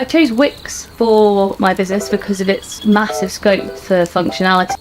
I chose Wix for my business because of its massive scope for functionality.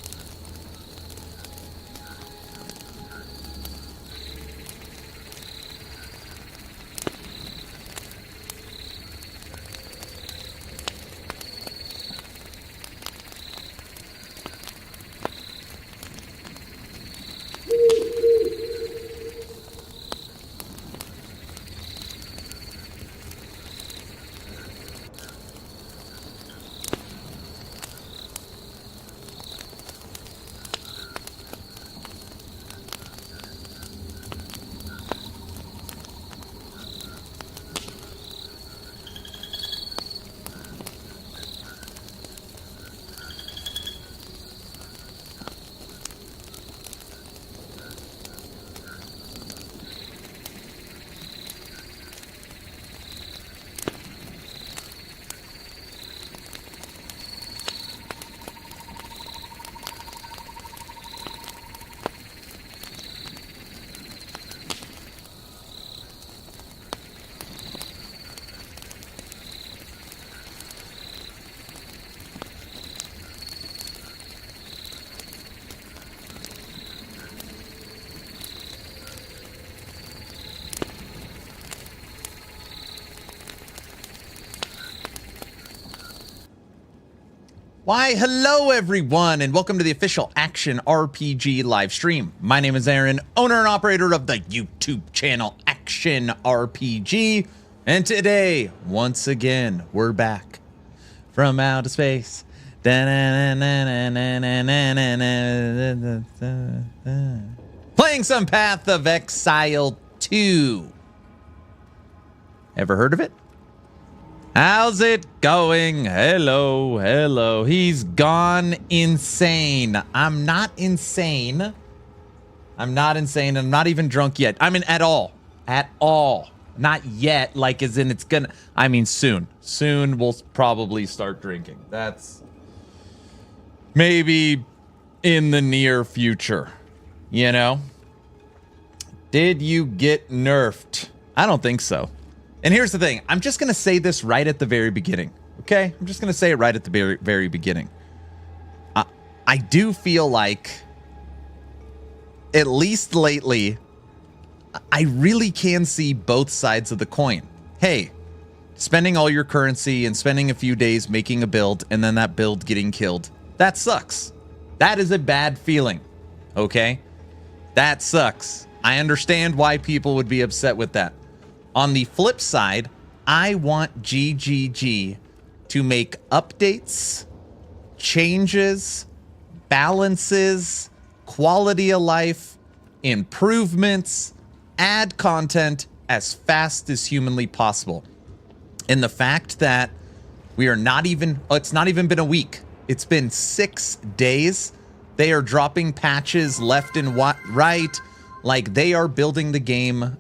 Why, hello everyone, and welcome to the official Action RPG live stream. My name is Aaron, owner and operator of the YouTube channel Action RPG, and today, once again, we're back from outer space. Playing some Path of Exile 2. Ever heard of it? How's it going? Hello, hello. He's gone insane. I'm not insane. I'm not insane. I'm not even drunk yet. I mean, at all. At all. Not yet, like as in it's gonna... I mean, soon. Soon we'll probably start drinking. That's... maybe in the near future. You know? Did you get nerfed? I don't think so. And here's the thing. I'm just going to say this right at the very beginning. Okay? I'm just going to say it right at the very, very beginning. I do feel like, at least lately, I really can see both sides of the coin. Hey, spending all your currency and spending a few days making a build and then that build getting killed. That sucks. That is a bad feeling. Okay? That sucks. I understand why people would be upset with that. On the flip side, I want GGG to make updates, changes, balances, quality of life, improvements, add content as fast as humanly possible. And the fact that we are not even, it's not even been a week. It's been 6 days. They are dropping patches left and right. Like, they are building the game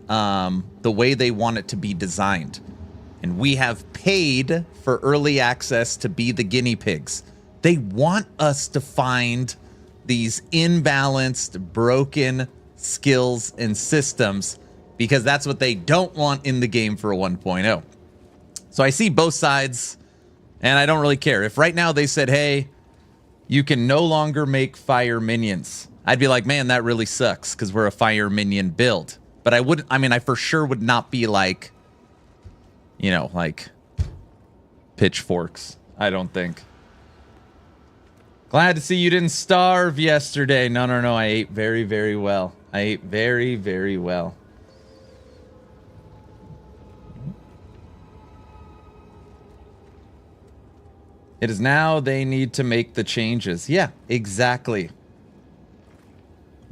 the way they want it to be designed. And we have paid for early access to be the guinea pigs. They want us to find these imbalanced, broken skills and systems because that's what they don't want in the game for a 1.0. So I see both sides, and I don't really care. If right now they said, hey, you can no longer make fire minions, I'd be like, man, that really sucks because we're a fire minion build. But I wouldn't, I mean, I for sure would not be like, you know, like pitchforks. I don't think. Glad to see you didn't starve yesterday. No. I ate very, very well. I ate very, very well. It is now they need to make the changes. Yeah, exactly.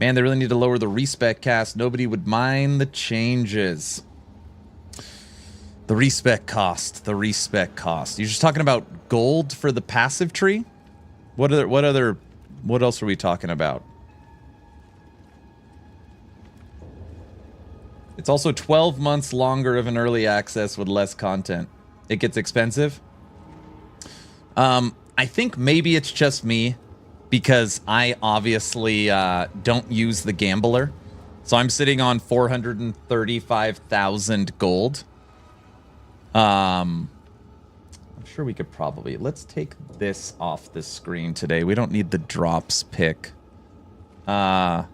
Man, they really need to lower the respec cast. Nobody would mind the changes. The respec cost. The respec cost. You're just talking about gold for the passive tree? What else are we talking about? It's also 12 months longer of an early access with less content. It gets expensive. I think maybe it's just me, because I obviously don't use the gambler. So I'm sitting on 435,000 gold. I'm sure we could probably... Let's take this off the screen today. We don't need the drops pick. I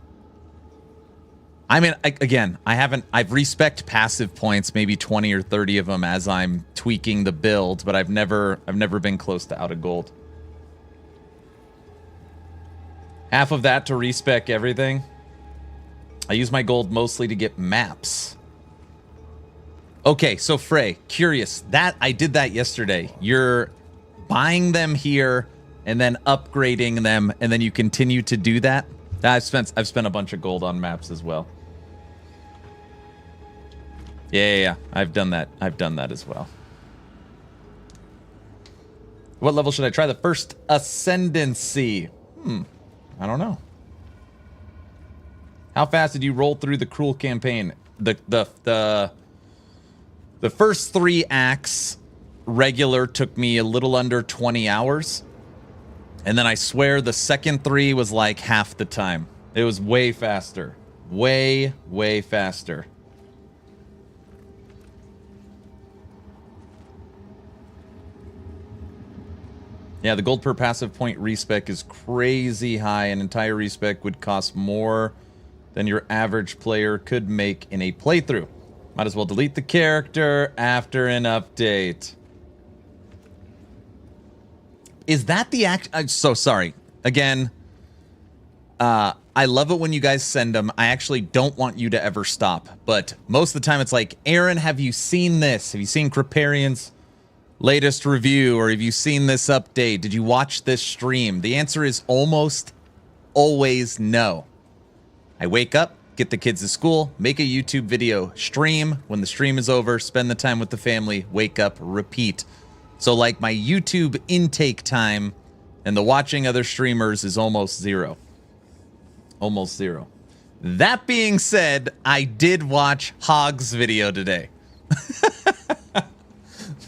mean, again, I've respect passive points, maybe 20 or 30 of them as I'm tweaking the build, but I've never been close to out of gold. Half of that to respec everything. I use my gold mostly to get maps. Okay, so Frey, curious. I did that yesterday. You're buying them here and then upgrading them, and then you continue to do that? I've spent a bunch of gold on maps as well. Yeah. I've done that. I've done that as well. What level should I try the first? Ascendancy. I don't know. How fast did you roll through the Cruel campaign? The first 3 acts regular took me a little under 20 hours. And then I swear the second 3 was like half the time. It was way faster. Way faster. Yeah, the gold per passive point respec is crazy high. An entire respec would cost more than your average player could make in a playthrough. Might as well delete the character after an update. Is that the act? I'm so sorry. Again, I love it when you guys send them. I actually don't want you to ever stop. But most of the time it's like, Aaron, have you seen this? Have you seen Kriparian's latest review? Or have you seen this update? Did you watch this stream? The answer is almost always no. I wake up, get the kids to school, make a YouTube video, stream. When the stream is over, spend the time with the family, wake up, repeat. So like my YouTube intake time and the watching other streamers is almost zero. Almost zero. That being said, I did watch Hog's video today.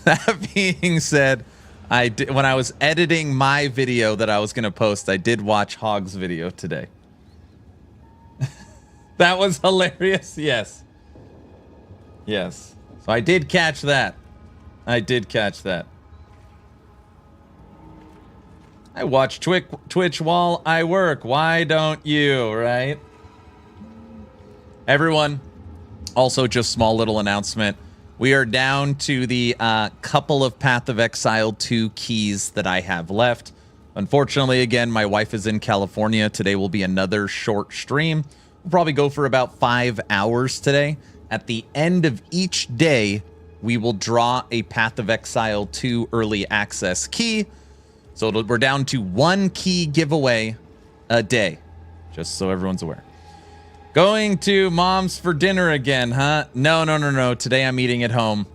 That being said, I did, when I was editing my video that I was going to post, I did watch Hog's video today. That was hilarious. Yes. Yes. So I did catch that. I did catch that. I watch Twitch while I work. Why don't you, right? Everyone, also just small little announcement. We are down to the couple of Path of Exile 2 keys that I have left. Unfortunately, again, my wife is in California. Today will be another short stream. We'll probably go for about 5 hours today. At the end of each day, we will draw a Path of Exile 2 early access key. So we're down to 1 key giveaway a day, just so everyone's aware. Going to mom's for dinner again, huh? No. Today I'm eating at home.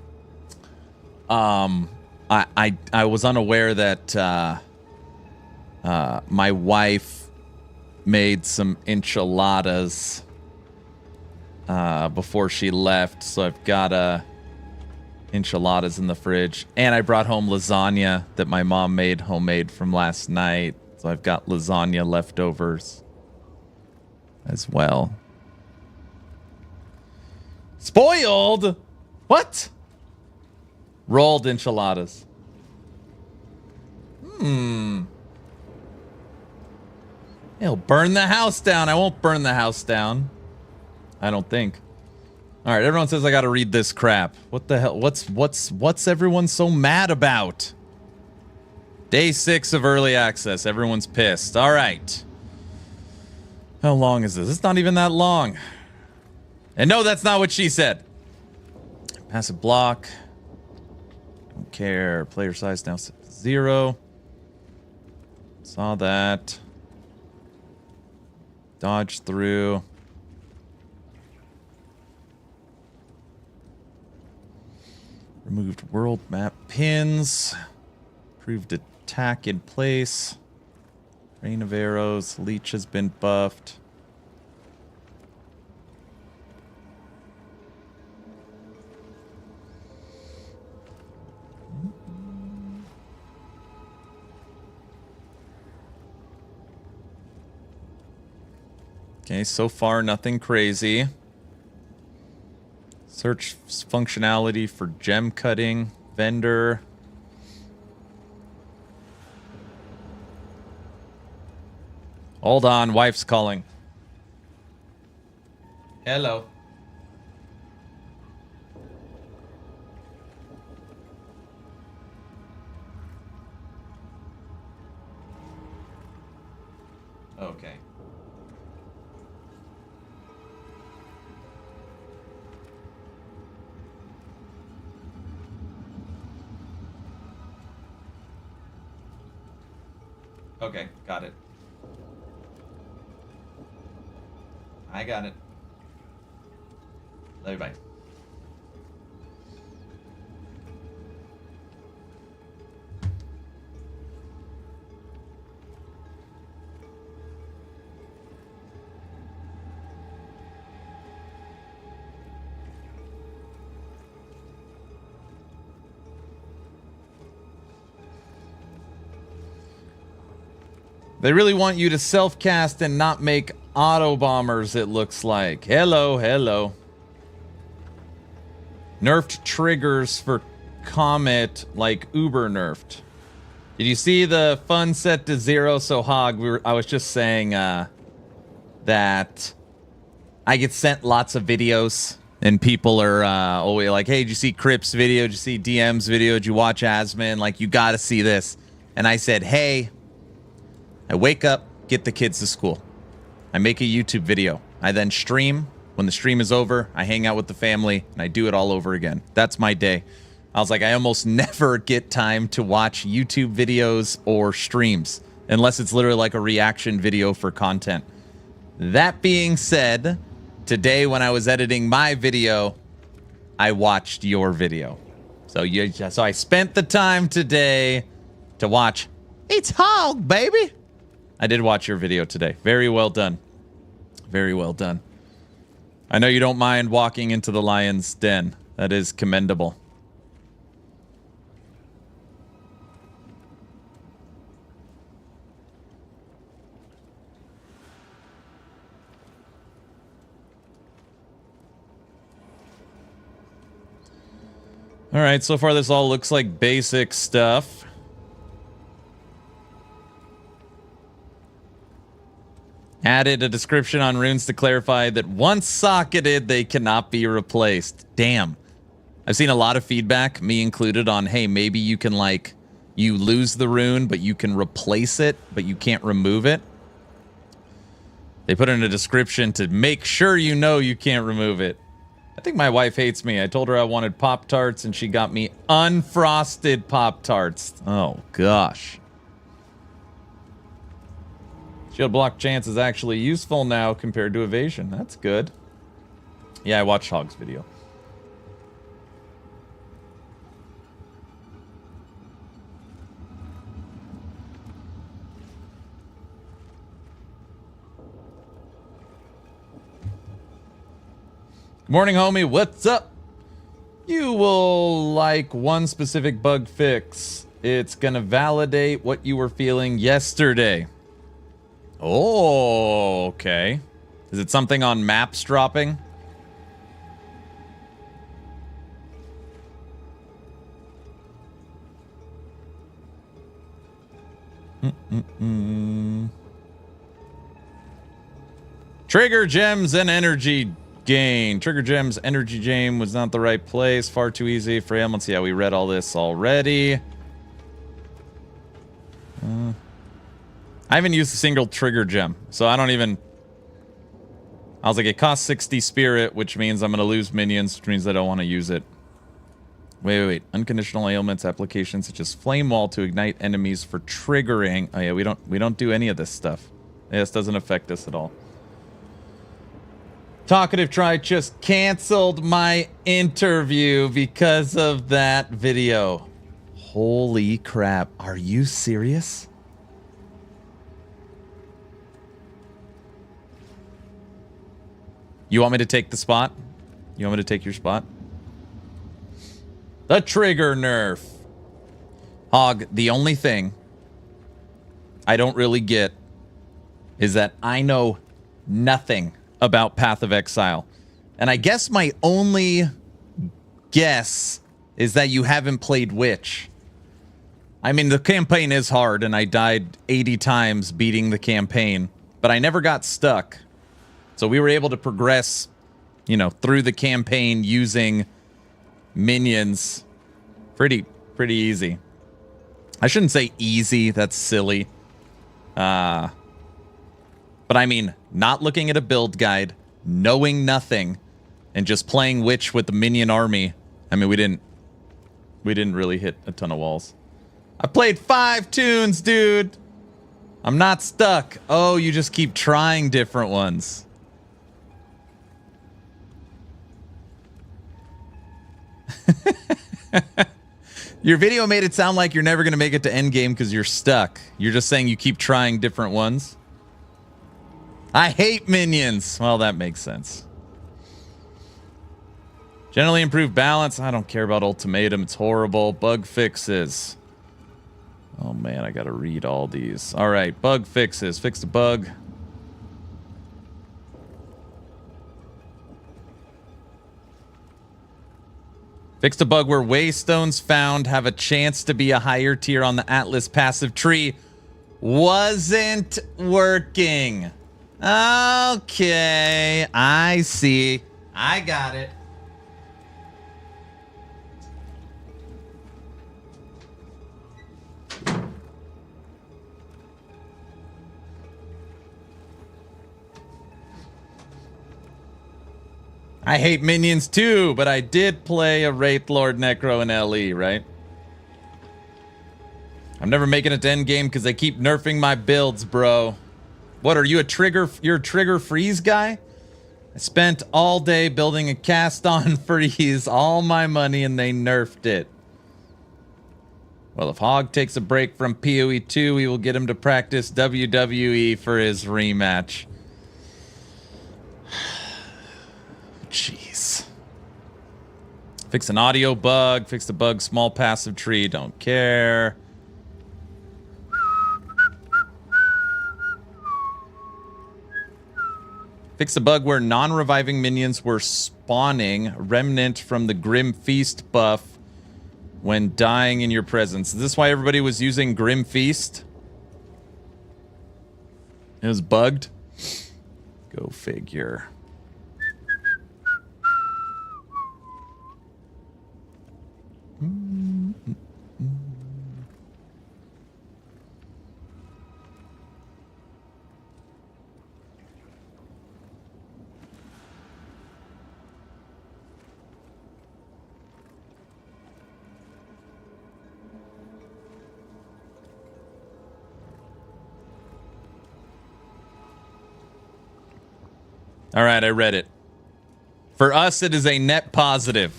I was unaware that my wife made some enchiladas before she left, so I've got enchiladas in the fridge, and I brought home lasagna that my mom made homemade from last night, so I've got lasagna leftovers as well. Spoiled? What? Rolled enchiladas. It'll burn the house down. I won't burn the house down. I don't think. All right, everyone says I got to read this crap. What the hell? What's everyone so mad about? Day 6 of early access. Everyone's pissed. All right. How long is this? It's not even that long. And no, that's not what she said. Passive block. Don't care. Player size now set to 0. Saw that. Dodge through. Removed world map pins. Proved attack in place. Rain of arrows. Leech has been buffed. Okay, so far nothing crazy. Search functionality for gem cutting, vendor. Hold on, wife's calling. Hello. Okay. Okay, got it. I got it. Love you, bye. They really want you to self-cast and not make auto bombers, it looks like. Hello, hello. Nerfed triggers for Comet, like Uber nerfed. Did you see the fun set to 0? So, Hog, I was just saying that I get sent lots of videos, and people are always like, hey, did you see Crip's video? Did you see DM's video? Did you watch Asman? Like, you got to see this. And I said, hey, I wake up, get the kids to school. I make a YouTube video. I then stream. When the stream is over, I hang out with the family, and I do it all over again. That's my day. I was like, I almost never get time to watch YouTube videos or streams, unless it's literally like a reaction video for content. That being said, today when I was editing my video, I watched your video. So I spent the time today to watch It's Hog, baby! I did watch your video today. Very well done. Very well done. I know you don't mind walking into the lion's den. That is commendable. All right, so far this all looks like basic stuff. Added a description on runes to clarify that once socketed, they cannot be replaced. Damn. I've seen a lot of feedback, me included, on, hey, maybe you can, like, you lose the rune, but you can replace it, but you can't remove it. They put in a description to make sure you know you can't remove it. I think my wife hates me. I told her I wanted Pop-Tarts, and she got me unfrosted Pop-Tarts. Oh, gosh. Shield block chance is actually useful now compared to evasion. That's good. Yeah, I watched Hog's video. Good morning, homie. What's up? You will like one specific bug fix. It's gonna validate what you were feeling yesterday. Oh, okay. Is it something on maps dropping? Trigger gems and energy gain. Trigger gems, energy gem was not the right place. Far too easy for him. Let's see how we read all this already. I haven't used a single trigger gem, so I don't even... I was like, it costs 60 spirit, which means I'm going to lose minions, which means I don't want to use it. Wait. Unconditional ailments applications such as Flame Wall to ignite enemies for triggering. Oh yeah, we don't do any of this stuff. Yeah, this doesn't affect us at all. Talkative Try just canceled my interview because of that video. Holy crap. Are you serious? You want me to take the spot? You want me to take your spot? The trigger nerf. Hog, the only thing I don't really get is that I know nothing about Path of Exile. And I guess my only guess is that you haven't played Witch. I mean, the campaign is hard, and I died 80 times beating the campaign. but I never got stuck. So we were able to progress, you know, through the campaign using minions pretty easy. I shouldn't say easy, that's silly. But I mean, not looking at a build guide, knowing nothing, and just playing witch with the minion army. I mean, we didn't really hit a ton of walls. I played 5 tunes, dude. I'm not stuck. Oh, you just keep trying different ones. Your video made it sound like you're never going to make it to endgame because you're stuck. You're just saying you keep trying different ones. I hate minions. Well, that makes sense. Generally improved balance. I don't care about ultimatum. It's horrible. Bug fixes. Oh, man, I got to read all these. All right, bug fixes. Fix a bug. Fixed a bug where waystones found have a chance to be a higher tier on the Atlas passive tree. Wasn't working. Okay, I see. I got it. I hate minions too, but I did play a Wraith Lord Necro in LE, right? I'm never making it to endgame because they keep nerfing my builds, bro. What, are you a trigger? You're a trigger freeze guy? I spent all day building a cast on freeze, all my money, and they nerfed it. Well, if Hog takes a break from POE 2, we will get him to practice WWE for his rematch. Jeez. Fix an audio bug. Fix the bug small passive tree. Don't care. Fix a bug where non-reviving minions were spawning remnant from the Grim Feast buff when dying in your presence. Is this why everybody was using Grim Feast? It was bugged? Go figure. All right, I read it. For us, it is a net positive.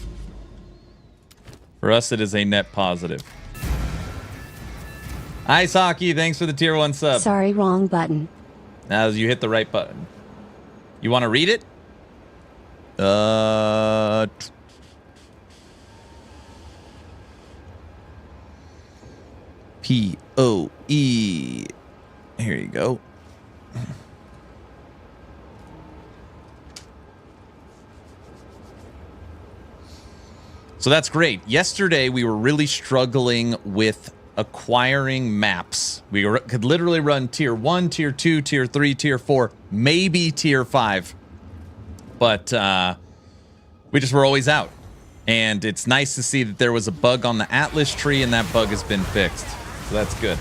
For us, it is a net positive. Ice Hockey, thanks for the tier 1 sub. Sorry, wrong button. Now you hit the right button. You want to read it? POE. Here you go. So that's great. Yesterday, we were really struggling with acquiring maps. We could literally run tier 1, tier 2, tier 3, tier 4, maybe tier 5. But we just were always out. And it's nice to see that there was a bug on the Atlas tree, and that bug has been fixed. So that's good.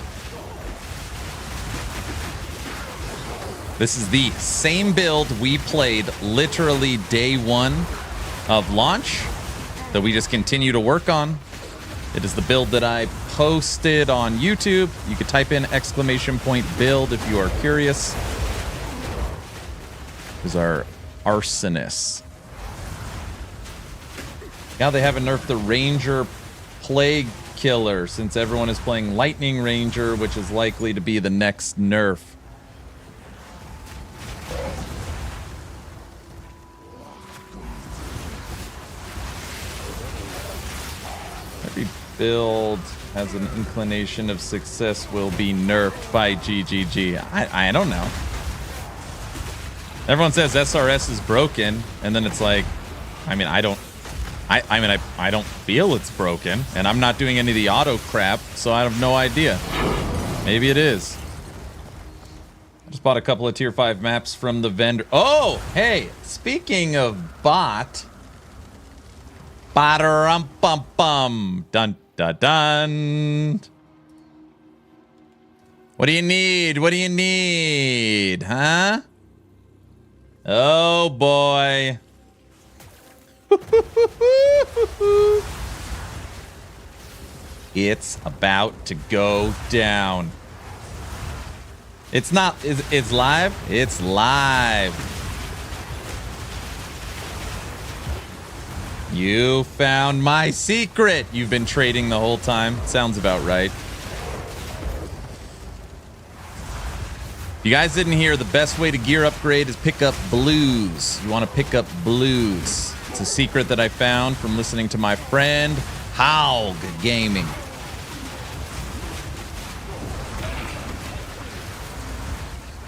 This is the same build we played literally day 1 of launch that we just continue to work on. It is the build that I posted on YouTube. You could type in !build if you are curious. This is our Arsonist. Now they haven't nerfed the Ranger Plague Killer since everyone is playing Lightning Ranger, which is likely to be the next nerf. Every build has an inclination of success will be nerfed by GGG. I don't know. Everyone says SRS is broken, and then it's like, I mean, I don't feel it's broken, and I'm not doing any of the auto crap, so I have no idea. Maybe it is. Just bought a couple of tier 5 maps from the vendor. Oh, hey, speaking of bot. Ba-da-rum-bum-bum. Dun, dun, dun. What do you need? What do you need? Huh? Oh, boy. It's about to go down. It's not, it's live? It's live. You found my secret. You've been trading the whole time. Sounds about right. You guys didn't hear, the best way to gear upgrade is pick up blues. You want to pick up blues. It's a secret that I found from listening to my friend Haug Gaming.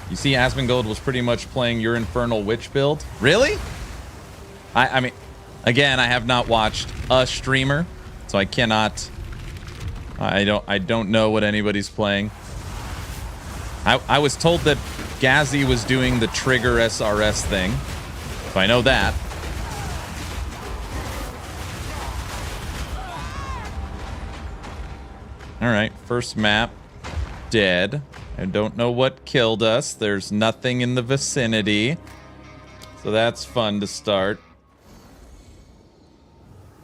You see, Asmongold was pretty much playing your Infernal Witch build. Really? I mean, again, I have not watched a streamer, so I cannot. I don't know what anybody's playing. I was told that Gazzy was doing the trigger SRS thing, so I know that. All right, first map, dead. I don't know what killed us. There's nothing in the vicinity. So that's fun to start.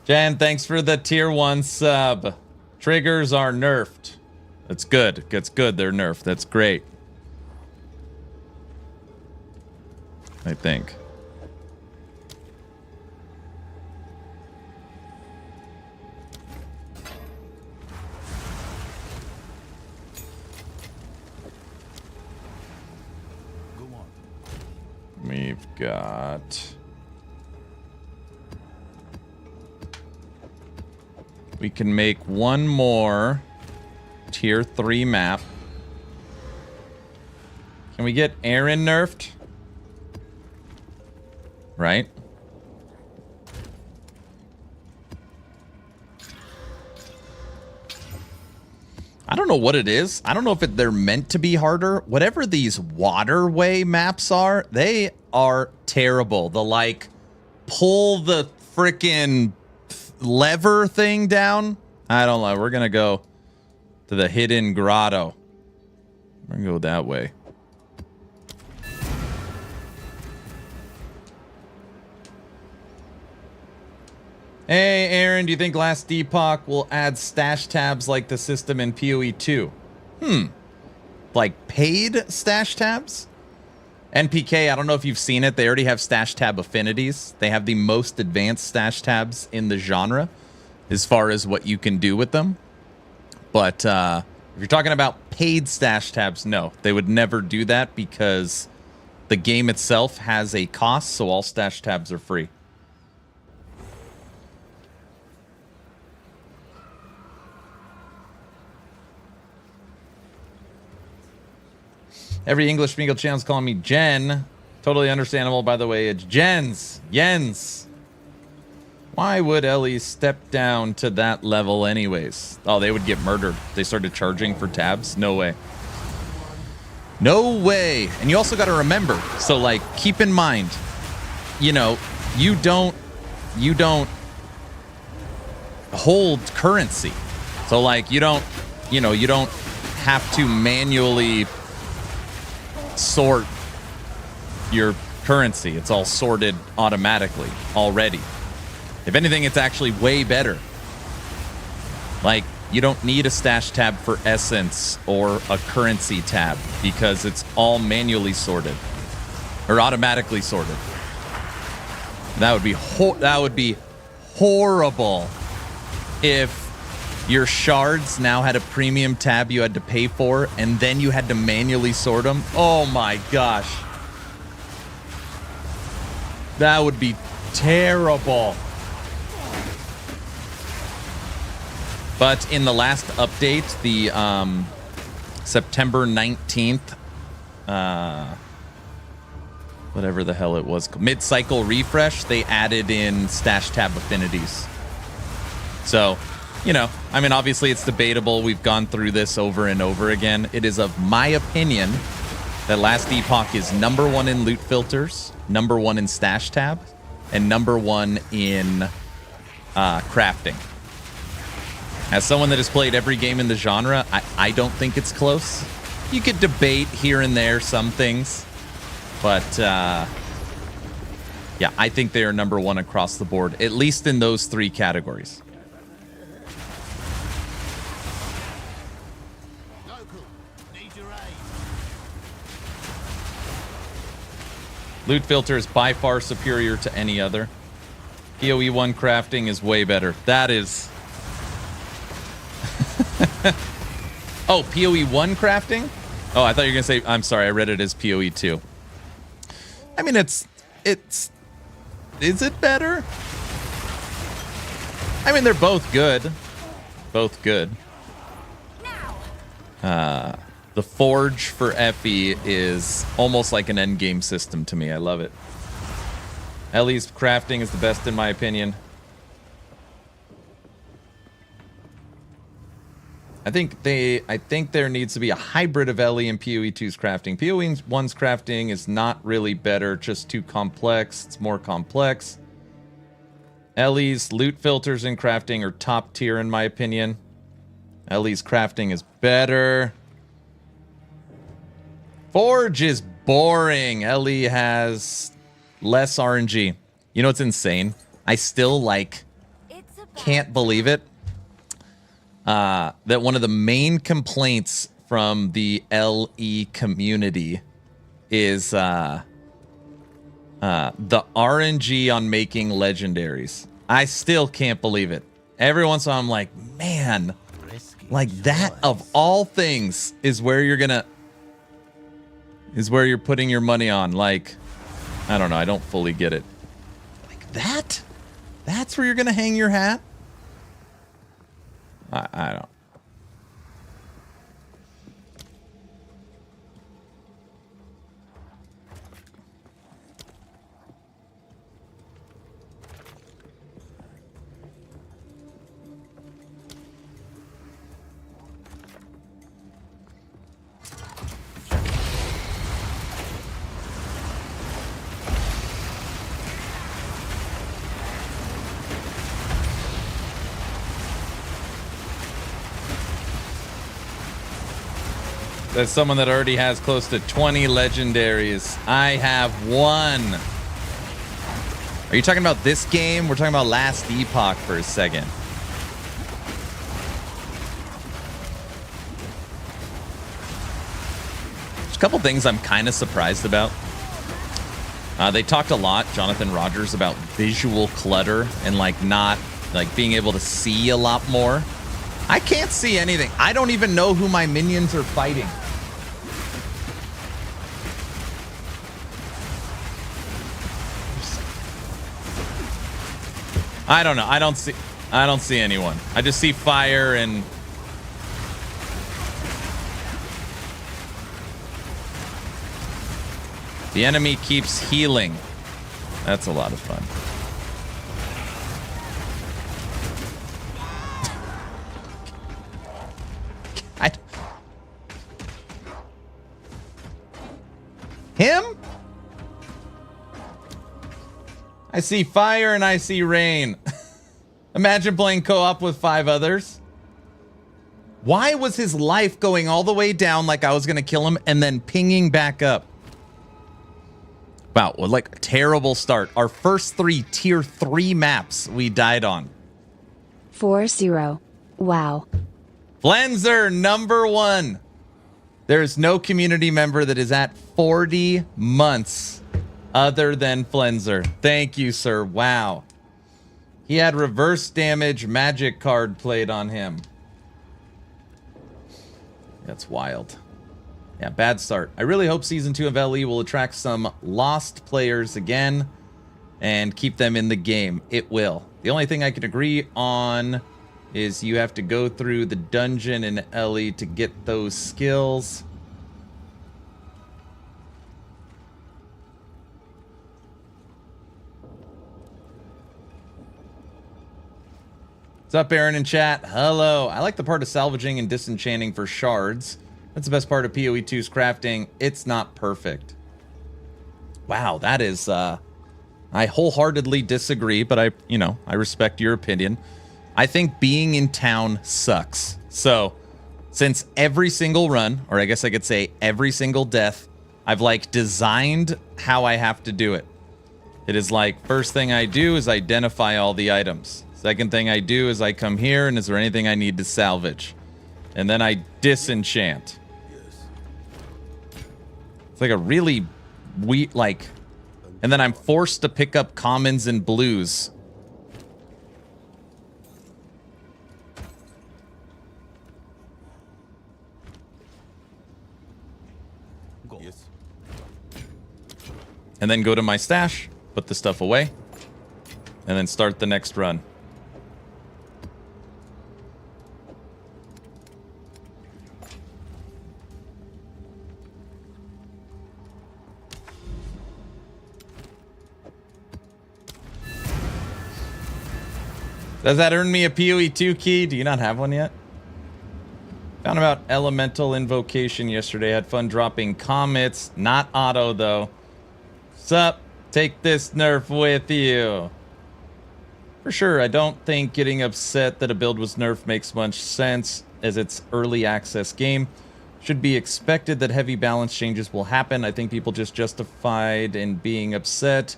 Jen, thanks for the tier 1 sub. Triggers are nerfed. That's good. That's good. They're nerfed. That's great. I think. We've got... We can make one more tier 3 map. Can we get Aaron nerfed? Right? I don't know what it is. I don't know if they're meant to be harder. Whatever these waterway maps are, they are terrible. The, like, pull the frickin' lever thing down. I don't know. We're going to go to the hidden grotto. We're going to go that way. Hey, Aaron, do you think Last Epoch will add stash tabs like the system in POE 2? Like paid stash tabs? NPK, I don't know if you've seen it. They already have stash tab affinities. They have the most advanced stash tabs in the genre as far as what you can do with them. But if you're talking about paid stash tabs, no. They would never do that because the game itself has a cost, so all stash tabs are free. Every English Smeagol channel's calling me Jen. Totally understandable, by the way. It's Jens. Jens. Why would Ellie step down to that level anyways? Oh, they would get murdered. They started charging for tabs? No way. No way. And you also got to remember, so like, keep in mind, you know, you don't hold currency. So like, you don't have to manually sort your currency. It's all sorted automatically already. If anything, it's actually way better. Like, you don't need a stash tab for essence or a currency tab because it's all manually sorted or automatically sorted. That would be horrible if your shards now had a premium tab you had to pay for, and then you had to manually sort them. Oh my gosh. That would be terrible. But in the last update, the September 19th, whatever the hell it was, mid-cycle refresh, they added in stash tab affinities. So, you know, I mean, obviously it's debatable. We've gone through this over and over again. It is, of my opinion, that Last Epoch is #1 in loot filters, #1 in stash tab, and #1 in crafting. As someone that has played every game in the genre, I don't think it's close. You could debate here and there some things, but yeah, I think they are #1 across the board, at least in those 3 categories. Loot filter is by far superior to any other. POE 1 crafting is way better. That is... Oh, POE 1 crafting? Oh, I thought you were going to say... I'm sorry, I read it as POE 2. I mean, it's... Is it better? I mean, they're both good. Both good. The Forge for FE is almost like an endgame system to me. I love it. Ellie's crafting is the best in my opinion. I think there needs to be a hybrid of Ellie and PoE 2's crafting. PoE 1's crafting is not really better, just too complex. It's more complex. Ellie's loot filters and crafting are top tier in my opinion. Ellie's crafting is better. Forge is boring. Ellie has less RNG. You know what's insane? I still can't believe it. That one of the main complaints from the LE community is the RNG on making legendaries. I still can't believe it. Every once in a while I'm like, man, like that of all things is where you're putting your money on. Like, I don't know. I don't fully get it. Like that? That's where you're gonna hang your hat? I don't. That's someone that already has close to 20 legendaries. I have 1. Are you talking about this game? We're talking about Last Epoch for a second. There's a couple things I'm kind of surprised about. They talked a lot, Jonathan Rogers, about visual clutter and not being able to see a lot more. I can't see anything. I don't even know who my minions are fighting. I don't know. I don't see anyone. I just see fire and the enemy keeps healing. That's a lot of fun. Him? I see fire and I see rain. Imagine playing co-op with 5 others. Why was his life going all the way down like I was going to kill him and then pinging back up? Wow, well, like a terrible start. Our first 3 tier 3 maps we died on. 4-0. Wow. Flenzer, #1. There's no community member that is at 40 months other than Flenzer. Thank you, sir. Wow. He had reverse damage magic card played on him. That's wild. Yeah, bad start. I really hope Season 2 of LE will attract some lost players again and keep them in the game. It will. The only thing I can agree on is you have to go through the dungeon in LE to get those skills. What's up, Aaron in chat? Hello. I like the part of salvaging and disenchanting for shards. That's the best part of PoE 2's crafting. It's not perfect. Wow, that is... I wholeheartedly disagree, but I respect your opinion. I think being in town sucks. So, since every single run, or I guess I could say every single death, I've like designed how I have to do it. It is like, first thing I do is identify all the items. Second thing I do is I come here and is there anything I need to salvage? And then I disenchant. It's like a really weird, like, and then I'm forced to pick up commons and blues. Yes. And then go to my stash, put the stuff away, and then start the next run. Does that earn me a PoE 2 key? Do you not have one yet? Found about elemental invocation yesterday. Had fun dropping comets. Not auto, though. Sup? Take this nerf with you. For sure, I don't think getting upset that a build was nerfed makes much sense, as it's early access game. Should be expected that heavy balance changes will happen. I think people just justified in being upset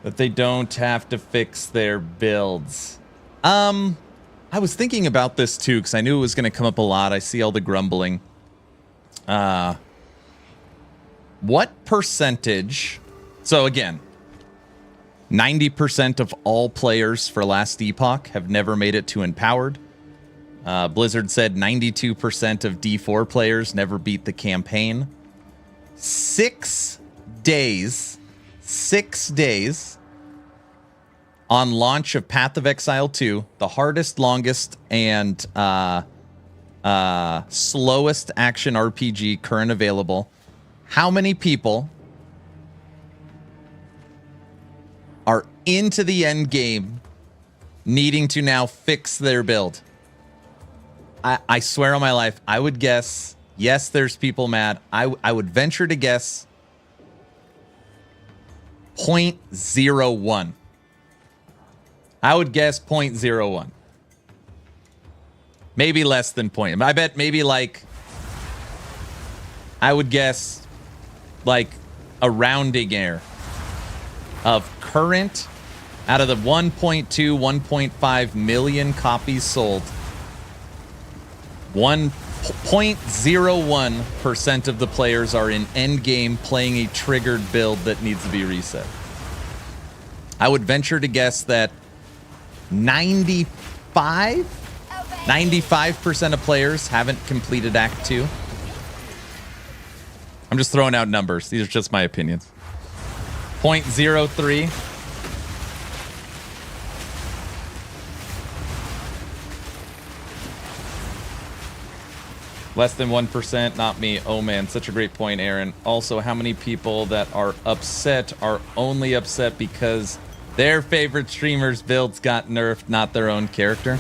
that they don't have to fix their builds. I was thinking about this too, because I knew it was going to come up a lot. I see all the grumbling. What percentage... So again, 90% of all players for Last Epoch have never made it to Empowered. Blizzard said 92% of D4 players never beat the campaign. 6 days on launch of Path of Exile 2, the hardest, longest, and slowest action RPG current available. How many people are into the end game needing to now fix their build? I swear on my life, I would guess, yes, there's people mad. I would venture to guess 0.01. I would guess 0.01. Maybe less than point. I bet maybe like, I would guess like a rounding error of current out of the 1.2, 1.5 million copies sold. 0.01% of the players are in endgame playing a triggered build that needs to be reset. I would venture to guess that 95% of players haven't completed Act 2. I'm just throwing out numbers. These are just my opinions. 0.03. Less than 1%, not me. Oh man, such a great point, Aaron. Also, how many people that are upset are only upset because their favorite streamer's builds got nerfed, not their own character?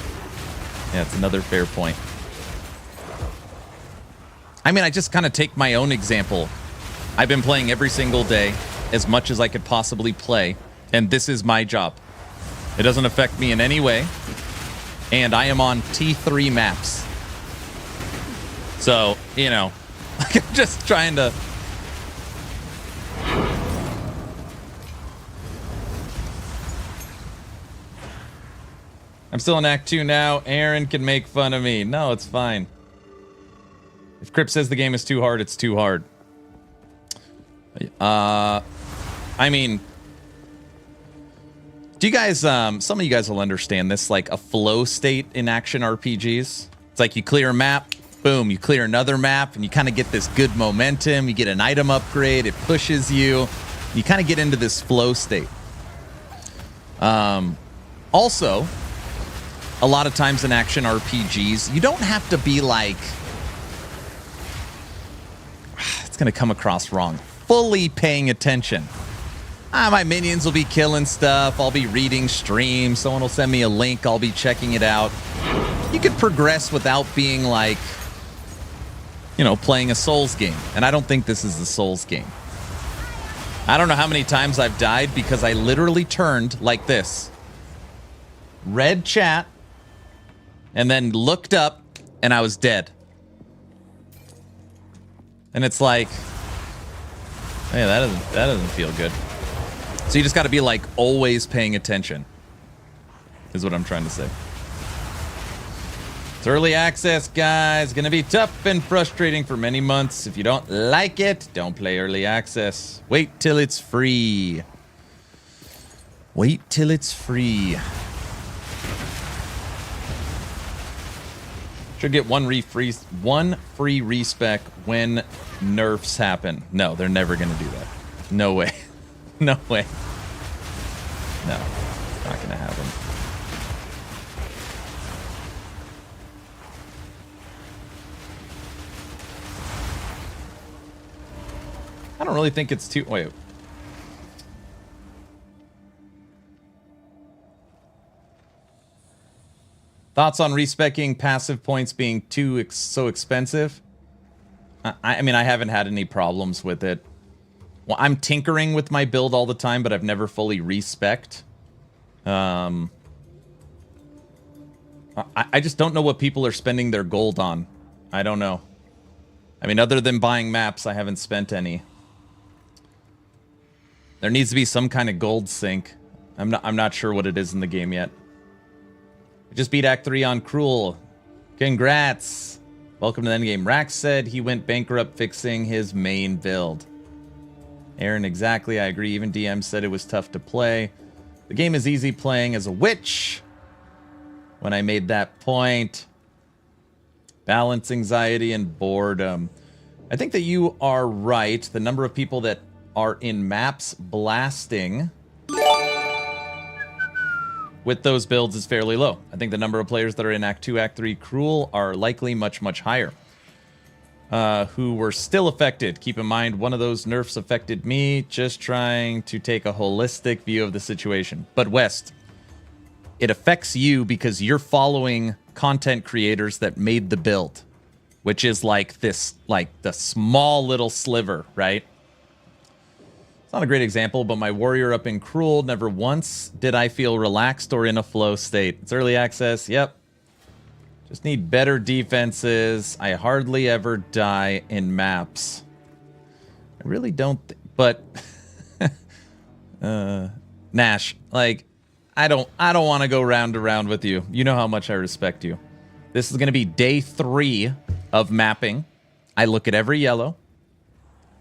Yeah, it's another fair point. I mean, I just kind of take my own example. I've been playing every single day as much as I could possibly play, and this is my job. It doesn't affect me in any way, and I am on T3 maps. So, you know, I'm just trying to... I'm still in Act 2 now. Aaron can make fun of me. No, it's fine. If Crip says the game is too hard, it's too hard. I mean... Do you guys... some of you guys will understand this, like a flow state in action RPGs. It's like you clear a map, boom, you clear another map, and you kind of get this good momentum. You get an item upgrade, it pushes you. You kind of get into this flow state. Also, a lot of times in action RPGs, you don't have to be like... It's going to come across wrong. Fully paying attention. My minions will be killing stuff. I'll be reading streams. Someone will send me a link. I'll be checking it out. You could progress without being like playing a Souls game. And I don't think this is the Souls game. I don't know how many times I've died because I literally turned like this. Read chat. And then looked up and I was dead. And it's like, hey, that doesn't feel good. So you just got to be like always paying attention. Is what I'm trying to say. It's early access, guys. Gonna be tough and frustrating for many months. If you don't like it, don't play early access. Wait till it's free. Wait till it's free. Should get one free respec when nerfs happen. No, they're never gonna do that. No way. No way. No, not gonna happen. I don't really think it's too... Wait. Thoughts on respecking passive points being so expensive? I mean, I haven't had any problems with it. Well, I'm tinkering with my build all the time, but I've never fully respec'd. I just don't know what people are spending their gold on. I don't know. I mean, other than buying maps, I haven't spent any. There needs to be some kind of gold sink. I'm not sure what it is in the game yet. I just beat Act 3 on Cruel. Congrats. Welcome to the Endgame. Rax said he went bankrupt fixing his main build. Aaron, exactly. I agree. Even DM said it was tough to play. The game is easy playing as a witch. When I made that point. Balance anxiety and boredom. I think that you are right. The number of people that are in maps blasting with those builds is fairly low. I think the number of players that are in Act 2, Act 3 Cruel are likely much, much higher. Who were still affected. Keep in mind, one of those nerfs affected me. Just trying to take a holistic view of the situation. But West, it affects you because you're following content creators that made the build, which is like this, like the small little sliver, right? It's not a great example, but my warrior up in Cruel, never once did I feel relaxed or in a flow state. It's early access, yep. Just need better defenses. I hardly ever die in maps. I really don't, but Nash, like, I don't want to go round to round with you. You know how much I respect you. This is going to be day 3 of mapping. I look at every yellow.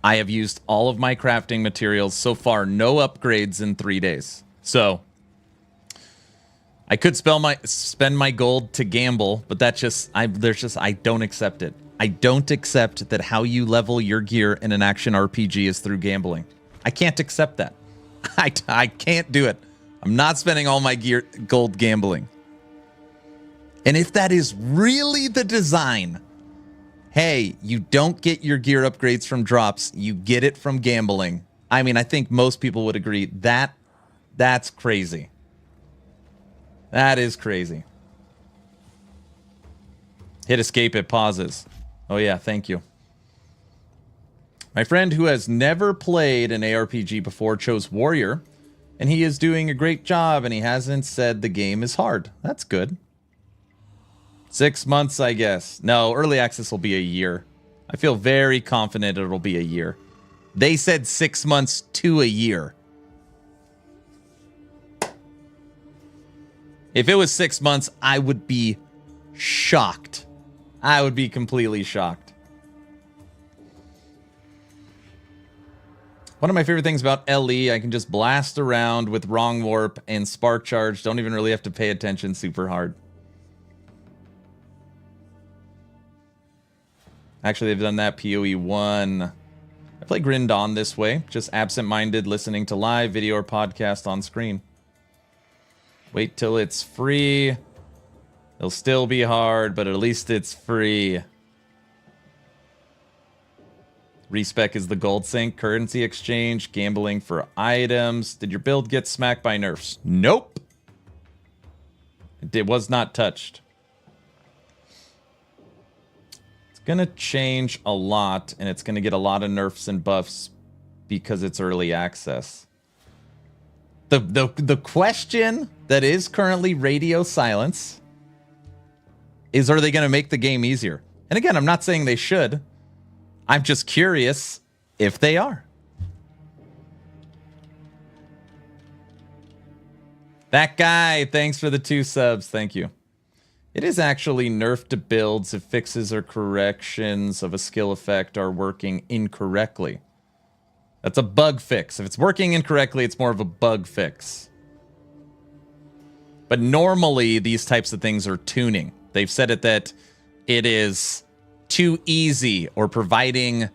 I have used all of my crafting materials. So far, no upgrades in 3 days. So I could spend my gold to gamble, but that's just I don't accept it. I don't accept that how you level your gear in an action RPG is through gambling. I can't accept that. I can't do it. I'm not spending all my gold gambling. And if that is really the design, hey, you don't get your gear upgrades from drops, you get it from gambling. I mean, I think most people would agree that's crazy. That is crazy. Hit escape, it pauses. Oh yeah, thank you. My friend who has never played an ARPG before chose Warrior, and he is doing a great job, and he hasn't said the game is hard. That's good. 6 months, I guess. No, early access will be a year. I feel very confident it'll be a year. They said 6 months to a year. If it was 6 months, I would be shocked. I would be completely shocked. One of my favorite things about LE, I can just blast around with Wrong Warp and Spark Charge. Don't even really have to pay attention super hard. Actually, they've done that POE 1. I play Grin Dawn this way. Just absent-minded listening to live video or podcast on screen. Wait till it's free. It'll still be hard, but at least it's free. Respec is the gold sink, currency exchange, gambling for items. Did your build get smacked by nerfs? Nope. It was not touched. It's gonna change a lot, and it's gonna get a lot of nerfs and buffs because it's early access. The question that is currently radio silence is, are they gonna make the game easier? And again, I'm not saying they should. I'm just curious if they are. That guy, thanks for the 2 subs. Thank you. It is actually nerfed to builds if fixes or corrections of a skill effect are working incorrectly. That's a bug fix. If it's working incorrectly, it's more of a bug fix. But normally, these types of things are tuning. They've said it that it is too easy or providing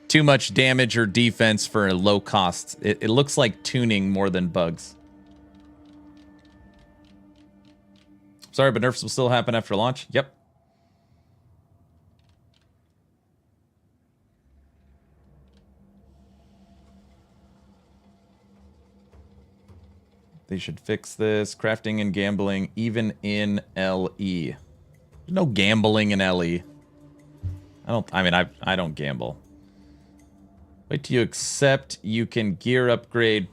too much damage or defense for a low cost. It looks like tuning more than bugs. Sorry, but nerfs will still happen after launch? Yep. They should fix this. Crafting and gambling, even in LE. There's no gambling in LE. I don't gamble. Wait till you accept you can gear upgrade.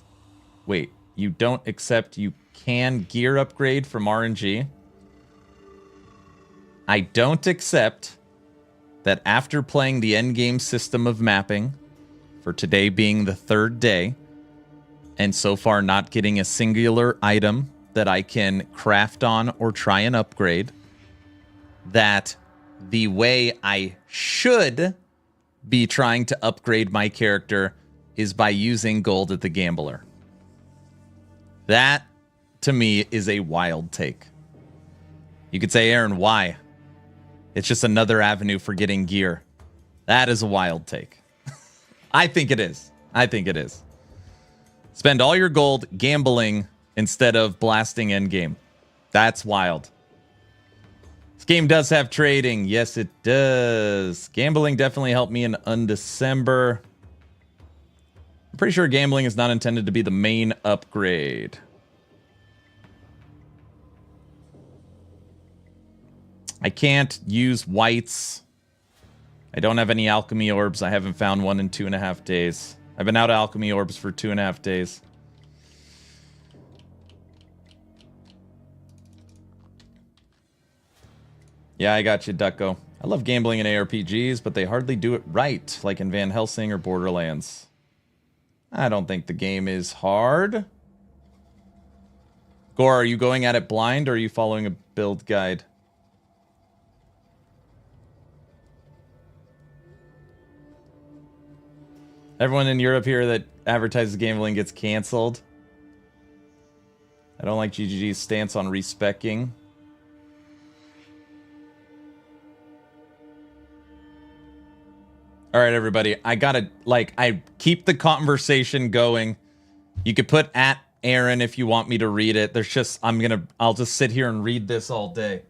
Wait, you don't accept you can gear upgrade from RNG? I don't accept that after playing the endgame system of mapping, for today being the 3rd day, and so far not getting a singular item that I can craft on or try and upgrade, that the way I should be trying to upgrade my character is by using gold at the gambler. That, to me, is a wild take. You could say, Aaron, why? It's just another avenue for getting gear. That is a wild take. I think it is. I think it is. Spend all your gold gambling instead of blasting endgame. That's wild. This game does have trading. Yes, it does. Gambling definitely helped me in Undecember. I'm pretty sure gambling is not intended to be the main upgrade. I can't use whites. I don't have any alchemy orbs. I haven't found one in 2.5 days. I've been out of alchemy orbs for 2.5 days. Yeah, I got you, Ducko. I love gambling in ARPGs, but they hardly do it right, like in Van Helsing or Borderlands. I don't think the game is hard. Gore, are you going at it blind, or are you following a build guide? Everyone in Europe here that advertises gambling gets canceled. I don't like GGG's stance on respecking. All right, everybody. I gotta, I keep the conversation going. You could put at Aaron if you want me to read it. There's just, I'll just sit here and read this all day.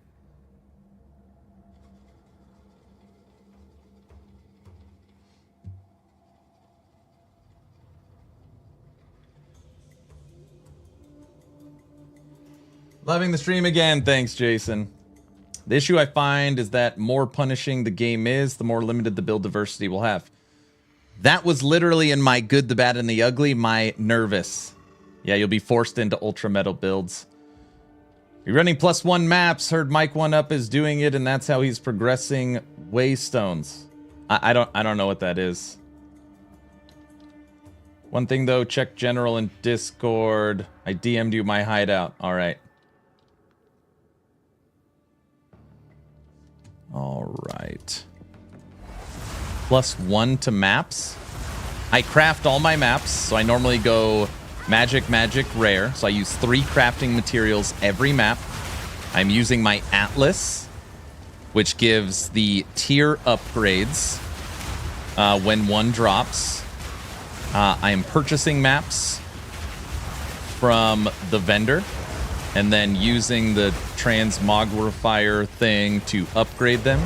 Loving the stream again. Thanks, Jason. The issue I find is that more punishing the game is, the more limited the build diversity will have. That was literally in my good, the bad, and the ugly, my nervous. Yeah, you'll be forced into ultra metal builds. You're running +1 maps. Heard Mike One Up is doing it, and that's how he's progressing Waystones. I don't know what that is. One thing though, check general in Discord. I DM'd you my hideout. All right. All right. +1 to maps. I craft all my maps, so I normally go magic, rare. So I use 3 crafting materials every map. I'm using my Atlas, which gives the tier upgrades when one drops. I am purchasing maps from the vendor and then using the transmogrifier thing to upgrade them.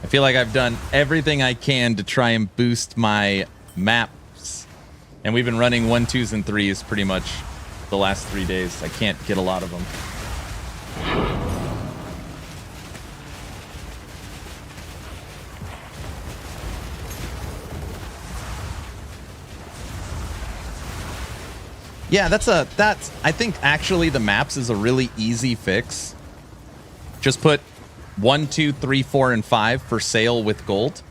I feel like I've done everything I can to try and boost my maps. And we've been running 1, 2s, and 3s pretty much the last 3 days. I can't get a lot of them. Yeah, that's I think actually the maps is a really easy fix. Just put 1, 2, 3, 4, and 5 for sale with gold.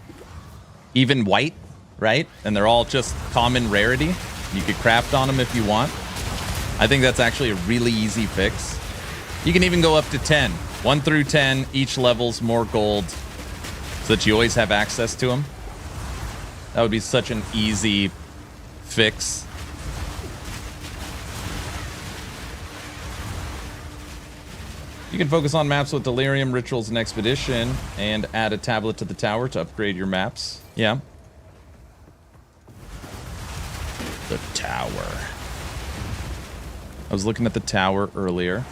Even white, right? And they're all just common rarity. You could craft on them if you want. I think that's actually a really easy fix. You can even go up to 10. 1 through 10, each level's more gold so that you always have access to them. That would be such an easy fix. You can focus on maps with Delirium, Rituals, and Expedition and add a tablet to the tower to upgrade your maps. Yeah. The tower. I was looking at the tower earlier.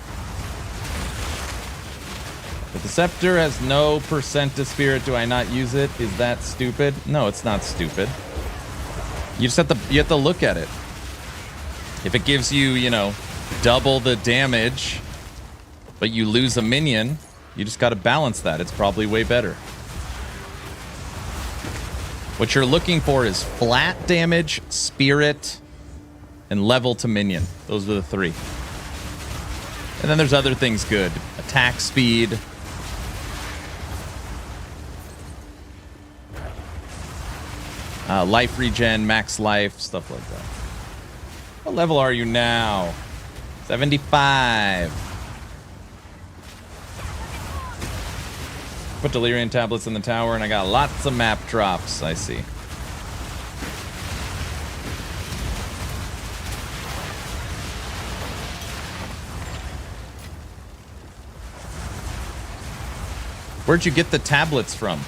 If the scepter has no percent to spirit, do I not use it? Is that stupid? No, it's not stupid. You just have to look at it. If it gives you, you know, double the damage, but you lose a minion, you just got to balance that. It's probably way better. What you're looking for is flat damage, spirit, and level to minion. Those are the 3. And then there's other things good. Attack speed. Life regen, max life, stuff like that. What level are you now? 75. Put Delirium tablets in the tower, and I got lots of map drops, I see. Where'd you get the tablets from?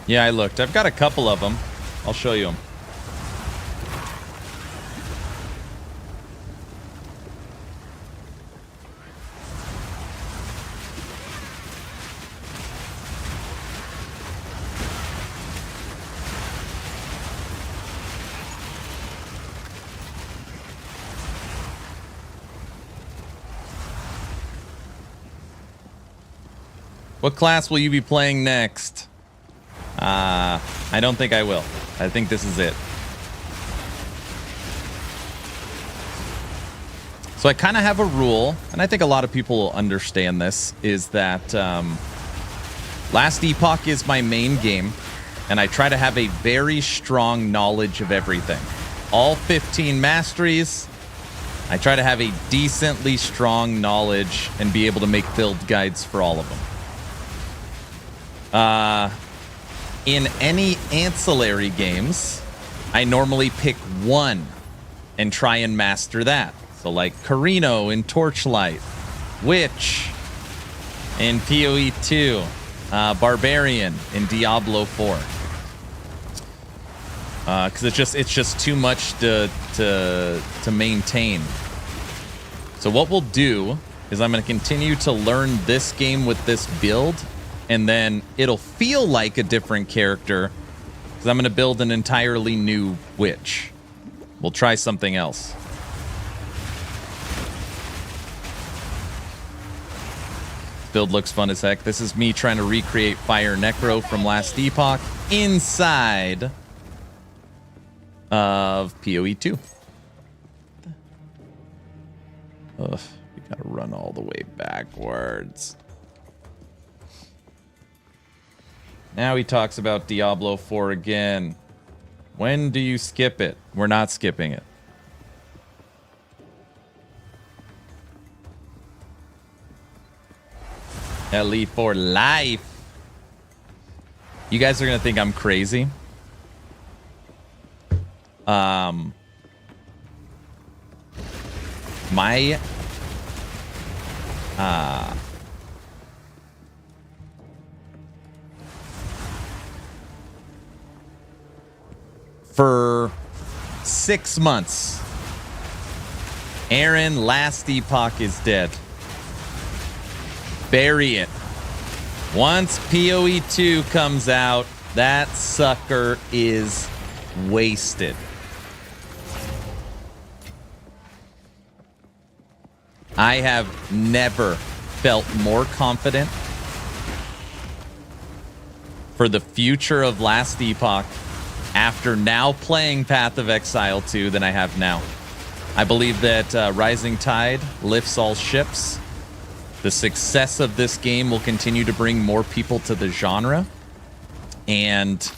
Yeah, I looked. I've got a couple of them. I'll show you them. What class will you be playing next? I don't think I will. I think this is it. So I kind of have a rule, and I think a lot of people will understand this, is that Last Epoch is my main game, and I try to have a very strong knowledge of everything. All 15 masteries, I try to have a decently strong knowledge and be able to make build guides for all of them. In any ancillary games, I normally pick one and try and master that. So like Carino in Torchlight, Witch in POE 2, Barbarian in Diablo 4. Because it's just too much to maintain. So what we'll do is I'm going to continue to learn this game with this build, and then it'll feel like a different character because I'm going to build an entirely new witch. We'll try something else. Build looks fun as heck. This is me trying to recreate Fire Necro from Last Epoch inside of POE 2. Ugh, we gotta run all the way backwards. Now he talks about Diablo 4 again. When do you skip it? We're not skipping it. LE for life. You guys are gonna think I'm crazy. For 6 months, Aaron Last Epoch is dead. Bury it. Once POE 2 comes out, that sucker is wasted. I have never felt more confident for the future of Last Epoch after now playing Path of Exile 2 than I have now. I believe that Rising Tide lifts all ships. The success of this game will continue to bring more people to the genre. And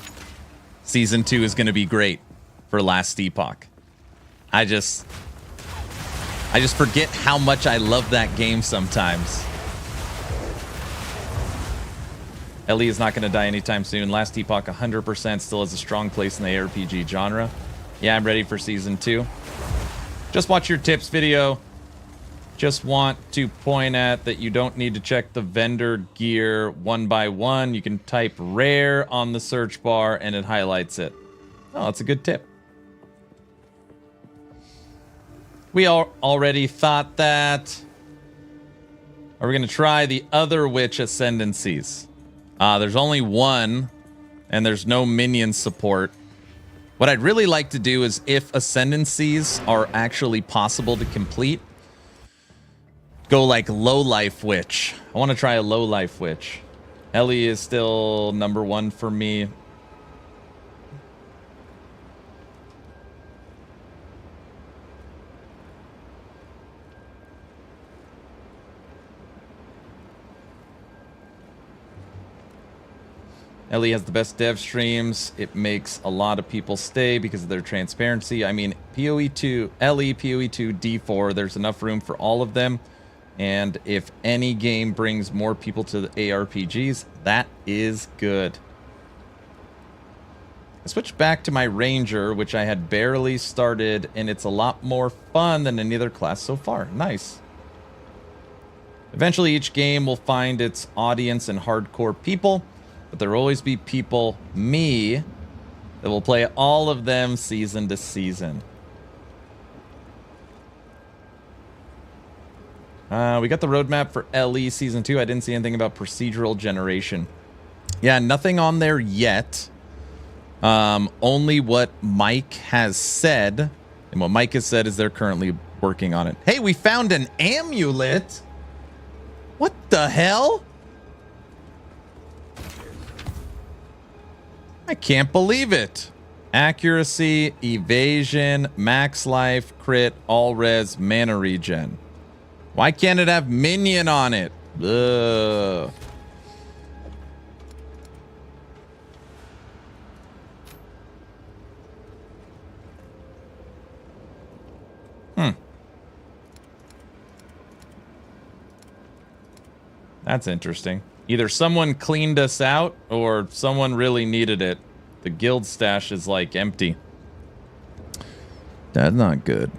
Season 2 is going to be great for Last Epoch. I just forget how much I love that game sometimes. Ellie is not going to die anytime soon. Last Epoch 100% still has a strong place in the ARPG genre. Yeah, I'm ready for Season 2. Just watch your tips video. Just want to point at that you don't need to check the vendor gear one by one. You can type rare on the search bar and it highlights it. Oh, that's a good tip. We all already thought that. Are we going to try the other witch ascendancies? There's only one, and there's no minion support. What I'd really like to do is, if ascendancies are actually possible to complete, go like low life witch. I want to try a low life witch. Ellie is still number one for me. Ellie has the best dev streams. It makes a lot of people stay because of their transparency. I mean, POE 2, Ellie, POE 2, D4, there's enough room for all of them. And if any game brings more people to the ARPGs, that is good. I switched back to my Ranger, which I had barely started, and it's a lot more fun than any other class so far. Nice. Eventually, each game will find its audience and hardcore people. But there will always be people, me, that will play all of them season to season. We got the roadmap for LE Season 2. I didn't see anything about procedural generation. Yeah, nothing on there yet. Only what Mike has said. And what Mike has said is they're currently working on it. Hey, we found an amulet! What the hell? I can't believe it. Accuracy, evasion, max life, crit, all res, mana regen. Why can't it have minion on it? Ugh. That's interesting. Either someone cleaned us out or someone really needed it. The guild stash is like empty. That's not good.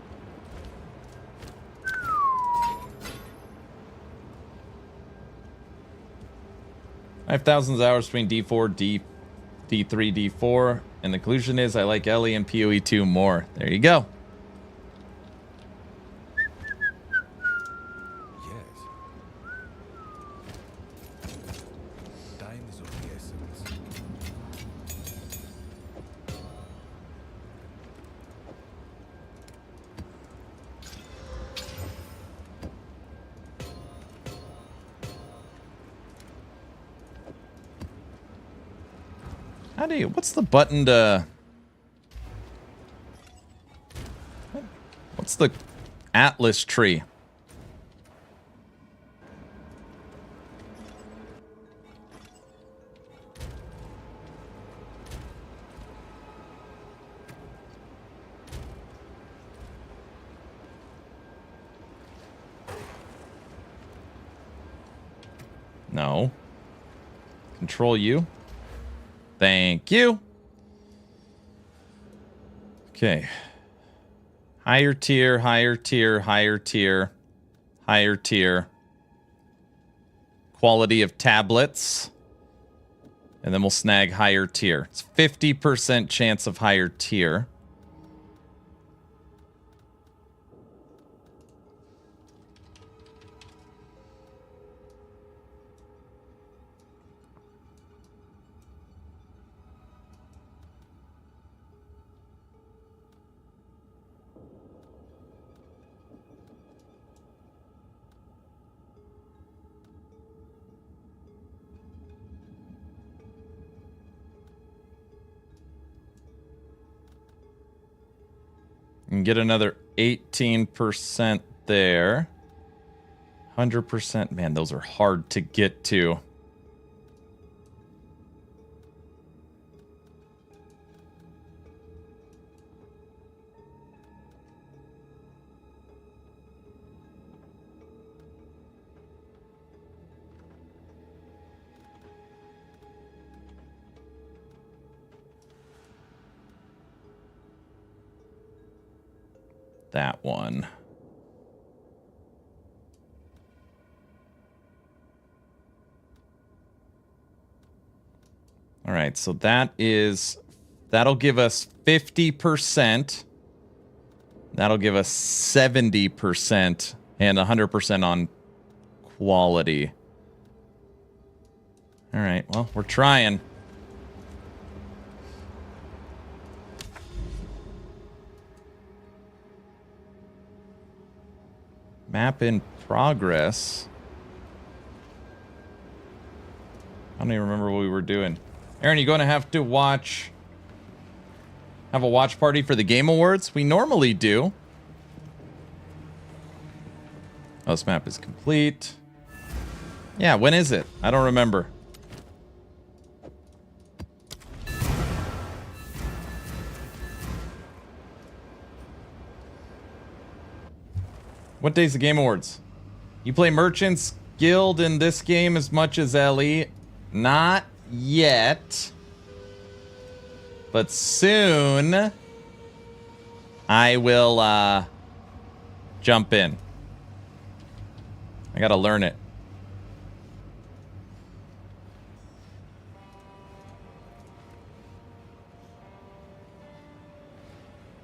5,000 hours between D4, D3, D4. And the conclusion is I like Ellie and PoE 2 more. There you go. How do you... What's the button to... What's the Atlas tree? No. Control U. Thank you. Okay. Higher tier, higher tier, higher tier, higher tier. Quality of tablets. And then we'll snag higher tier. It's 50% chance of higher tier. And get another 18% there. 100%. Man, those are hard to get to. That one. All right, so that'll give us 50%. That'll give us 70% and 100% on quality. All right, well, we're trying. Map in progress. I don't even remember what we were doing. Aaron, you going to have a watch party for the Game Awards? We normally do. Oh, this map is complete. Yeah, when is it? I don't remember. What day's the Game Awards? You play Merchants Guild in this game as much as LE? Not yet. But soon I will jump in. I gotta learn it.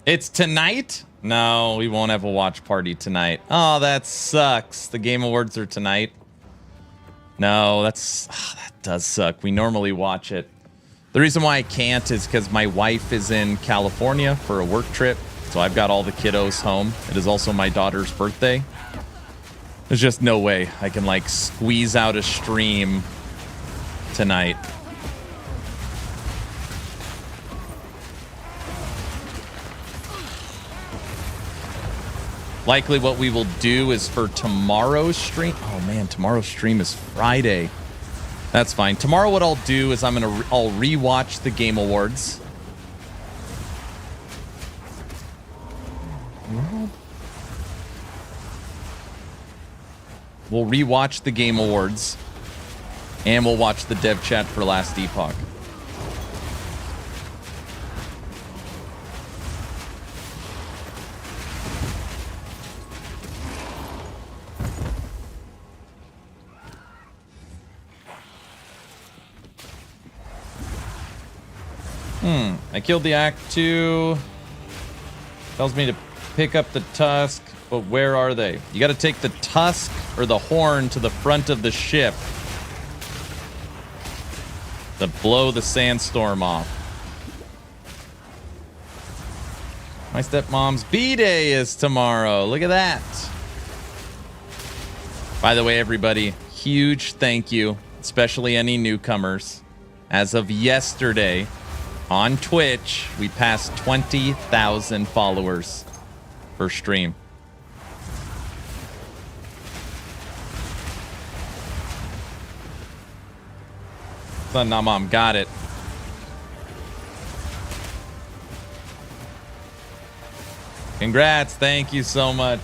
It's tonight? No, we won't have a watch party tonight. Oh, that sucks. The Game Awards are tonight. No, that does suck. We normally watch it. The reason why I can't is because my wife is in California for a work trip. So I've got all the kiddos home. It is also my daughter's birthday. There's just no way I can like squeeze out a stream tonight. Likely what we will do is for tomorrow's stream. Oh man, tomorrow's stream is Friday. That's fine. Tomorrow what I'll do is I'll rewatch the Game Awards. We'll rewatch the Game Awards. And we'll watch the dev chat for Last Epoch. I killed the Act 2. Tells me to pick up the tusk, but where are they? You got to take the tusk or the horn to the front of the ship to blow the sandstorm off. My stepmom's B-Day is tomorrow. Look at that. By the way, everybody, huge thank you, especially any newcomers. As of yesterday, on Twitch, we passed 20,000 followers per stream. Son, nah, mom, got it. Congrats, thank you so much.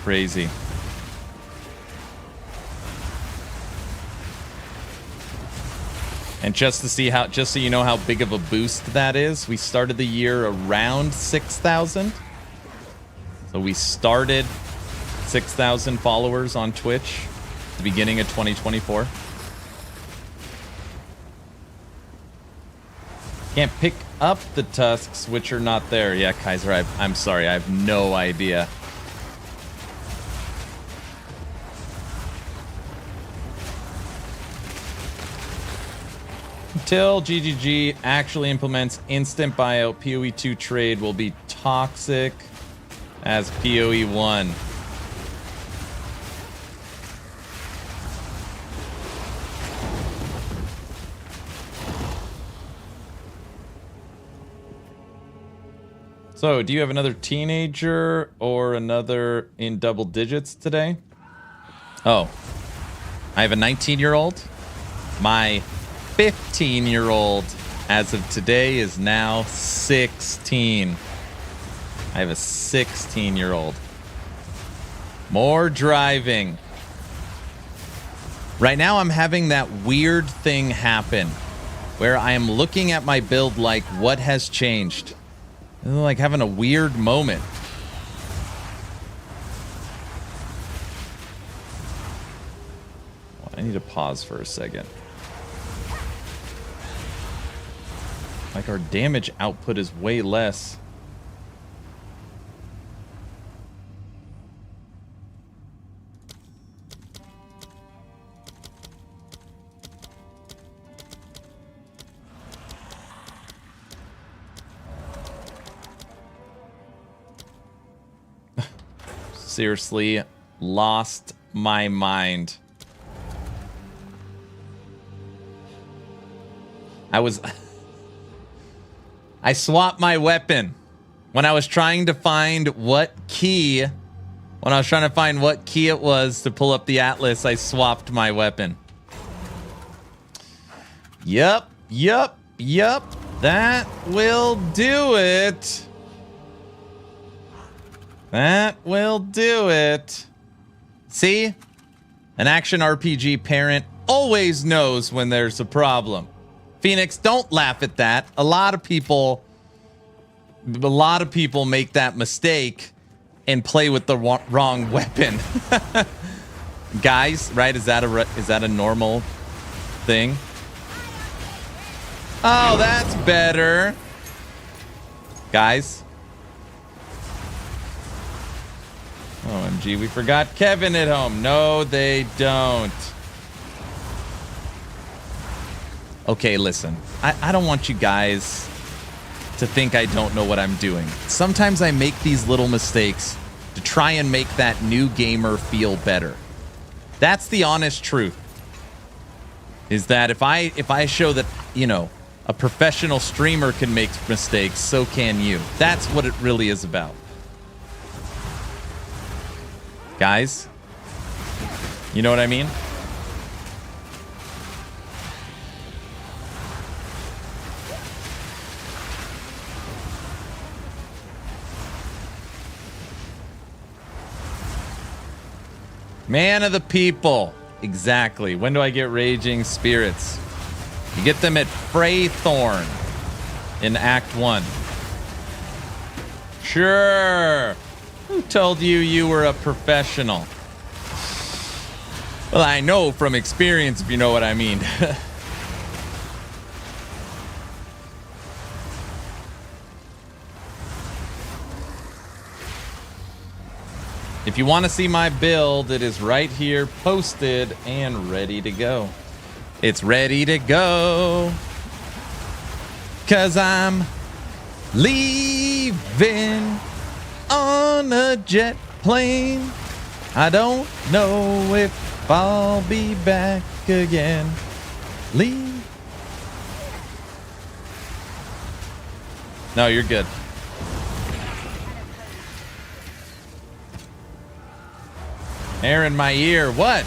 Crazy. And just so you know how big of a boost that is, we started the year around 6,000. So we started 6,000 followers on Twitch at the beginning of 2024. Can't pick up the tusks, which are not there. Yeah, Kaiser, I'm sorry, I have no idea. Until GGG actually implements instant buyout, POE 2 trade will be toxic as POE 1. So, do you have another teenager or another in double digits today? Oh, I have a 19-year-old. My 15-year-old as of today is now 16. I have a 16-year-old. More driving. Right now, I'm having that weird thing happen where I am looking at my build like, what has changed? Like having a weird moment. I need to pause for a second. Like our damage output is way less. Seriously, lost my mind. I swapped my weapon when I was trying to find what key. When I was trying to find what key it was to pull up the Atlas, I swapped my weapon. Yup. That will do it. That will do it. See? An action RPG parent always knows when there's a problem. Phoenix, don't laugh at that. A lot of people make that mistake and play with the wrong weapon. Guys, right? Is that a normal thing? Oh, that's better. Guys. OMG, we forgot Kevin at home. No, they don't. Okay, listen. I don't want you guys to think I don't know what I'm doing. Sometimes I make these little mistakes to try and make that new gamer feel better. That's the honest truth. Is that if I show that, you know, a professional streamer can make mistakes, so can you. That's what it really is about. Guys, you know what I mean? Man of the people. Exactly. When do I get Raging Spirits? You get them at Freythorn in Act 1. Sure. Who told you you were a professional? Well, I know from experience, if you know what I mean. If you want to see my build, it is right here, posted and ready to go. It's ready to go. 'Cause I'm leaving on a jet plane. I don't know if I'll be back again. Leave. No, you're good. Air in my ear. What?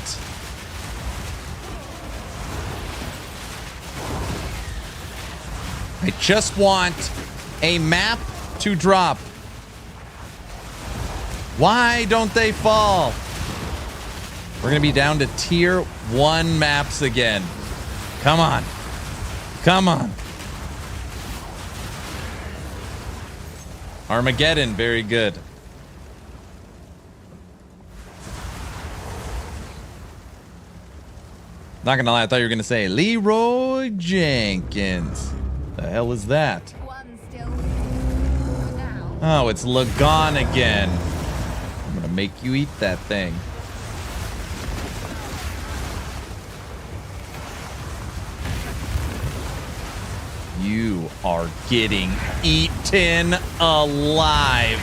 I just want a map to drop. Why don't they fall? We're going to be down to tier 1 maps again. Come on. Come on. Armageddon, very good. Not gonna lie, I thought you were gonna say Leroy Jenkins. The hell is that? Oh, it's Lagon again. I'm gonna make you eat that thing. You are getting eaten alive.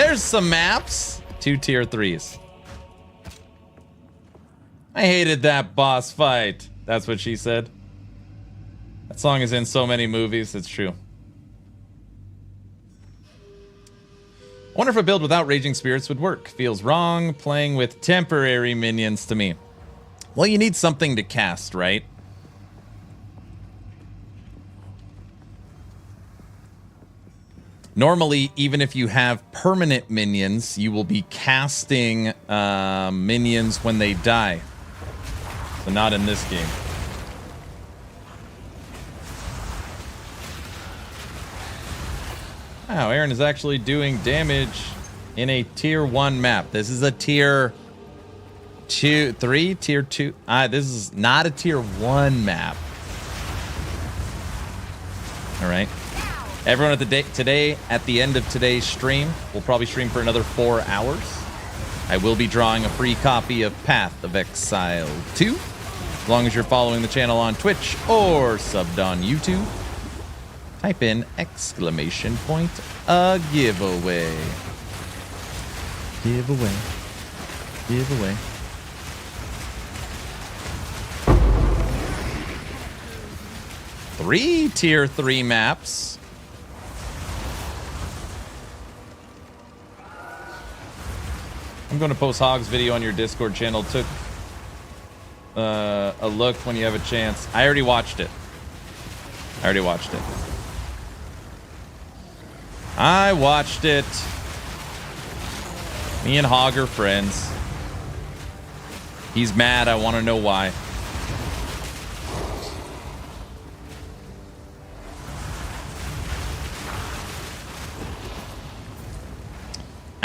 There's some maps. 2 tier 3s. I hated that boss fight. That's what she said. That song is in so many movies. It's true. I wonder if a build without Raging Spirits would work. Feels wrong playing with temporary minions to me. Well, you need something to cast, right? Normally, even if you have permanent minions, you will be casting minions when they die. But not in this game. Wow, Aaron is actually doing damage in a tier 1 map. This is a tier 2, 3, tier 2. This is not a tier 1 map. All right. Everyone today, at the end of today's stream, we'll probably stream for another 4 hours. I will be drawing a free copy of Path of Exile 2. As long as you're following the channel on Twitch or subbed on YouTube. Type in exclamation point a giveaway. Giveaway. Giveaway. Three tier 3 maps. I'm going to post Hog's video on your Discord channel. Took a look when you have a chance. I already watched it. I watched it. Me and Hog are friends. He's mad. I want to know why.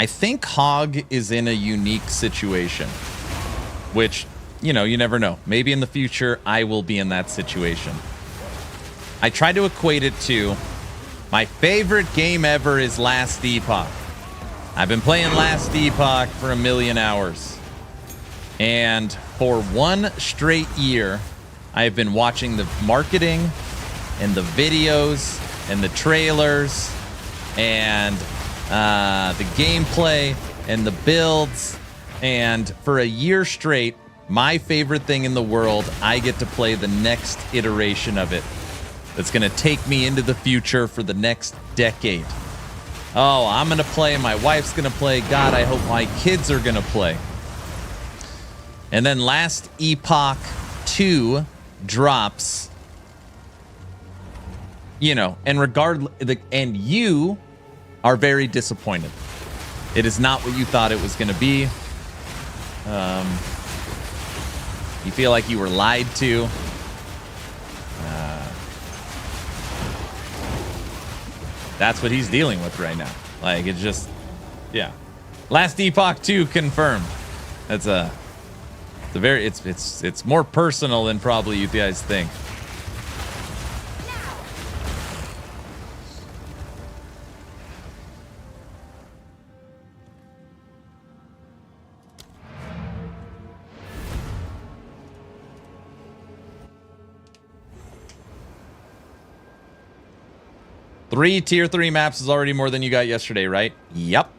I think Hog is in a unique situation, which, you know, you never know. Maybe in the future, I will be in that situation. I try to equate it to my favorite game ever is Last Epoch. I've been playing Last Epoch for 1,000,000 hours. And for 1 straight year, I've been watching the marketing and the videos and the trailers and the gameplay and the builds. And for a year straight, my favorite thing in the world, I get to play the next iteration of it. That's going to take me into the future for the next decade. Oh, I'm going to play. My wife's going to play. God, I hope my kids are going to play. And then Last Epoch 2 drops. You know, and and you are very disappointed. It is not what you thought it was going to be. You feel like you were lied to. That's what he's dealing with right now. Like, it's just, yeah. Last Epoch 2 confirmed. That's it's more personal than probably you guys think. Three tier 3 maps is already more than you got yesterday, right? Yep.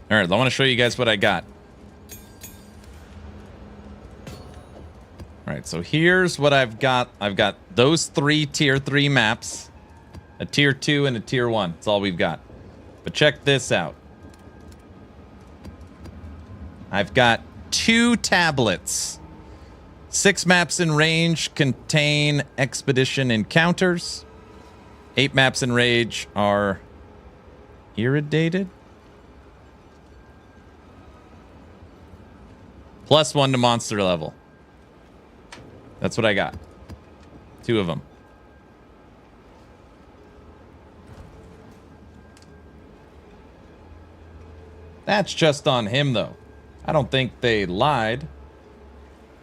All right, I want to show you guys what I got. All right, so here's what I've got. I've got those 3 tier 3 maps, a tier 2 and a tier 1. That's all we've got. But check this out. I've got 2 tablets. 6 maps in range contain expedition encounters. 8 maps in range are irradiated. +1 to monster level. That's what I got. 2 of them. That's just on him, though. I don't think they lied.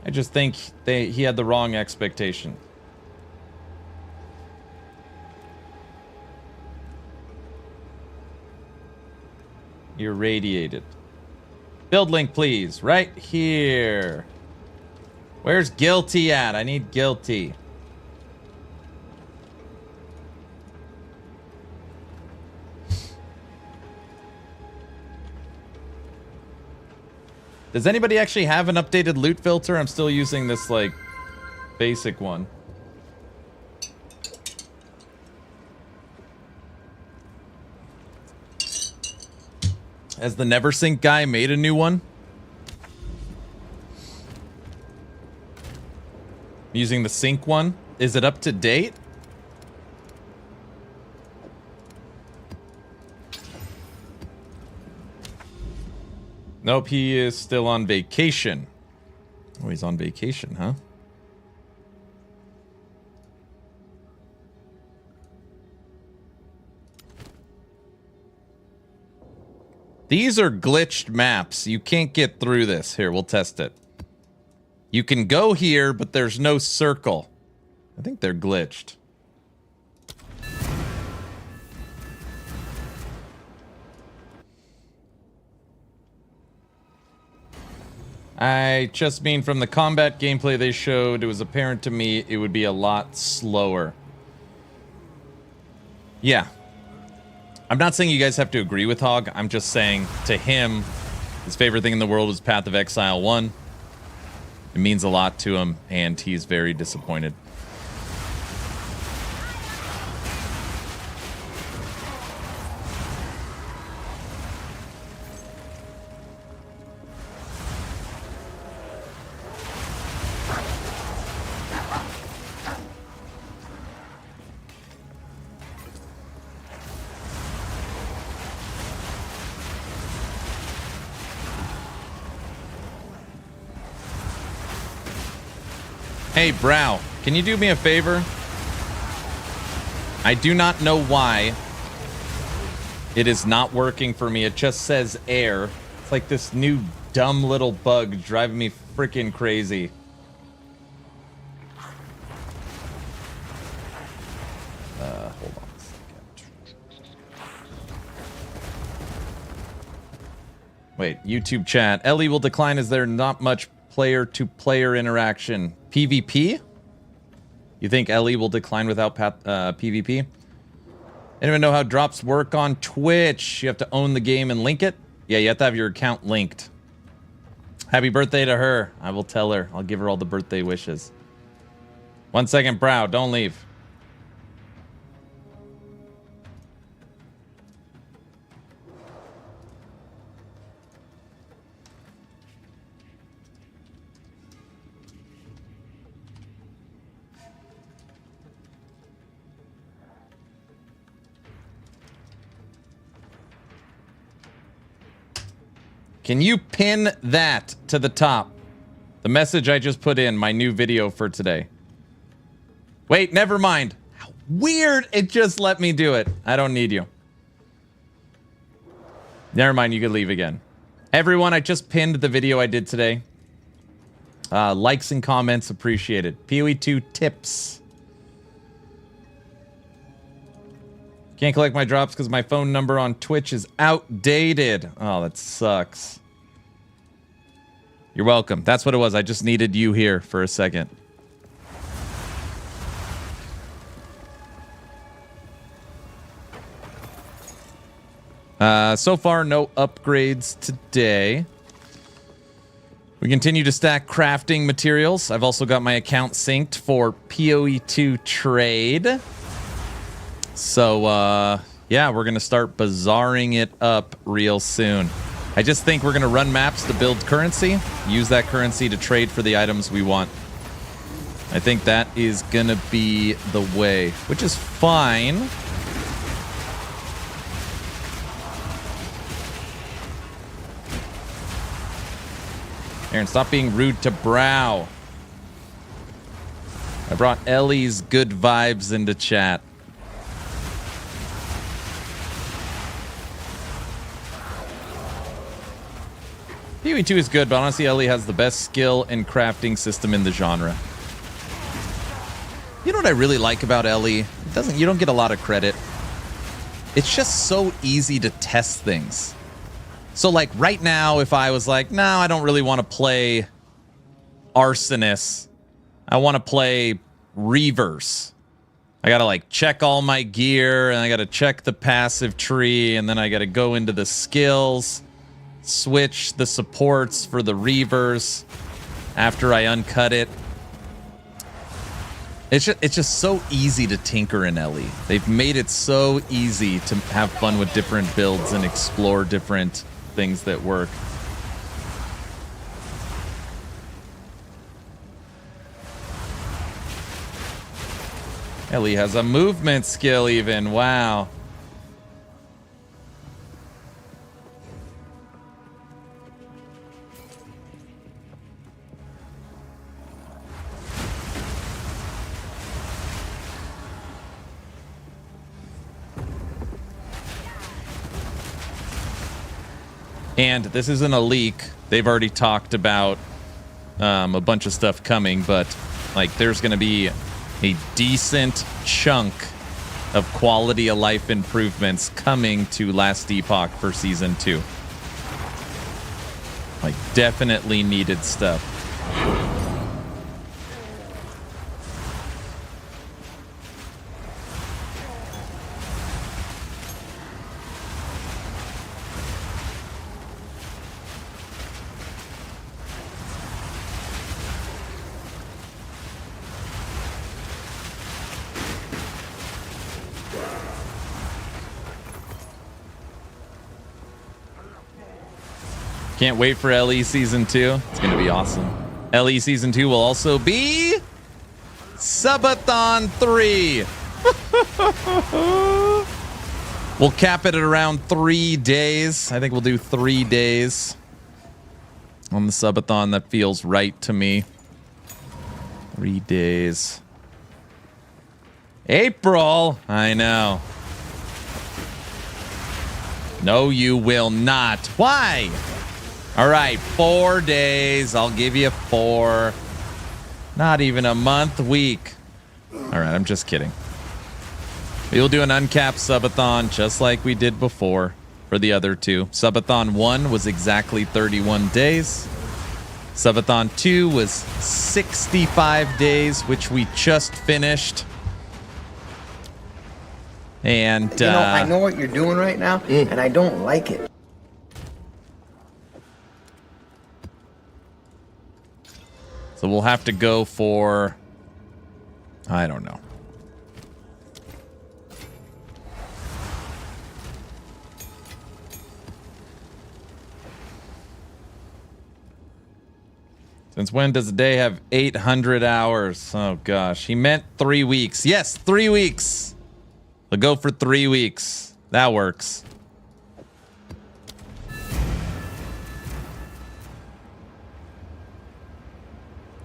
I just think he had the wrong expectation. Irradiated. Build link, please. Right here. Where's guilty at? I need guilty. Does anybody actually have an updated loot filter? I'm still using this, like, basic one. Has the NeverSync guy made a new one? Using the sync one. Is it up to date? Nope, he is still on vacation. Oh, he's on vacation, huh? These are glitched maps. You can't get through this. Here, we'll test it. You can go here, but there's no circle. I think they're glitched. I just mean from the combat gameplay they showed, it was apparent to me it would be a lot slower. Yeah. I'm not saying you guys have to agree with Hog. I'm just saying to him, his favorite thing in the world was Path of Exile 1. It means a lot to him, and he's very disappointed. Hey, Brow, can you do me a favor? I do not know why it is not working for me. It just says air. It's like this new dumb little bug driving me freaking crazy. Hold on a second. Wait, YouTube chat. Ellie will decline as there not much player-to-player interaction. PvP? You think Ellie will decline without PvP? Anyone know how drops work on Twitch? You have to own the game and link it? Yeah, you have to have your account linked. Happy birthday to her. I will tell her. I'll give her all the birthday wishes. 1 second, Brow. Don't leave. Can you pin that to the top? The message I just put in, my new video for today. Wait, never mind. How weird, it just let me do it. I don't need you. Never mind, you can leave again. Everyone, I just pinned the video I did today. Likes and comments appreciated. POE 2 tips. Can't collect my drops because my phone number on Twitch is outdated. Oh, that sucks. You're welcome. That's what it was. I just needed you here for a second. So far, no upgrades today. We continue to stack crafting materials. I've also got my account synced for POE2 trade. So, yeah, we're going to start bazaring it up real soon. I just think we're going to run maps to build currency, use that currency to trade for the items we want. I think that is going to be the way, which is fine. Aaron, stop being rude to Brow. I brought Ellie's good vibes into chat. Pew PoE 2 is good, but honestly, Ellie has the best skill and crafting system in the genre. You know what I really like about Ellie? You don't get a lot of credit. It's just so easy to test things. So like right now, if I was like, no, I don't really want to play Arsonist. I want to play Reavers. I got to like check all my gear, and I got to check the passive tree, and then I got to go into the skills, switch the supports for the Reavers after I uncut it. It's just so easy to tinker in Ellie. They've made it so easy to have fun with different builds and explore different things that work. Ellie has a movement skill even. Wow. And this isn't a leak. They've already talked about a bunch of stuff coming, but like there's going to be a decent chunk of quality of life improvements coming to Last Epoch for Season 2. Like definitely needed stuff. Can't wait for LE Season 2. It's going to be awesome. LE Season 2 will also be Subathon 3. We'll cap it at around 3 days. I think we'll do 3 days on the Subathon. That feels right to me. 3 days. April. I know. No, you will not. Why? All right, 4 days. I'll give you 4. Not even a month, week. All right, I'm just kidding. We'll do an uncapped Subathon just like we did before for the other two. Subathon 1 was exactly 31 days. Subathon 2 was 65 days, which we just finished. And you know, I know what you're doing right now, and I don't like it. So we'll have to go for, I don't know. Since when does a day have 800 hours? Oh gosh, he meant 3 weeks. Yes, 3 weeks. We'll go for 3 weeks. That works.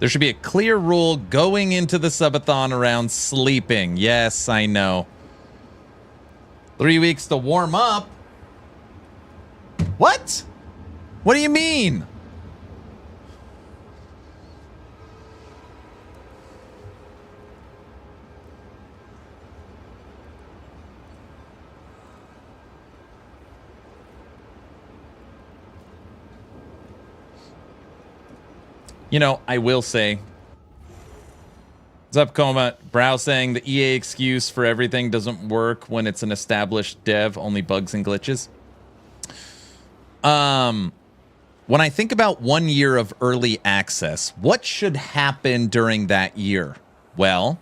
There should be a clear rule going into the Subathon around sleeping. Yes, I know. 3 weeks to warm up? What? What do you mean? You know, I will say, what's up, Coma? Brow saying the EA excuse for everything doesn't work when it's an established dev, only bugs and glitches. When I think about 1 year of early access, what should happen during that year? Well,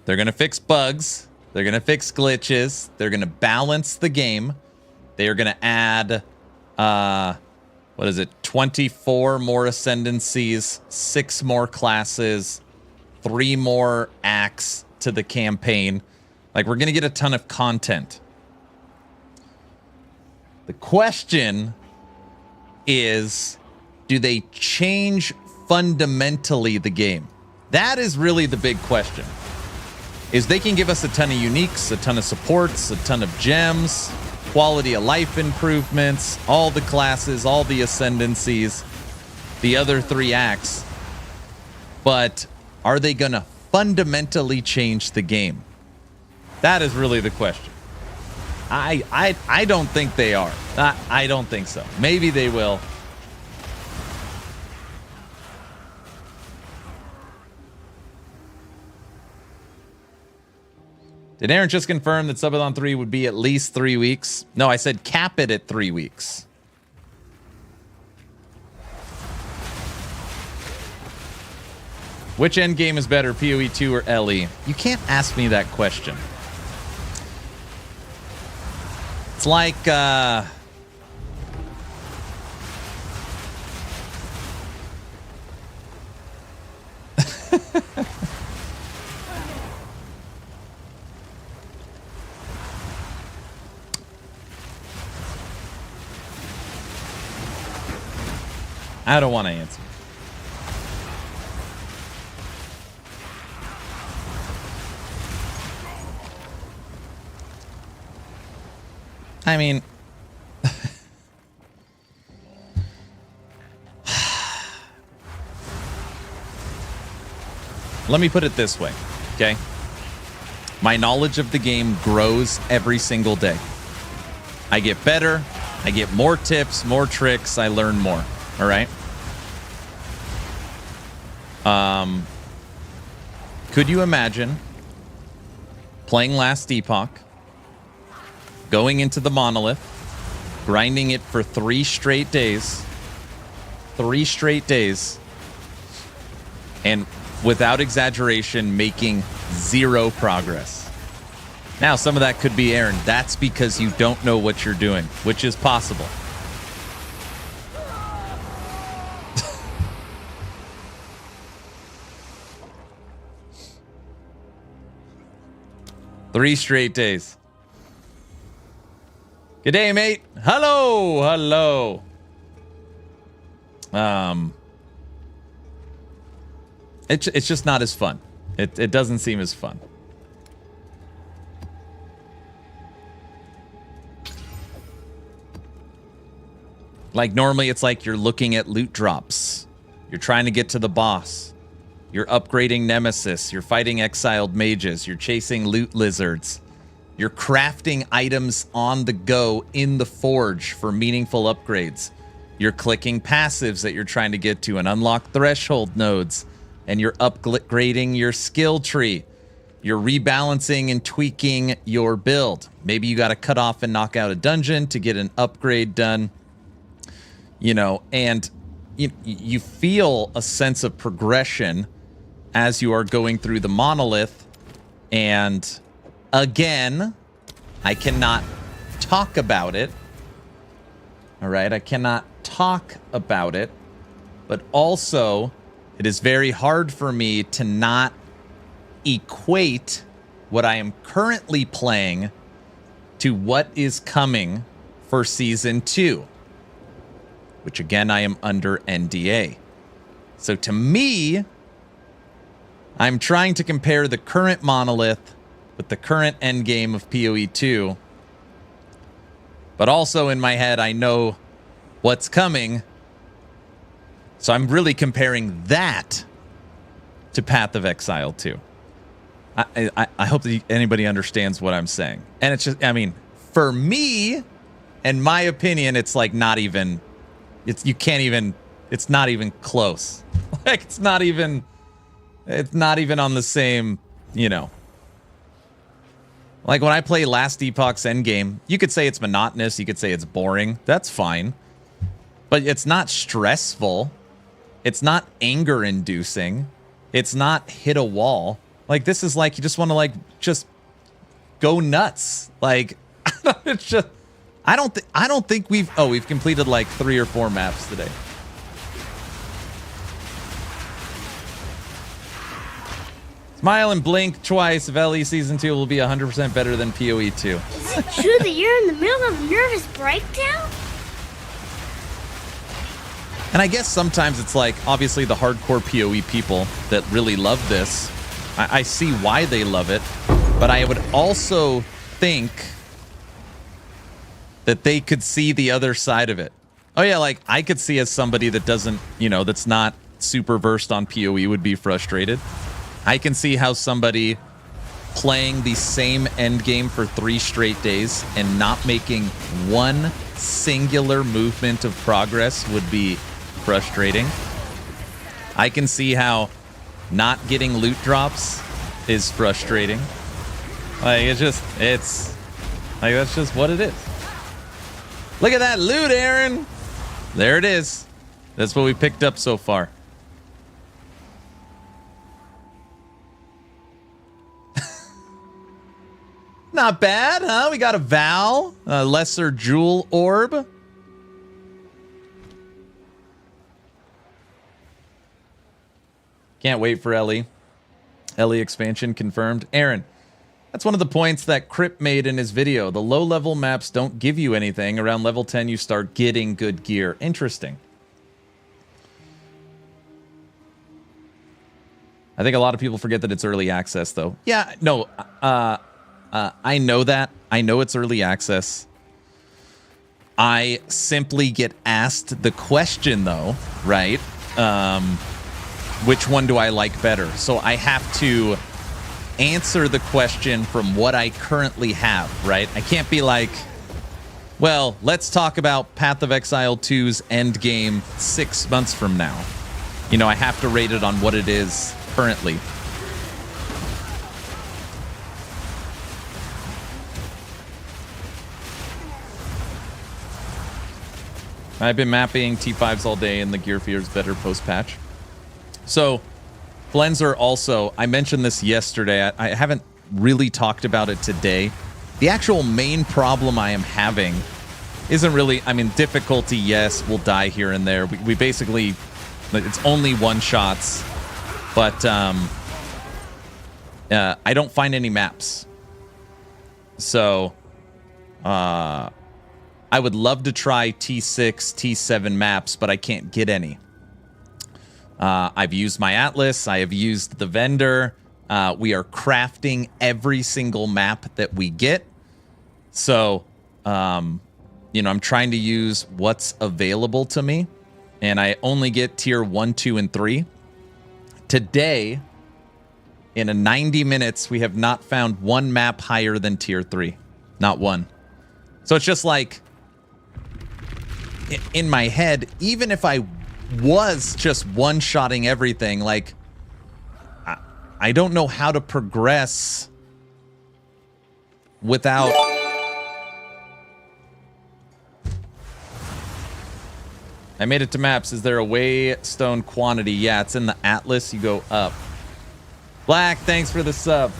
they're going to fix bugs. They're going to fix glitches. They're going to balance the game. They are going to add, what is it? 24 more Ascendancies, 6 more classes, 3 more acts to the campaign. Like, we're going to get a ton of content. The question is, do they change fundamentally the game? That is really the big question. Is they can give us a ton of uniques, a ton of supports, a ton of gems, quality of life improvements, all the classes, all the ascendancies, the other 3 acts. But are they going to fundamentally change the game? That is really the question. I don't think they are. I don't think so. Maybe they will. Did Aaron just confirm that Subathon 3 would be at least 3 weeks? No, I said cap it at 3 weeks. Which endgame is better, POE 2 or LE? You can't ask me that question. It's like, I don't want to answer. I mean, let me put it this way, okay? My knowledge of the game grows every single day. I get better, I get more tips, more tricks, I learn more, all right? Could you imagine playing Last Epoch, going into the monolith, grinding it for 3 straight days, and without exaggeration, making 0 progress? Now, some of that could be, Aaron, that's because you don't know what you're doing, which is possible. Three straight days. Good day, mate. Hello, hello. It's just not as fun. It doesn't seem as fun. Like normally it's like you're looking at loot drops. You're trying to get to the boss. You're upgrading Nemesis. You're fighting exiled mages. You're chasing loot lizards. You're crafting items on the go in the forge for meaningful upgrades. You're clicking passives that you're trying to get to and unlock threshold nodes. And you're upgrading your skill tree. You're rebalancing and tweaking your build. Maybe you got to cut off and knock out a dungeon to get an upgrade done. You know, and you feel a sense of progression as you are going through the monolith. And again, I cannot talk about it. All right, I cannot talk about it. But also, it is very hard for me to not equate what I am currently playing to what is coming for Season 2. Which again, I am under NDA. So to me, I'm trying to compare the current monolith with the current endgame of POE 2. But also in my head, I know what's coming. So I'm really comparing that to Path of Exile 2. I hope that anybody understands what I'm saying. And it's just, I mean, for me, in my opinion, it's like not even, you can't even, it's not even close. Like it's not even on the same, you know. Like when I play Last Epoch's Endgame, you could say it's monotonous, you could say it's boring. That's fine. But it's not stressful. It's not anger inducing. It's not hit a wall. Like this is like you just want to like just go nuts. Like it's just I don't think we've completed like 3 or 4 maps today. Smile and blink twice. If LE Season 2 will be 100% better than POE 2. Is it true that you're in the middle of a nervous breakdown? And I guess sometimes it's like, obviously the hardcore POE people that really love this, I see why they love it, but I would also think that they could see the other side of it. Oh yeah, like I could see as somebody that doesn't, you know, that's not super versed on POE would be frustrated. I can see how somebody playing the same endgame for 3 straight days and not making one singular movement of progress would be frustrating. I can see how not getting loot drops is frustrating. Like, it's like, that's just what it is. Look at that loot, Aaron. There it is. That's what we picked up so far. Not bad, huh? We got a Val, a lesser jewel orb. Can't wait for Ellie. Ellie expansion confirmed. Aaron, that's one of the points that Crip made in his video. The low-level maps don't give you anything. Around level 10, you start getting good gear. Interesting. I think a lot of people forget that it's early access, though. Yeah, no, I know that. I know it's early access. I simply get asked the question, though, right? Which one do I like better? So I have to answer the question from what I currently have, right? I can't be like, well, let's talk about Path of Exile 2's endgame 6 months from now. You know, I have to rate it on what it is currently. I've been mapping T5s all day and the gear feels better post-patch. So, Flenser also, I mentioned this yesterday. I haven't really talked about it today. The actual main problem I am having isn't really, I mean, difficulty, yes, we'll die here and there. We basically, it's only one-shots. But I don't find any maps. So, I would love to try T6, T7 maps, but I can't get any. I've used my Atlas. I have used the vendor. We are crafting every single map that we get. So, you know, I'm trying to use what's available to me. And I only get tier 1, 2, and 3. Today, in a 90 minutes, we have not found one map higher than tier 3. Not one. So it's just like, in my head, even if I was just one-shotting everything, like, I don't know how to progress without... I made it to maps. Is there a waystone quantity? Yeah, it's in the Atlas. You go up. Black, thanks for the sub.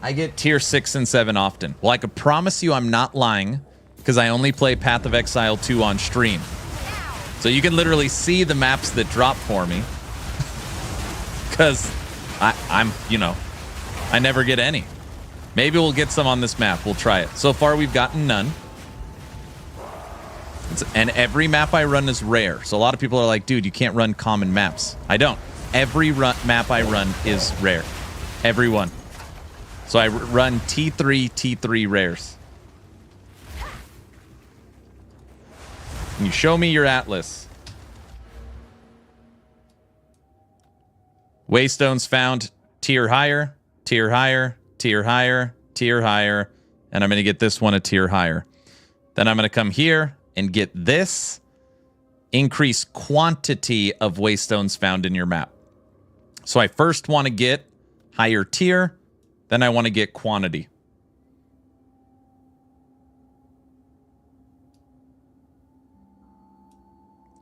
I get tier 6 and 7 often. Well, I could promise you I'm not lying because I only play Path of Exile 2 on stream. So you can literally see the maps that drop for me. Because I'm, you know, I never get any. Maybe we'll get some on this map. We'll try it. So far, we've gotten none. And every map I run is rare. So a lot of people are like, dude, you can't run common maps. I don't. Every map I run is rare. Every one. So I run T3, T3 rares. Can you show me your Atlas? Waystones found tier higher, tier higher, tier higher, tier higher. And I'm going to get this one a tier higher. Then I'm going to come here and get this. Increase quantity of waystones found in your map. So I first want to get higher tier. Then I want to get quantity.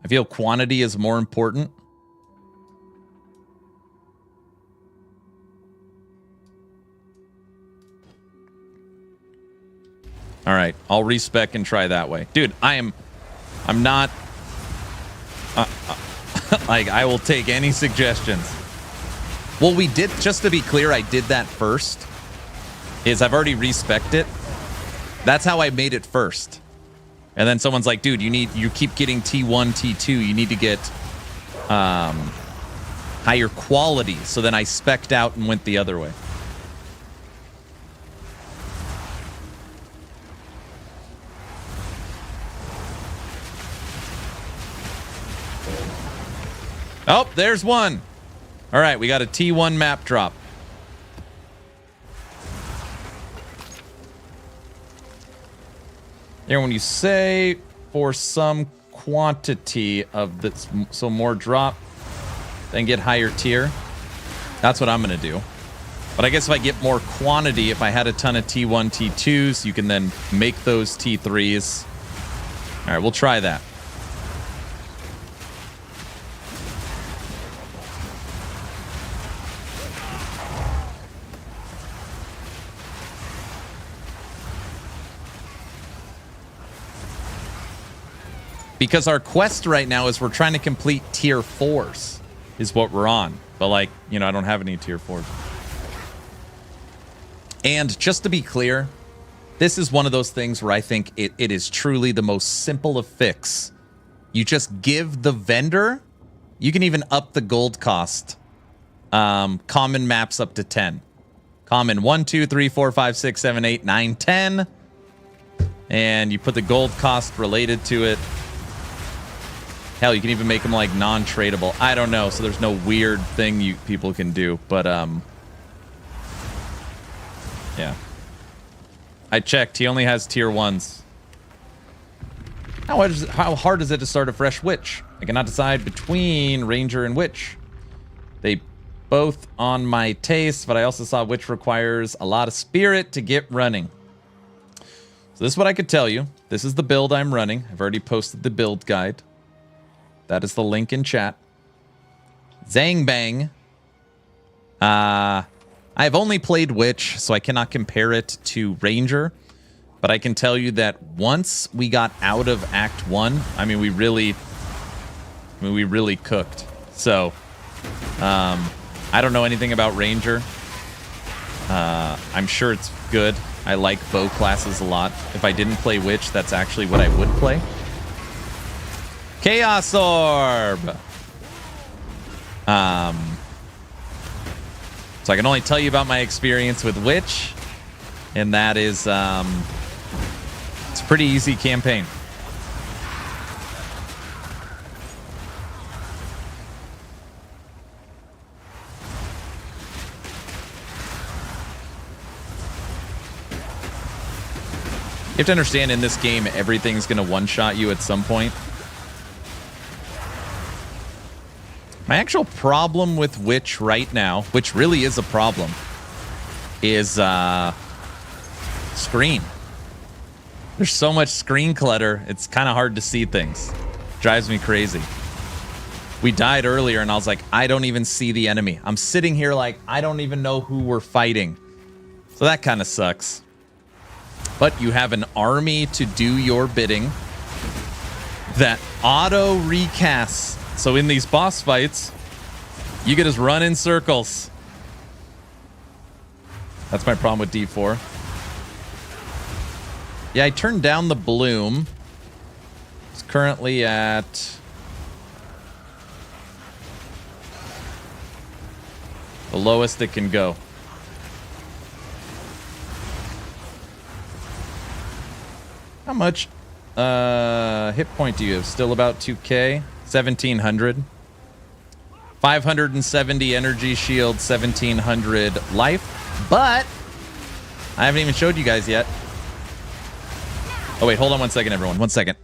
I feel quantity is more important. All right, I'll respec and try that way. Dude, I'm not... like, I will take any suggestions. Well, we did, just to be clear, I did that first. Is I've already respec'd it. That's how I made it first. And then someone's like, dude, you keep getting T1, T2. You need to get higher quality. So then I spec'd out and went the other way. Oh, there's one. All right, we got a T1 map drop. Here, when you say for some quantity of this, so more drop, then get higher tier. That's what I'm going to do. But I guess if I get more quantity, if I had a ton of T1, T2s, you can then make those T3s. All right, we'll try that. Because our quest right now is we're trying to complete tier 4s is what we're on. But like, you know, I don't have any tier 4s. And just to be clear, this is one of those things where I think it is truly the most simple of fix. You just give the vendor, you can even up the gold cost. Common maps up to 10. Common 1, 2, 3, 4, 5, 6, 7, 8, 9, 10. And you put the gold cost related to it. Hell, you can even make them like non-tradable. I don't know, so there's no weird thing people can do, but yeah. I checked. He only has tier 1s. How hard is it to start a fresh witch? I cannot decide between ranger and witch. They both on my taste, but I also saw witch requires a lot of spirit to get running. So this is what I could tell you. This is the build I'm running. I've already posted the build guide. That is the link in chat. Zang Bang. I've only played Witch, so I cannot compare it to Ranger. But I can tell you that once we got out of Act 1, I mean, we really cooked. So, I don't know anything about Ranger. I'm sure it's good. I like bow classes a lot. If I didn't play Witch, that's actually what I would play. Chaos Orb! So I can only tell you about my experience with Witch, and that is, it's a pretty easy campaign. You have to understand, in this game, everything's going to one-shot you at some point. My actual problem with Witch right now, which really is a problem, is screen. There's so much screen clutter, it's kind of hard to see things. Drives me crazy. We died earlier, and I was like, I don't even see the enemy. I'm sitting here like, I don't even know who we're fighting. So that kind of sucks. But you have an army to do your bidding that auto recasts. So in these boss fights, you can just run in circles. That's my problem with D4. Yeah, I turned down the bloom. It's currently at the lowest it can go. How much hit point do you have? Still about 2k? 1700. 570 energy shield, 1700 life. But I haven't even showed you guys yet. Oh, wait, hold on 1 second, everyone. 1 second.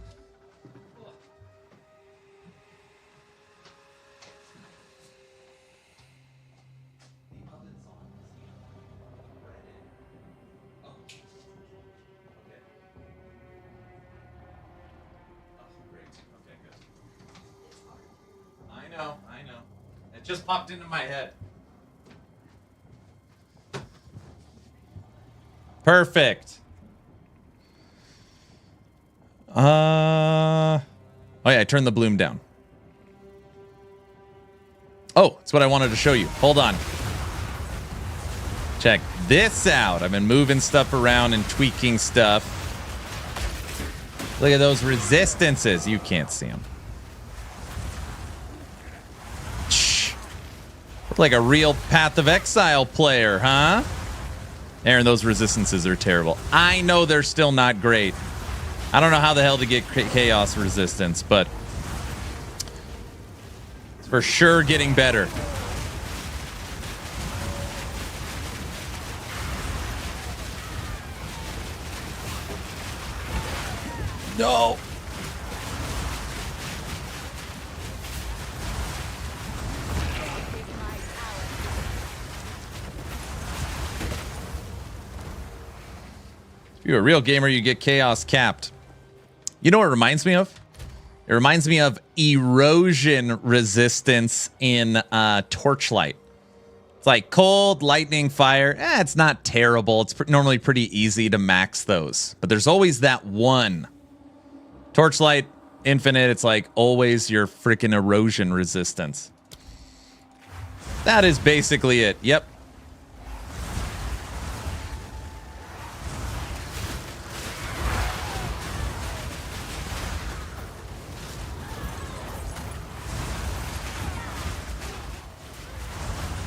I know. It just popped into my head. Perfect. Oh yeah, I turned the bloom down. Oh, it's what I wanted to show you. Hold on. Check this out. I've been moving stuff around and tweaking stuff. Look at those resistances. You can't see them. Like a real Path of Exile player, huh? Aaron, those resistances are terrible. I know they're still not great. I don't know how the hell to get chaos resistance, but It's for sure getting better. No. If you're a real gamer, you get chaos capped. You know what it reminds me of? It reminds me of erosion resistance in Torchlight. It's like cold, lightning, fire. It's not terrible. It's normally pretty easy to max those. But there's always that one. Torchlight, Infinite, it's like always your freaking erosion resistance. That is basically it. Yep.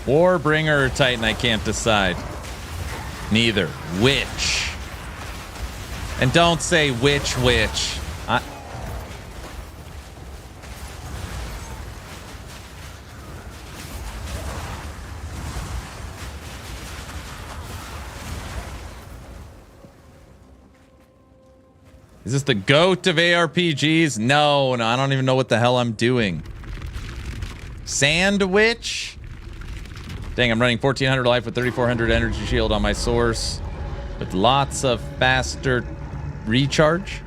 Warbringer or Titan, I can't decide. Neither. Which? And don't say which. Is this the GOAT of ARPGs? No, I don't even know what the hell I'm doing. Sandwich? Dang, I'm running 1400 life with 3400 energy shield on my source with lots of faster recharge.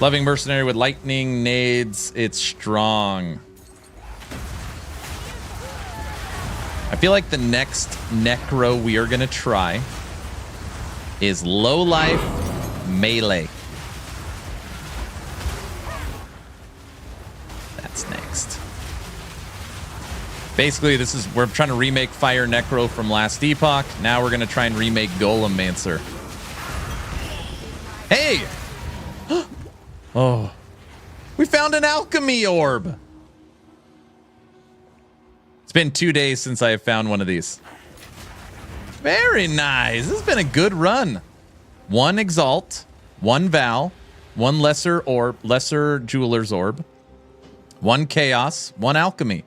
Loving mercenary with lightning nades. It's strong. I feel like the next Necro we are going to try is low life melee. Next. Basically, we're trying to remake Fire Necro from Last Epoch. Now we're going to try and remake Golem Mancer. Hey! Oh. We found an alchemy orb. It's been 2 days since I have found one of these. Very nice. This has been a good run. 1 Exalt, 1 Val, 1 Lesser Jeweler's Orb, 1 Chaos, 1 Alchemy.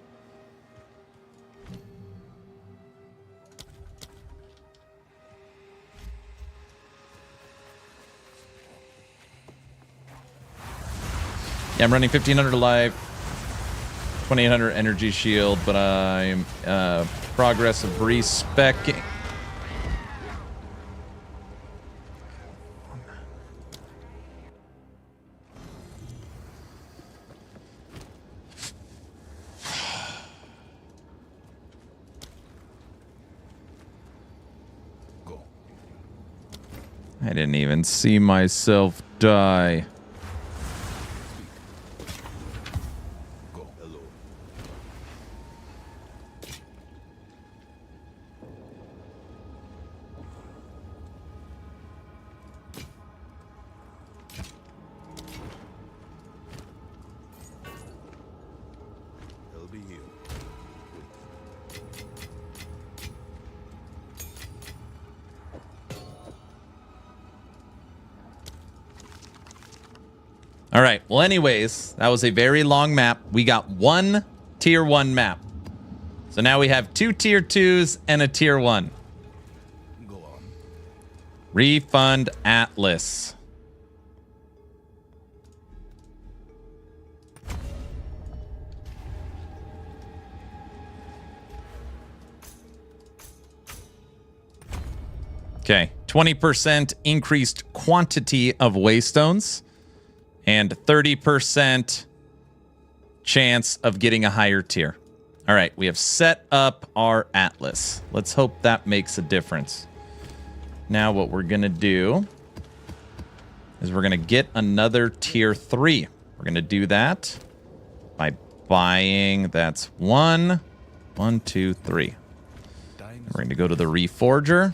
Yeah, I'm running 1500 life, 2800 energy shield, but I'm progress of respecing. I didn't even see myself die. Go. Hello. I'll be here. All right. Well, anyways, that was a very long map. We got 1 tier 1 map. So now we have 2 tier 2s and a tier 1. Go on. Refund Atlas. Okay. 20% increased quantity of waystones. And 30% chance of getting a higher tier. All right, we have set up our Atlas. Let's hope that makes a difference. Now what we're going to do is we're going to get another tier 3. We're going to do that by buying, that's 1, 2, 3. We're going to go to the Reforger.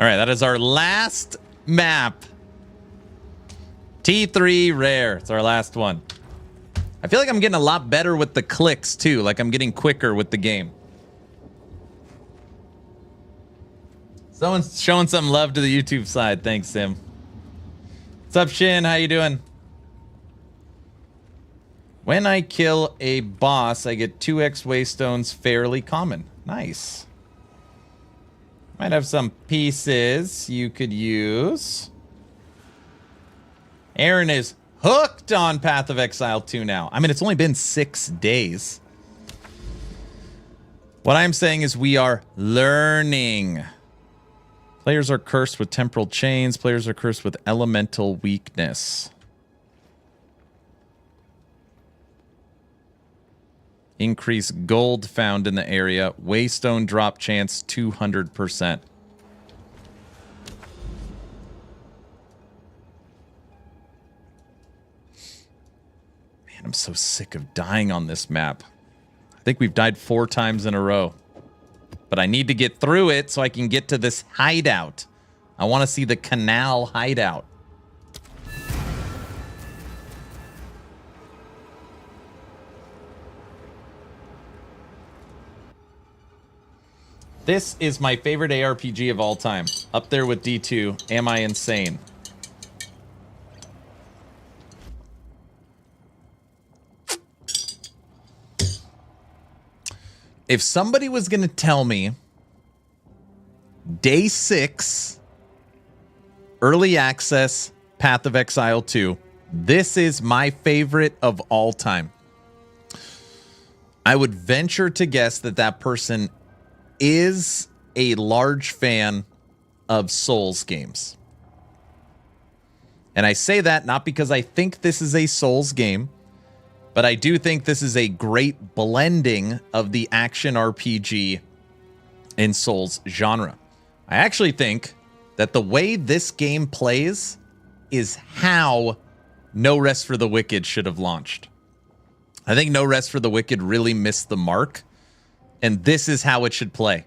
All right, that is our last map. T3 rare. It's our last one. I feel like I'm getting a lot better with the clicks too. Like I'm getting quicker with the game. Someone's showing some love to the YouTube side. Thanks, Sim. What's up, Shin? How you doing? When I kill a boss, I get 2x waystones, fairly common. Nice. Might have some pieces you could use. Aaron is hooked on Path of Exile 2 now. I mean, it's only been 6 days. What I'm saying is we are learning. Players are cursed with temporal chains. Players are cursed with elemental weakness. Increase gold found in the area. Waystone drop chance 200%. Man, I'm so sick of dying on this map. I think we've died 4 times in a row. But I need to get through it so I can get to this hideout. I want to see the canal hideout. This is my favorite ARPG of all time. Up there with D2. Am I insane? If somebody was going to tell me day 6, early access, Path of Exile 2, this is my favorite of all time, I would venture to guess that that person is a large fan of Souls games. And I say that not because I think this is a Souls game, but I do think this is a great blending of the action RPG and Souls genre. I actually think that the way this game plays is how No Rest for the Wicked should have launched. I think No Rest for the Wicked really missed the mark, and this is how it should play.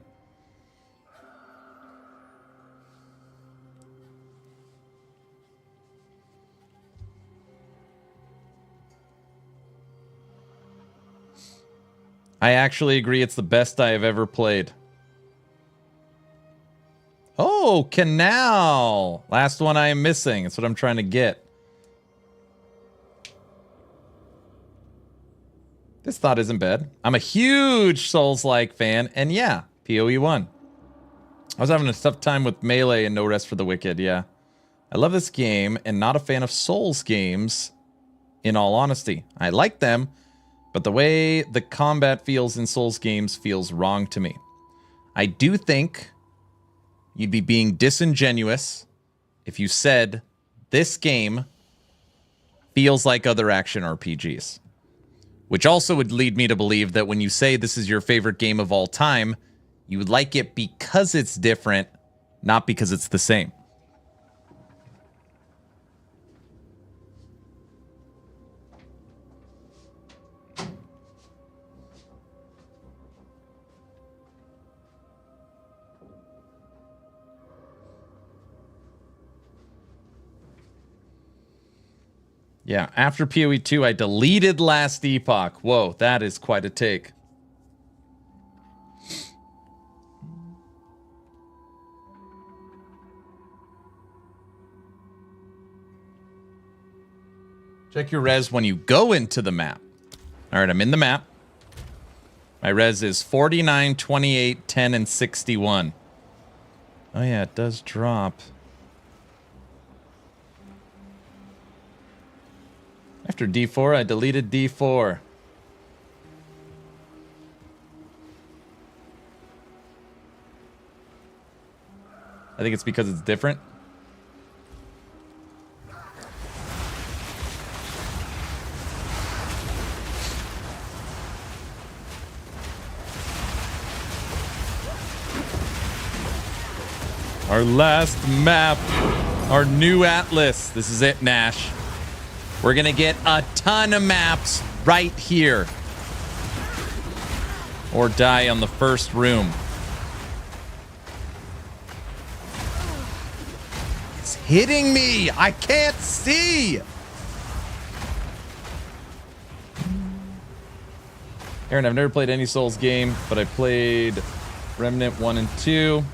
I actually agree it's the best I have ever played. Oh, canal. Last one I am missing. That's what I'm trying to get. This thought isn't bad. I'm a huge Souls-like fan, and yeah, POE 1. I was having a tough time with Melee and No Rest for the Wicked, yeah. I love this game, and not a fan of Souls games, in all honesty. I like them, but the way the combat feels in Souls games feels wrong to me. I do think you'd be being disingenuous if you said this game feels like other action RPGs. Which also would lead me to believe that when you say this is your favorite game of all time, you would like it because it's different, not because it's the same. Yeah, after PoE 2, I deleted Last Epoch. Whoa, that is quite a take. Check your res when you go into the map. All right, I'm in the map. My res is 49, 28, 10, and 61. Oh yeah, it does drop. After D4, I deleted D4. I think it's because it's different. Our last map, our new atlas. This is it, Nash. We're going to get a ton of maps right here. Or die on the first room. What's hitting me? I can't see. Aaron, I've never played any Souls game, but I played Remnant 1 and 2.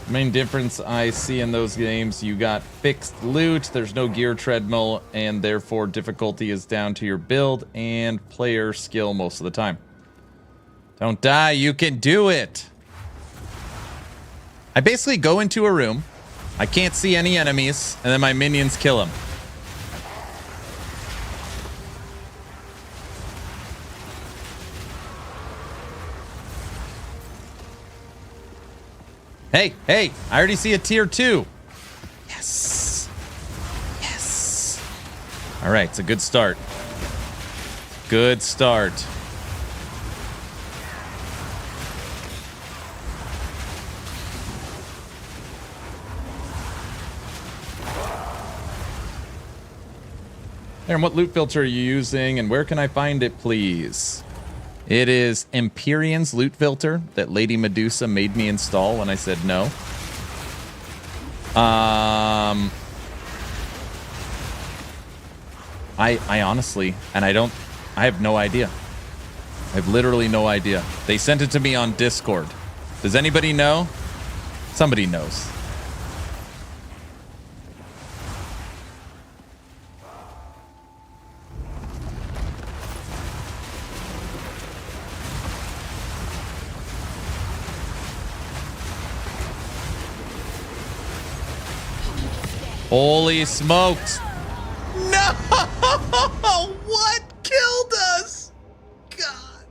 Main difference I see in those games, you got fixed loot, there's no gear treadmill, and therefore difficulty is down to your build and player skill most of the time. Don't die, you can do it! I basically go into a room, I can't see any enemies, and then my minions kill them. Hey, hey, I already see a tier 2. Yes. Yes. All right, it's a good start. Good start. Aaron, what loot filter are you using and where can I find it, please? It is Empyrean's loot filter that Lady Medusa made me install when I said no. I honestly, and I have no idea. I have literally no idea. They sent it to me on Discord. Does anybody know? Somebody knows. Holy smokes. No! What killed us? God.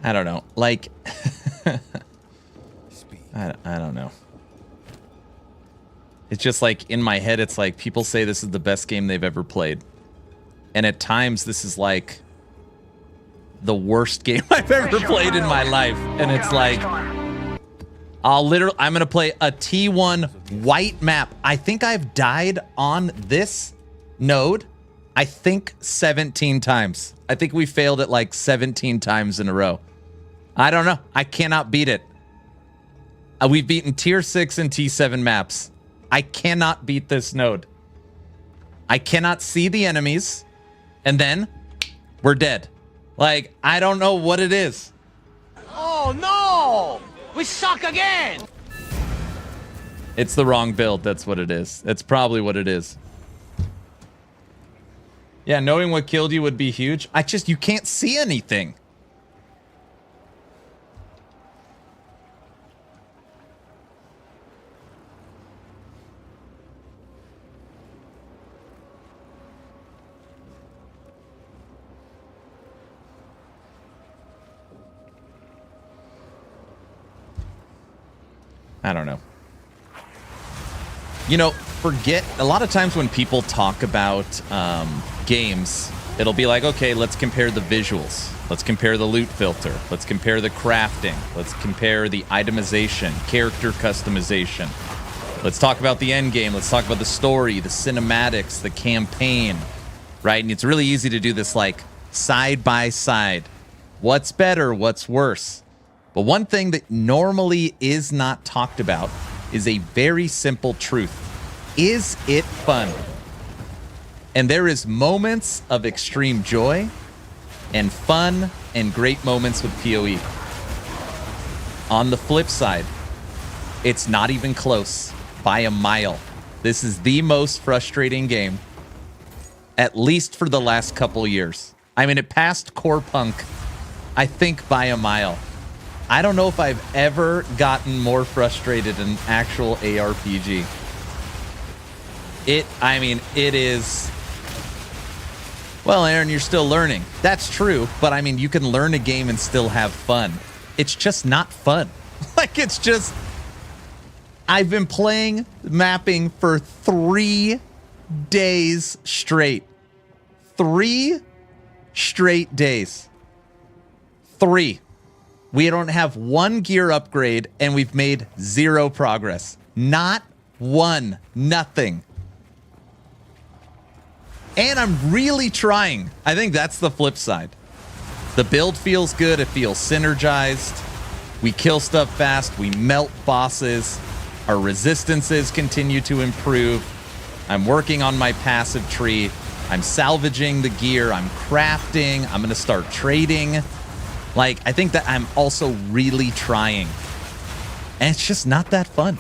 I don't know. Like, I don't know. It's just like in my head, it's like people say this is the best game they've ever played. And at times this is like the worst game I've ever played in my life. And it's like, I'm going to play a T1 white map. I think I've died on this node, I think 17 times. I think we failed it like 17 times in a row. I don't know. I cannot beat it. We've beaten tier 6 and T7 maps. I cannot beat this node. I cannot see the enemies. And then we're dead. Like, I don't know what it is. Oh no! We suck again! It's the wrong build. That's what it is. That's probably what it is. Yeah, knowing what killed you would be huge. You can't see anything. I don't know. You know, forget a lot of times when people talk about games, it'll be like, okay, let's compare the visuals. Let's compare the loot filter. Let's compare the crafting. Let's compare the itemization, character customization. Let's talk about the end game. Let's talk about the story, the cinematics, the campaign, right? And it's really easy to do this like side by side. What's better? What's worse? But one thing that normally is not talked about is a very simple truth. Is it fun? And there is moments of extreme joy and fun and great moments with POE. On the flip side, it's not even close by a mile. This is the most frustrating game, at least for the last couple years. I mean, it passed Core Punk I think by a mile. I don't know if I've ever gotten more frustrated in an actual ARPG. It is... Well, Aaron, you're still learning. That's true, but I mean, you can learn a game and still have fun. It's just not fun. Like, it's just... I've been playing mapping for 3 days straight. 3 straight days. 3. We don't have 1 gear upgrade, and we've made 0 progress. Not 1. Nothing. And I'm really trying. I think that's the flip side. The build feels good. It feels synergized. We kill stuff fast. We melt bosses. Our resistances continue to improve. I'm working on my passive tree. I'm salvaging the gear. I'm crafting. I'm going to start trading. Like, I think that I'm also really trying. And it's just not that fun.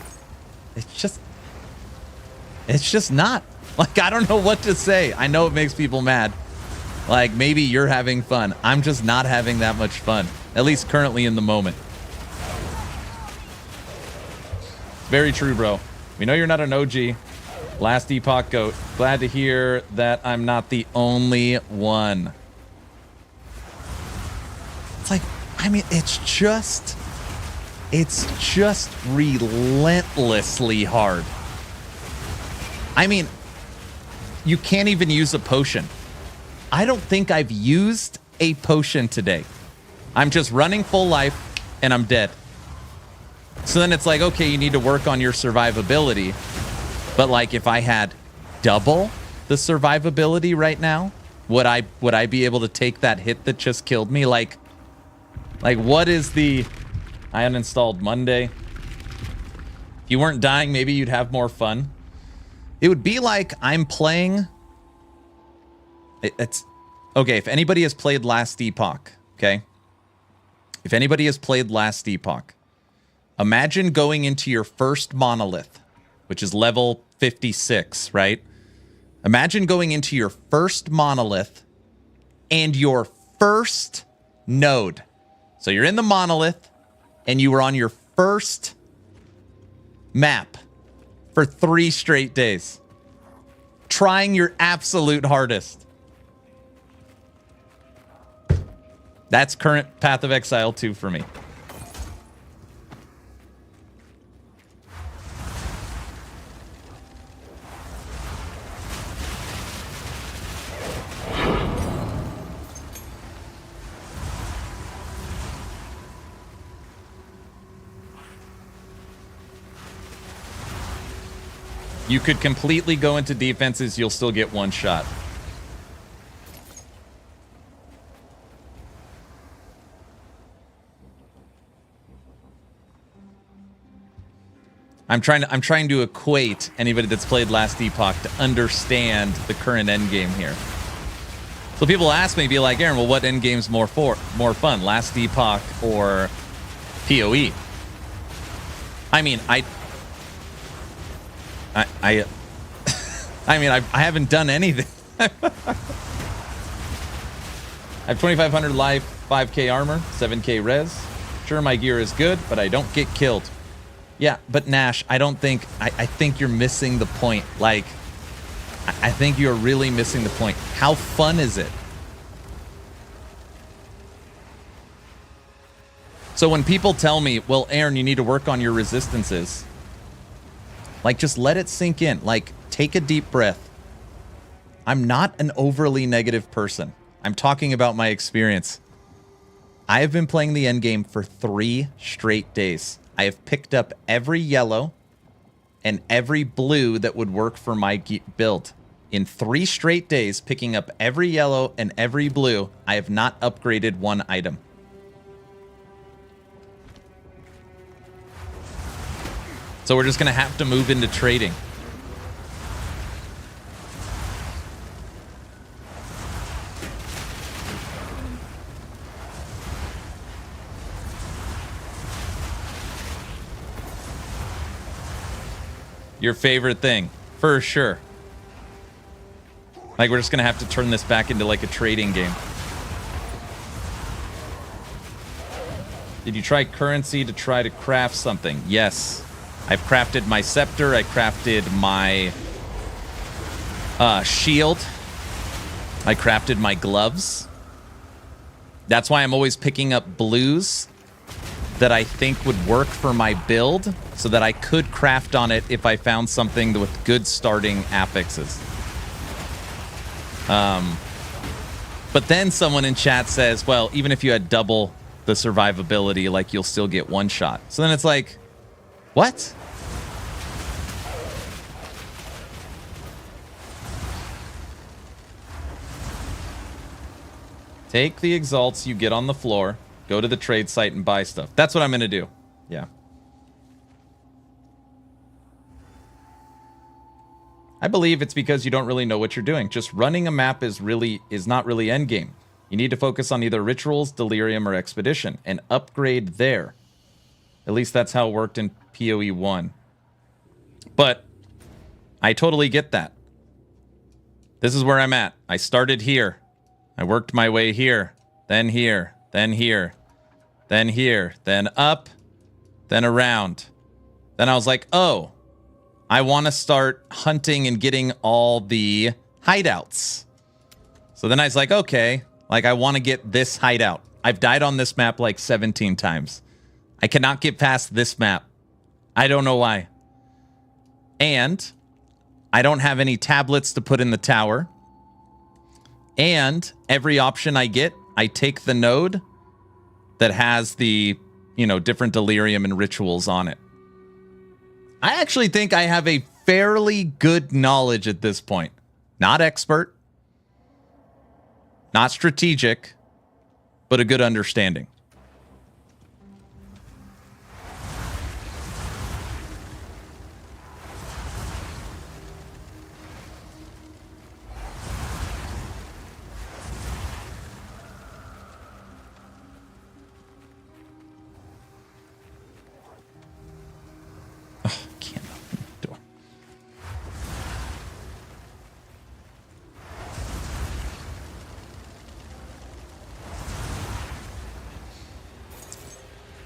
It's just not. Like, I don't know what to say. I know it makes people mad. Like, maybe you're having fun. I'm just not having that much fun. At least currently in the moment. Very true, bro. We know you're not an OG. Last Epoch goat. Glad to hear that I'm not the only one. It's like, I mean, it's just relentlessly hard. I mean, you can't even use a potion. I don't think I've used a potion today. I'm just running full life and I'm dead. So then it's like, okay, you need to work on your survivability. But like, if I had double the survivability right now, would I be able to take that hit that just killed me? Like what is the... I uninstalled Monday. If you weren't dying, maybe you'd have more fun. It would be like I'm playing... It's... Okay, if anybody has played Last Epoch, okay? If anybody has played Last Epoch, imagine going into your first monolith, which is level 56, right? Imagine going into your first monolith and your first node. So you're in the monolith and you were on your first map for 3 straight days, trying your absolute hardest. That's current Path of Exile 2 for me. You could completely go into defenses, you'll still get 1 shot. I'm trying to equate anybody that's played Last Epoch to understand the current endgame here. So people ask me, be like, Aaron, well, what endgame's more fun, Last Epoch or POE? I mean, I mean, I haven't done anything. I have 2,500 life, 5k armor, 7k res. Sure, my gear is good, but I don't get killed. Yeah, but Nash, I think you're missing the point. Like, I think you're really missing the point. How fun is it? So when people tell me, well, Aaron, you need to work on your resistances, like, just let it sink in. Like, take a deep breath. I'm not an overly negative person. I'm talking about my experience. I have been playing the endgame for 3 straight days. I have picked up every yellow and every blue that would work for my build. In 3 straight days, picking up every yellow and every blue, I have not upgraded 1 item. So we're just going to have to move into trading. Your favorite thing, for sure. Like, we're just going to have to turn this back into like a trading game. Did you try currency to try to craft something? Yes. I've crafted my scepter. I crafted my shield. I crafted my gloves. That's why I'm always picking up blues that I think would work for my build so that I could craft on it if I found something with good starting affixes. But then someone in chat says, well, even if you had double the survivability, like, you'll still get one shot. So then it's like, what? Take the exalts you get on the floor, go to the trade site and buy stuff. That's what I'm going to do. Yeah. I believe it's because you don't really know what you're doing. Just running a map is not really endgame. You need to focus on either rituals, delirium, or expedition, and upgrade there. At least that's how it worked in POE 1. But I totally get that. This is where I'm at. I started here. I worked my way here, then here, then here, then here, then up, then around. Then I was like, oh, I want to start hunting and getting all the hideouts. So then I was like, okay, like, I want to get this hideout. I've died on this map like 17 times. I cannot get past this map. I don't know why. And I don't have any tablets to put in the tower. And every option I get, I take the node that has the, different delirium and rituals on it. I actually think I have a fairly good knowledge at this point. Not expert, not strategic, but a good understanding.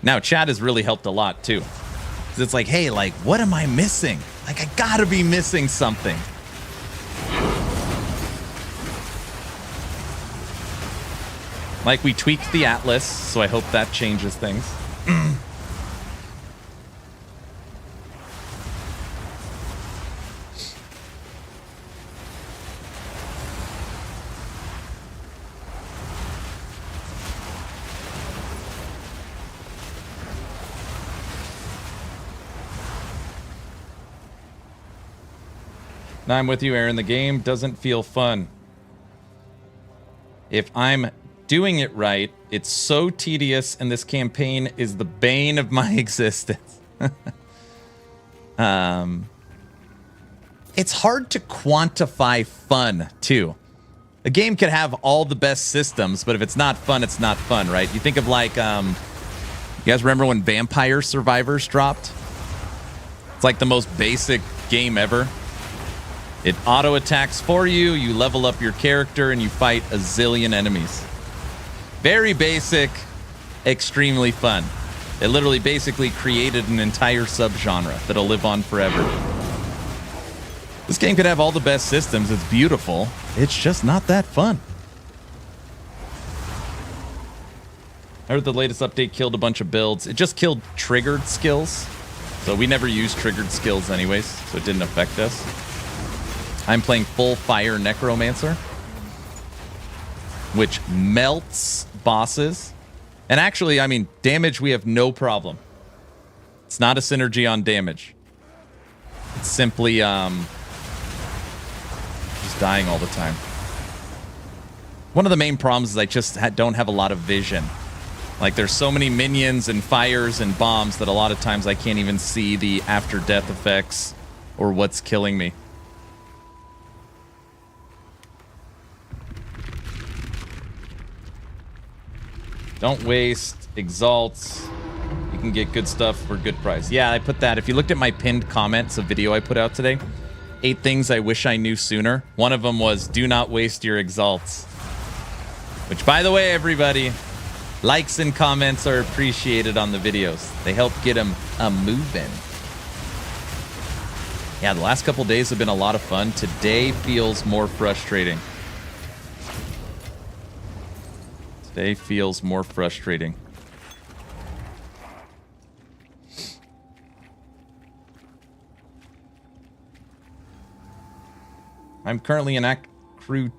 Now, chat has really helped a lot, too. Because it's like, hey, like, what am I missing? Like, I gotta be missing something. Like, we tweaked the Atlas, so I hope that changes things. Now I'm with you, Aaron. The game doesn't feel fun. If I'm doing it right, it's so tedious, and this campaign is the bane of my existence. It's hard to quantify fun, too. A game could have all the best systems, but if it's not fun, it's not fun, right? You think of, like, you guys remember when Vampire Survivors dropped? It's like the most basic game ever. It auto-attacks for you, you level up your character, and you fight a zillion enemies. Very basic, extremely fun. It literally basically created an entire subgenre that'll live on forever. This game could have all the best systems, it's beautiful. It's just not that fun. I heard the latest update killed a bunch of builds. It just killed triggered skills. So we never used triggered skills anyways, so it didn't affect us. I'm playing full fire necromancer, which melts bosses. And actually, I mean, damage we have no problem. It's not a synergy on damage. It's simply just dying all the time. One of the main problems is I just don't have a lot of vision. Like, there's so many minions and fires and bombs that a lot of times I can't even see the after death effects or what's killing me. Don't waste exalts. You can get good stuff for good price. Yeah, I put that. If you looked at my pinned comments, a video I put out today, 8 things I wish I knew sooner. One of them was, do not waste your exalts. Which, by the way, everybody, Likes and comments are appreciated on the videos. They help get them moving. Yeah, the last couple days have been a lot of fun. Today feels more frustrating. Today feels more frustrating. I'm currently in Act 2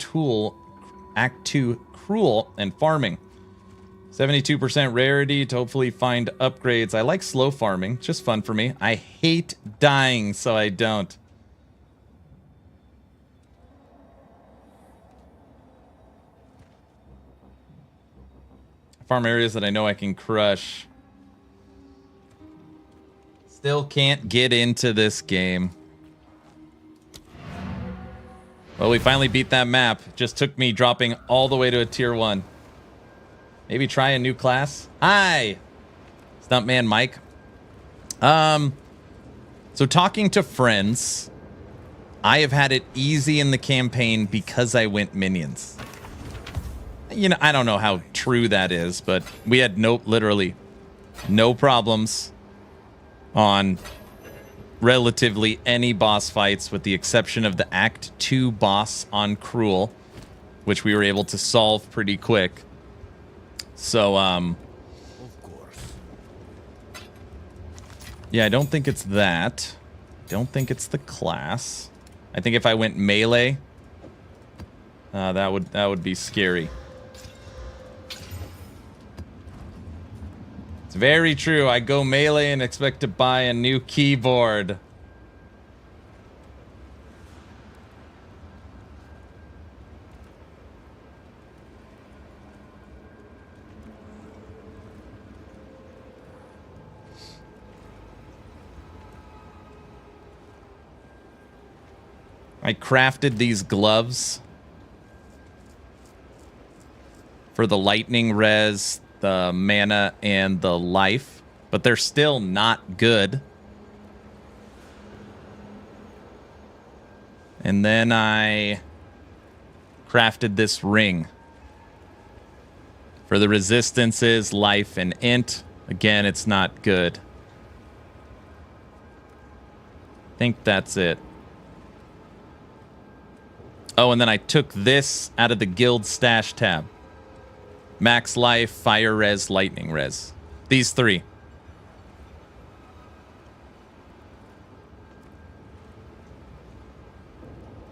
Cruel and farming. 72% rarity to hopefully find upgrades. I like slow farming. It's just fun for me. I hate dying, so I don't. Farm areas that I know I can crush. Still can't get into this game. Well, we finally beat that map. Just took me dropping all the way to a tier 1. Maybe try a new class. Hi, Stuntman Mike. So talking to friends, I have had it easy in the campaign because I went minions. You know, I don't know how true that is, but we had literally no problems on relatively any boss fights with the exception of the Act 2 boss on Cruel, which we were able to solve pretty quick. So, Of course. yeah, I don't think it's that. Don't think it's the class. I think if I went melee, that would be scary. It's very true. I go melee and expect to buy a new keyboard. I crafted these gloves for the lightning res, the mana, and the life, but they're still not good. And then I crafted this ring for the resistances, life, and int. Again, it's not good. I think that's it. Oh, and then I took this out of the guild stash tab. Max life, fire res, lightning res. These 3.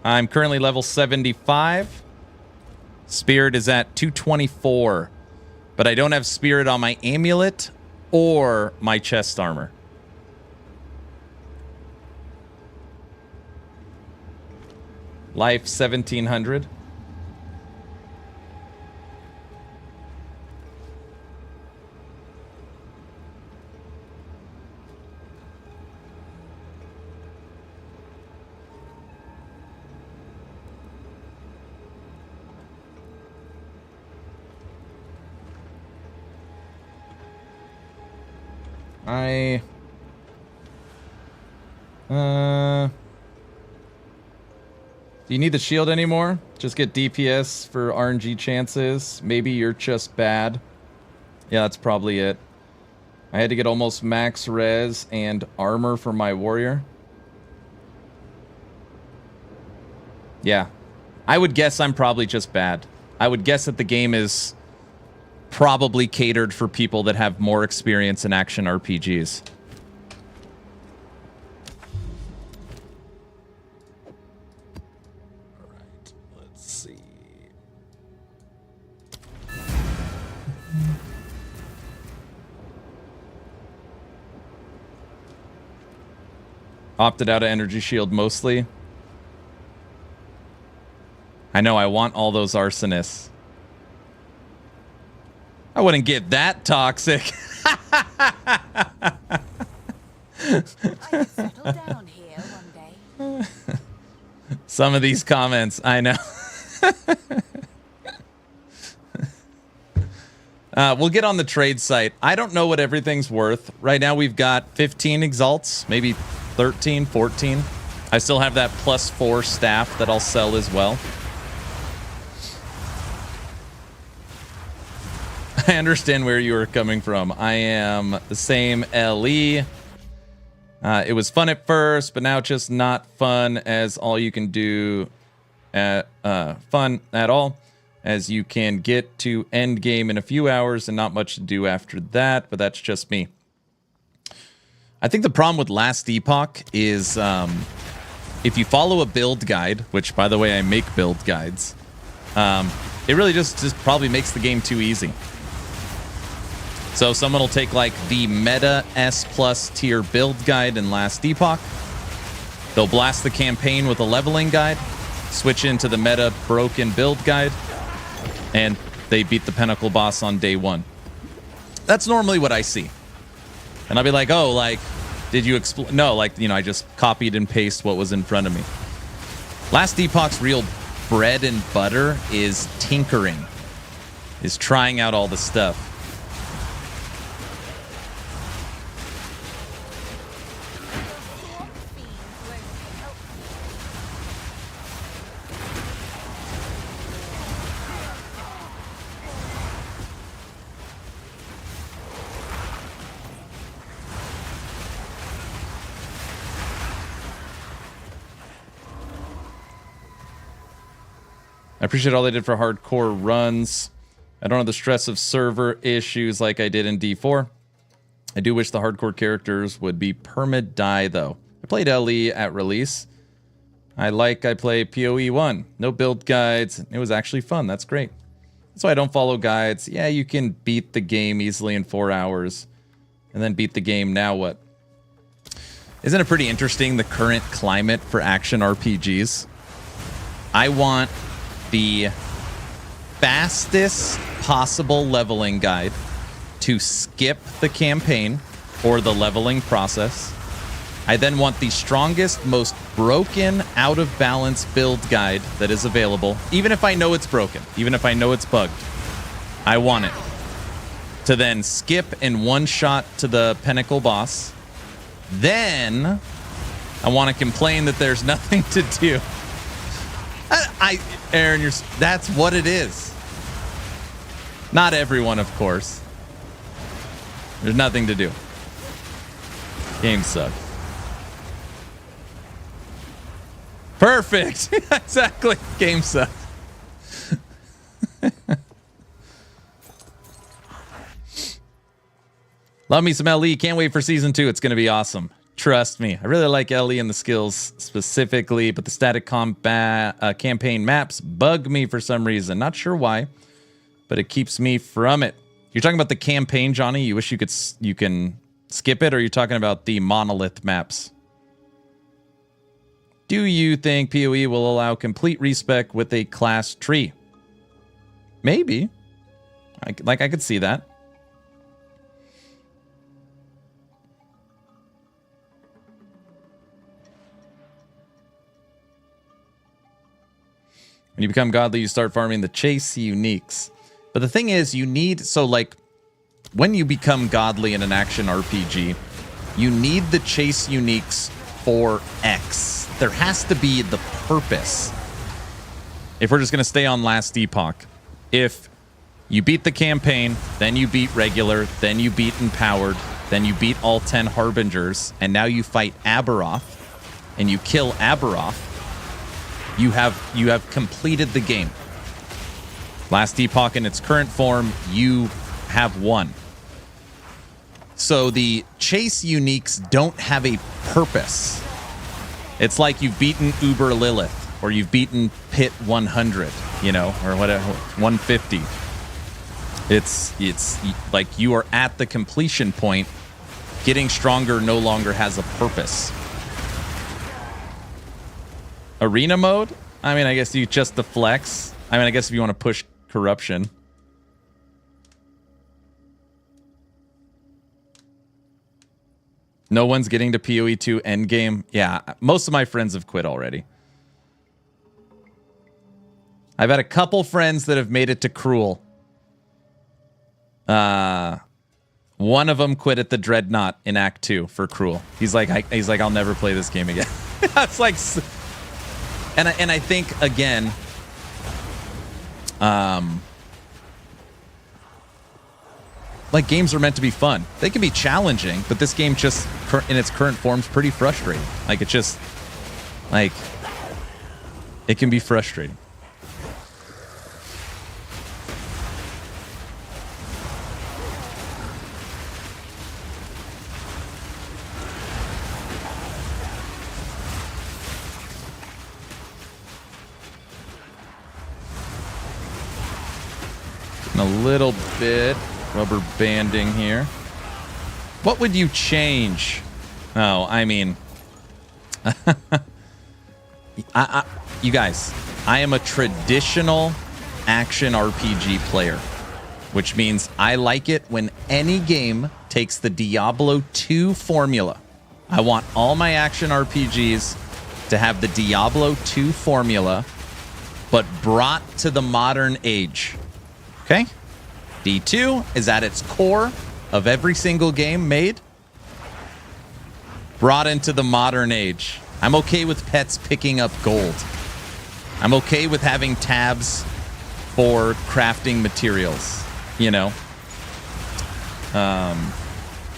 I'm currently level 75. Spirit is at 224. But I don't have spirit on my amulet or my chest armor. Life 1700. Do you need the shield anymore? Just get DPS for RNG chances. Maybe you're just bad. Yeah, that's probably it. I had to get almost max res and armor for my warrior. Yeah. I would guess I'm probably just bad. I would guess that the game is probably catered for people that have more experience in action RPGs. Opted out of energy shield mostly. I know, I want all those arsonists. I wouldn't get that toxic. I could settle down here one day. Some of these comments, I know. We'll get on the trade site. I don't know what everything's worth. Right now we've got 15 exalts, maybe 13, 14. I still have that +4 staff that I'll sell as well. I understand where you are coming from. I am the same LE. It was fun at first, but now it's just not fun as all you can do fun at all, as you can get to Endgame in a few hours and not much to do after that, but that's just me. I think the problem with Last Epoch is if you follow a build guide, which, by the way, I make build guides, it really just probably makes the game too easy. So someone will take like the meta S plus tier build guide in Last Epoch. They'll blast the campaign with a leveling guide, switch into the meta broken build guide, and they beat the Pinnacle boss on day one. That's normally what I see. And I'll be like, oh, like, did you explain? No, like, you know, I just copied and pasted what was in front of me. Last Epoch's real bread and butter is tinkering, is trying out all the stuff. I appreciate all they did for hardcore runs. I don't have the stress of server issues like I did in D4. I do wish the hardcore characters would be perma-die, though. I played LE at release. I play POE 1. No build guides. It was actually fun. That's great. That's why I don't follow guides. Yeah, you can beat the game easily in 4 hours. And then beat the game. Now what? Isn't it pretty interesting, the current climate for action RPGs? I want the fastest possible leveling guide to skip the campaign or the leveling process. I then want the strongest, most broken, out of balance build guide that is available, even if I know it's broken, even if I know it's bugged. I want it to then skip in one shot to the Pinnacle boss. Then I want to complain that there's nothing to do. Aaron, that's what it is. Not everyone, of course. There's nothing to do. Game sucks. Perfect. Exactly. Game sucks. Love me some LE. Can't wait for season 2. It's going to be awesome. Trust me. I really like LE and the skills specifically, but the static combat campaign maps bug me for some reason. Not sure why, but it keeps me from it. You're talking about the campaign, Johnny? You wish you can skip it, or are you talking about the monolith maps? Do you think PoE will allow complete respec with a class tree? Maybe. I could see that. When you become godly, you start farming the chase uniques. But the thing is, you need... So, like, when you become godly in an action RPG, you need the chase uniques for X. There has to be the purpose. If we're just going to stay on Last Epoch. If you beat the campaign, then you beat regular, then you beat empowered, then you beat all 10 harbingers, and now you fight Aberoth, and you kill Aberoth, you have completed the game. Last Epoch in its current form, you have won. So the chase uniques don't have a purpose. It's like you've beaten Uber Lilith, or you've beaten Pit 100, you know, or whatever, 150. It's like you are at the completion point. Getting stronger no longer has a purpose. Arena mode? I mean, I guess you just the flex. I mean, I guess if you want to push corruption. No one's getting to PoE 2 Endgame. Yeah, most of my friends have quit already. I've had a couple friends that have made it to Cruel. One of them quit at the Dreadnought in Act 2 for Cruel. He's like, I'll never play this game again. That's like... And I think, again, like games are meant to be fun. They can be challenging, but this game just in its current form is pretty frustrating. Like it just like it can be frustrating. A little bit rubber banding here. What would you change? Oh, I mean, you guys, I am a traditional action RPG player, which means I like it when any game takes the Diablo 2 formula. I want all my action RPGs to have the Diablo 2 formula, but brought to the modern age. Okay? D2 is at its core of every single game made, brought into the modern age. I'm okay with pets picking up gold. I'm okay with having tabs for crafting materials, you know?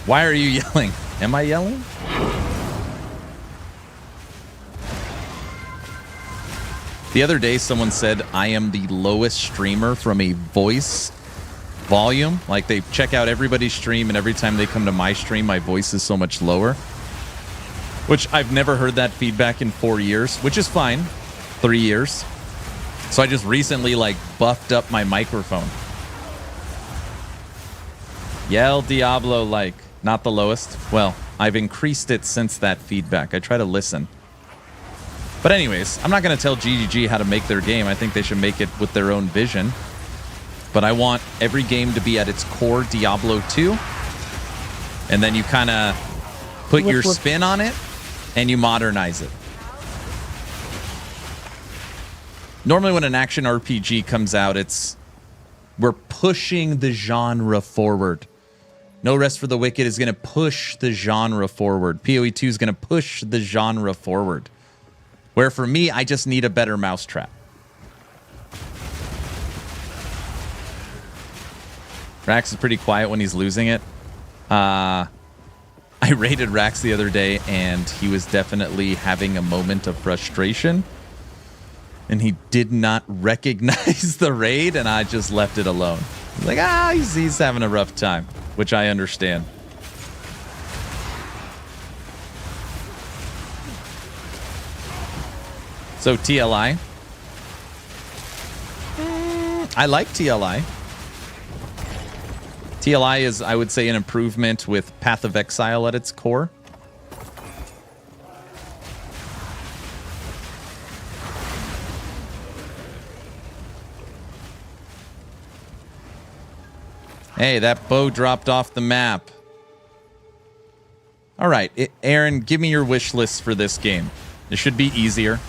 Why are you yelling? Am I yelling? The other day, someone said I am the lowest streamer from a voice volume. Like they check out everybody's stream, and every time they come to my stream, my voice is so much lower. Which I've never heard that feedback in 4 years, which is fine. 3 years. So I just recently like buffed up my microphone. Yell Diablo like, not the lowest. Well, I've increased it since that feedback. I try to listen. But anyways, I'm not going to tell GGG how to make their game. I think they should make it with their own vision. But I want every game to be at its core Diablo 2. And then you kind of put your spin on it and you modernize it. Normally when an action RPG comes out, we're pushing the genre forward. No Rest for the Wicked is going to push the genre forward. POE 2 is going to push the genre forward. Where for me, I just need a better mousetrap. Rax is pretty quiet when he's losing it. I raided Rax the other day, and he was definitely having a moment of frustration. And he did not recognize the raid, and I just left it alone. Like, he's having a rough time, which I understand. So TLI. I like TLI. TLI is, I would say, an improvement with Path of Exile at its core. Hey, that bow dropped off the map. All right, Aaron, give me your wish list for this game. It should be easier.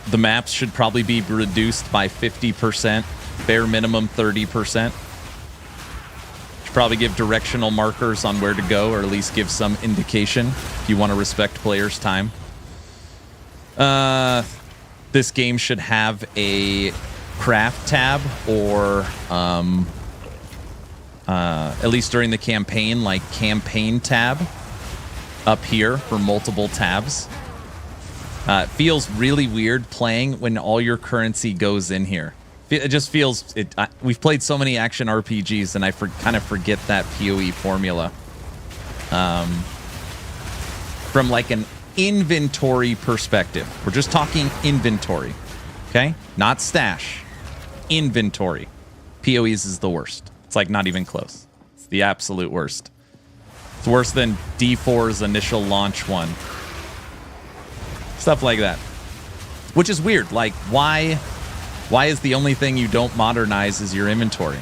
The maps should probably be reduced by 50%, bare minimum 30%. Should probably give directional markers on where to go, or at least give some indication if you want to respect players' time. This game should have a craft tab, or at least during the campaign, like campaign tab up here for multiple tabs. It feels really weird playing when all your currency goes in here. It just feels... we've played so many action RPGs, and I kind of forget that POE formula. From like an inventory perspective. We're just talking inventory. Okay? Not stash. Inventory. POEs is the worst. It's like not even close. It's the absolute worst. It's worse than D4's initial launch one. Stuff like that. Which is weird. Like, why is the only thing you don't modernize is your inventory?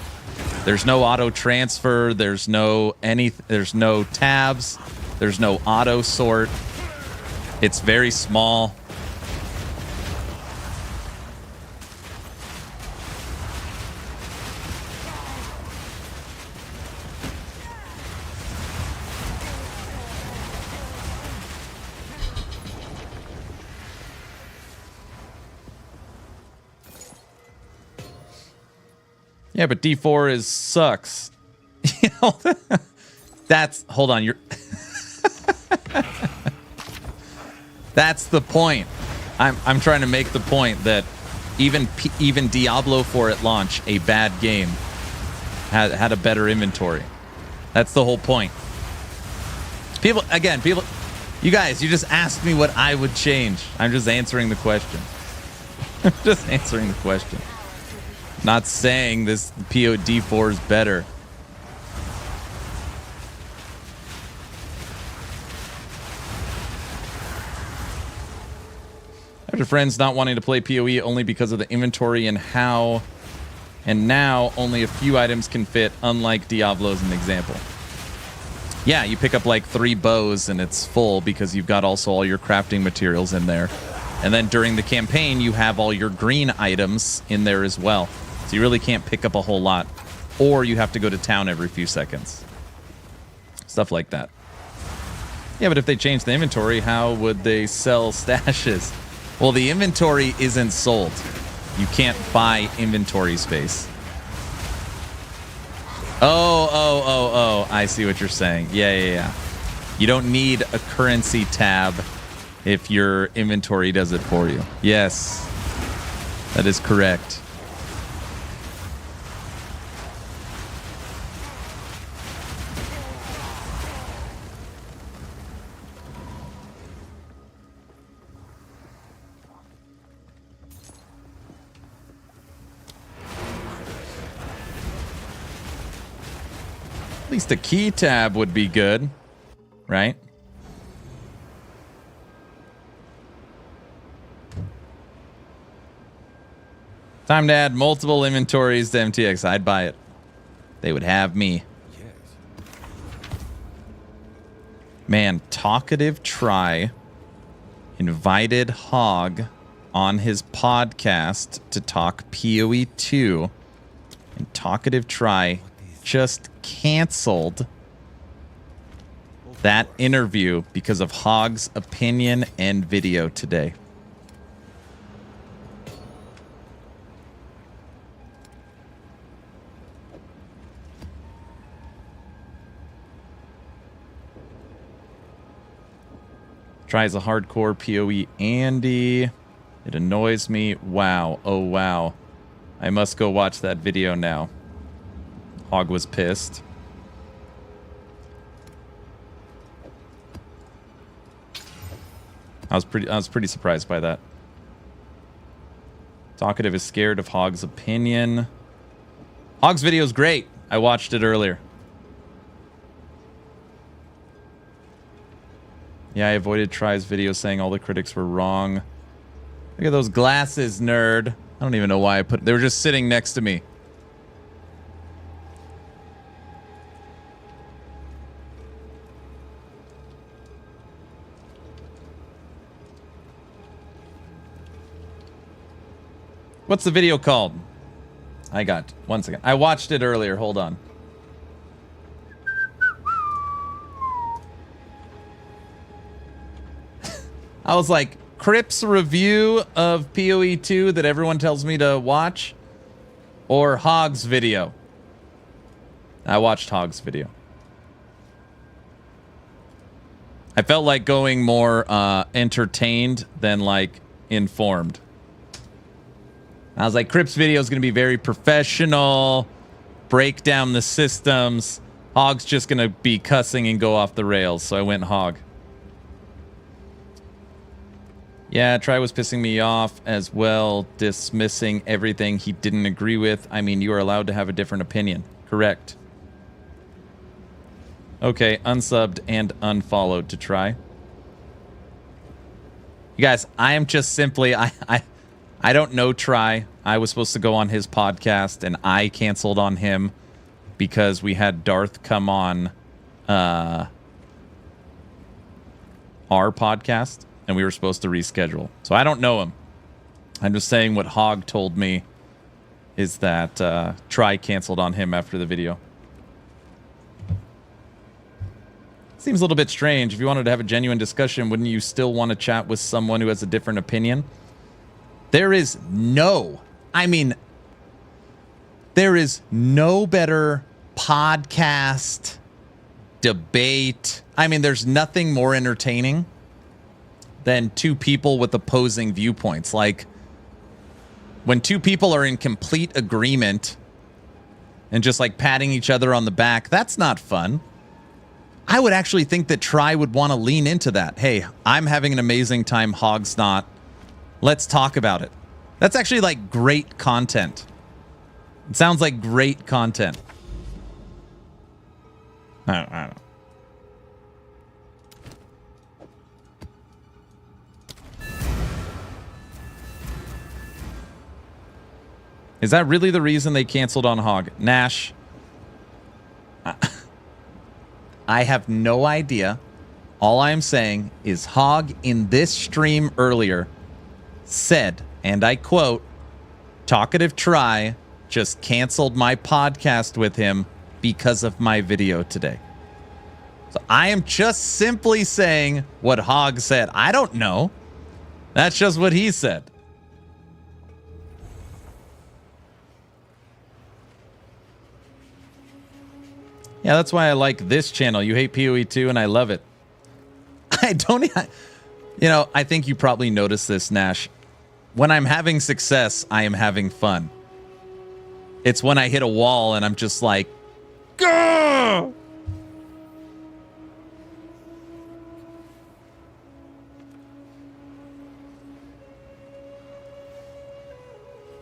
There's no auto transfer, there's no tabs, there's no auto sort. It's very small. Yeah, but D4 is sucks. You know, that's hold on. You're that's the point. I'm trying to make the point that even Diablo 4 at launch, a bad game, had a better inventory. That's the whole point. People, you guys, you just asked me what I would change. I'm just answering the question. I'm just answering the question. Not saying this POD4 is better. After friends not wanting to play PoE only because of the inventory and how, and now only a few items can fit, unlike Diablo as an example. Yeah, you pick up like 3 bows and it's full because you've got also all your crafting materials in there. And then during the campaign, you have all your green items in there as well. So you really can't pick up a whole lot. Or you have to go to town every few seconds. Stuff like that. Yeah, but if they change the inventory, how would they sell stashes? Well, the inventory isn't sold. You can't buy inventory space. Oh, I see what you're saying. Yeah. You don't need a currency tab if your inventory does it for you. Yes, that is correct. At least a key tab would be good, right? Time to add multiple inventories to MTX. I'd buy it. They would have me. Man, Talkative Try invited Hog on his podcast to talk PoE 2, and Talkative Try just canceled that interview because of Hog's opinion and video today. Tries a hardcore PoE Andy. It annoys me. Wow. Oh, wow. I must go watch that video now. Hog was pissed. I was pretty surprised by that. Talkative is scared of Hog's opinion. Hog's video is great. I watched it earlier. Yeah, I avoided Try's video saying all the critics were wrong. Look at those glasses, nerd. I don't even know why I put... They were just sitting next to me. What's the video called? One second. I watched it earlier. Hold on. I was like, Crip's review of PoE 2 that everyone tells me to watch, or Hog's video? I watched Hog's video. I felt like going more entertained than like informed. I was like, Crip's video is going to be very professional, break down the systems. Hog's just going to be cussing and go off the rails, so I went Hog. Yeah, Try was pissing me off as well, dismissing everything he didn't agree with. I mean, you are allowed to have a different opinion. Correct. Okay, unsubbed and unfollowed to Try. You guys, I am just simply... I don't know Try. I was supposed to go on his podcast, and I canceled on him because we had Darth come on our podcast, and we were supposed to reschedule. So I don't know him. I'm just saying what Hog told me is that Try canceled on him after the video. Seems a little bit strange. If you wanted to have a genuine discussion, wouldn't you still want to chat with someone who has a different opinion? There is no, I mean, There is no better podcast, debate. I mean, there's nothing more entertaining than two people with opposing viewpoints. Like, when two people are in complete agreement and just like patting each other on the back, that's not fun. I would actually think that Try would want to lean into that. Hey, I'm having an amazing time, Hog's not. Let's talk about it. That's actually like great content. It sounds like great content. I don't know. Is that really the reason they canceled on Hog? Nash, I have no idea. All I am saying is Hog in this stream earlier said, and I quote, "Talkative Try just canceled my podcast with him because of my video today." So I am just simply saying what Hog said. I don't know. That's just what he said. Yeah, that's why I like this channel. You hate POE too, and I love it. I don't, you know, I think you probably noticed this, Nash. When I'm having success, I am having fun. It's when I hit a wall and I'm just like, gah!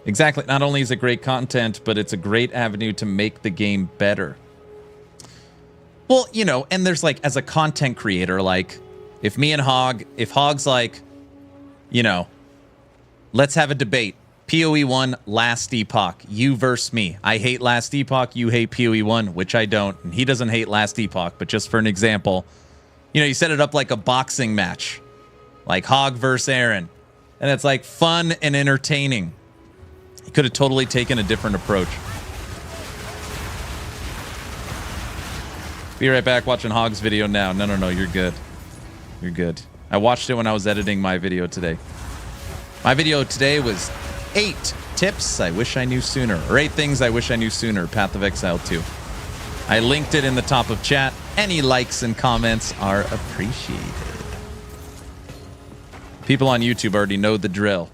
Exactly. Not only is it great content, but it's a great avenue to make the game better. Well, you know, and there's like, as a content creator, like, if me and Hog, if Hog's like, you know, let's have a debate. POE 1, Last Epoch. You versus me. I hate Last Epoch. You hate POE 1, which I don't. And he doesn't hate Last Epoch. But just for an example, you know, you set it up like a boxing match. Like Hog versus Aaron. And it's like fun and entertaining. He could have totally taken a different approach. Be right back watching Hog's video now. No, you're good. You're good. I watched it when I was editing my video today. My video today was 8 tips I wish I knew sooner, or 8 things I wish I knew sooner, Path of Exile 2. I linked it in the top of chat. Any likes and comments are appreciated. People on YouTube already know the drill.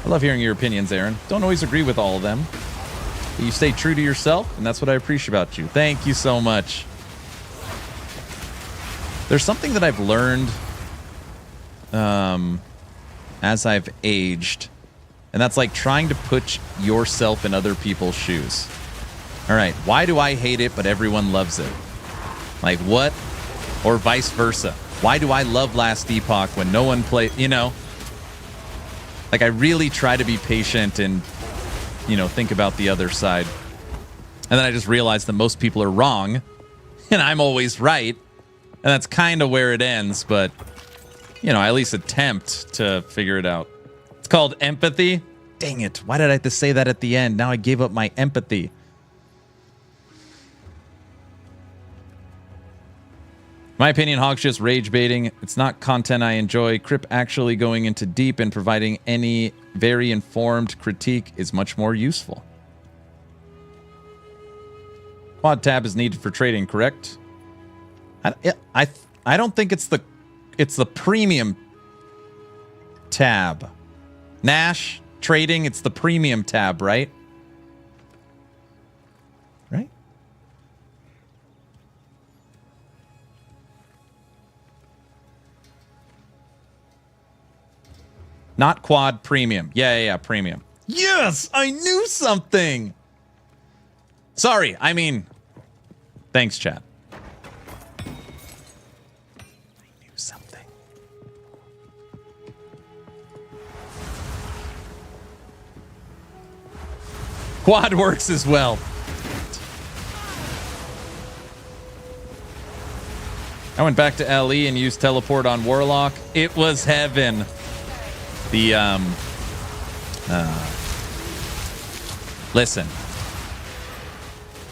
I love hearing your opinions, Aaron. Don't always agree with all of them. But you stay true to yourself, and that's what I appreciate about you. Thank you so much. There's something that I've learned as I've aged, and that's like trying to put yourself in other people's shoes. All right, why do I hate it, but everyone loves it? Like what? Or vice versa. Why do I love Last Epoch when no one plays, you know? Like I really try to be patient and, you know, think about the other side. And then I just realized that most people are wrong and I'm always right. And that's kind of where it ends, but, you know, I at least attempt to figure it out. It's called empathy. Dang it. Why did I have to say that at the end? Now I gave up my empathy. My opinion, Hog's just rage baiting. It's not content I enjoy. Crip actually going into deep and providing any very informed critique is much more useful. Quad tab is needed for trading, correct? I don't think it's the premium tab. Nash trading, it's the premium tab, right? Right? Not quad, premium. Yeah, premium. Yes, I knew something. Sorry, I mean, thanks, chat. I knew something. Quad works as well. I went back to LE and used teleport on Warlock. It was heaven. Listen,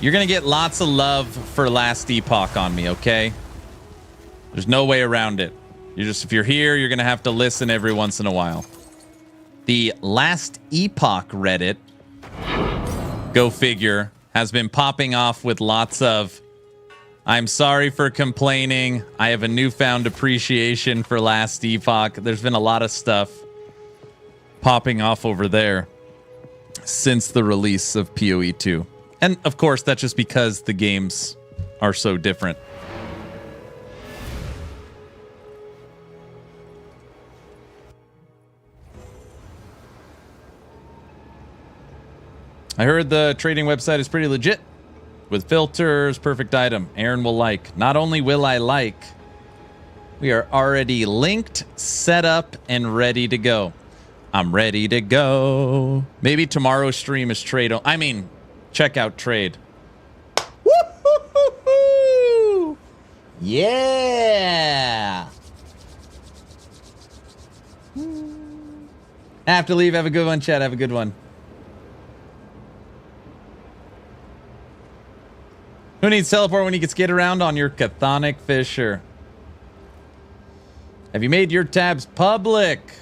you're gonna get lots of love for Last Epoch on me, okay? There's no way around it. If you're here, you're gonna have to listen every once in a while. The Last Epoch Reddit go figure, has been popping off with lots of, I'm sorry for complaining. I have a newfound appreciation for Last Epoch. There's been a lot of stuff popping off over there since the release of PoE 2. And of course, that's just because the games are so different. I heard the trading website is pretty legit. With filters, perfect item. Aaron will like. Not only will I like, we are already linked, set up, and ready to go. I'm ready to go. Maybe tomorrow's stream is trade. I mean, check out trade. Woo-hoo-hoo-hoo! Yeah. I have to leave. Have a good one, chat. Have a good one. Who needs teleport when you can skate around on your Chthonic Fisher? Have you made your tabs public?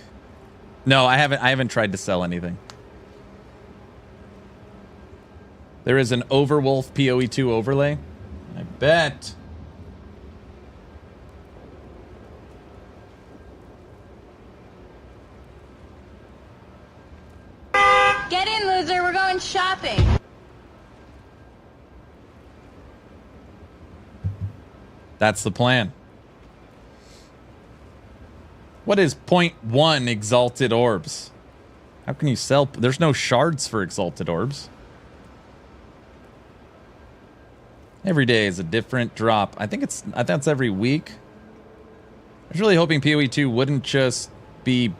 No, I haven't tried to sell anything. There is an Overwolf PoE 2 overlay. I bet. Get in, loser. We're going shopping. That's the plan. What is 0.1 exalted orbs? How can you sell? There's no shards for exalted orbs. Every day is a different drop. I think that's every week. I was really hoping PoE 2 wouldn't just be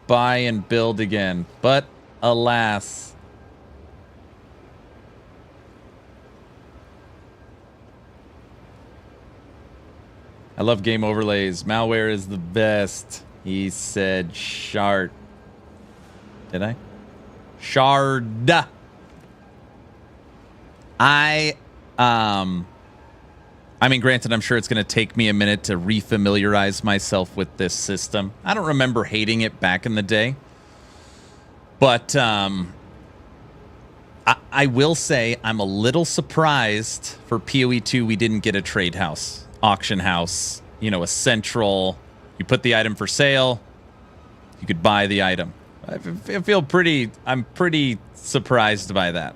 buy and build again, but alas. I love game overlays. Malware is the best. He said shard. Did I? Shard. I mean, granted, I'm sure it's going to take me a minute to refamiliarize myself with this system. I don't remember hating it back in the day. But I will say I'm a little surprised for PoE 2 we didn't get a trade house. Auction house, you know, a central, you put the item for sale, you could buy the item. I feel pretty, I'm pretty surprised by that.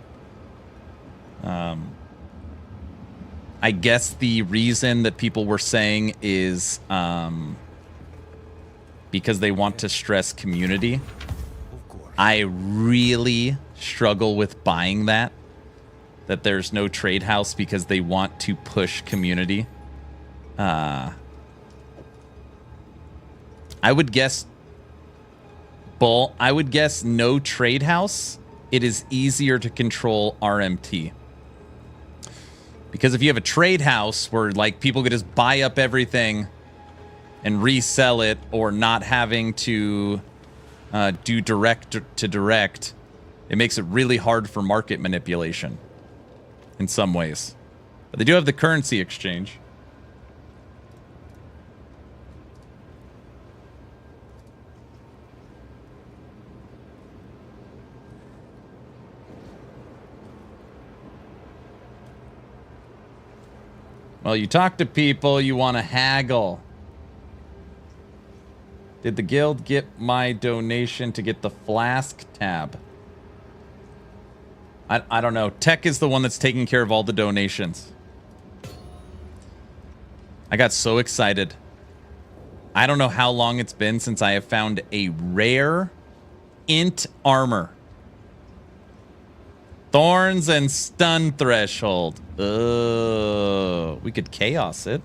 I guess the reason that people were saying is because they want to stress community. I really struggle with buying that there's no trade house because they want to push community. I would guess no trade house. It is easier to control RMT. Because if you have a trade house where like people could just buy up everything and resell it, or not having to do direct to direct, it makes it really hard for market manipulation in some ways. But they do have the currency exchange. Well, you talk to people, you want to haggle. Did the guild get my donation to get the flask tab? I don't know. Tech is the one that's taking care of all the donations. I got so excited. I don't know how long it's been since I have found a rare int armor. Thorns and stun threshold. Oh, we could chaos it.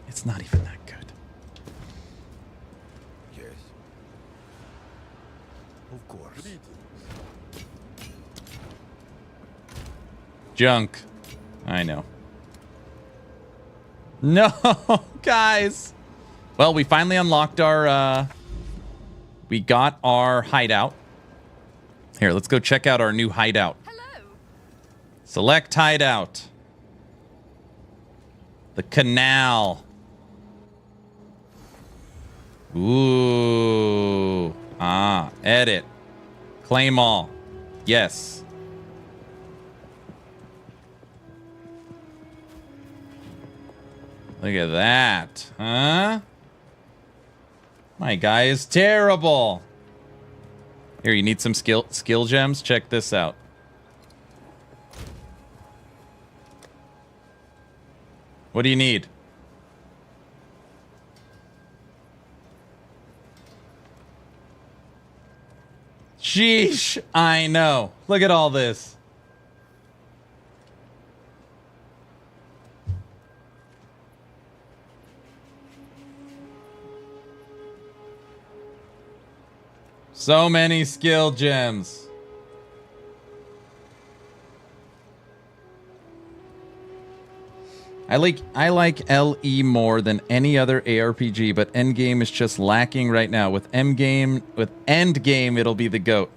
It's not even that good. Yes. Of course. Junk. I know. No, guys. Well, we finally unlocked our, we got our hideout. Here, let's go check out our new hideout. Hello. Select hideout. The canal. Ooh. Edit. Claim all. Yes. Look at that. Huh? My guy is terrible. Here, you need some skill gems? Check this out. What do you need? Sheesh, I know. Look at all this. So many skill gems. I like LE more than any other ARPG, but Endgame is just lacking right now. With Endgame, it'll be the GOAT.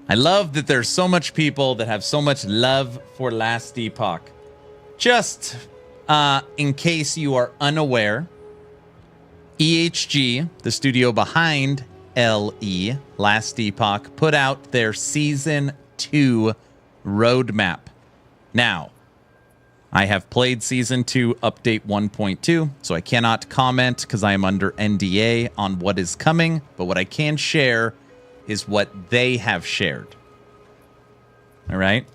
I love that there's so much people that have so much love for Last Epoch. Just in case you are unaware, EHG, the studio behind LE, Last Epoch, put out their Season 2 roadmap. Now, I have played Season 2 Update 1.2, so I cannot comment because I am under NDA on what is coming, but what I can share is what they have shared. All right?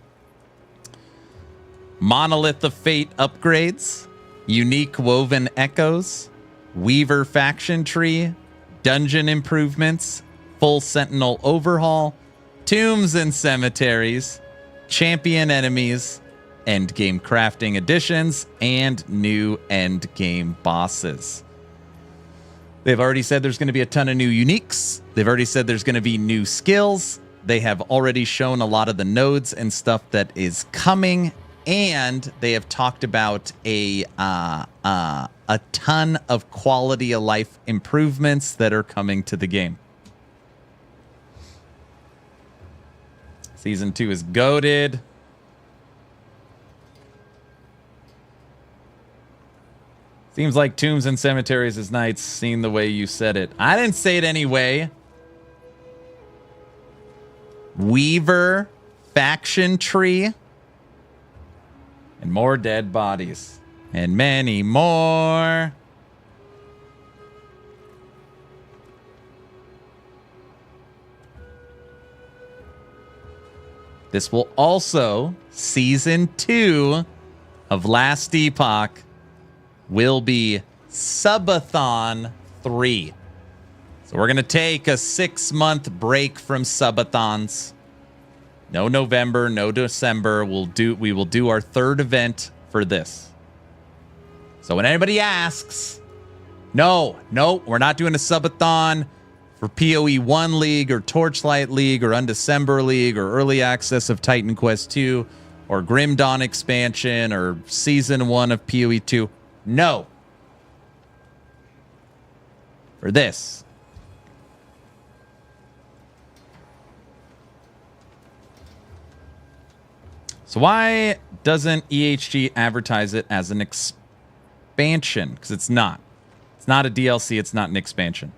Monolith of Fate upgrades, unique woven echoes, Weaver faction tree, dungeon improvements, full Sentinel overhaul, tombs and cemeteries, champion enemies, endgame crafting additions, and new endgame bosses. They've already said there's going to be a ton of new uniques. They've already said there's going to be new skills. They have already shown a lot of the nodes and stuff that is coming, and they have talked about a ton of quality of life improvements that are coming to the game. Season 2 is goated. Seems like tombs and cemeteries is nice, seeing the way you said it. I didn't say it anyway. Weaver faction tree. And more dead bodies. And many more. This will also, Season 2 of Last Epoch, will be Subathon 3. So we're going to take a 6-month break from Subathons. No November, no December. We will do our third event for this. So when anybody asks, no, we're not doing a Subathon for POE 1 League or Torchlight League or Undecember League or Early Access of Titan Quest 2 or Grim Dawn expansion or Season 1 of POE 2. No. For this. So why doesn't EHG advertise it as an expansion? Because it's not. It's not a DLC. It's not an expansion.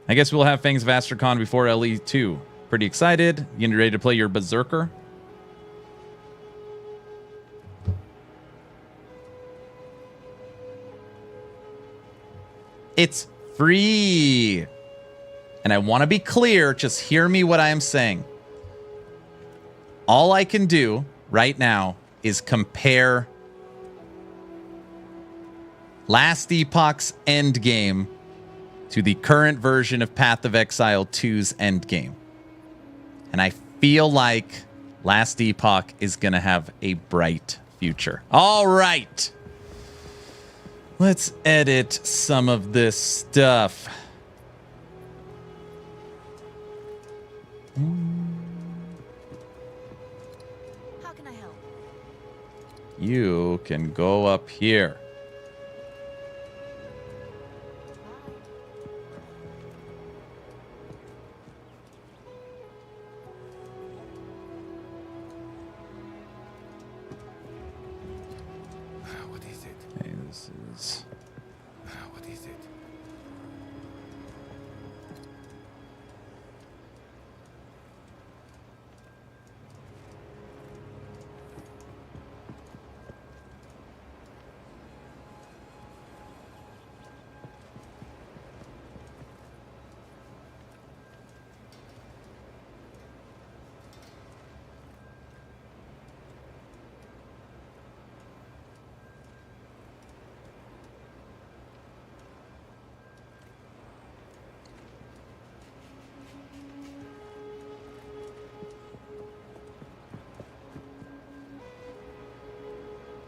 I guess we'll have Fangs of Astracon before LE2. Pretty excited. You getting ready to play your Berserker? It's free. And I want to be clear. Just hear me what I am saying. All I can do right now is compare Last Epoch's endgame to the current version of Path of Exile 2's endgame. And I feel like Last Epoch is going to have a bright future. All right. Let's edit some of this stuff. How can I help? You can go up here. What is it? Hey, this is... What is it?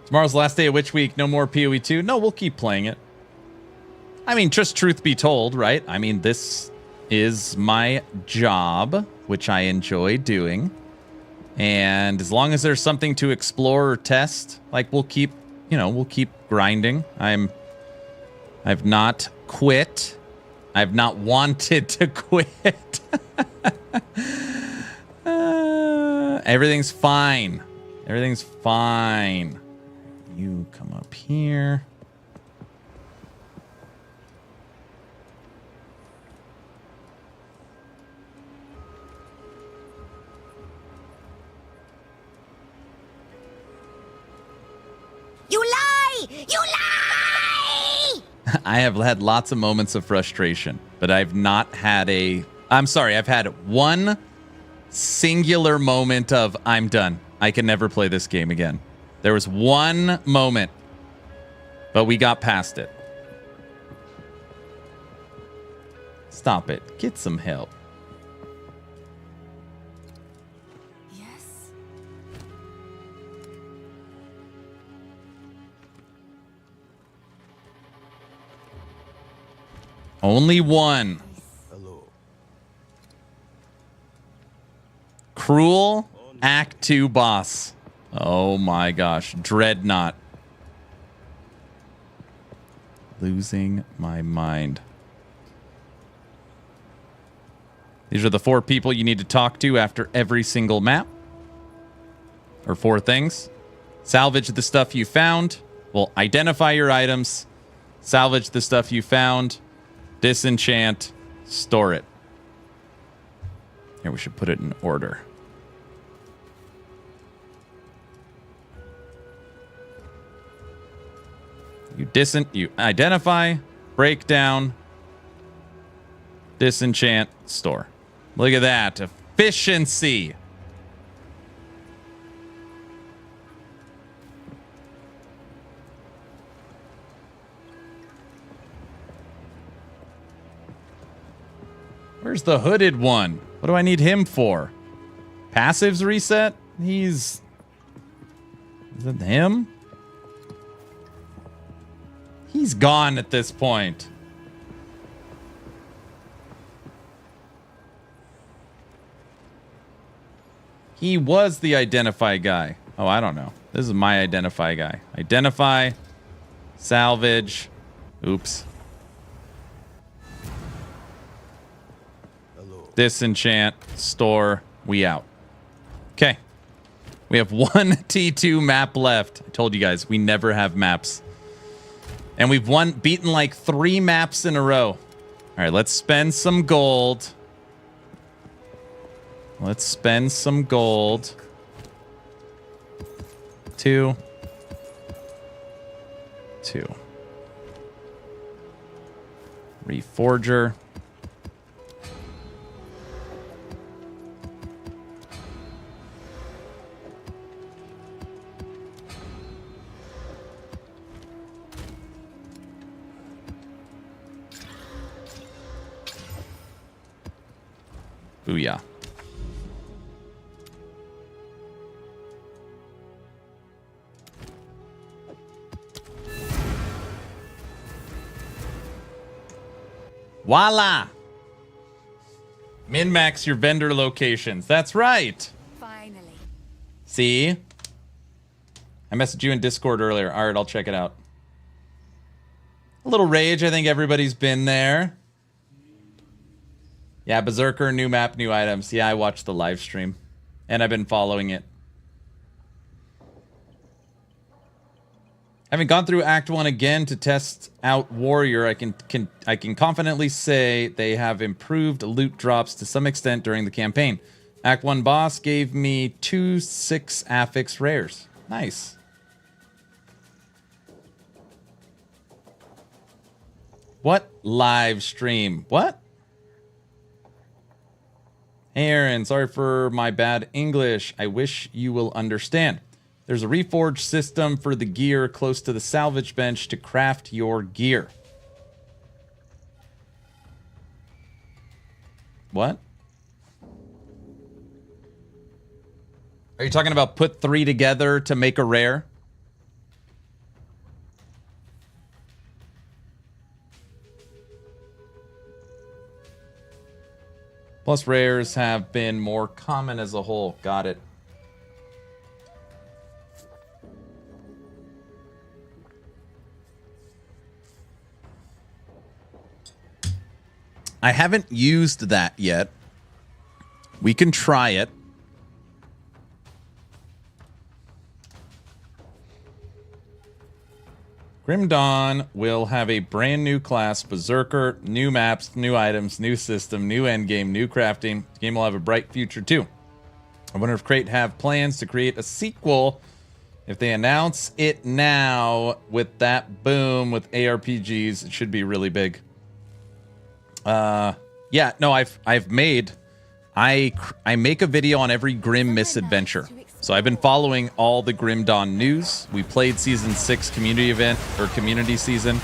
Tomorrow's the last day of which week? No more POE 2? No, we'll keep playing it. I mean, just truth be told, right? I mean, this is my job, which I enjoy doing. And as long as there's something to explore or test, like we'll keep grinding. I've not quit. I've not wanted to quit. Everything's fine. Everything's fine. You come up here. You lie! You lie! I have had lots of moments of frustration, but I've not had I've had one singular moment of I'm done. I can never play this game again. There was one moment, but we got past it. Stop it. Get some help. Yes. Only one. Hello. Cruel Act 2 boss. Oh my gosh. Dreadnought. Losing my mind. These are the 4 people you need to talk to after every single map. Or 4 things. Salvage the stuff you found. Well, identify your items. Salvage the stuff you found. Disenchant. Store it. Here, we should put it in order. You identify, break down, disenchant, store. Look at that. Efficiency. Where's the hooded one? What do I need him for? Passives reset? Is it him? He's gone at this point. He was the identify guy. Oh, I don't know. This is my identify guy. Identify. Salvage. Oops. Hello. Disenchant. Store. We out. Okay. We have one T2 map left. I told you guys, we never have maps. And we've beaten like 3 maps in a row. All right, let's spend some gold. Let's spend some gold. 2. Reforger. Booyah. Voila! Min-max your vendor locations. That's right. Finally. See? I messaged you in Discord earlier. All right, I'll check it out. A little rage. I think everybody's been there. Yeah, Berserker, new map, new items. Yeah, I watched the live stream. And I've been following it. Having gone through Act 1 again to test out Warrior, I can confidently say they have improved loot drops to some extent during the campaign. Act 1 boss gave me 2 6 affix rares. Nice. What live stream? What? Hey Aaron, sorry for my bad English. I wish you will understand. There's a reforged system for the gear close to the salvage bench to craft your gear. What? Are you talking about put 3 together to make a rare? Plus rares have been more common as a whole. Got it. I haven't used that yet. We can try it. Grim Dawn will have a brand new class, Berserker, new maps, new items, new system, new endgame, new crafting. The game will have a bright future too. I wonder if Crate have plans to create a sequel. If they announce it now with that boom with ARPGs, it should be really big. Yeah, no, I've made, I make a video on every Grim misadventure. So I've been following all the Grim Dawn news. We played season 6 community event or community season.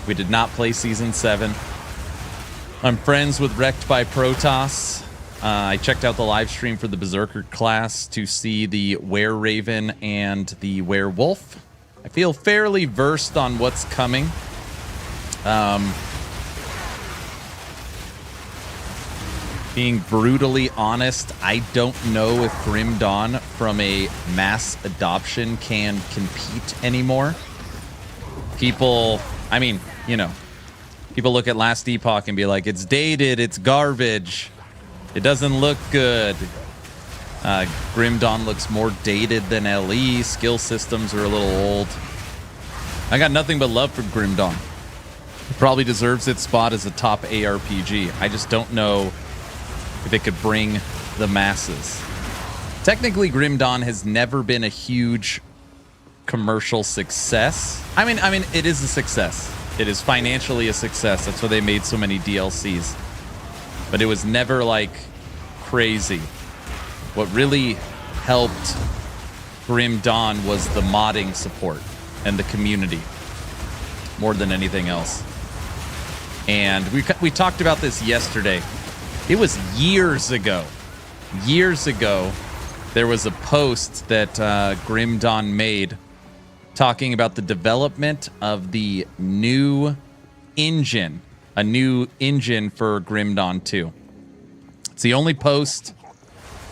We did not play season 7. I'm friends with Wrecked by Protoss. I checked out the live stream for the Berserker class to see the Were-Raven and the Werewolf. I feel fairly versed on what's coming. Being brutally honest, I don't know if Grim Dawn from a mass adoption can compete anymore. People, I mean, you know, people look at Last Epoch and be like, it's dated, it's garbage, it doesn't look good. Grim Dawn looks more dated than LE. Skill systems are a little old. I got nothing but love for Grim Dawn. It probably deserves its spot as a top ARPG. I just don't know if it could bring the masses. Technically, Grim Dawn has never been a huge commercial success. I mean, it is a success. It is financially a success. That's why they made so many DLCs. But it was never like crazy. What really helped Grim Dawn was the modding support and the community more than anything else. And we talked about this yesterday. It was years ago. Years ago, there was a post that Grim Dawn made talking about the development of the new engine, a new engine for Grim Dawn 2. It's the only post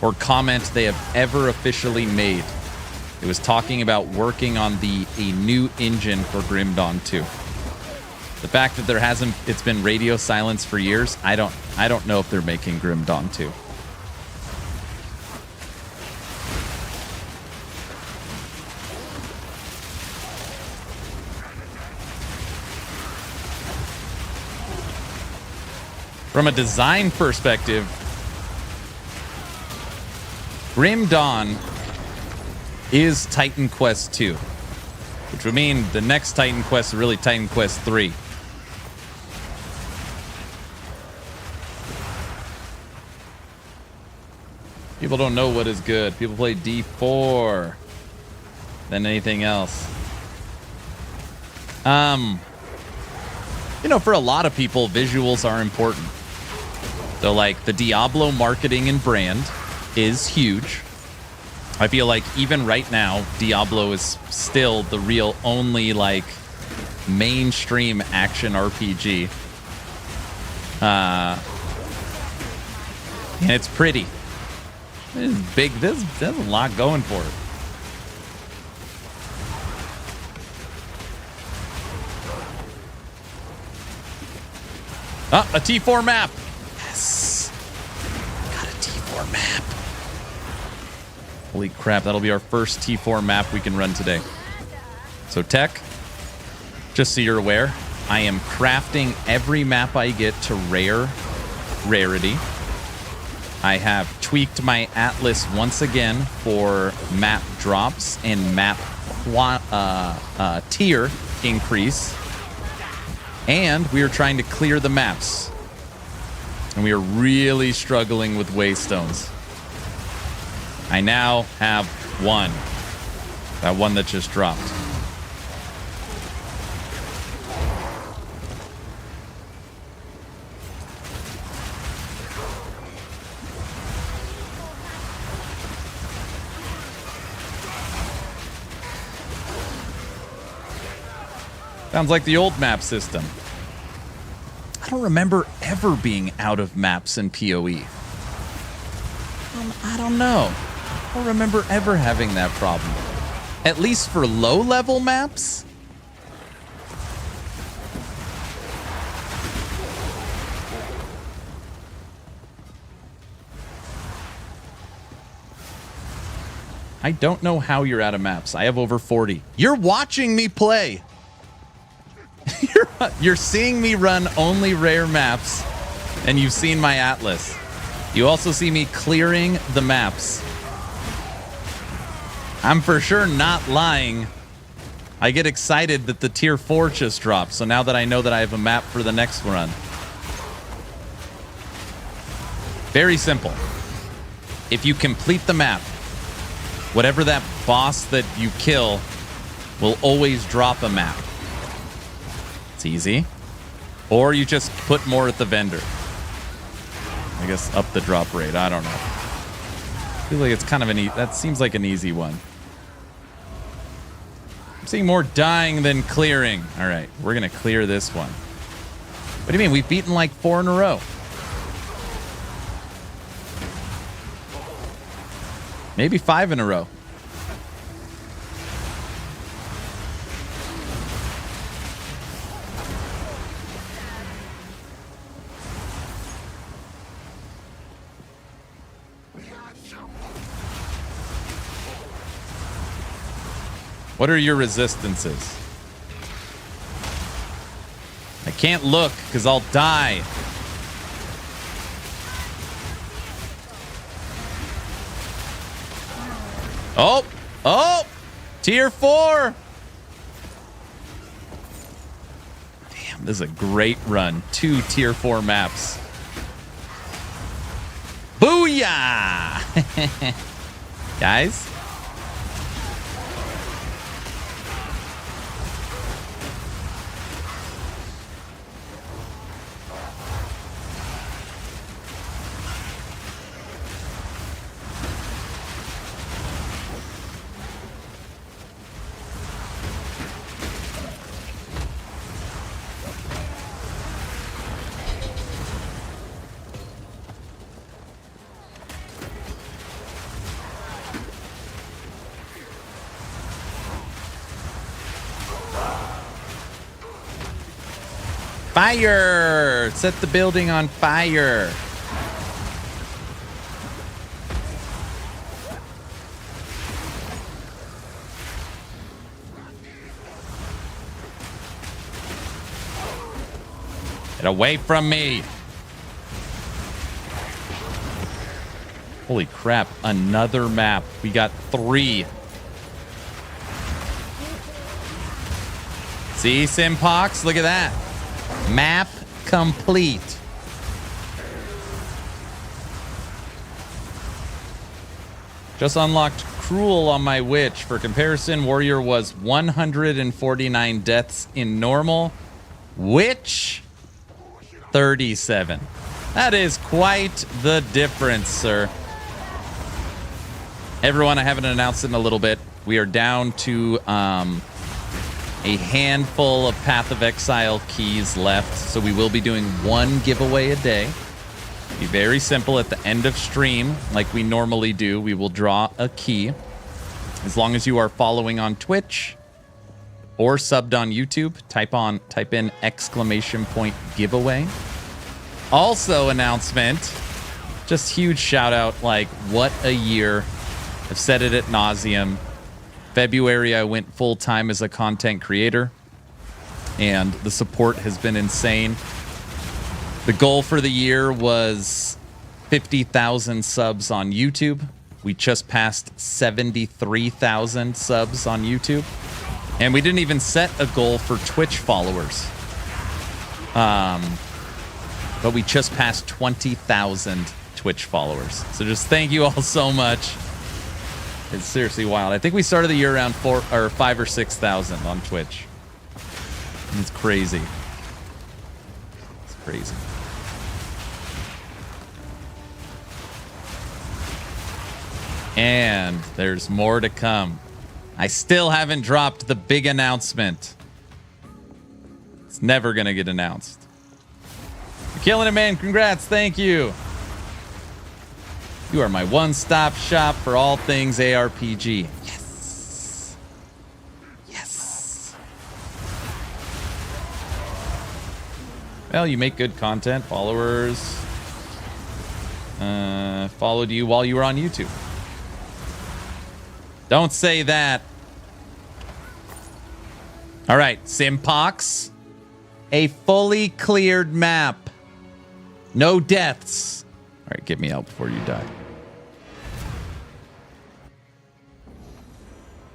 or comment they have ever officially made. It was talking about working on a new engine for Grim Dawn 2. The fact that it's been radio silence for years, I don't know if they're making Grim Dawn 2. From a design perspective, Grim Dawn is Titan Quest 2, which would mean the next Titan Quest is really Titan Quest 3. People don't know what is good. People play D4 than anything else. You know, for a lot of people, visuals are important. So, like, the Diablo marketing and brand is huge. I feel like even right now, Diablo is still the real only, like, mainstream action RPG. And it's pretty. It's big. There's a lot going for it. Ah, a T4 map. Yes. Got a T4 map. Holy crap, that'll be our first T4 map we can run today. So tech, just so you're aware, I am crafting every map I get to rarity. I have tweaked my atlas once again for map drops and map tier increase. And we are trying to clear the maps. And we are really struggling with waystones. I now have one. That one that just dropped. Sounds like the old map system. I don't remember ever being out of maps in POE. I don't know. I don't remember ever having that problem. At least for low-level maps. I don't know how you're out of maps. I have over 40. You're watching me play. You're seeing me run only rare maps, and you've seen my atlas. You also see me clearing the maps. I'm for sure not lying. I get excited that the tier 4 just dropped, so now that I know that I have a map for the next run. Very simple. If you complete the map, whatever that boss that you kill will always drop a map. It's easy. Or you just put more at the vendor. I guess up the drop rate. I don't know. I feel like it's kind of that seems like an easy one. I'm seeing more dying than clearing. All right, we're going to clear this one. What do you mean? We've beaten like 4 in a row. Maybe 5 in a row. What are your resistances? I can't look because I'll die. Oh, oh, tier 4. Damn, this is a great run. 2 tier 4 maps. Booyah! Guys. Fire! Set the building on fire. Get away from me. Holy crap, another map. We got 3. See, Simpox? Look at that. Map complete. Just unlocked Cruel on my Witch. For comparison, Warrior was 149 deaths in normal. Witch, 37. That is quite the difference, sir. Everyone, I haven't announced it in a little bit. We are down to a handful of Path of Exile keys left, so we will be doing 1 giveaway a day. Be very simple. At the end of stream, like we normally do, we will draw a key. As long as you are following on Twitch or subbed on YouTube, type in !giveaway. Also, announcement, just huge shout out, like, what a year. I've said it at nauseum. February, I went full-time as a content creator, and the support has been insane. The goal for the year was 50,000 subs on YouTube. We just passed 73,000 subs on YouTube. And we didn't even set a goal for Twitch followers. But we just passed 20,000 Twitch followers. So just thank you all so much. It's seriously wild. I think we started the year around 5 or 6,000 on Twitch. It's crazy. It's crazy. And there's more to come. I still haven't dropped the big announcement. It's never going to get announced. You're killing it, man. Congrats. Thank you. You are my one-stop shop for all things ARPG. Yes. Yes. Well, you make good content. Followers followed you while you were on YouTube. Don't say that. All right, Simpox. A fully cleared map. No deaths. All right, get me out before you die.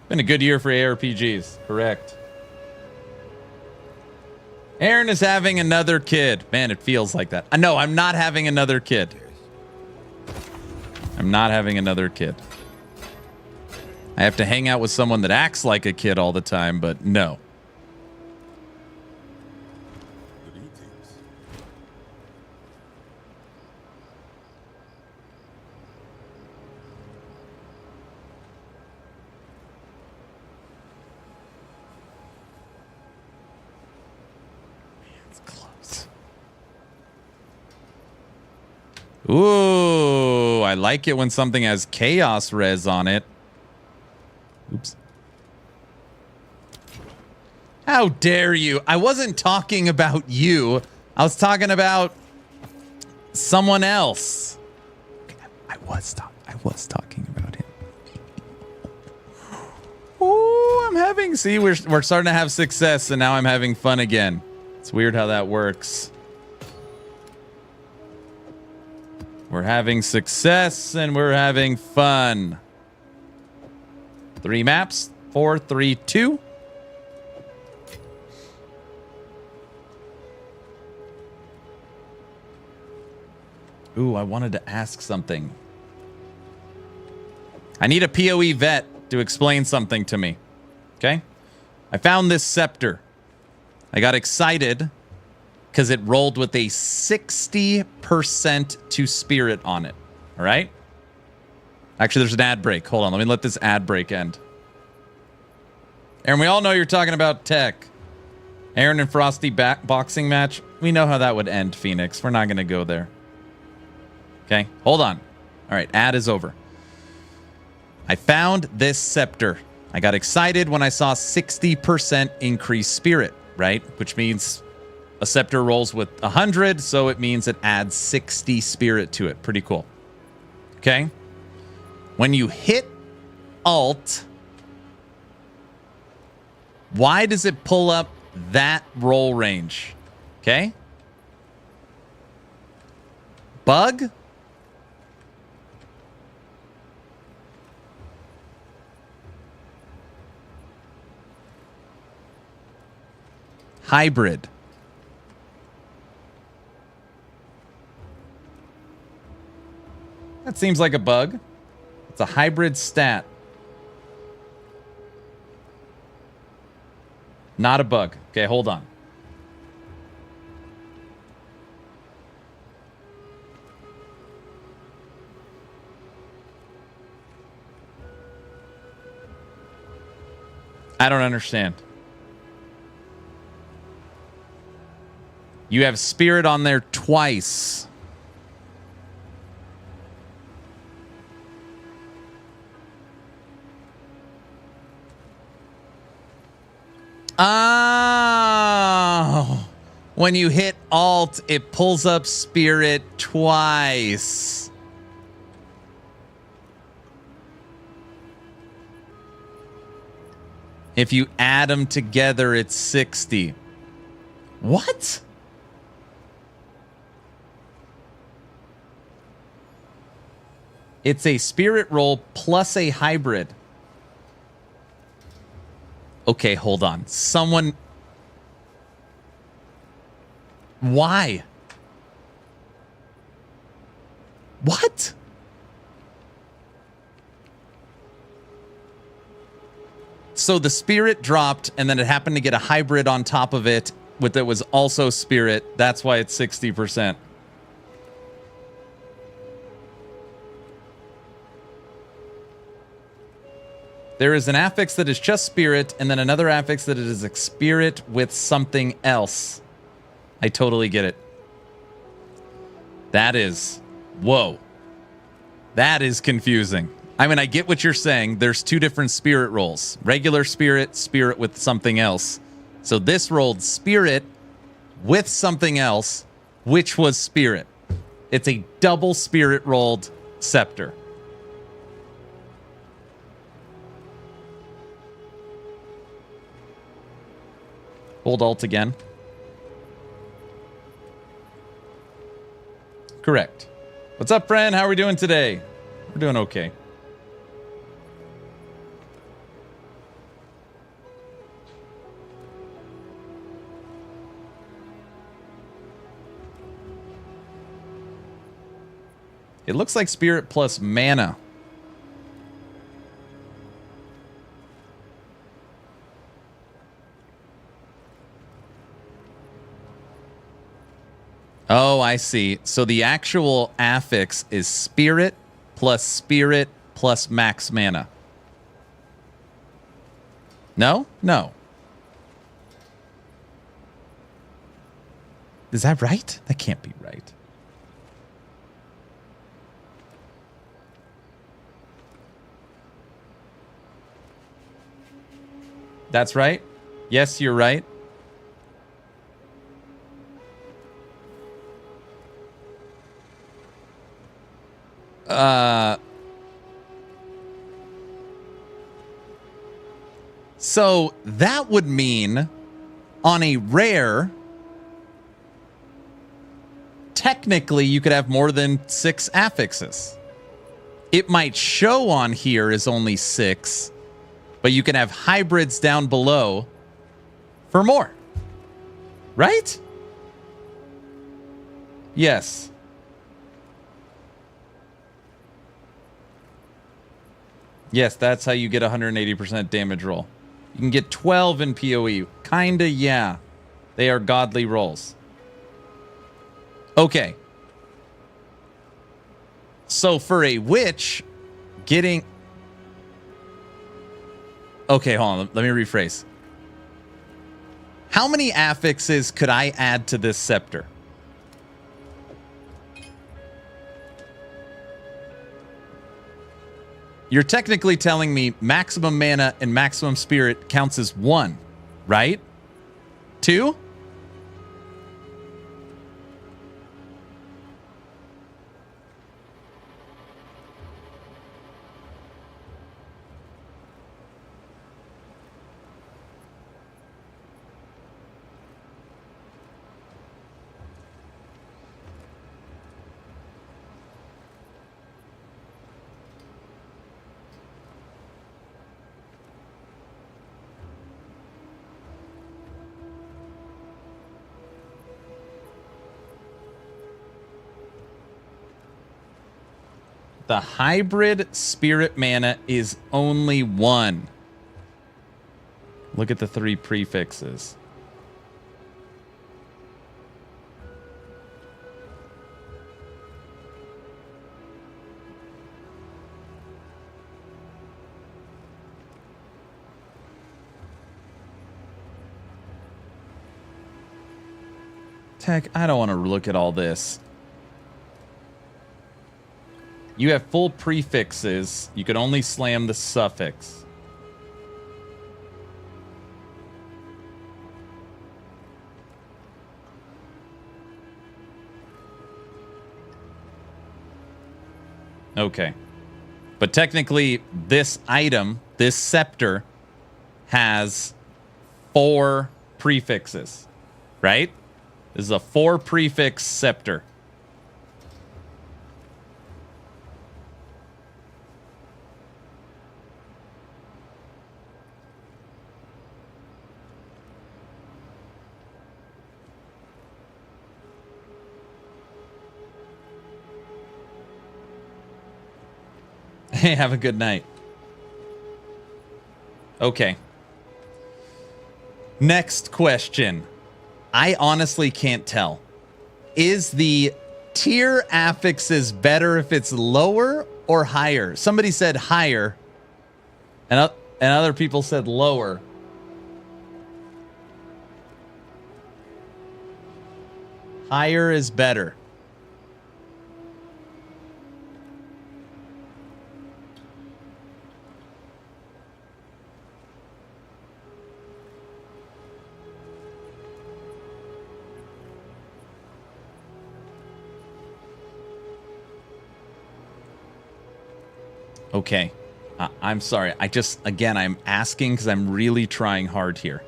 Been a good year for ARPGs. Correct. Aaron is having another kid. Man, it feels like that. No, I'm not having another kid. I'm not having another kid. I have to hang out with someone that acts like a kid all the time, but no. Ooh, I like it when something has chaos res on it. Oops. How dare you? I wasn't talking about you. I was talking about someone else. I was talking about him. Oh, I'm having... See, we're starting to have success, and now I'm having fun again. It's weird how that works. We're having success and we're having fun. 3 maps. 4, 3, 2. Ooh, I wanted to ask something. I need a POE vet to explain something to me. Okay? I found this scepter. I got excited because it rolled with a 60% to spirit on it. All right? Actually, there's an ad break. Hold on. Let me let this ad break end. Aaron, we all know you're talking about tech. Aaron and Frosty boxing match. We know how that would end, Phoenix. We're not going to go there. Okay? Hold on. All right. Ad is over. I found this scepter. I got excited when I saw 60% increased spirit, right? Which means... a scepter rolls with 100, so it means it adds 60 spirit to it. Pretty cool. Okay? When you hit Alt, why does it pull up that roll range? Okay? Bug? Hybrid. That seems like a bug. It's a hybrid stat. Not a bug. Okay, hold on. I don't understand. You have spirit on there twice. Oh, when you hit Alt, it pulls up spirit twice. If you add them together, it's 60. What? It's a spirit roll plus a hybrid. Okay, hold on. Someone... Why? What? So the spirit dropped, and then it happened to get a hybrid on top of it, with it was also spirit. That's why it's 60%. There is an affix that is just spirit, and then another affix that is a spirit with something else. I totally get it. That is... Whoa. That is confusing. I mean, I get what you're saying. There's two different spirit rolls. Regular spirit, spirit with something else. So this rolled spirit with something else, which was spirit. It's a double spirit rolled scepter. Hold alt again. Correct. What's up, friend? How are we doing today? We're doing okay. It looks like spirit plus mana. Oh, I see. So the actual affix is spirit plus max mana. No? No. Is that right? That can't be right. That's right. Yes, you're right. So that would mean on a rare, technically you could have more than 6 affixes. It might show on here as only 6, but you can have hybrids down below for more. Right? Yes. Yes, that's how you get 180% damage roll. You can get 12 in POE. Kinda, yeah. They are godly rolls. Okay. So for a witch, getting... Okay, hold on. Let me rephrase. How many affixes could I add to this scepter? You're technically telling me maximum mana and maximum spirit counts as 1, right? 2? The hybrid spirit mana is only 1. Look at the 3 prefixes. Tech, I don't want to look at all this. You have full prefixes. You can only slam the suffix. Okay. But technically, this item, this scepter, has 4 prefixes, right? This is a 4 prefix scepter. Hey, have a good night. Okay. Next question. I honestly can't tell. Is the tier affixes better if it's lower or higher? Somebody said higher, and other people said lower. Higher is better. Okay. I'm sorry. Again, I'm asking because I'm really trying hard here.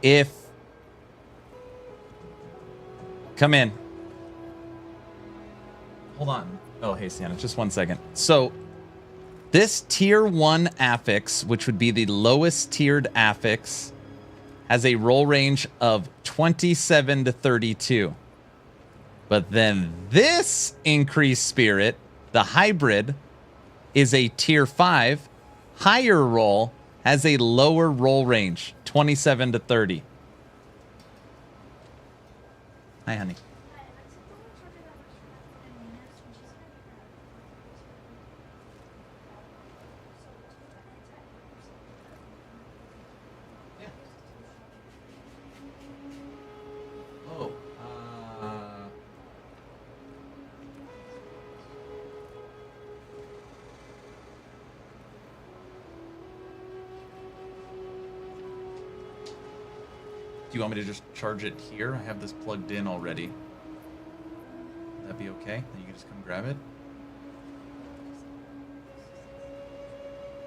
If... Come in. Hold on. Oh, hey, Sienna, just 1 second. So, this tier 1 affix, which would be the lowest tiered affix, has a roll range of 27 to 32. But then this increased spirit, the hybrid, is a tier 5. Higher roll has a lower roll range, 27 to 30. Hi, honey. Oh, do you want me to just charge it here? I have this plugged in already. Would that be okay? Then you can just come grab it?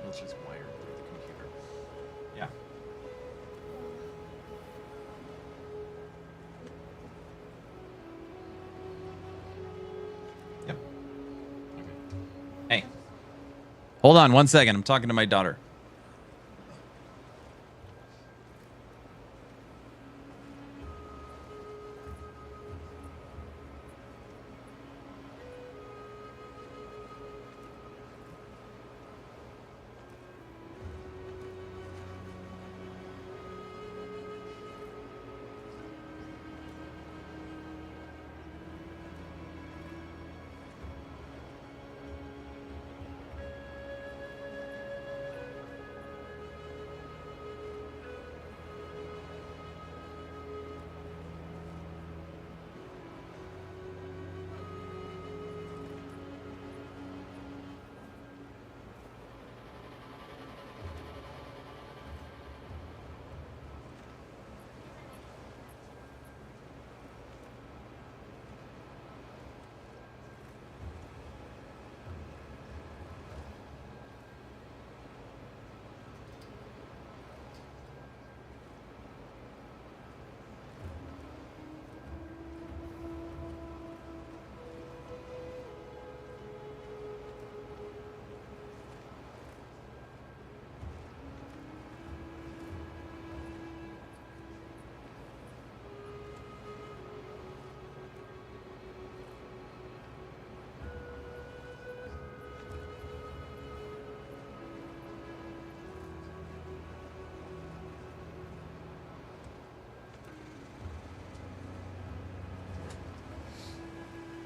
Let's just wire it through the computer. Yeah. Yep. Okay. Hey. Hold on 1 second. I'm talking to my daughter.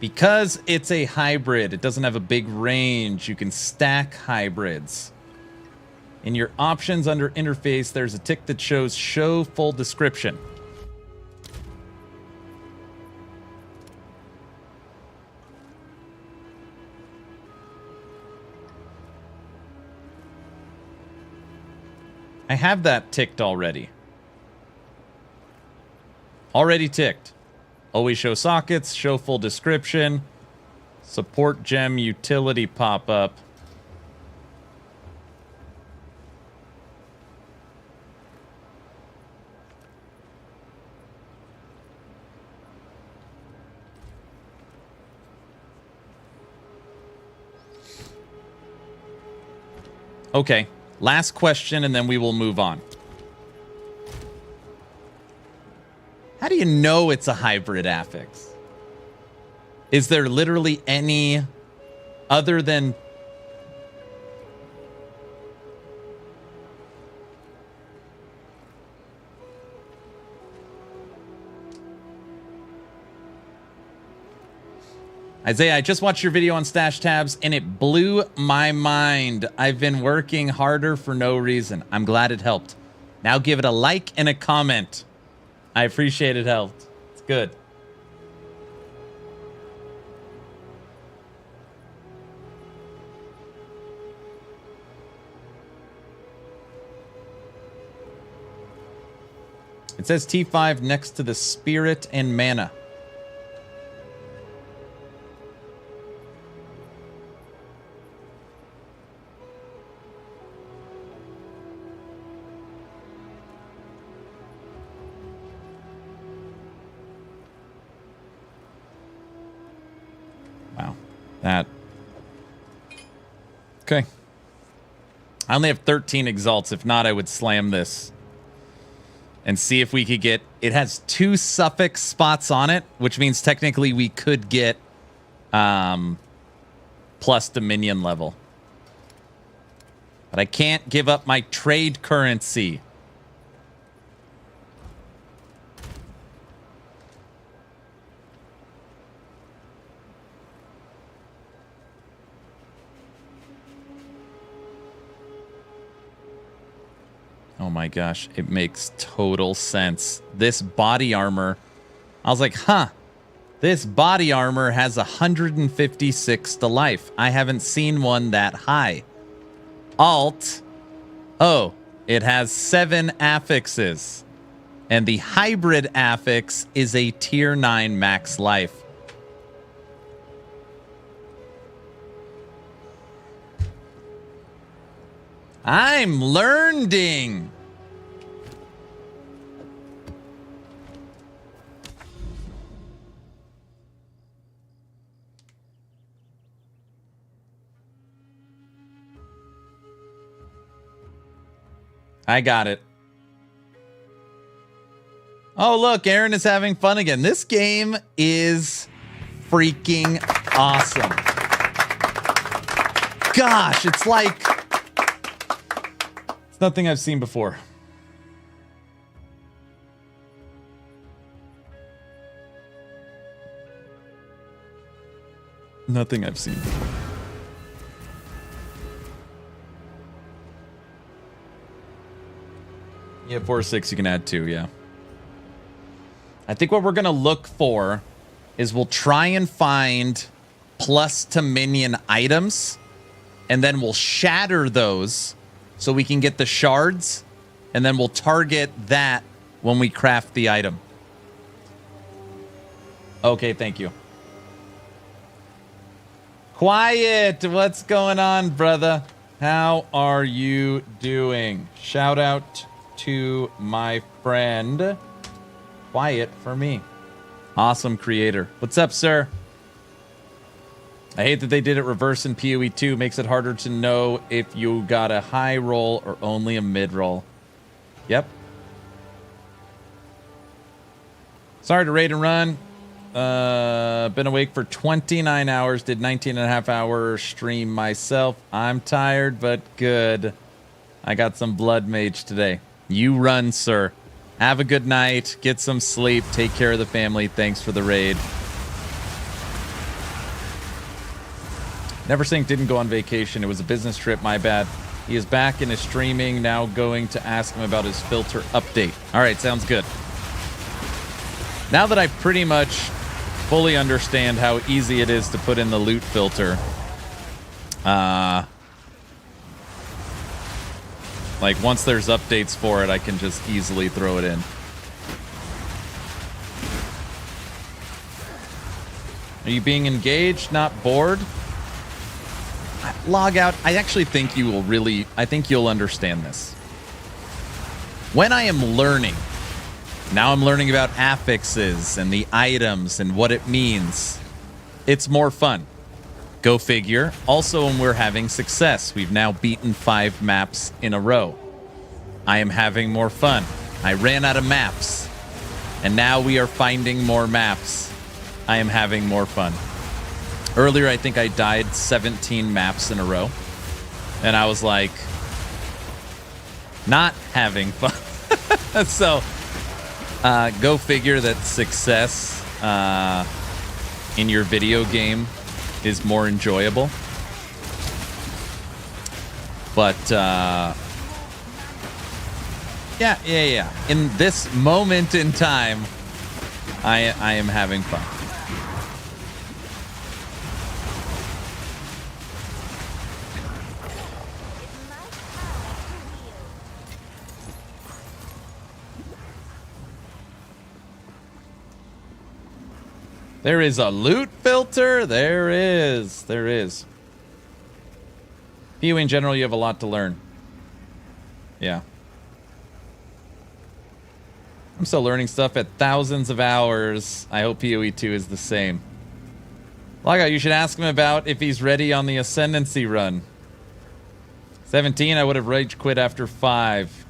Because it's a hybrid, it doesn't have a big range. You can stack hybrids. In your options under interface, there's a tick that shows show full description. I have that ticked already. Already ticked. Always show sockets, show full description, support gem utility pop-up. Okay, last question and then we will move on. How do you know it's a hybrid affix? Is there literally any other than... Isaiah, I just watched your video on stash tabs and it blew my mind. I've been working harder for no reason. I'm glad it helped. Now give it a like and a comment. I appreciate it helped. It's good. It says T5 next to the spirit and mana. That. Okay. I only have 13 exalts. If not, I would slam this. And see if we could get... It has 2 suffix spots on it, which means technically we could get plus Dominion level. But I can't give up my trade currency. Oh my gosh, it makes total sense. This body armor, I was like, huh, this body armor has 156 to life. I haven't seen one that high. Alt, oh, it has 7 affixes. And the hybrid affix is a tier 9 max life. I'm learning. I got it. Oh, look, Aaron is having fun again. This game is freaking awesome. Gosh, it's like... It's nothing I've seen before. Nothing I've seen before. Yeah, 4 or 6, you can add 2, yeah. I think what we're going to look for is we'll try and find plus to minion items, and then we'll shatter those so we can get the shards, and then we'll target that when we craft the item. Okay, thank you. Quiet! What's going on, brother? How are you doing? Shout out to my friend. Quiet for me. Awesome creator. What's up, sir? I hate that they did it reverse in POE 2. Makes it harder to know if you got a high roll or only a mid roll. Yep. Sorry to raid and run. Been awake for 29 hours. Did 19.5-hour stream myself. I'm tired, but good. I got some blood mage today. You run, sir. Have a good night. Get some sleep. Take care of the family. Thanks for the raid. Neversink didn't go on vacation. It was a business trip. My bad. He is back and is streaming. Now going to ask him about his filter update. All right, sounds good. Now that I pretty much fully understand how easy it is to put in the loot filter, like, once there's updates for it, I can just easily throw it in. Are you being engaged, not bored? Log out. I actually think you will really... I think you'll understand this. When I am learning... Now I'm learning about affixes and the items and what it means. It's more fun. Go figure. Also, when we're having success, we've now beaten 5 maps in a row. I am having more fun. I ran out of maps, and now we are finding more maps. I am having more fun. Earlier, I think I died 17 maps in a row, and I was like, not having fun. So, go figure that success in your video game is more enjoyable. But yeah. In this moment in time, I am having fun. There is a loot filter. There is. There is. POE in general, you have a lot to learn. Yeah. I'm still learning stuff at thousands of hours. I hope POE 2 is the same. Loggout, you should ask him about if he's ready on the Ascendancy run. 17, I would have rage quit after 5.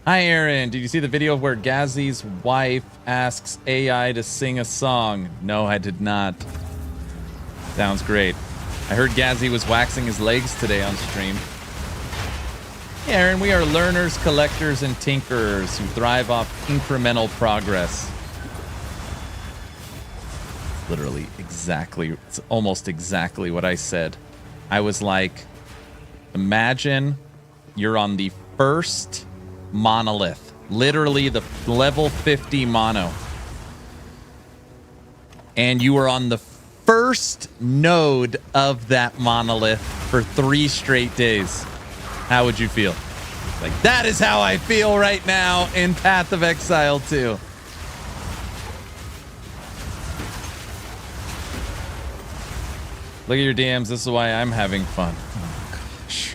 Hi, Aaron. Did you see the video where Gazzy's wife asks AI to sing a song? No, I did not. Sounds great. I heard Gazzy was waxing his legs today on stream. Hey, Aaron, we are learners, collectors, and tinkerers who thrive off incremental progress. Literally exactly, it's almost exactly what I said. I was like, imagine you're on the first monolith, literally the level 50 mono, and you are on the first node of that monolith for 3 straight days. How would you feel? Like, that is how I feel right now in Path of Exile 2. Look at your DMs. This is why I'm having fun. Oh, gosh.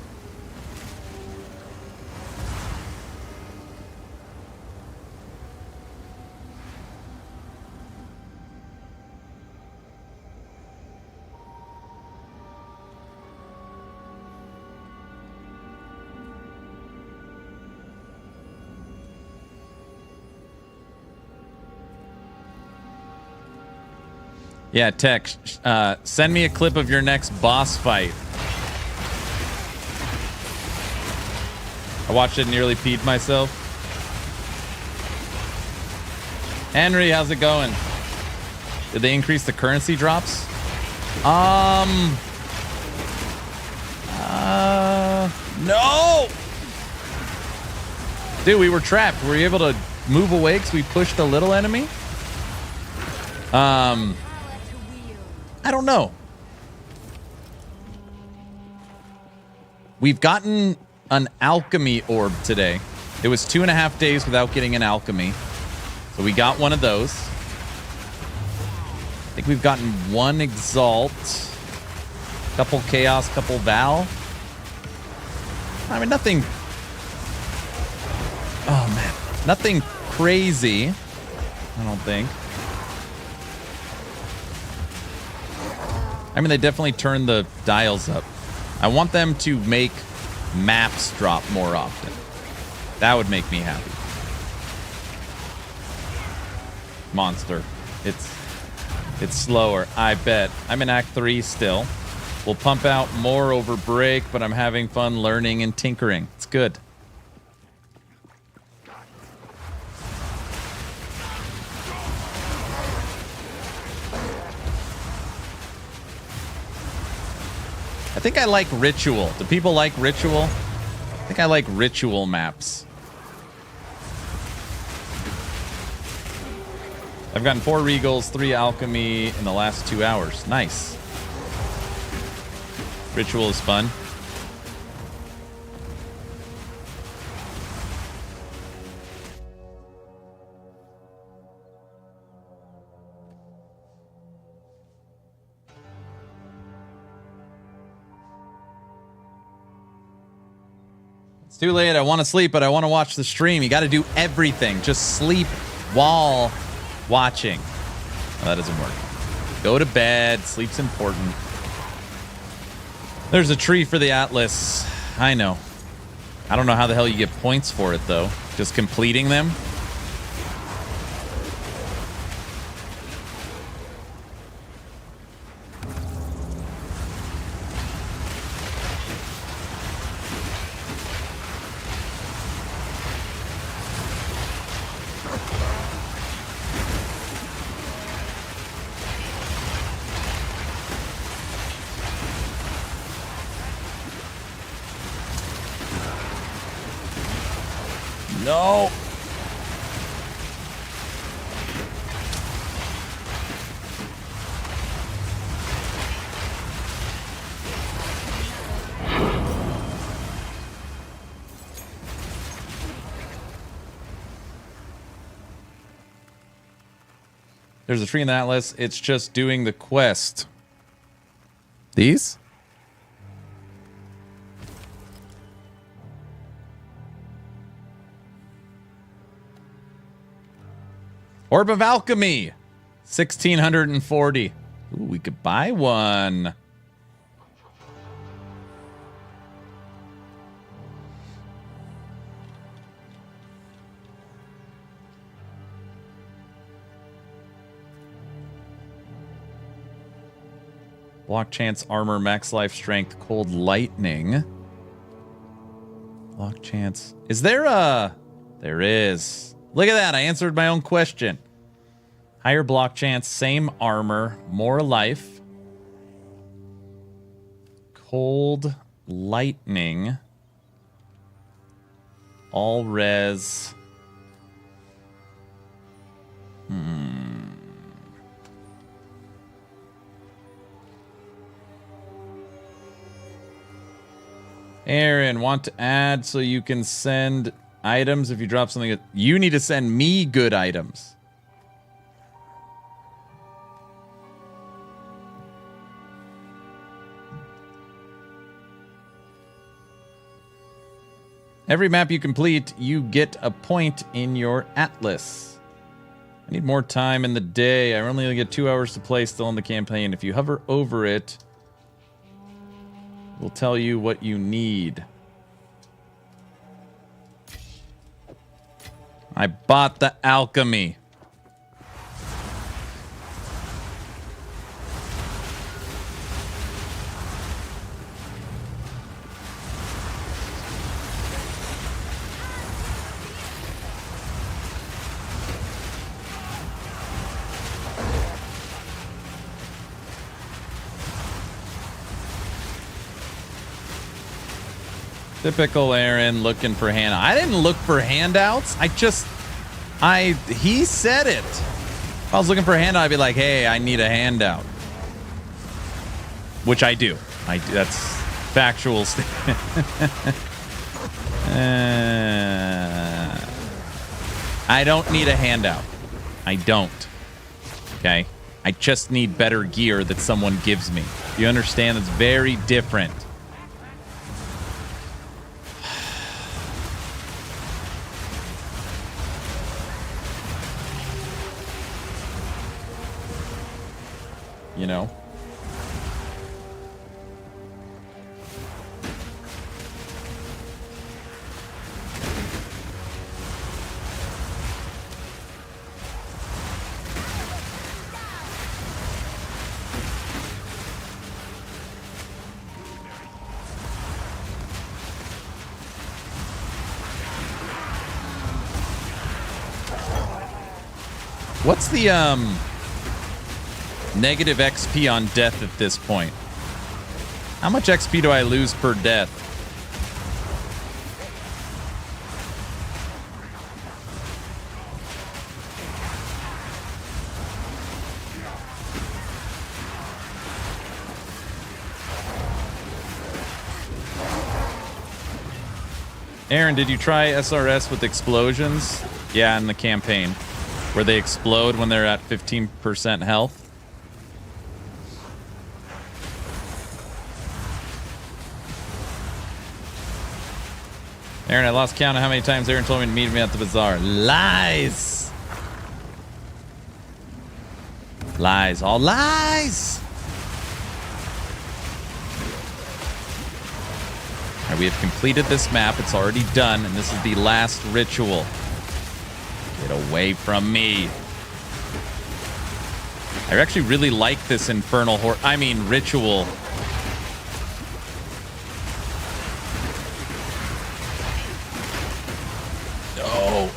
Yeah, Tech, send me a clip of your next boss fight. I watched it and nearly peed myself. Henry, how's it going? Did they increase the currency drops? No! Dude, we were trapped. Were you able to move away because we pushed a little enemy? I don't know. We've gotten an alchemy orb today. It was 2.5 days without getting an alchemy. So we got one of those. I think we've gotten 1 exalt, couple chaos, couple val. I mean, nothing. Oh man, nothing crazy. I don't think. I mean, they definitely turned the dials up. I want them to make maps drop more often. That would make me happy. Monster. It's slower, I bet. I'm in Act 3 still. We'll pump out more over break, but I'm having fun learning and tinkering. It's good. I think I like ritual. Do people like ritual? I think I like ritual maps. I've gotten 4 regals, 3 alchemy in the last 2 hours. Nice. Ritual is fun. It's too late. I want to sleep, but I want to watch the stream. You got to do everything. Just sleep while watching. No, that doesn't work. Go to bed. Sleep's important. There's a tree for the Atlas. I know. I don't know how the hell you get points for it, though. Just completing them. No. There's a tree in the Atlas. It's just doing the quest. These? Orb of Alchemy, 1640. Ooh, we could buy one. Block chance, armor, max life strength, cold lightning. Block chance. Is there a... There is. Look at that. I answered my own question. Higher block chance, same armor, more life. Cold lightning. All res. Aaron, want to add so you can send items if you drop something. You need to send me good items. Every map you complete, you get a point in your atlas. I need more time in the day. I only get 2 hours to play still in the campaign. If you hover over it, we'll tell you what you need. I bought the alchemy. Typical Aaron looking for handouts. I didn't look for handouts. He said it. If I was looking for a handout, I'd be like, hey, I need a handout. Which I do. That's factual statement. I don't need a handout. I don't. Okay? I just need better gear that someone gives me. You understand? It's very different. You know? What's the negative XP on death at this point? How much XP do I lose per death? Aaron, did you try SRS with explosions? Yeah, in the campaign. Where they explode when they're at 15% health. Aaron, I lost count of how many times Aaron told me to meet me at the bazaar. Lies! Lies. All lies! All right, we have completed this map. It's already done, and this is the last ritual. Get away from me. I actually really like this infernal ritual. No.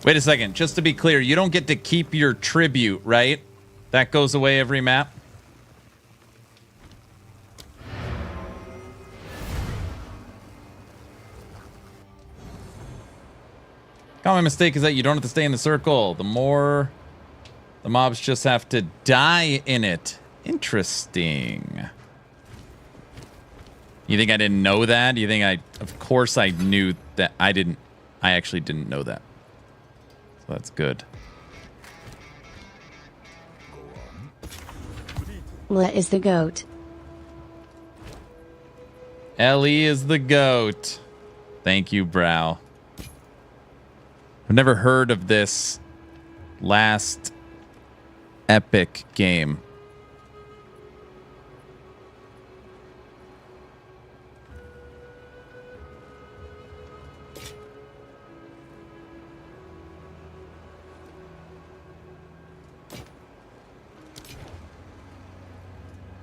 Wait a second. Just to be clear, you don't get to keep your tribute, right? That goes away every map? Common mistake is that you don't have to stay in the circle. The more, the mobs just have to die in it. Interesting. You think I didn't know that? You think of course I knew that. I actually didn't know that. So that's good. La is the goat. Ellie is the goat. Thank you, Brow. I've never heard of this Last Epoch game.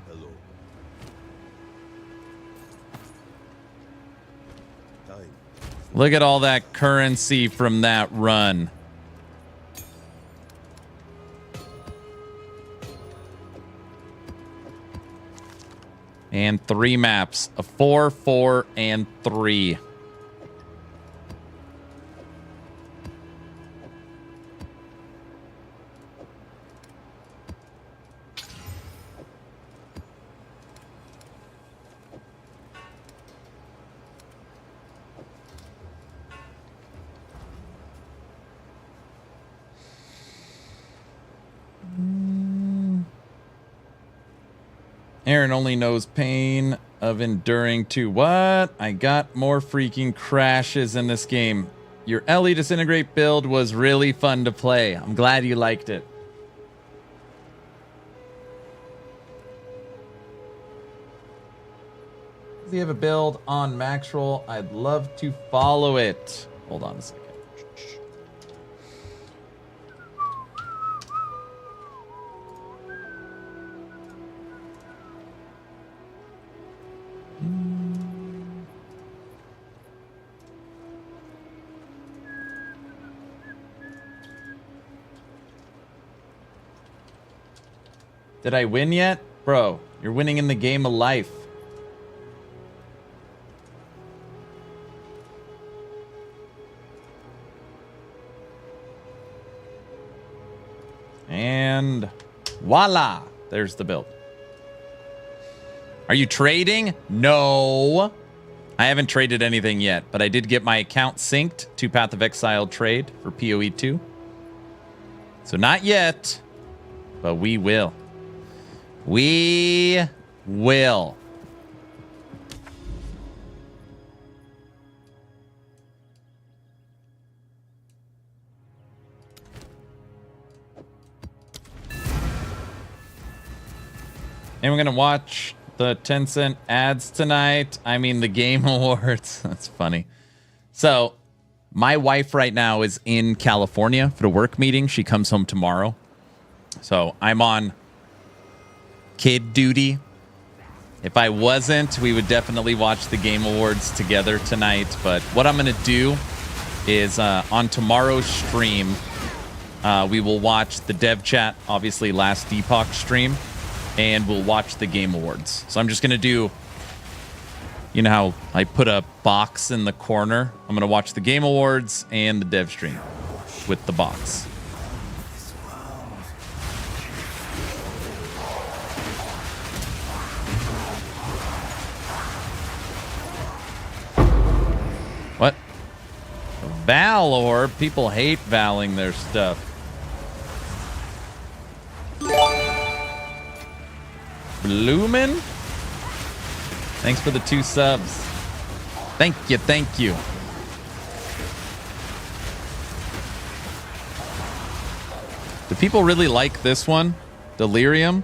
Hello. Time. Look at all that currency from that run. And 3 maps. A 4, 4, and 3. Aaron only knows pain of enduring to what? I got more freaking crashes in this game. Your Ellie Disintegrate build was really fun to play. I'm glad you liked it. Does he have a build on max roll? I'd love to follow it. Hold on a second. Did I win yet? Bro, you're winning in the game of life. And voila, there's the build. Are you trading? No. I haven't traded anything yet, but I did get my account synced to Path of Exile trade for POE 2. So not yet, but we will. We will. And we're going to watch the Tencent ads tonight. I mean, the Game Awards. That's funny. So, my wife right now is in California for the work meeting. She comes home tomorrow. So, I'm on kid duty. If I wasn't, we would definitely watch the Game Awards together tonight. But what I'm going to do is on tomorrow's stream, we will watch the dev chat, obviously Last Epoch stream, and we'll watch the Game Awards. So I'm just going to do, you know how I put a box in the corner? I'm going to watch the Game Awards and the dev stream with the box. What? Valor? People hate valing their stuff. Bloomin'? Thanks for the 2 subs. Thank you, thank you. Do people really like this one? Delirium?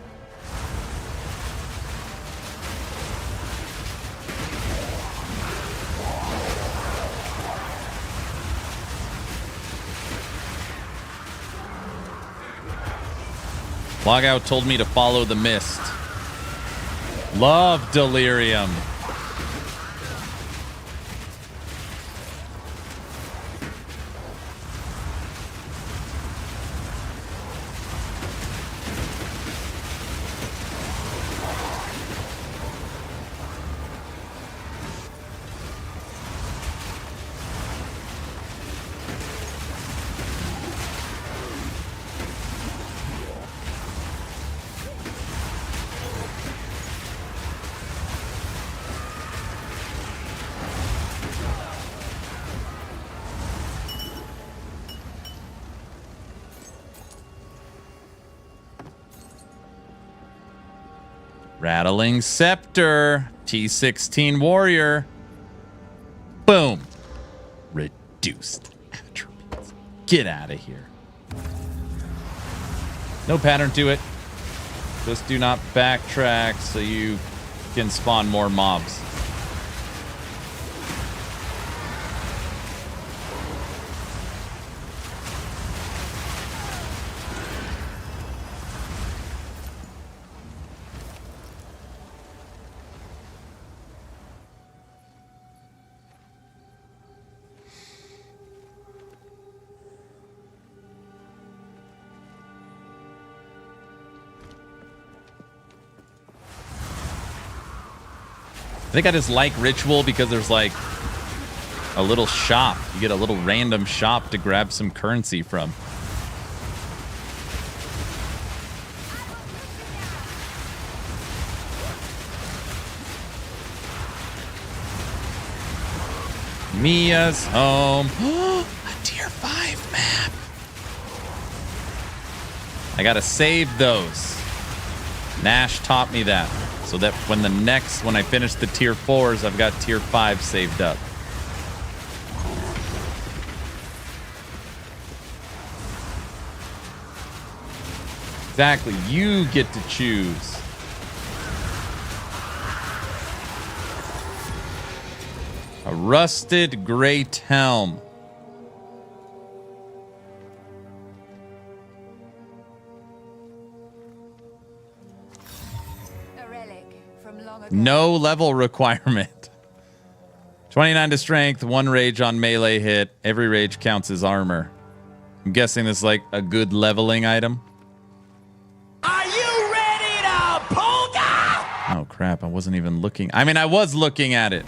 Logout told me to follow the mist. Love Delirium. Rattling Scepter. T16 Warrior. Boom. Reduced attributes. Get out of here. No pattern to it. Just do not backtrack so you can spawn more mobs. I think I just like Ritual because there's like a little shop. You get a little random shop to grab some currency from. Mia's home. A tier 5 map. I gotta save those. Nash taught me that. So that when I finish the tier 4s, I've got tier 5 saved up. Exactly. You get to choose. A rusted great helm. No level requirement. 29 to strength, 1 rage on melee hit. Every rage counts as armor. I'm guessing this is like a good leveling item. Are you ready to polka? Oh crap, I wasn't even looking. I mean, I was looking at it.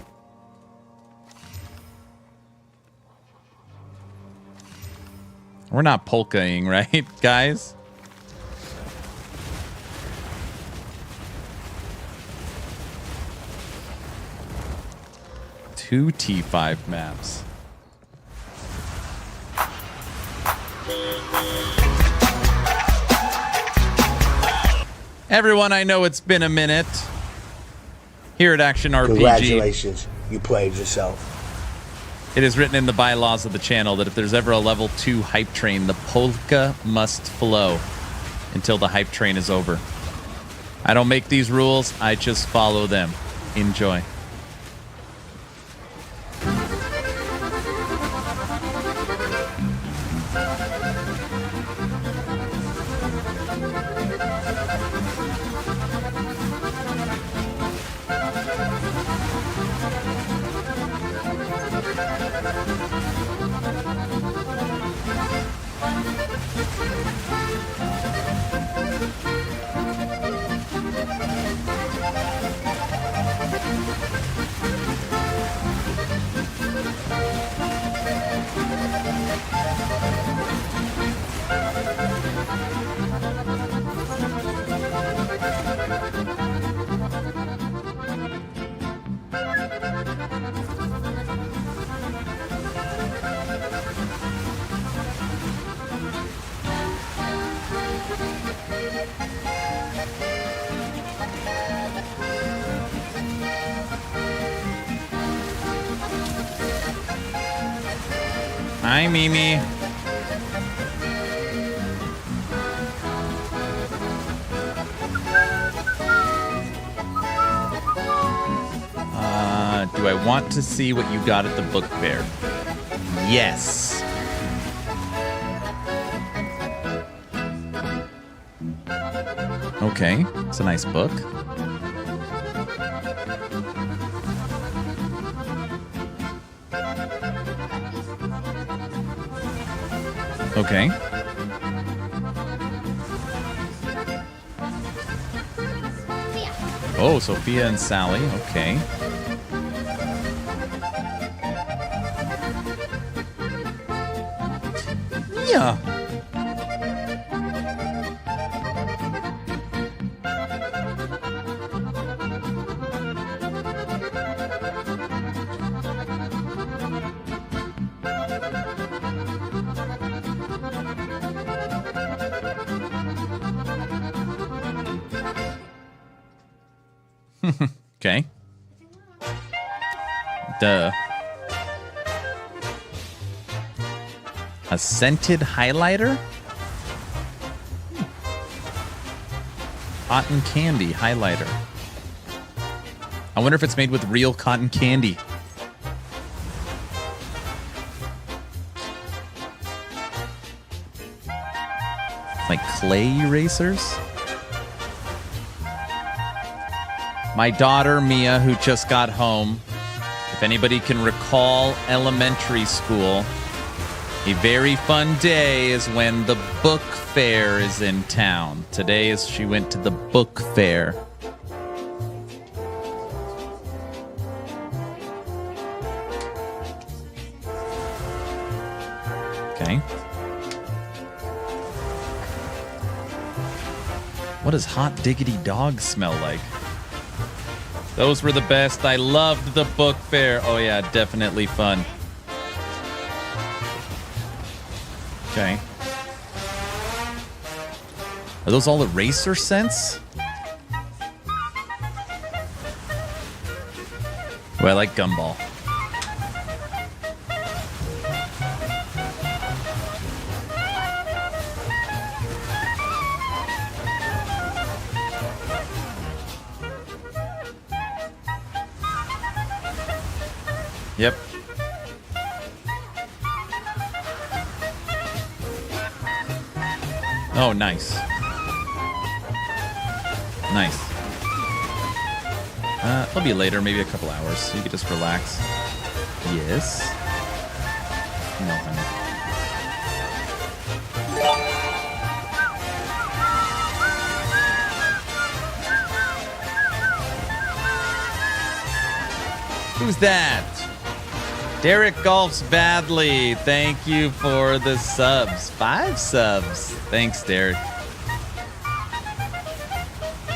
We're not polkaing, right, guys? Two T5 maps. Everyone, I know it's been a minute. Here at Action RPG. Congratulations, you played yourself. It is written in the bylaws of the channel that if there's ever a level 2 hype train, the polka must flow until the hype train is over. I don't make these rules, I just follow them. Enjoy. Hi, Mimi. Do I want to see what you got at the book fair? Yes. Okay, it's a nice book. Okay. Oh, Sophia and Sally. Okay. Yeah. Okay. Duh. A scented highlighter? Cotton candy highlighter. I wonder if it's made with real cotton candy. Like clay erasers? My daughter, Mia, who just got home. If anybody can recall elementary school, a very fun day is when the book fair is in town. Today is she went to the book fair. Okay. What does hot diggity dog smell like? Those were the best. I loved the book fair. Oh yeah, definitely fun. Okay. Are those all eraser scents? Oh, I like Gumball. Yep. Oh, nice. Nice. It'll be later, maybe a couple hours, so you can just relax. Yes. No, honey. Who's that? Derek golfs badly. Thank you for the subs. 5 subs. Thanks, Derek.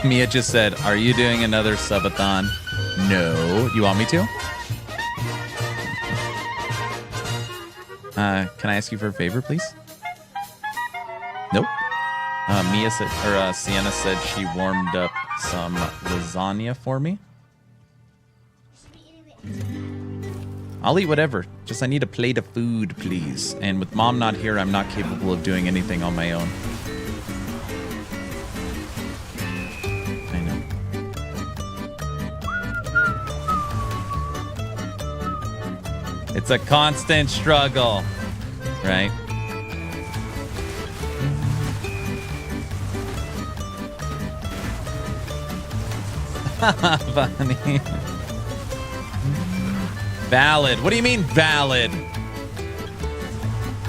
Mia just said, are you doing another subathon? No. You want me to? Can I ask you for a favor, please? Nope. Mia said, or Sienna said she warmed up some lasagna for me. I'll eat whatever. Just I need a plate of food, please. And with mom not here, I'm not capable of doing anything on my own. I know. It's a constant struggle, right? Funny. Valid. What do you mean valid?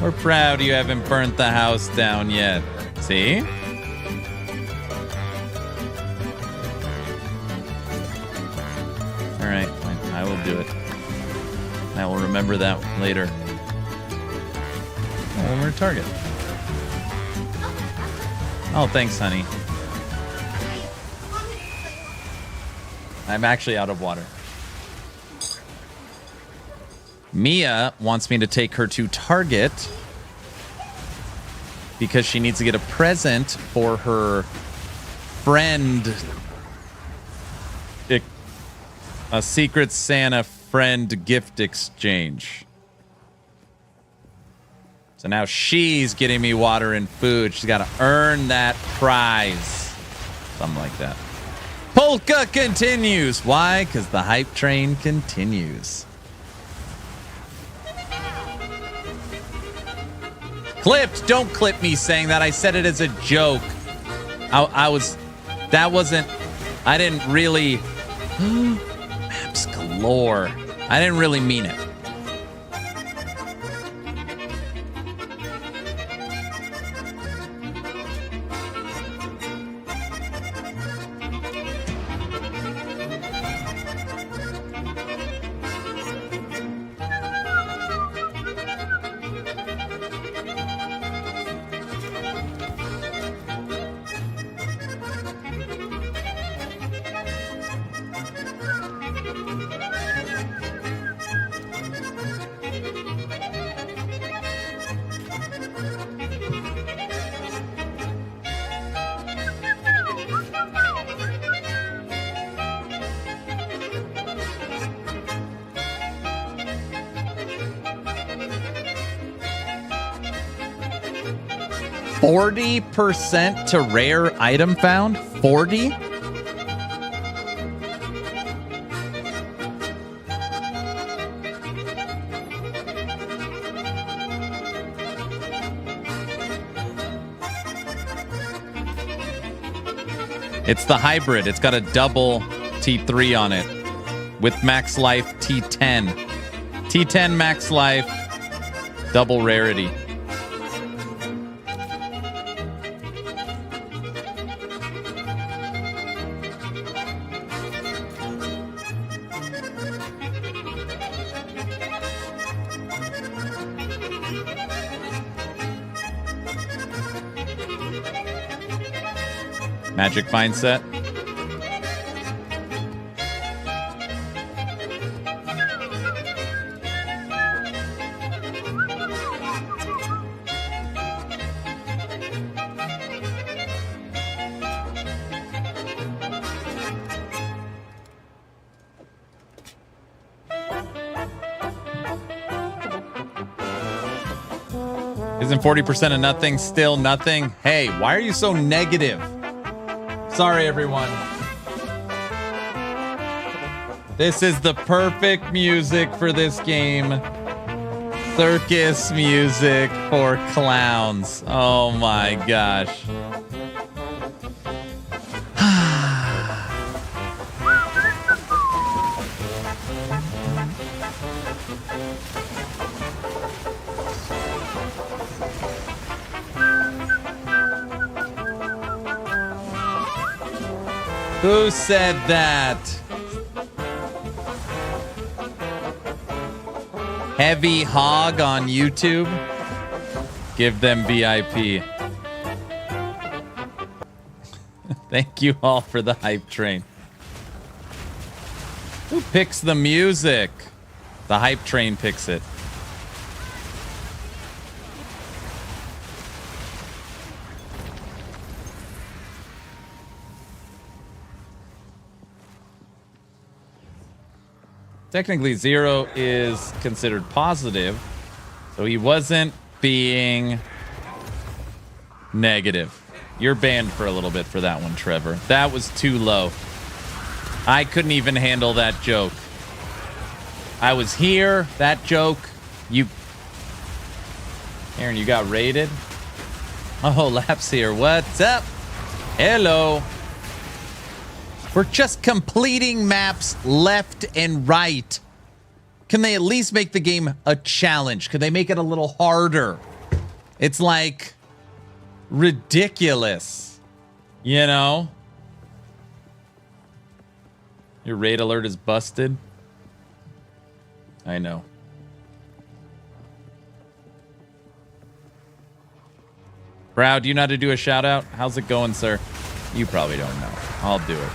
We're proud you haven't burnt the house down yet. See? All right, fine. I will do it. I will remember that later. Oh, when we're at Target. Oh, thanks, honey. I'm actually out of water. Mia wants me to take her to Target because she needs to get a present for her friend. A Secret Santa friend gift exchange. So now she's getting me water and food. She's got to earn that prize. Something like that. Polka continues. Why? Because the hype train continues. Clipped. Don't clip me saying that. I said it as a joke. I didn't really. Maps galore. I didn't really mean it. 40% to rare item found? 40? It's the hybrid. It's got a double T3 on it with max life T10. T10 max life, double rarity. Magic mindset. Isn't 40% of nothing still nothing? Hey, why are you so negative? Sorry, everyone. This is the perfect music for this game. Circus music for clowns. Oh my gosh. Who said that? Heavy Hog on YouTube? Give them VIP. Thank you all for the hype train. Who picks the music? The hype train picks it. Technically, 0 is considered positive, so he wasn't being negative. You're banned for a little bit for that one, Trevor. That was too low. I couldn't even handle that joke. I was here. That joke. Aaron, you got raided? Oh, Lap's here. What's up? Hello. We're just completing maps left and right. Can they at least make the game a challenge? Could they make it a little harder? It's like ridiculous, you know? Your raid alert is busted. I know. Brow, do you know how to do a shout out? How's it going, sir? You probably don't know. I'll do it.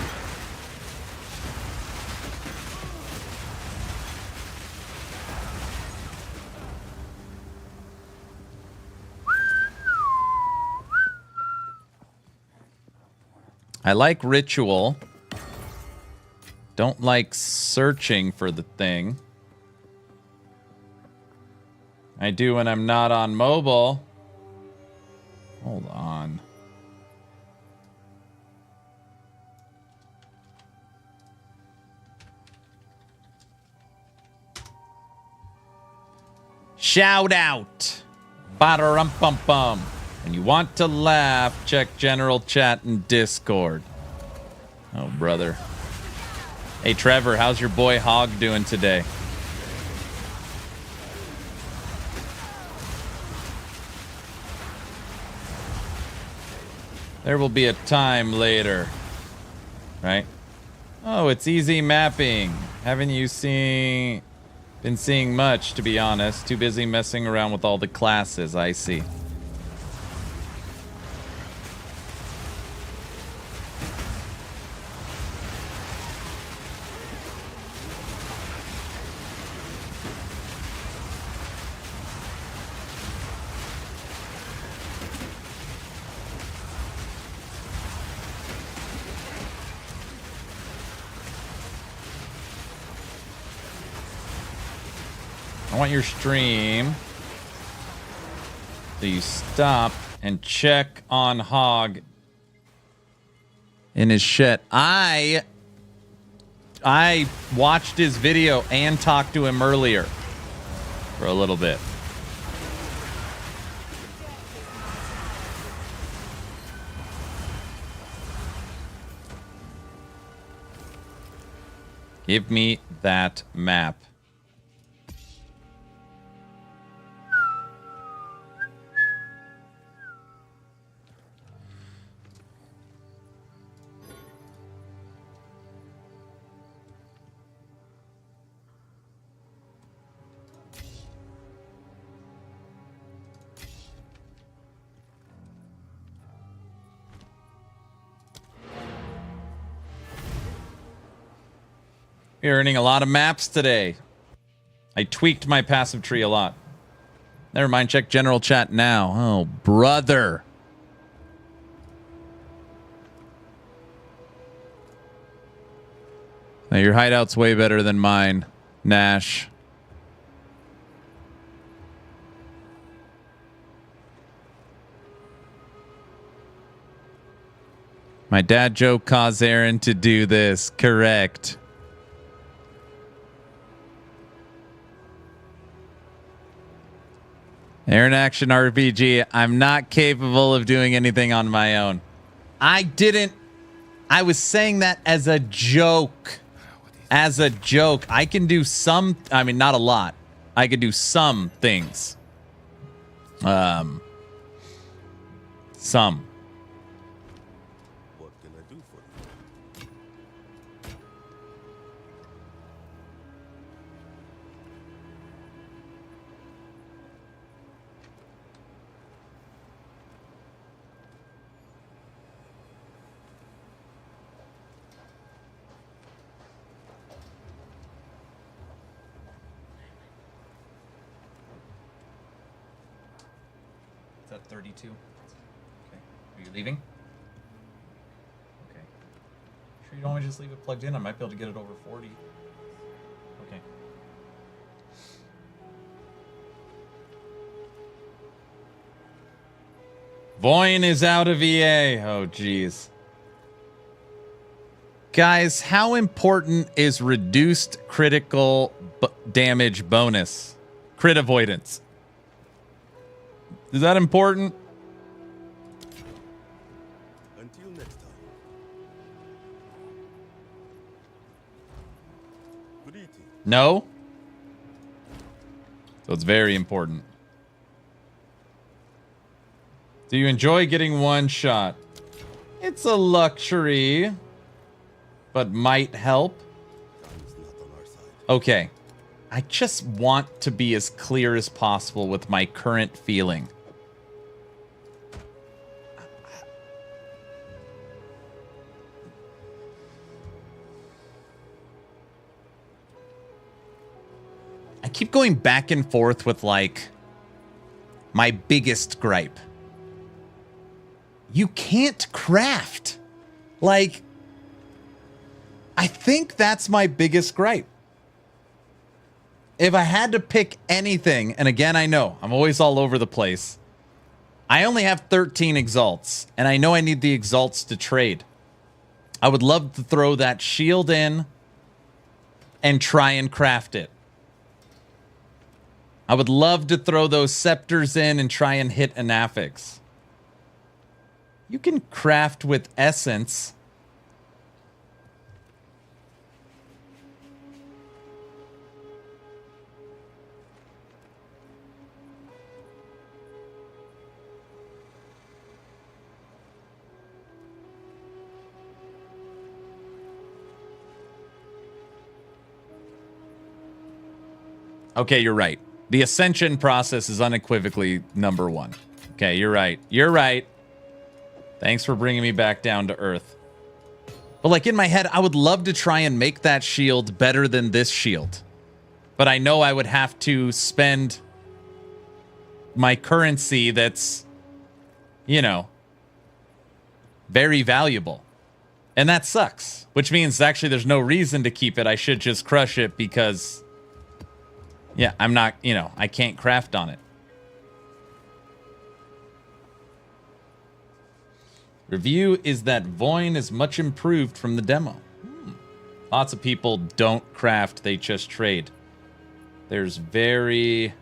I like ritual. Don't like searching for the thing. I do when I'm not on mobile. Hold on. Shout out. Ba-da-rum-pum-pum. And you want to laugh, check general chat and Discord. Oh, brother. Hey, Trevor, how's your boy Hog doing today? There will be a time later. Right? Oh, it's easy mapping. Haven't you been seeing much, to be honest? Too busy messing around with all the classes, I see. I want your stream so you stop and check on Hog in his shit. I watched his video and talked to him earlier for a little bit. Give me that map. You're earning a lot of maps today. I tweaked my passive tree a lot. Never mind, check general chat now. Oh, brother. Now, your hideout's way better than mine, Nash. My dad joke caused Aaron to do this. Correct. Aaron Action RPG, I'm not capable of doing anything on my own. I was saying that as a joke. As a joke. I can do some, I mean, not a lot. I can do some things. Some. What can I do for you? Is that 32? Okay. Are you leaving? Okay. Sure you don't want to just leave it plugged in? I might be able to get it over 40. Okay. Voin is out of EA. Oh, jeez. Guys, how important is reduced critical damage bonus? Crit avoidance. Is that important? Until next time. Greetings. No? So it's very important. Do you enjoy getting one shot? It's a luxury, but might help. Time is not on our side. Okay. I just want to be as clear as possible with my current feeling. I keep going back and forth with, like, my biggest gripe. You can't craft. Like, I think that's my biggest gripe. If I had to pick anything, and again, I know I'm always all over the place. I only have 13 exalts, and I know I need the exalts to trade. I would love to throw that shield in and try and craft it. I would love to throw those scepters in and try and hit an affix. You can craft with essence. Okay, you're right. The ascension process is unequivocally number one. Okay, you're right. You're right. Thanks for bringing me back down to earth. But like in my head, I would love to try and make that shield better than this shield. But I know I would have to spend my currency that's, you know, very valuable. And that sucks. Which means actually there's no reason to keep it. I should just crush it because, yeah, I'm not, you know, I can't craft on it. Review is that Voin is much improved from the demo. Lots of people don't craft, they just trade. There's very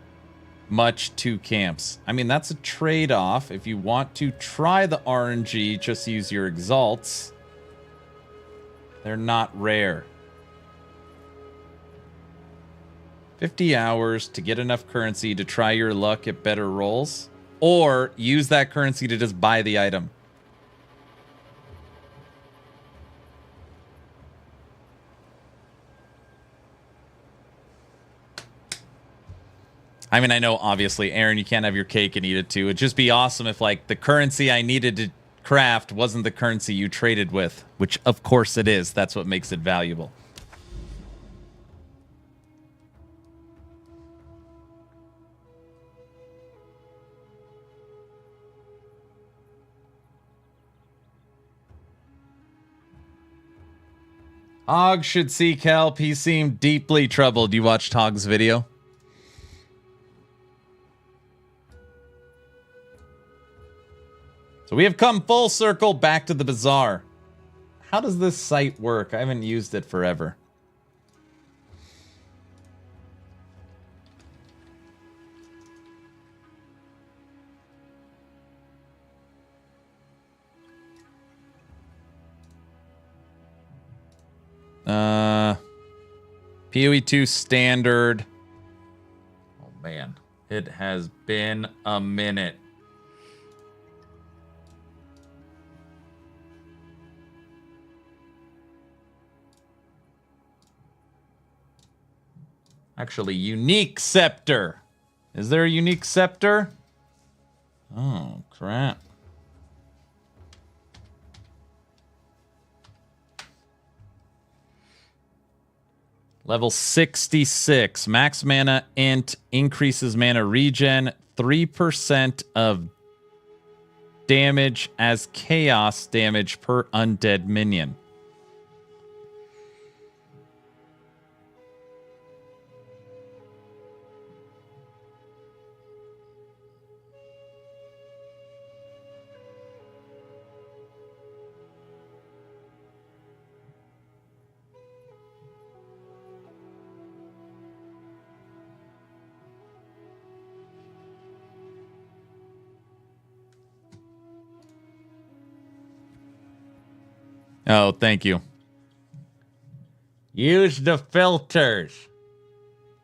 much two camps. I mean, that's a trade-off. If you want to try the RNG, just use your exalts. They're not rare. 50 hours to get enough currency to try your luck at better rolls, or use that currency to just buy the item. I mean, I know, obviously, Aaron, you can't have your cake and eat it too. It'd just be awesome if, like, the currency I needed to craft wasn't the currency you traded with, which, of course, it is. That's what makes it valuable. Hog should seek help. He seemed deeply troubled. You watched Hog's video? So we have come full circle back to the bazaar. How does this site work? I haven't used it forever. POE 2 standard. Oh man, it has been a minute. Actually, unique scepter. Is there a unique scepter? Oh, crap. Level 66. Max mana int increases mana regen. 3% of damage as chaos damage per undead minion. Oh, thank you. Use the filters.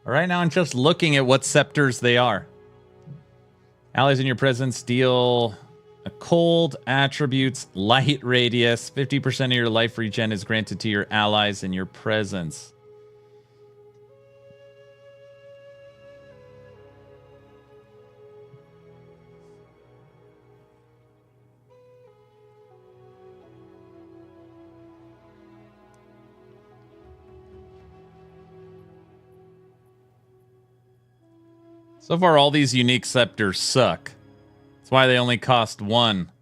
Right now I'm just looking at what scepters they are. Allies in your presence deal a cold attributes, light radius. 50% of your life regen is granted to your allies in your presence. So far, all these unique scepters suck. That's why they only cost 1.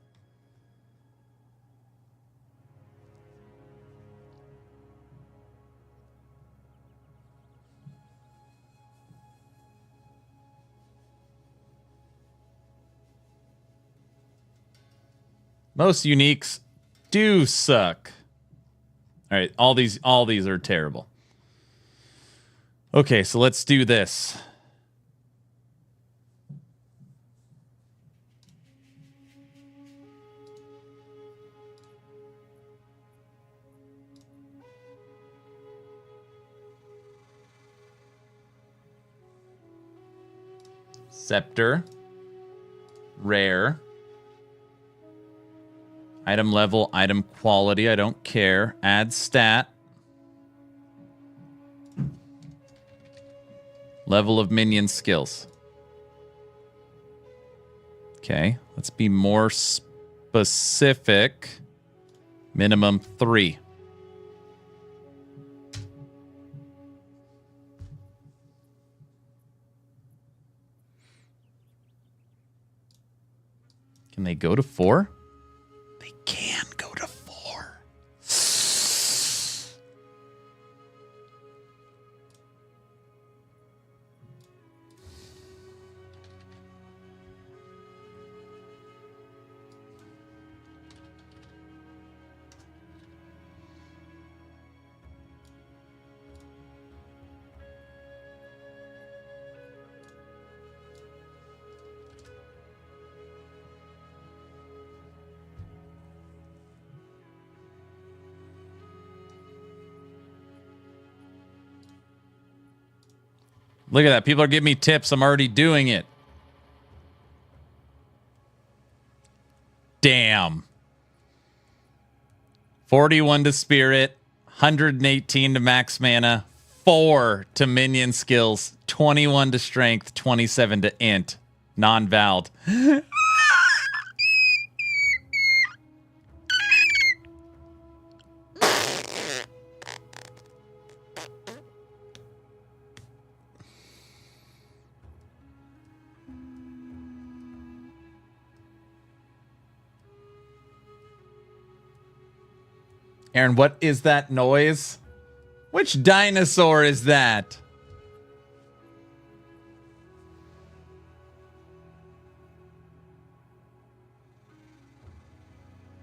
Most uniques do suck. All right, all these are terrible. Okay, so let's do this. Scepter. Rare. Item level, item quality, I don't care. Add stat. Level of minion skills. Okay, let's be more specific. Minimum 3. Can they go to 4? They can go to 4. Look at that. People are giving me tips. I'm already doing it. Damn. 41 to spirit, 118 to max mana, 4 to minion skills, 21 to strength, 27 to int, non-vowed. Aaron, what is that noise? Which dinosaur is that?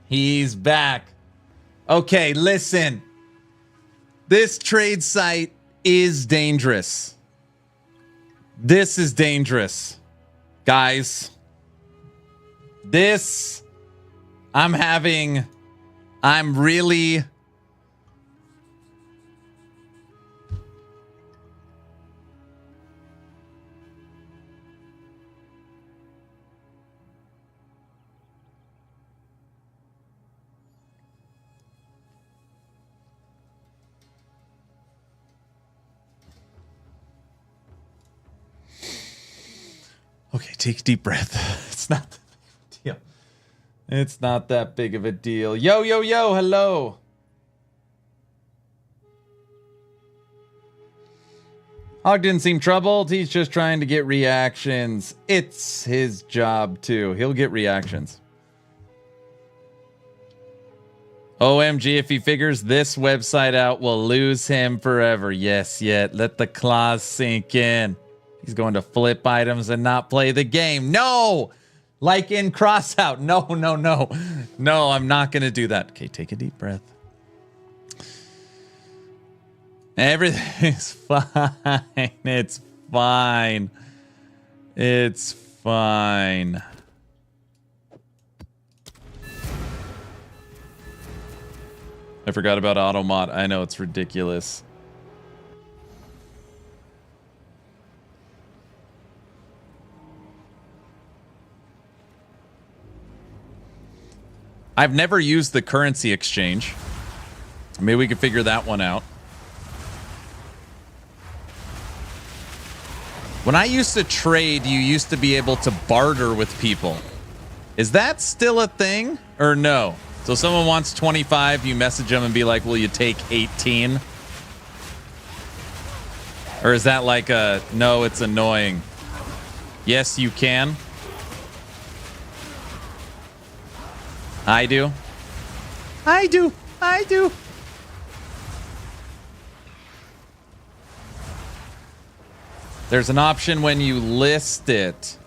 He's back. Okay, listen. This trade site is dangerous. This is dangerous. Guys. This, I'm really... Okay, take a deep breath. It's not that big of a deal. It's not that big of a deal. Yo, yo, yo, hello. Hog didn't seem troubled. He's just trying to get reactions. It's his job, too. He'll get reactions. OMG, if he figures this website out, we'll lose him forever. Yes, yet. Let the claws sink in. He's going to flip items and not play the game. No! Like in Crossout. No, no, no. No, I'm not going to do that. Okay, take a deep breath. Everything's fine. It's fine. It's fine. I forgot about Automot. I know, it's ridiculous. I've never used the currency exchange. Maybe we could figure that one out. When I used to trade, you used to be able to barter with people. Is that still a thing or no? So someone wants 25, you message them and be like, will you take 18? Or is that like a, no, it's annoying? Yes, you can. I do. I do. I do. There's an option when you list it.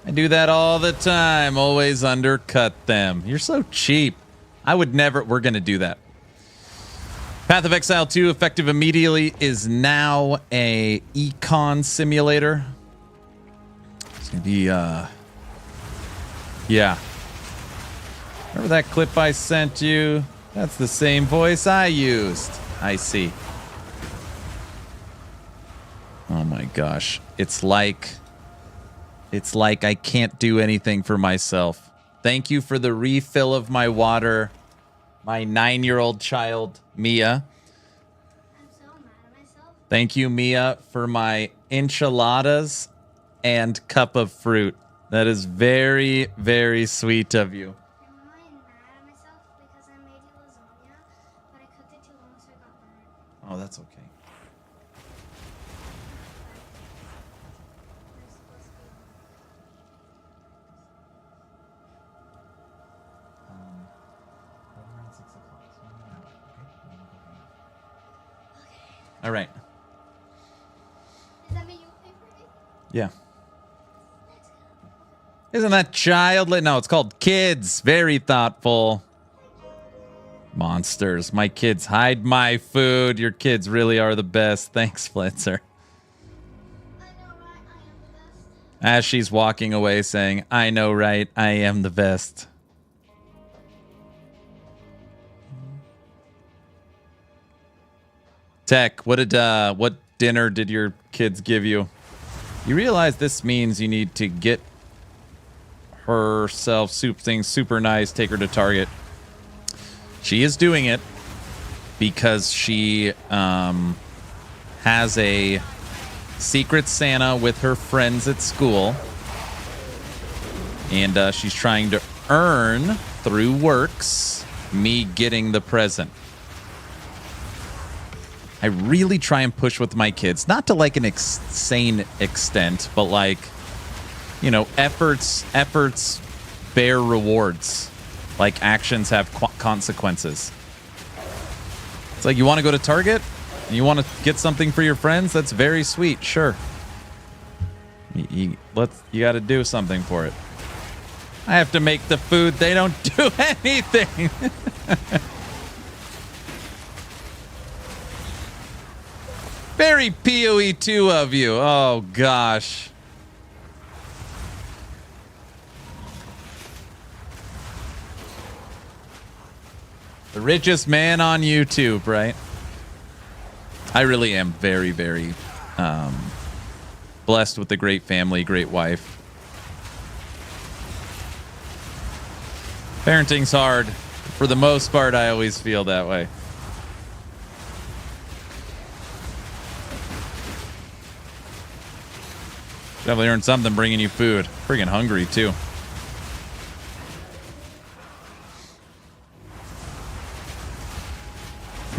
I do that all the time. Always undercut them. You're so cheap. I would never. We're going to do that. Path of Exile 2, effective immediately, is now a econ simulator. It's going to be, yeah. Remember that clip I sent you? That's the same voice I used. I see. Oh my gosh. It's like I can't do anything for myself. Thank you for the refill of my water. My 9-year-old child, Mia. I'm so mad at myself. Thank you, Mia, for my enchiladas and cup of fruit. That is very, very sweet of you. I'm really mad at myself because I made you lasagna, but I cooked it too long, so it got burned. Oh, that's okay. There's supposed to be Around 6 o'clock. All right. Is that what you pay for it? Yeah. Isn't that childlike? No, it's called kids. Very thoughtful. Monsters. My kids hide my food. Your kids really are the best. Thanks, Flitzer. I know, right? I am the best. As she's walking away saying, I know, right? I am the best. Tech, what dinner did your kids give you? You realize this means you need to get herself something super nice, take her to Target. She is doing it because she has a secret Santa with her friends at school. And she's trying to earn through works me getting the present. I really try and push with my kids, not to like an insane extent, but like, you know, efforts bear rewards. Like actions have consequences. It's like, you want to go to Target and you want to get something for your friends? That's very sweet. Sure. You got to do something for it. I have to make the food. They don't do anything. Very POE 2 of you. Oh, gosh. The richest man on YouTube, right? I really am very, very blessed with a great family, great wife. Parenting's hard. For the most part, I always feel that way. Definitely earned something bringing you food. Friggin' hungry, too.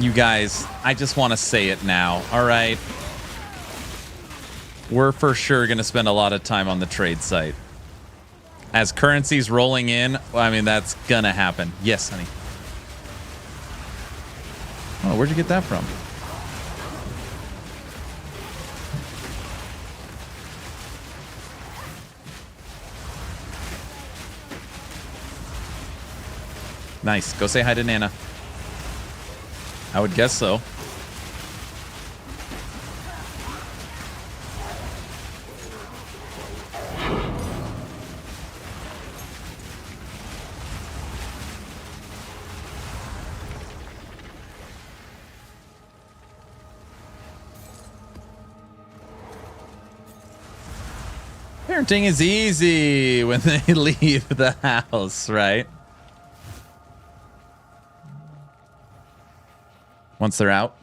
You guys, I just want to say it now, all right? We're for sure going to spend a lot of time on the trade site. As currency's rolling in, well, I mean, that's going to happen. Yes, honey. Oh, where'd you get that from? Nice. Go say hi to Nana. I would guess so. Parenting is easy when they leave the house, right? Once they're out.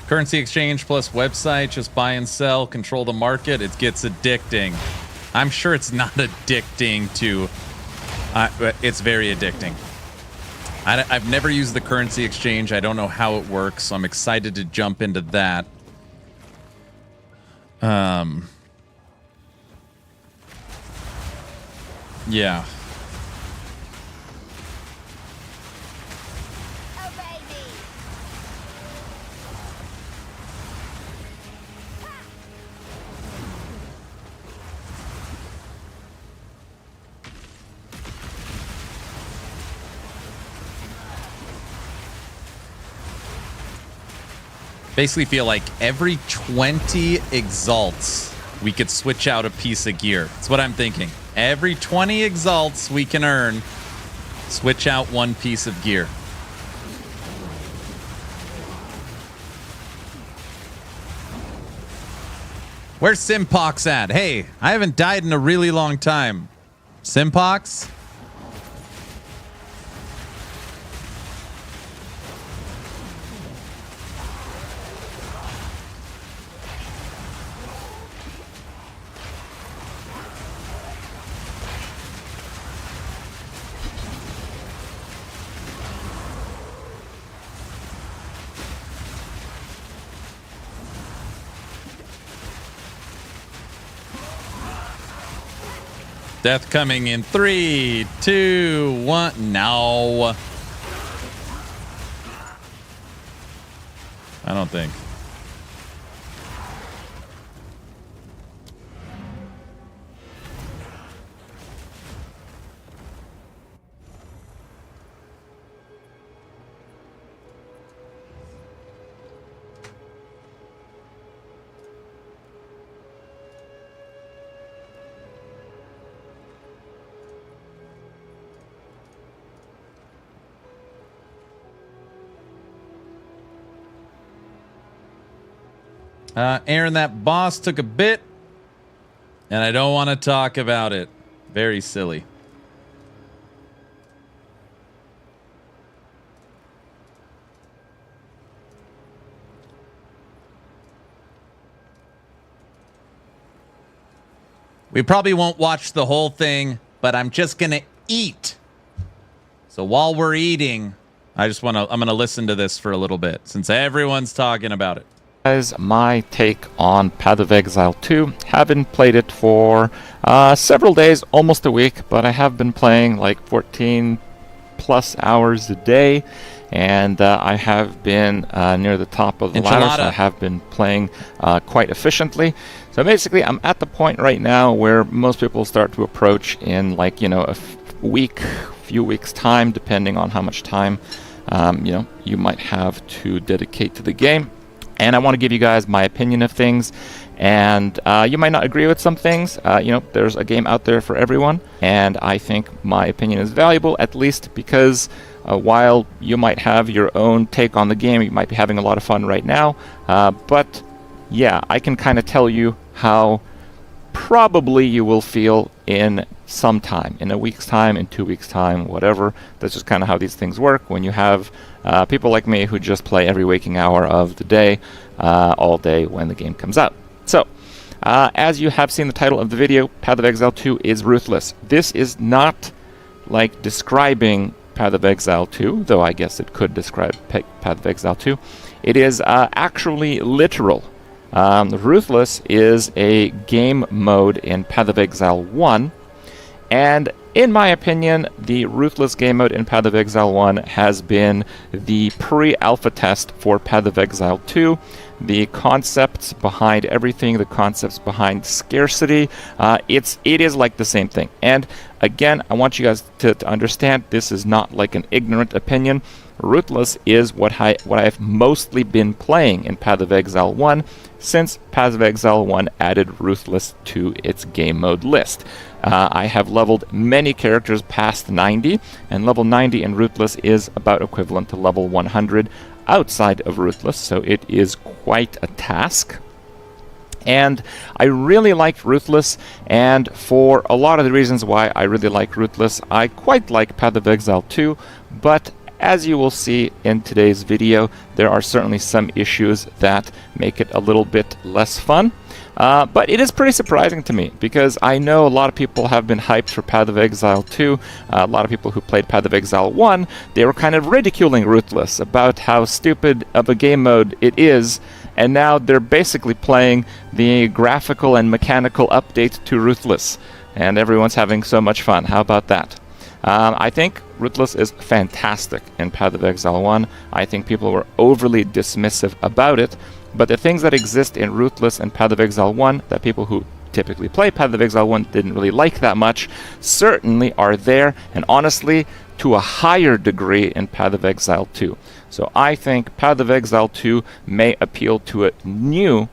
Currency exchange plus website, just buy and sell, control the market. It gets addicting. I'm sure it's not addicting to... it's very addicting. I've never used the currency exchange. I don't know how it works, so I'm excited to jump into that. Yeah. Basically feel like every 20 exalts, we could switch out a piece of gear. That's what I'm thinking. Every 20 exalts we can earn, switch out one piece of gear. Where's Simpox at? Hey, I haven't died in a really long time. Simpox? Death coming in 3, 2, 1. No. I don't think. Aaron, that boss took a bit, and I don't want to talk about it. Very silly. We probably won't watch the whole thing, but I'm just going to eat. So while we're eating, I'm going to listen to this for a little bit since everyone's talking about it. Guys, my take on Path of Exile 2. Haven't played it for several days, almost a week, but I have been playing like 14 plus hours a day, and I have been near the top of the ladder, so I have been playing quite efficiently. So basically, I'm at the point right now where most people start to approach in like, you know, a few weeks time, depending on how much time, you know, you might have to dedicate to the game. And I want to give you guys my opinion of things, and you might not agree with some things. You know, there's a game out there for everyone, and I think my opinion is valuable, at least because while you might have your own take on the game, you might be having a lot of fun right now, but yeah, I can kind of tell you how probably you will feel in some time, in a week's time, in 2 weeks' time, whatever. That's just kind of how these things work when you have people like me who just play every waking hour of the day, all day when the game comes out. So, as you have seen the title of the video, Path of Exile 2 is ruthless. This is not like describing Path of Exile 2, though I guess it could describe Path of Exile 2. It is actually literal. Ruthless is a game mode in Path of Exile 1, and in my opinion, the Ruthless game mode in Path of Exile 1 has been the pre-alpha test for Path of Exile 2. The concepts behind everything, the concepts behind scarcity, it is like the same thing. And again, I want you guys to understand this is not like an ignorant opinion. Ruthless is what I've mostly been playing in Path of Exile 1 since Path of Exile 1 added Ruthless to its game mode list. I have leveled many characters past 90, and level 90 in Ruthless is about equivalent to level 100 outside of Ruthless, so it is quite a task. And I really liked Ruthless, and for a lot of the reasons why I really like Ruthless, I quite like Path of Exile 2, but as you will see in today's video, there are certainly some issues that make it a little bit less fun. But it is pretty surprising to me, because I know a lot of people have been hyped for Path of Exile 2. A lot of people who played Path of Exile 1, they were kind of ridiculing Ruthless about how stupid of a game mode it is, and now they're basically playing the graphical and mechanical update to Ruthless, and everyone's having so much fun. How about that? I think Ruthless is fantastic in Path of Exile 1. I think people were overly dismissive about it, but the things that exist in Ruthless and Path of Exile 1 that people who typically play Path of Exile 1 didn't really like that much certainly are there, and honestly, to a higher degree in Path of Exile 2. So I think Path of Exile 2 may appeal to a new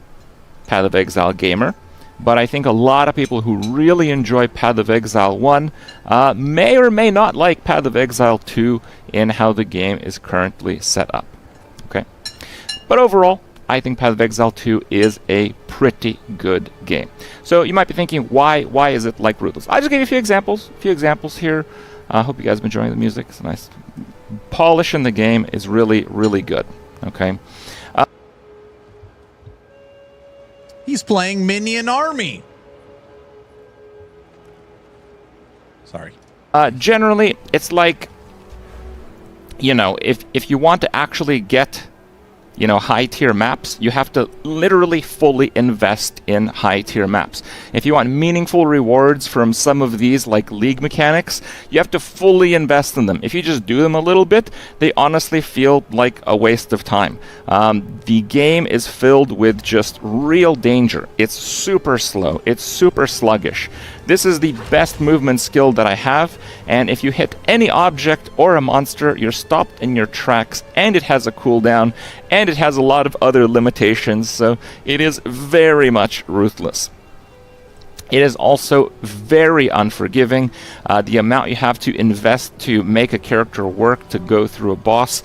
Path of Exile gamer, but I think a lot of people who really enjoy Path of Exile 1 may or may not like Path of Exile 2 in how the game is currently set up. Okay, but overall, I think Path of Exile 2 is a pretty good game. So you might be thinking, why is it like Ruthless? I'll just give you a few examples here. I hope you guys have been enjoying the music. It's nice. Polish in the game is really, really good. Okay. He's playing Minion Army. Sorry. Generally, it's like, you know, if you want to actually get high tier maps, you have to literally fully invest in high tier maps. If you want meaningful rewards from some of these like league mechanics, you have to fully invest in them. If you just do them a little bit, they honestly feel like a waste of time. The game is filled with just real danger. It's super slow. It's super sluggish. This is the best movement skill that I have, and if you hit any object or a monster, you're stopped in your tracks, and it has a cooldown, and it has a lot of other limitations, so it is very much ruthless. It is also very unforgiving. The amount you have to invest to make a character work to go through a boss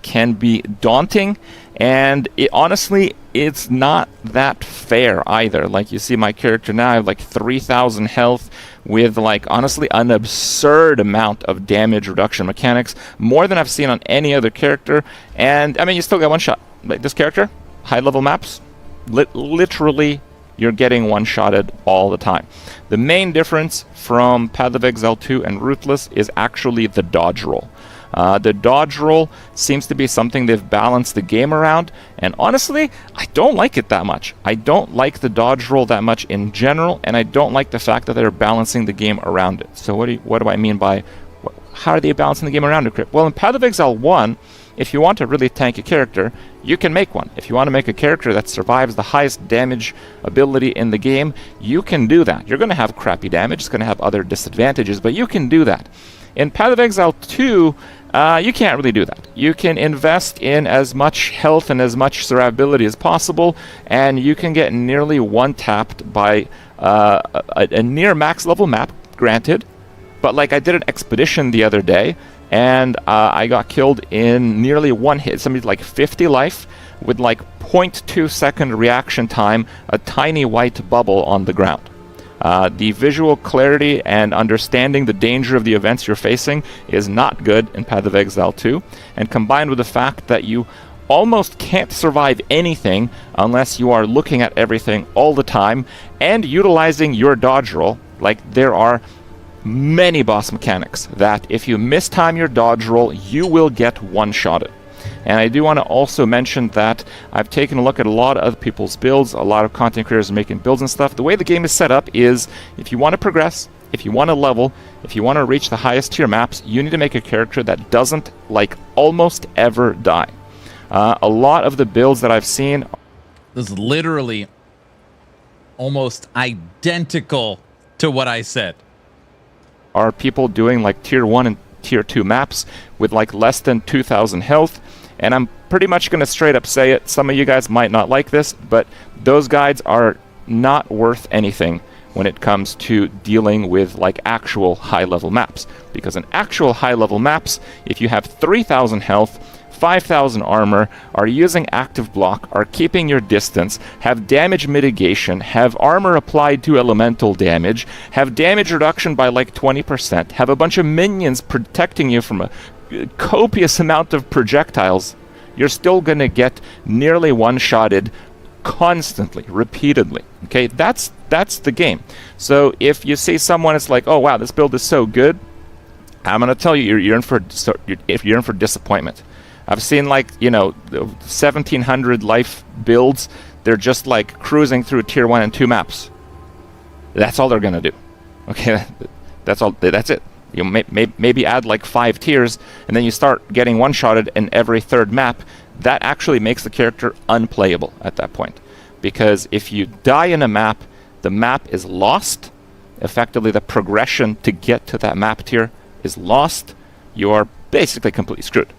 can be daunting, and honestly, it's not that fair either. Like, you see my character now, I have like 3,000 health with like honestly an absurd amount of damage reduction mechanics, more than I've seen on any other character. And I mean, you still get one shot. Like this character, high level maps, literally you're getting one-shotted all the time. The main difference from Path of Exile 2 and Ruthless is actually the dodge roll. The dodge roll seems to be something they've balanced the game around, and honestly, I don't like it that much. I don't like the dodge roll that much in general, and I don't like the fact that they're balancing the game around it. So what do I mean by, how are they balancing the game around it, Crip? Well, in Path of Exile 1, if you want to really tank a character, you can make one. If you want to make a character that survives the highest damage ability in the game, you can do that. You're going to have crappy damage, it's going to have other disadvantages, but you can do that. In Path of Exile 2, you can't really do that. You can invest in as much health and as much survivability as possible, and you can get nearly one-tapped by a near max level map, granted, but like I did an expedition the other day, and I got killed in nearly one hit, something like 50 life, with like 0.2 second reaction time, a tiny white bubble on the ground. The visual clarity and understanding the danger of the events you're facing is not good in Path of Exile 2, and combined with the fact that you almost can't survive anything unless you are looking at everything all the time and utilizing your dodge roll. Like, there are many boss mechanics that if you mistime your dodge roll, you will get one-shotted. And I do want to also mention that I've taken a look at a lot of other people's builds, a lot of content creators making builds and stuff. The way the game is set up is, if you want to progress, if you want to level, if you want to reach the highest tier maps, you need to make a character that doesn't, like, almost ever die. A lot of the builds that I've seen... This is literally almost identical to what I said. Are people doing like tier 1 and tier 2 maps with like less than 2,000 health, and I'm pretty much going to straight up say it. Some of you guys might not like this, but those guides are not worth anything when it comes to dealing with like actual high level maps, because in actual high level maps, if you have 3,000 health, 5,000 armor, are using active block, are keeping your distance, have damage mitigation, have armor applied to elemental damage, have damage reduction by like 20%, have a bunch of minions protecting you from a copious amount of projectiles, you're still going to get nearly one-shotted constantly, repeatedly. Okay, that's the game. So if you see someone, it's like, oh wow, this build is so good, I'm going to tell you, you're in for disappointment. I've seen, like, 1,700 life builds. They're just like cruising through tier 1 and 2 maps. That's all they're gonna do. Okay, that's all. That's it. You maybe add like 5 tiers, and then you start getting one-shotted in every third map. That actually makes the character unplayable at that point, because if you die in a map, the map is lost. Effectively, the progression to get to that map tier is lost. You are basically completely screwed.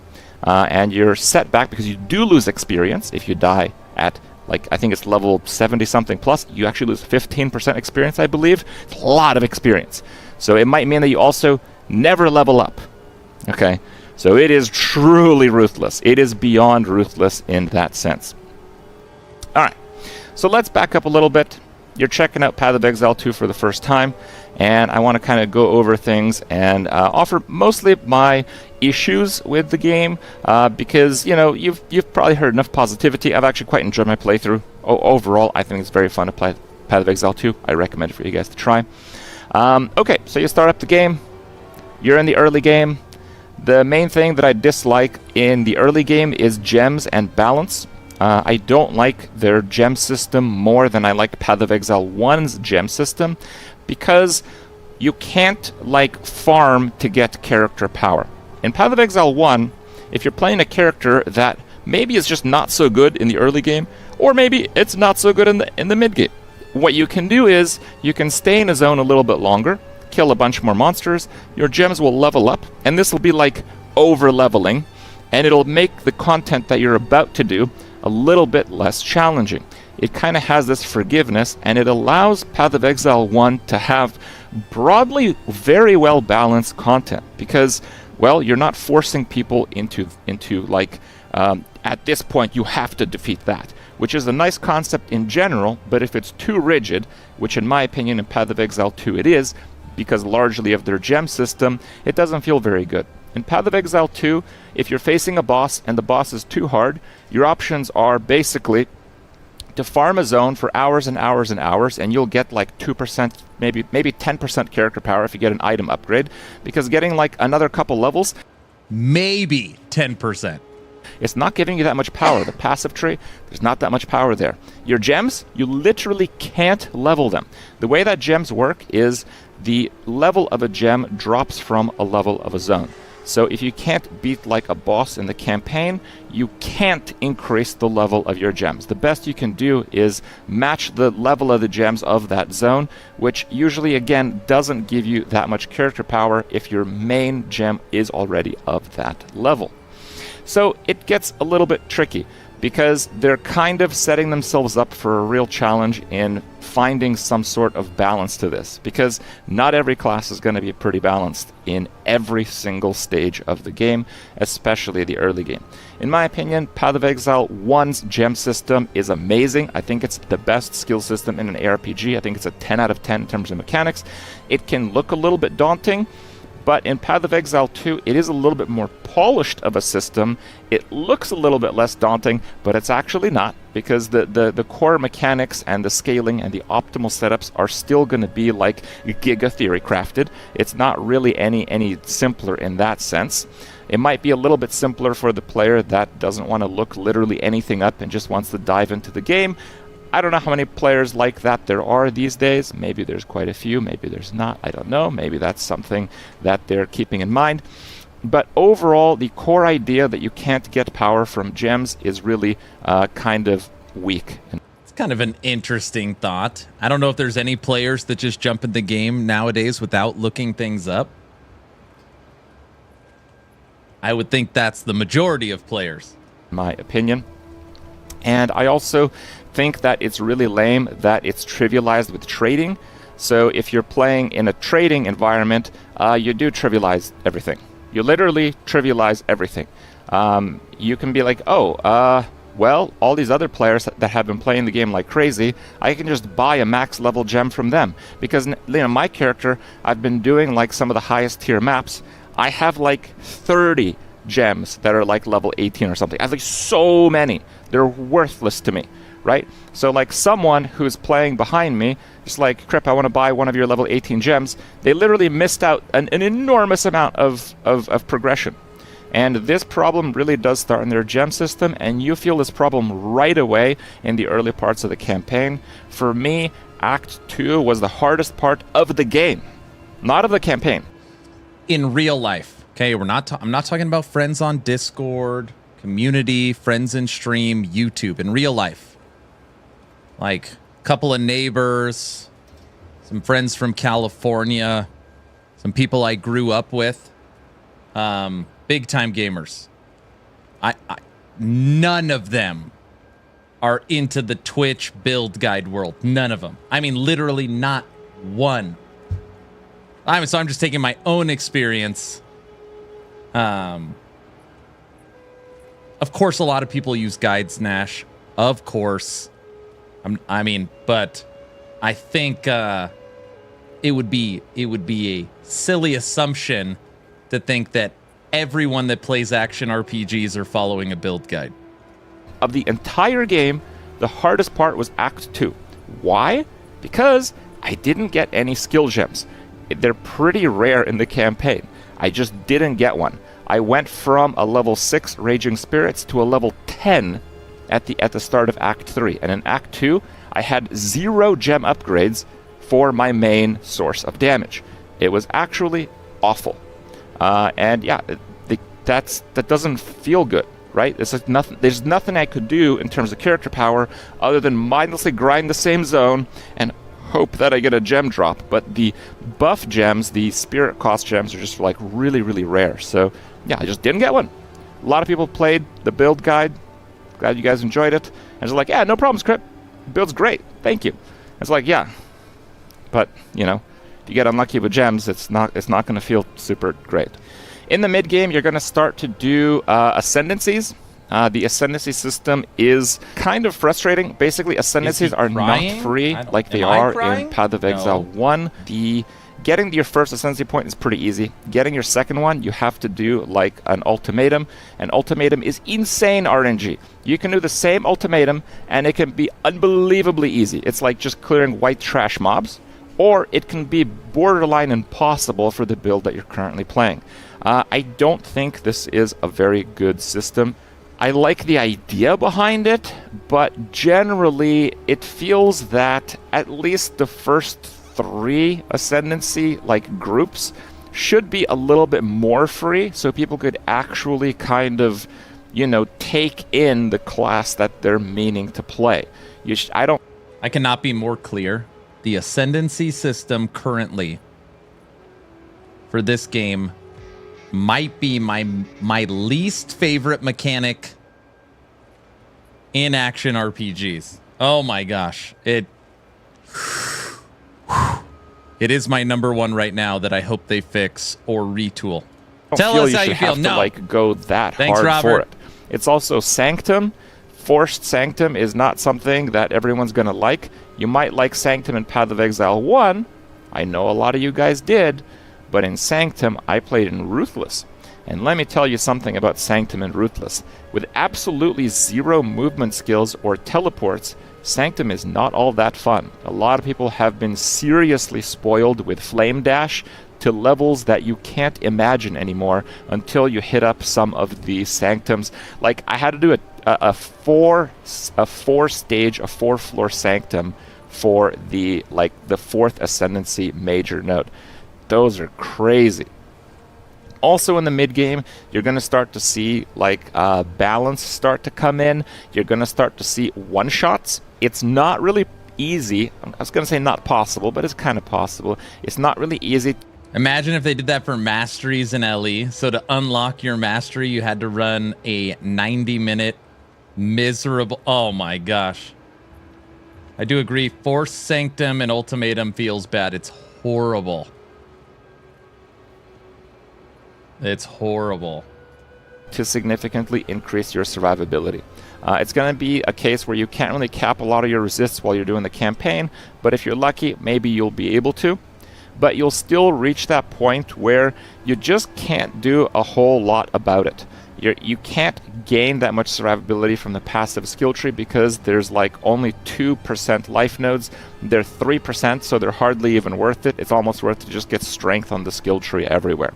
And you're set back because you do lose experience if you die at, like, I think it's level 70-something plus. You actually lose 15% experience, I believe. It's a lot of experience. So it might mean that you also never level up. Okay? So it is truly ruthless. It is beyond ruthless in that sense. Alright. So let's back up a little bit. You're checking out Path of Exile 2 for the first time, and I want to kind of go over things and offer mostly my issues with the game, because you've probably heard enough positivity. I've actually quite enjoyed my playthrough. Overall, I think it's very fun to play Path of Exile 2. I recommend it for you guys to try. Okay, so you start up the game. You're in the early game. The main thing that I dislike in the early game is gems and balance. I don't like their gem system more than I like Path of Exile 1's gem system, because you can't like farm to get character power. In Path of Exile 1, if you're playing a character that maybe is just not so good in the early game, or maybe it's not so good in the mid game, what you can do is you can stay in a zone a little bit longer, kill a bunch more monsters, your gems will level up, and this will be like over leveling, and it'll make the content that you're about to do a little bit less challenging. It kind of has this forgiveness, and it allows Path of Exile 1 to have broadly very well balanced content, because, well, you're not forcing people into like, at this point you have to defeat that, which is a nice concept in general, but if it's too rigid, which in my opinion in Path of Exile 2 it is, because largely of their gem system, it doesn't feel very good. In Path of Exile 2, if you're facing a boss and the boss is too hard, your options are basically to farm a zone for hours and hours and hours, and you'll get like 2%, maybe 10% character power if you get an item upgrade, because getting like another couple levels, maybe 10%. It's not giving you that much power. The passive tree, there's not that much power there. Your gems, you literally can't level them. The way that gems work is the level of a gem drops from a level of a zone. So if you can't beat like a boss in the campaign, you can't increase the level of your gems. The best you can do is match the level of the gems of that zone, which usually again doesn't give you that much character power if your main gem is already of that level. So it gets a little bit tricky, because they're kind of setting themselves up for a real challenge in finding some sort of balance to this, because not every class is going to be pretty balanced in every single stage of the game, especially the early game. In my opinion, Path of Exile 1's gem system is amazing. I think it's the best skill system in an ARPG. I think it's a 10 out of 10 in terms of mechanics. It can look a little bit daunting, but in Path of Exile 2, it is a little bit more polished of a system. It looks a little bit less daunting, but it's actually not, because the core mechanics and the scaling and the optimal setups are still going to be like Giga Theory crafted. It's not really any simpler in that sense. It might be a little bit simpler for the player that doesn't want to look literally anything up and just wants to dive into the game. I don't know how many players like that there are these days. Maybe there's quite a few, maybe there's not, I don't know. Maybe that's something that they're keeping in mind. But overall, the core idea that you can't get power from gems is really kind of weak. It's kind of an interesting thought. I don't know if there's any players that just jump in the game nowadays without looking things up. I would think that's the majority of players. My opinion. And I also think that it's really lame that it's trivialized with trading. So if you're playing in a trading environment, you do trivialize everything. You literally trivialize everything. You can be like, oh, well, all these other players that have been playing the game like crazy, I can just buy a max level gem from them. Because, you know, my character, I've been doing like some of the highest tier maps. I have like 30 gems that are like level 18 or something. I have like so many. They're worthless to me, right? So like someone who's playing behind me, just like, Crip, I want to buy one of your level 18 gems. They literally missed out an enormous amount of progression. And this problem really does start in their gem system, and you feel this problem right away in the early parts of the campaign. For me, Act 2 was the hardest part of the game, not of the campaign. In real life, okay, I'm not talking about friends on Discord, community, friends in stream, YouTube. In real life, like a couple of neighbors, some friends from California, some people I grew up with, big time gamers. None of them are into the Twitch build guide world. None of them. I mean, literally not one. So I'm just taking my own experience. Of course, a lot of people use guides, Nash. Of course. But I think it would be a silly assumption to think that everyone that plays action RPGs are following a build guide. Of the entire game, the hardest part was Act 2. Why? Because I didn't get any skill gems. They're pretty rare in the campaign. I just didn't get one. I went from a level 6 Raging Spirits to a level 10 at the start of Act 3. And in Act 2, I had 0 gem upgrades for my main source of damage. It was actually awful. And yeah, that doesn't feel good, right? There's nothing I could do in terms of character power other than mindlessly grind the same zone and hope that I get a gem drop. But the buff gems, the spirit cost gems, are just like really, really rare. So yeah, I just didn't get one. A lot of people played the build guide. Glad you guys enjoyed it. And it's like, yeah, no problems, Crip. Build's great. Thank you. It's like, yeah. But, you know, if you get unlucky with gems, it's not going to feel super great. In the mid game, you're going to start to do Ascendancies. The Ascendancy system is kind of frustrating. Basically, Ascendancies are not free like they are in Path of Exile 1. Getting your first Ascendancy point is pretty easy. Getting your second one, you have to do like an ultimatum. An ultimatum is insane RNG. You can do the same ultimatum, and it can be unbelievably easy. It's like just clearing white trash mobs. Or it can be borderline impossible for the build that you're currently playing. I don't think this is a very good system. I like the idea behind it, but generally it feels that at least the first 3 Ascendancy like groups should be a little bit more free, so people could actually kind of, you know, take in the class that they're meaning to play. I cannot be more clear. The Ascendancy system currently for this game might be my least favorite mechanic in action RPGs. Oh my gosh. It is my number 1 right now that I hope they fix or retool. Tell us how you feel. No, like go that Thanks, hard Robert. for it. It's also Sanctum. Forced Sanctum is not something that everyone's going to like. You might like Sanctum in Path of Exile 1. I know a lot of you guys did. But in Sanctum, I played in Ruthless. And let me tell you something about Sanctum and Ruthless. With absolutely 0 movement skills or teleports, Sanctum is not all that fun. A lot of people have been seriously spoiled with Flame Dash to levels that you can't imagine anymore until you hit up some of the Sanctums. Like, I had to do a 4-floor Sanctum for the 4th Ascendancy major node. Those are crazy. Also in the mid game, you're going to start to see balance start to come in. You're going to start to see one-shots. It's not really easy. I was going to say not possible, but it's kind of possible. It's not really easy. Imagine if they did that for masteries in LE. So to unlock your mastery, you had to run a 90-minute miserable... Oh my gosh. I do agree. Forced Sanctum and Ultimatum feels bad. It's horrible. It's horrible. To significantly increase your survivability. It's going to be a case where you can't really cap a lot of your resists while you're doing the campaign, but if you're lucky, maybe you'll be able to. But you'll still reach that point where you just can't do a whole lot about it. You can't gain that much survivability from the passive skill tree because there's only 2% life nodes. They're 3%, so they're hardly even worth it. It's almost worth to just get strength on the skill tree everywhere.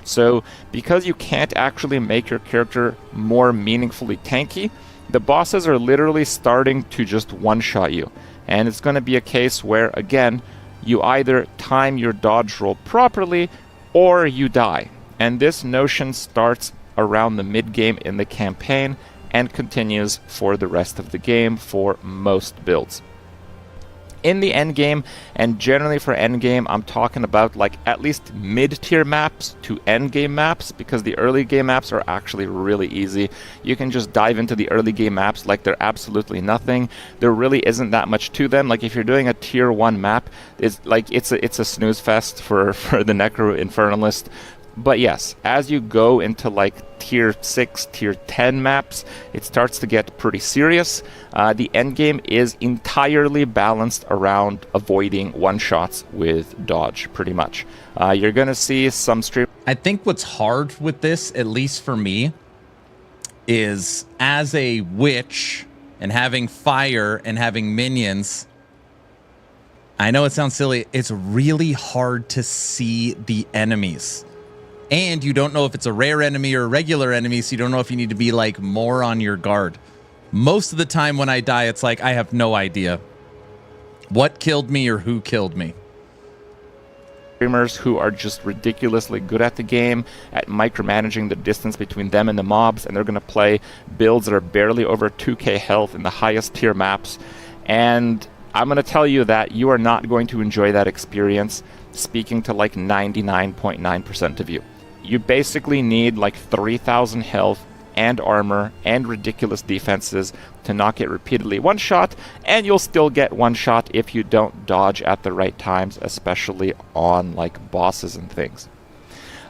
So because you can't actually make your character more meaningfully tanky, the bosses are literally starting to just one-shot you. And it's going to be a case where, again, you either time your dodge roll properly or you die. And this notion starts around the mid-game in the campaign and continues for the rest of the game for most builds. In the end game, and generally for end game, I'm talking about at least mid-tier maps to end game maps, because the early game maps are actually really easy. You can just dive into the early game maps like they're absolutely nothing. There really isn't that much to them. If you're doing a tier 1 map, it's a snooze fest for the Necro Infernalist. But yes, as you go into tier 6, tier 10 maps, it starts to get pretty serious. The endgame is entirely balanced around avoiding one-shots with dodge, pretty much. You're going to see some stream... I think what's hard with this, at least for me, is as a witch and having fire and having minions, I know it sounds silly, it's really hard to see the enemies. And you don't know if it's a rare enemy or a regular enemy, so you don't know if you need to be like more on your guard. Most of the time when I die, it's like I have no idea what killed me or who killed me. Streamers who are just ridiculously good at the game, at micromanaging the distance between them and the mobs, and they're going to play builds that are barely over 2k health in the highest tier maps. And I'm going to tell you that you are not going to enjoy that experience, speaking to like 99.9% of you. You basically need like 3,000 health and armor and ridiculous defenses to not get repeatedly one-shot, and you'll still get one-shot if you don't dodge at the right times, especially on like bosses and things.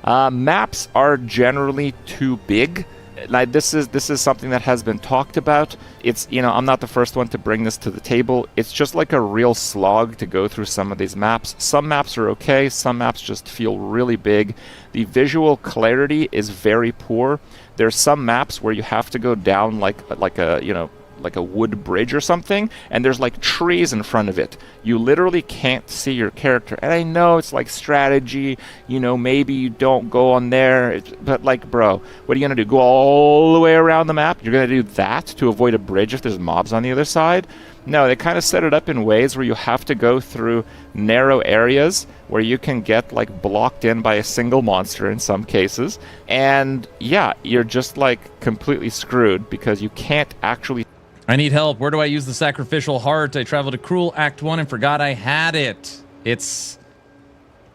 Maps are generally too big. Like this is something that has been talked about. It's, you know, I'm not the first one to bring this to the table. It's just like a real slog to go through some of these maps. Some maps are okay, some maps just feel really big. The visual clarity is very poor. There's some maps where you have to go down like a, you know, like a wood bridge or something, and there's like trees in front of it. You literally can't see your character. And I know it's like strategy, you know, maybe you don't go on there, but like, bro, what are you gonna do? Go all the way around the map? You're gonna do that to avoid a bridge if there's mobs on the other side? No, they kind of set it up in ways where you have to go through narrow areas where you can get like blocked in by a single monster in some cases. And yeah, you're just like completely screwed because you can't actually... I need help. Where do I use the sacrificial heart? I traveled to Cruel Act 1 and forgot I had it. It's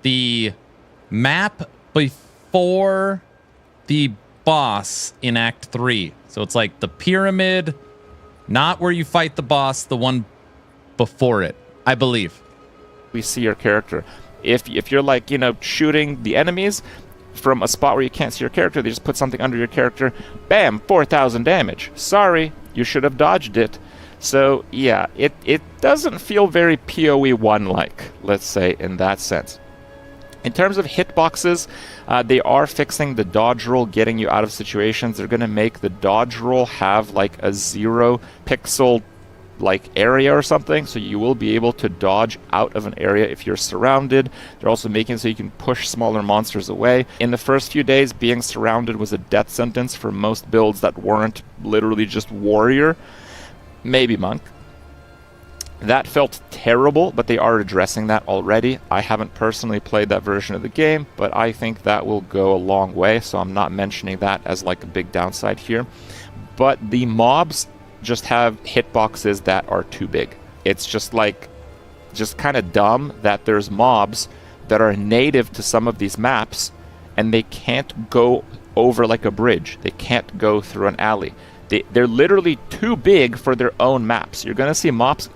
the map before the boss in Act 3. So it's like the pyramid, not where you fight the boss, the one before it, I believe. We see your character. If you're like, you know, shooting the enemies from a spot where you can't see your character, they just put something under your character, bam, 4,000 damage. Sorry. You should have dodged it. So yeah, it doesn't feel very POE 1-like, let's say, in that sense. In terms of hitboxes, they are fixing the dodge roll, getting you out of situations. They're going to make the dodge roll have like a 0 pixel like area or something, so you will be able to dodge out of an area if you're surrounded. They're also making it so you can push smaller monsters away. In the first few days, being surrounded was a death sentence for most builds that weren't literally just warrior, maybe monk. That felt terrible, but they are addressing that already. I haven't personally played that version of the game, but I think that will go a long way, so I'm not mentioning that as like a big downside here. But the mobs just have hitboxes that are too big. It's just like, just kind of dumb that there's mobs that are native to some of these maps and they can't go over like a bridge. They can't go through an alley. They're literally too big for their own maps. You're gonna see mobs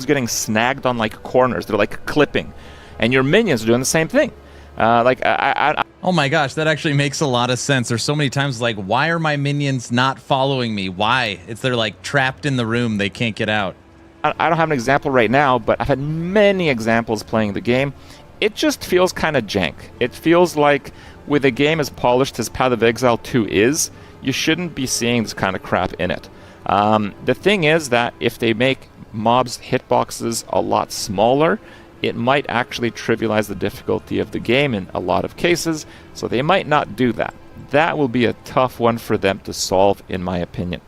getting snagged on like corners. They're like clipping, and your minions are doing the same thing. Oh my gosh, that actually makes a lot of sense. There's so many times like, why are my minions not following me? Why? They're like trapped in the room. They can't get out. I don't have an example right now, but I've had many examples playing the game. It just feels kind of jank. It feels like with a game as polished as Path of Exile 2 is, you shouldn't be seeing this kind of crap in it. The thing is that if they make mobs' hitboxes a lot smaller, it might actually trivialize the difficulty of the game in a lot of cases, so they might not do that. That will be a tough one for them to solve, in my opinion.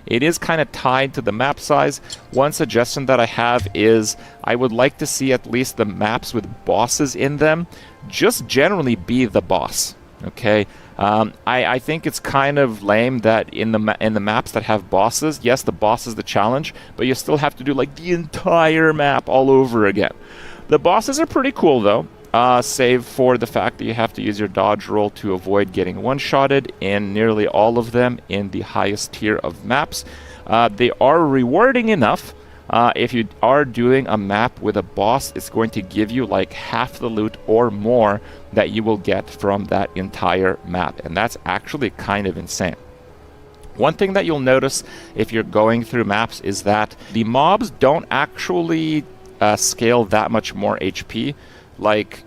It is kind of tied to the map size. One suggestion that I have is I would like to see at least the maps with bosses in them just generally be the boss. Okay, I think it's kind of lame that in the maps that have bosses, yes, the boss is the challenge, but you still have to do like the entire map all over again. The bosses are pretty cool though, save for the fact that you have to use your dodge roll to avoid getting one-shotted in nearly all of them in the highest tier of maps. They are rewarding enough. If you are doing a map with a boss, it's going to give you like half the loot or more that you will get from that entire map, and that's actually kind of insane. One thing that you'll notice if you're going through maps is that the mobs don't actually scale that much more HP. Like,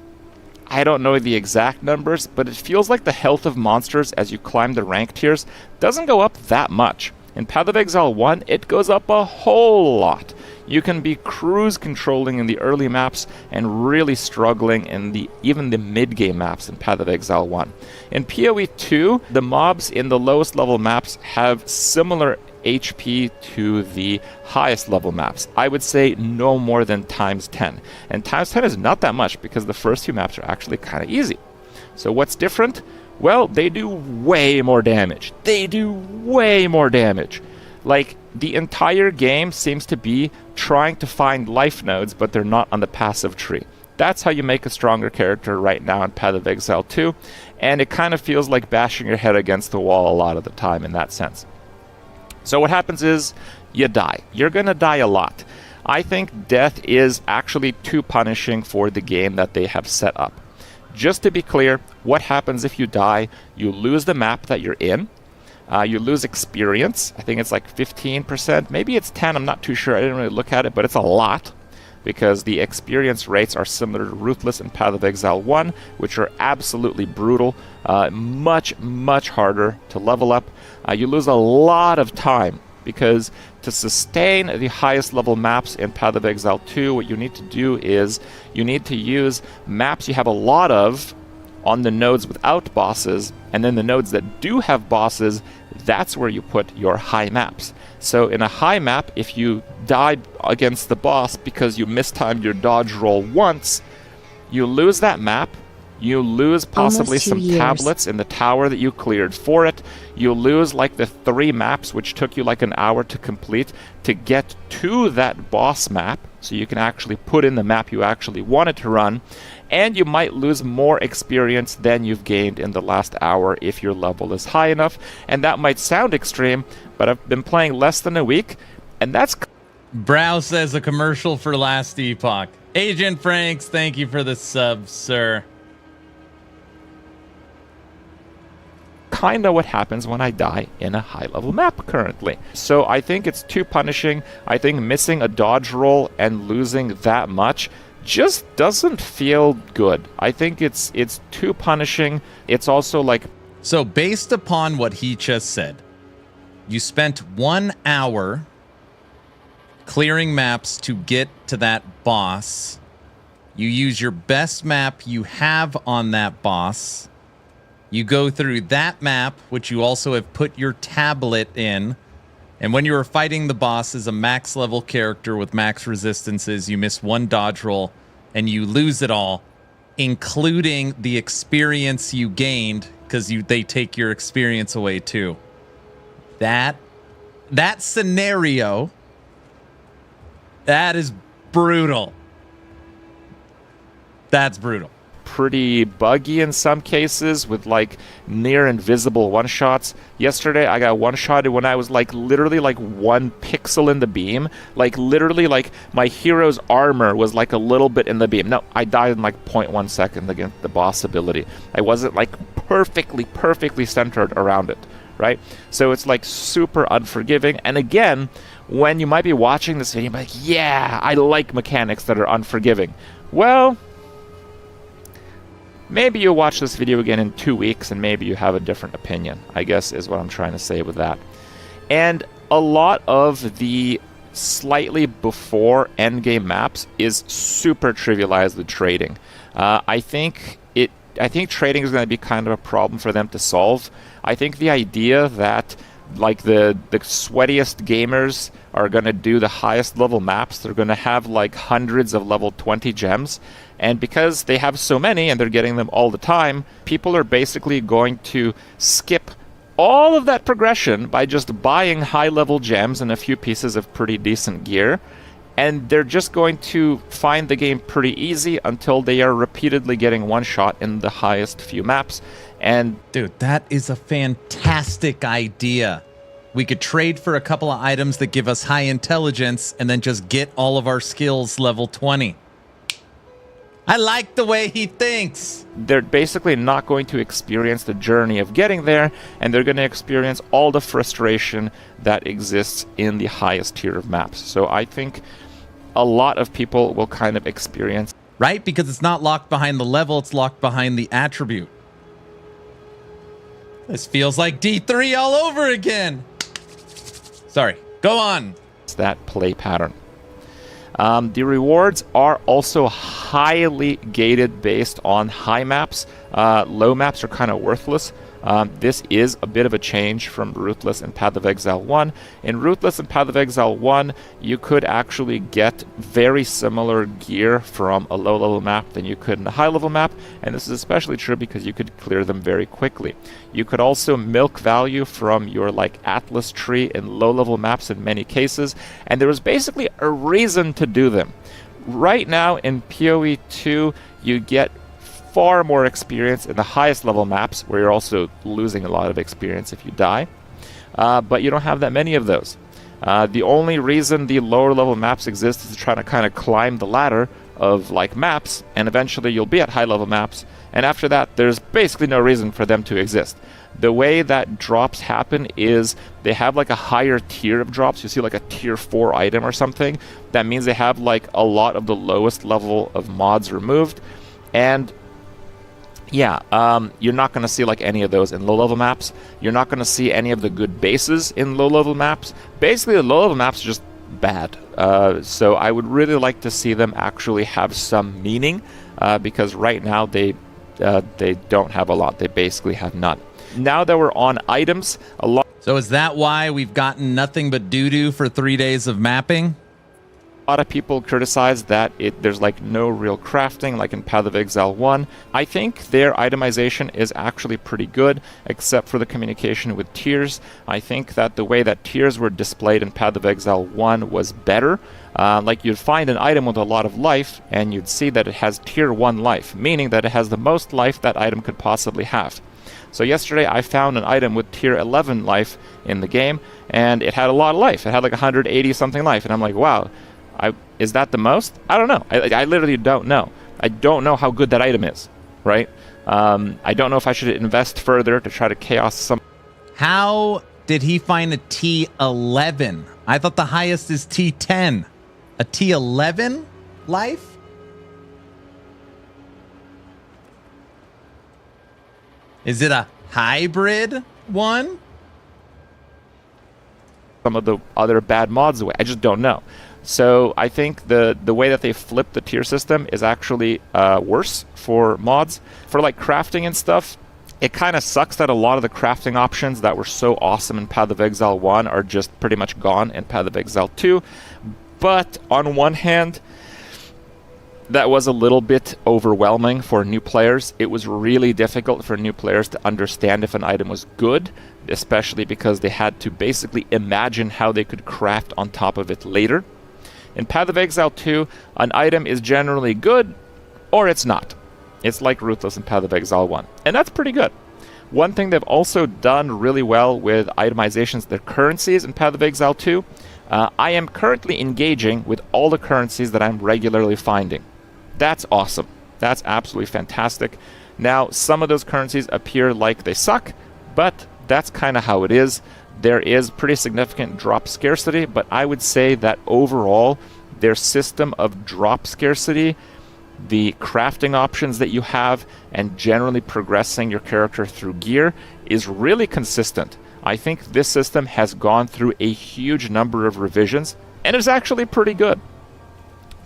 I don't know the exact numbers, but it feels like the health of monsters as you climb the rank tiers doesn't go up that much. In Path of Exile 1, it goes up a whole lot. You can be cruise controlling in the early maps and really struggling in even the mid-game maps in Path of Exile 1. In PoE 2, the mobs in the lowest level maps have similar HP to the highest level maps. I would say no more than times 10. And times 10 is not that much because the first few maps are actually kind of easy. So what's different? Well, they do way more damage. They do way more damage. Like, the entire game seems to be trying to find life nodes, but they're not on the passive tree. That's how you make a stronger character right now in Path of Exile 2, and it kind of feels like bashing your head against the wall a lot of the time in that sense. So what happens is, you die. You're gonna die a lot. I think death is actually too punishing for the game that they have set up. Just to be clear, what happens if you die? You lose the map that you're in. You lose experience. I think it's like 15%. Maybe it's 10. I'm not too sure. I didn't really look at it, but it's a lot because the experience rates are similar to Ruthless and Path of Exile 1, which are absolutely brutal. Much, much harder to level up. You lose a lot of time because to sustain the highest level maps in Path of Exile 2, what you need to do is you need to use maps you have a lot of on the nodes without bosses, and then the nodes that do have bosses, that's where you put your high maps. So in a high map, if you die against the boss because you mistimed your dodge roll once, you lose that map. You lose possibly some tablets in the tower that you cleared for it. You lose like the 3 maps which took you like an hour to complete to get to that boss map, so you can actually put in the map you actually wanted to run. And you might lose more experience than you've gained in the last hour if your level is high enough. And that might sound extreme, but I've been playing less than a week, and that's... Brow says a commercial for Last Epoch. Agent Franks, thank you for the sub, sir. Kind of what happens when I die in a high-level map currently. So I think it's too punishing. I think missing a dodge roll and losing that much just doesn't feel good. I think it's too punishing. It's also like... So based upon what he just said, you spent 1 hour clearing maps to get to that boss. You use your best map you have on that boss. You go through that map, which you also have put your tablet in. And when you were fighting the boss as a max level character with max resistances, you miss 1 dodge roll and you lose it all, including the experience you gained, because they take your experience away too. That scenario, that is brutal. That's brutal. Pretty buggy in some cases with like near invisible one-shots. Yesterday I got one-shotted when I was like literally like 1 pixel in the beam. Like literally like my hero's armor was like a little bit in the beam. No, I died in like 0.1 second against the boss ability. I wasn't like perfectly centered around it, right? So it's like super unforgiving. And again, when you might be watching this video, you're like, yeah, I like mechanics that are unforgiving. Well, maybe you'll watch this video again in 2 weeks and maybe you have a different opinion, I guess is what I'm trying to say with that. And a lot of the slightly before endgame maps is super trivialized with trading. I think trading is going to be kind of a problem for them to solve. I think the idea that like the sweatiest gamers are going to do the highest level maps, they're going to have like hundreds of level 20 gems, and because they have so many and they're getting them all the time, people are basically going to skip all of that progression by just buying high level gems and a few pieces of pretty decent gear, and they're just going to find the game pretty easy until they are repeatedly getting one shot in the highest few maps. And dude, that is a fantastic idea. We could trade for a couple of items that give us high intelligence and then just get all of our skills level 20. I like the way he thinks. They're basically not going to experience the journey of getting there, and they're going to experience all the frustration that exists in the highest tier of maps. So I think a lot of people will kind of experience... Right? Because it's not locked behind the level, it's locked behind the attribute. This feels like D3 all over again. Sorry, go on. It's that play pattern. The rewards are also highly gated based on high maps. Low maps are kind of worthless. This is a bit of a change from Ruthless and Path of Exile 1. In Ruthless and Path of Exile 1, you could actually get very similar gear from a low-level map than you could in a high-level map, and this is especially true because you could clear them very quickly. You could also milk value from your Atlas tree in low-level maps in many cases, and there was basically a reason to do them. Right now in PoE 2, you get far more experience in the highest level maps, where you're also losing a lot of experience if you die, but you don't have that many of those. The only reason the lower level maps exist is to try to kind of climb the ladder of maps, and eventually you'll be at high level maps, and after that there's basically no reason for them to exist. The way that drops happen is they have a higher tier of drops. You see a tier 4 item or something. That means they have a lot of the lowest level of mods removed, and yeah, you're not going to see any of those in low-level maps. You're not going to see any of the good bases in low-level maps. Basically, the low-level maps are just bad. So I would really like to see them actually have some meaning, because right now they don't have a lot. They basically have none. Now that we're on items, a lot. So is that why we've gotten nothing but doo-doo for 3 days of mapping? A lot of people criticize that there's no real crafting like in Path of Exile 1. I think their itemization is actually pretty good, except for the communication with tiers. I think that the way that tiers were displayed in Path of Exile 1 was better. You'd find an item with a lot of life, and you'd see that it has tier 1 life, meaning that it has the most life that item could possibly have. So yesterday I found an item with tier 11 life in the game, and it had a lot of life. It had 180 something life, and I'm like, wow. Is that the most? I don't know. I literally don't know. I don't know how good that item is, right? I don't know if I should invest further to try to chaos some. How did he find a T11? I thought the highest is T10. A T11 life? Is it a hybrid one? Some of the other bad mods away. I just don't know. So I think the way that they flip the tier system is actually worse for mods. For crafting and stuff, it kind of sucks that a lot of the crafting options that were so awesome in Path of Exile 1 are just pretty much gone in Path of Exile 2. But on one hand, that was a little bit overwhelming for new players. It was really difficult for new players to understand if an item was good, especially because they had to basically imagine how they could craft on top of it later. In Path of Exile 2, an item is generally good, or it's not. It's like Ruthless in Path of Exile 1, and that's pretty good. One thing they've also done really well with itemizations, their currencies in Path of Exile 2, I am currently engaging with all the currencies that I'm regularly finding. That's awesome. That's absolutely fantastic. Now, some of those currencies appear like they suck, but that's kind of how it is. There is pretty significant drop scarcity, but I would say that overall, their system of drop scarcity, the crafting options that you have, and generally progressing your character through gear is really consistent. I think this system has gone through a huge number of revisions, and it's actually pretty good.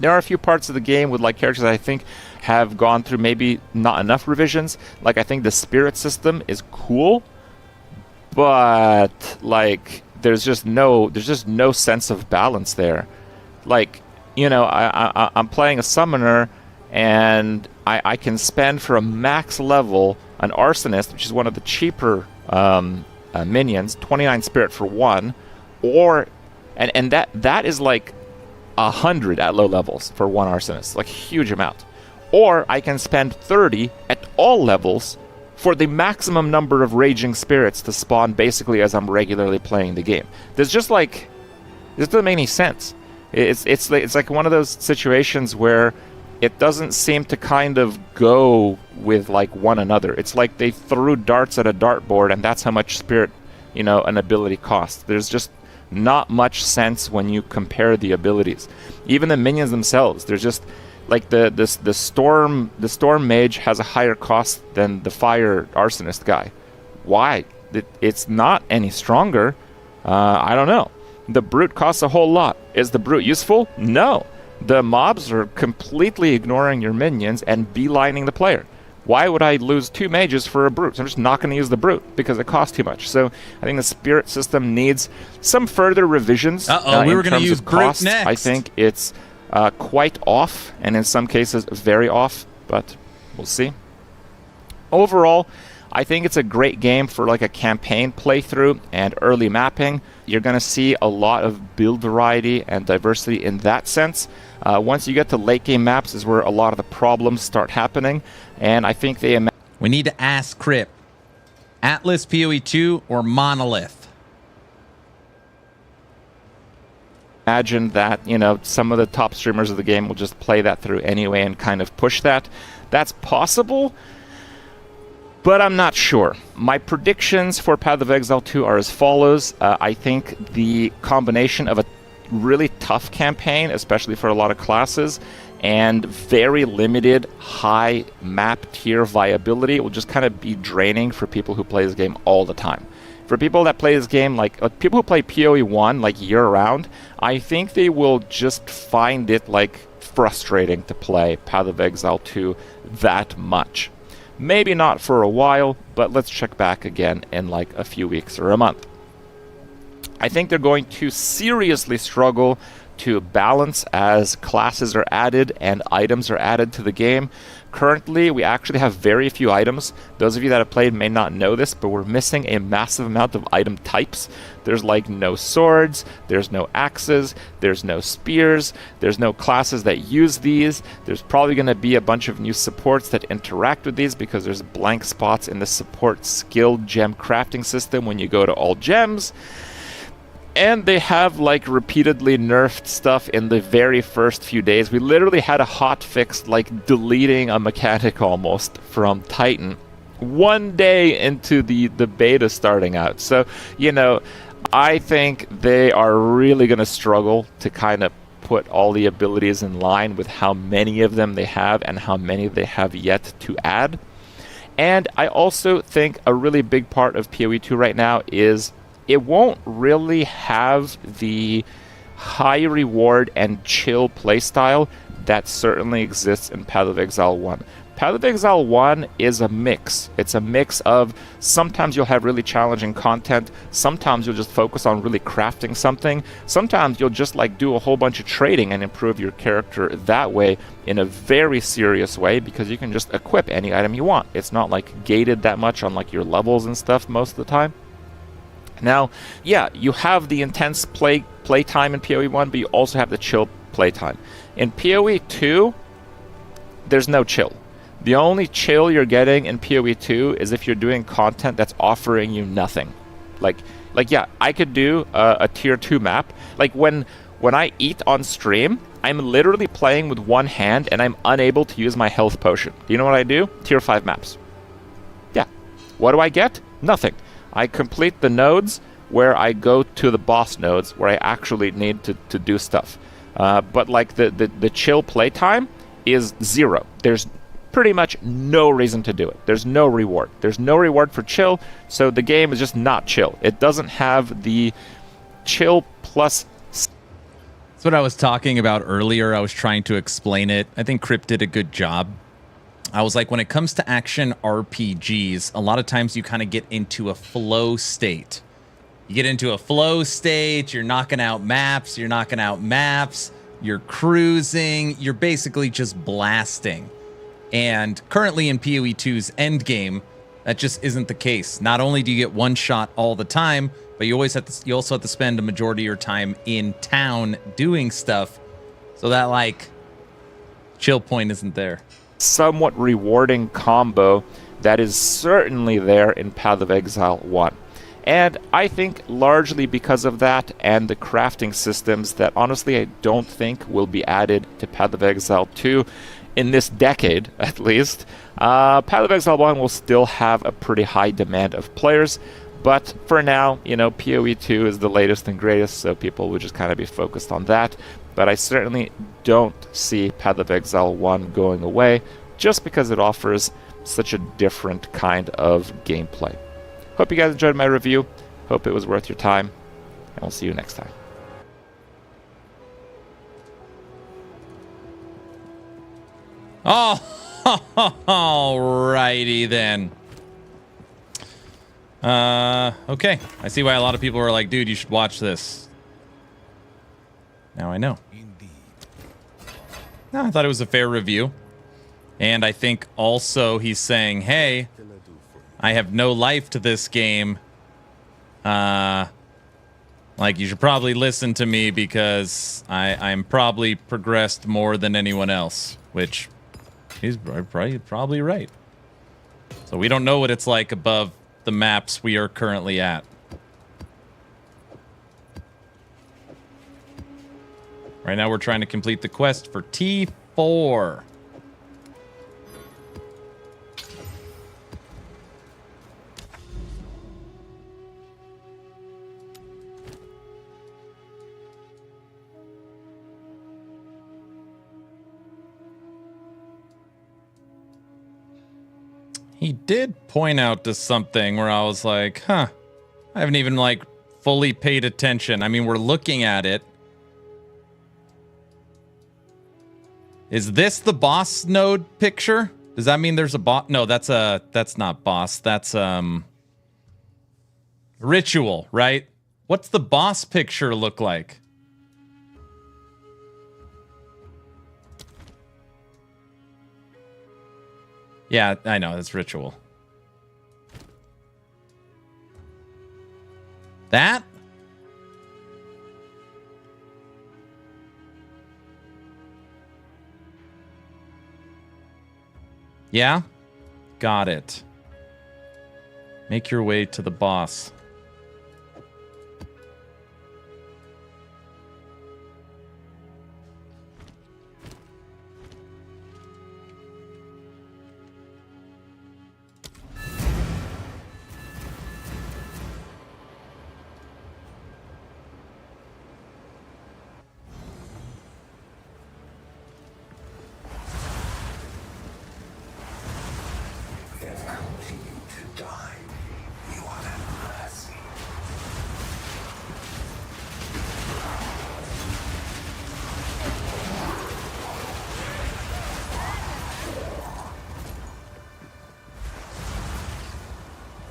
There are a few parts of the game with characters that I think have gone through maybe not enough revisions. I think the spirit system is cool, but there's just no sense of balance there. I'm playing a summoner, and I can spend for a max level an arsonist, which is one of the cheaper minions, 29 spirit for one, and that is 100 at low levels for one arsonist, huge amount. Or I can spend 30 at all levels for the maximum number of raging spirits to spawn basically as I'm regularly playing the game. There's just this doesn't make any sense. It's like one of those situations where it doesn't seem to kind of go with one another. It's like they threw darts at a dartboard, and that's how much spirit an ability costs. There's just not much sense when you compare the abilities. Even the minions themselves, they're just the storm mage has a higher cost than the fire arsonist guy. Why? It's not any stronger. I don't know. The brute costs a whole lot. Is the brute useful? No. The mobs are completely ignoring your minions and beelining the player. Why would I lose 2 mages for a brute? I'm just not going to use the brute because it costs too much. So I think the spirit system needs some further revisions. We were going to use brute next. I think it's quite off, and in some cases very off, but we'll see. Overall, I think it's a great game for like a campaign playthrough and early mapping. You're going to see a lot of build variety and diversity in that sense. Once you get to late game maps is where a lot of the problems start happening, and I think they... We need to ask Crip, Atlas PoE 2 or Monolith? Imagine that, you know, some of the top streamers of the game will just play that through anyway and kind of push that. That's possible, but I'm not sure. My predictions for Path of Exile 2 are as follows. I think the combination of a really tough campaign, especially for a lot of classes, and very limited high map tier viability will just kind of be draining for people who play this game all the time. For people that play this game, like people who play PoE 1 like year-round, I think they will just find it like frustrating to play Path of Exile 2 that much. Maybe not for a while, but let's check back again in like a few weeks or a month. I think they're going to seriously struggle to balance as classes are added and items are added to the game. Currently, we actually have very few items. Those of you that have played may not know this, but we're missing a massive amount of item types. There's like no swords, there's no axes, there's no spears, there's no classes that use these. There's probably going to be a bunch of new supports that interact with these because there's blank spots in the support skill gem crafting system when you go to all gems. And they have like repeatedly nerfed stuff in the very first few days. We literally had a hot fix like deleting a mechanic almost from Titan 1 day into the beta starting out. So, you know, I think they are really going to struggle to kind of put all the abilities in line with how many of them they have and how many they have yet to add. And I also think a really big part of PoE 2 right now is it won't really have the high reward and chill playstyle that certainly exists in Path of Exile 1. Path of Exile 1 is a mix. It's a mix of sometimes you'll have really challenging content, sometimes you'll just focus on really crafting something, sometimes you'll just like do a whole bunch of trading and improve your character that way in a very serious way because you can just equip any item you want. It's not like gated that much on like your levels and stuff most of the time. Now, yeah, you have the intense play time in PoE 1, but you also have the chill play time. In PoE 2, there's no chill. The only chill you're getting in PoE 2 is if you're doing content that's offering you nothing. Like yeah, I could do a tier 2 map. Like when I eat on stream, I'm literally playing with one hand and I'm unable to use my health potion. You know what I do? Tier 5 maps. Yeah. What do I get? Nothing. I complete the nodes where I go to the boss nodes where I actually need to do stuff. But like the chill playtime is 0. There's pretty much no reason to do it. There's no reward. There's no reward for chill, so the game is just not chill. It doesn't have the chill plus... That's what I was talking about earlier. I was trying to explain it. I think Crip did a good job. I was like, when it comes to action RPGs, a lot of times you kind of get into a flow state. You get into a flow state, you're knocking out maps, you're cruising, you're basically just blasting. And currently in PoE 2's Endgame, that just isn't the case. Not only do you get one shot all the time, but you also have to spend a majority of your time in town doing stuff. So that like chill point isn't there. Somewhat rewarding combo that is certainly there in Path of Exile 1. And I think largely because of that and the crafting systems that honestly I don't think will be added to Path of Exile 2 in this decade at least, Path of Exile 1 will still have a pretty high demand of players. But for now, you know, PoE 2 is the latest and greatest, so people would just kind of be focused on that. But I certainly don't see Path of Exile 1 going away, just because it offers such a different kind of gameplay. Hope you guys enjoyed my review. Hope it was worth your time, and we'll see you next time. Oh, alrighty then. Okay. I see why a lot of people are like, dude, you should watch this. Now I know. No, I thought it was a fair review. And I think also he's saying, hey, I have no life to this game. Like, you should probably listen to me because I'm probably progressed more than anyone else, which he's probably right. So we don't know what it's like above the maps we are currently at. Right now we're trying to complete the quest for T4. He did point out to something where I was like, huh, I haven't even like fully paid attention. I mean, we're looking at it. Is this the boss node picture? Does that mean there's a boss? No, that's not boss. That's ritual, right? What's the boss picture look like? Yeah, I know, that's ritual. That? Yeah? Got it. Make your way to the boss.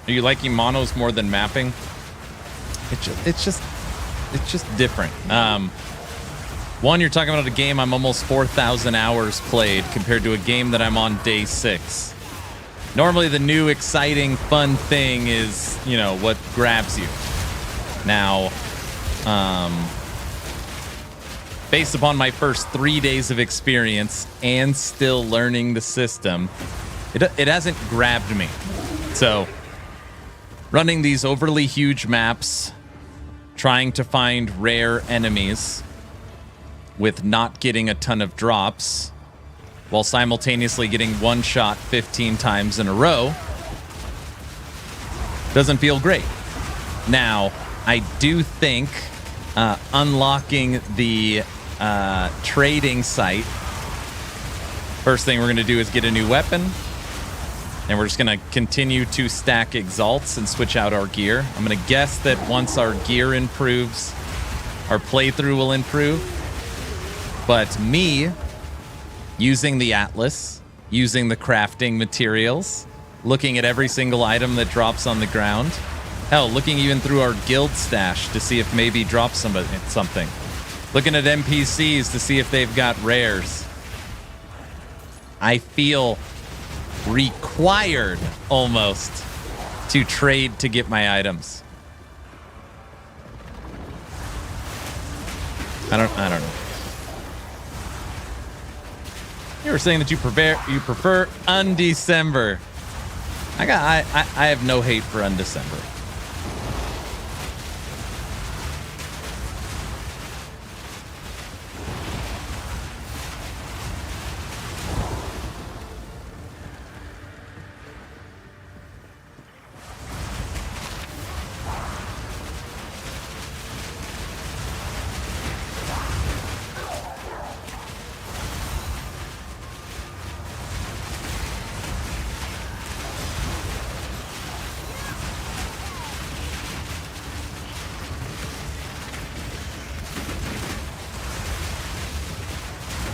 Are you liking monos more than mapping? It's just different. One, you're talking about a game I'm almost 4,000 hours played compared to a game that I'm on day 6. Normally the new exciting fun thing is, you know, what grabs you. Now, based upon my first 3 days of experience and still learning the system, it hasn't grabbed me. So running these overly huge maps, trying to find rare enemies with not getting a ton of drops, while simultaneously getting one shot 15 times in a row, doesn't feel great. Now, I do think unlocking the trading site, first thing we're going to do is get a new weapon. And we're just going to continue to stack exalts and switch out our gear. I'm going to guess that once our gear improves, our playthrough will improve. But me, using the Atlas, using the crafting materials, looking at every single item that drops on the ground, hell, looking even through our guild stash to see if maybe drops something. Looking at NPCs to see if they've got rares. I feel required almost to trade to get my items. I don't know. You were saying that you prefer Undecember. I have no hate for Undecember.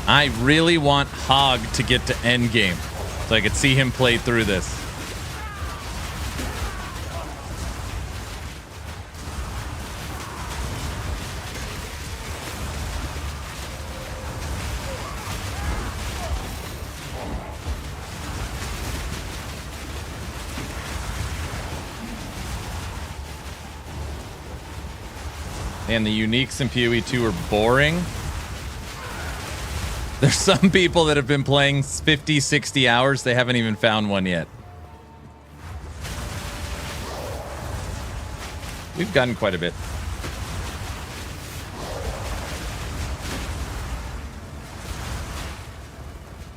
I really want Hog to get to Endgame so I could see him play through this. And the uniques in PoE 2 are boring. There's some people that have been playing 50, 60 hours. They haven't even found one yet. We've gotten quite a bit.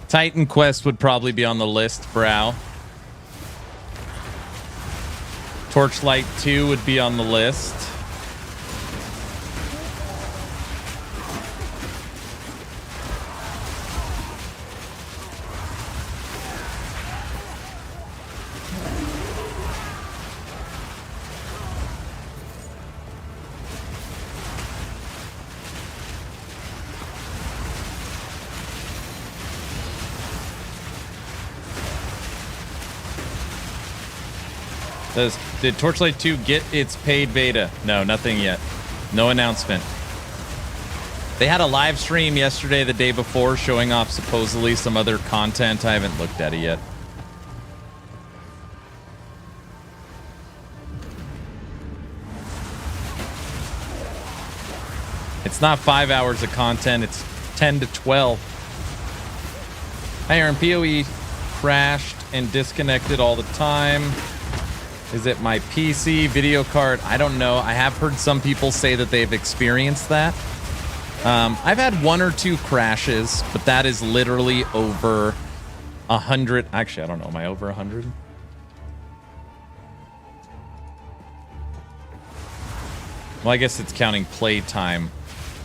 Titan Quest would probably be on the list, Brow. Torchlight 2 would be on the list. Did Torchlight 2 get its paid beta? No, nothing yet. No announcement. They had a live stream yesterday, the day before, showing off supposedly some other content. I haven't looked at it yet. It's not 5 hours of content, it's 10 to 12. Hi, Aaron. PoE crashed and disconnected all the time. Is it my PC video card? I don't know. I have heard some people say that they've experienced that. I've had 1 or 2 crashes, but that is literally over 100. Actually, I don't know. Am I over 100? Well, I guess it's counting play time.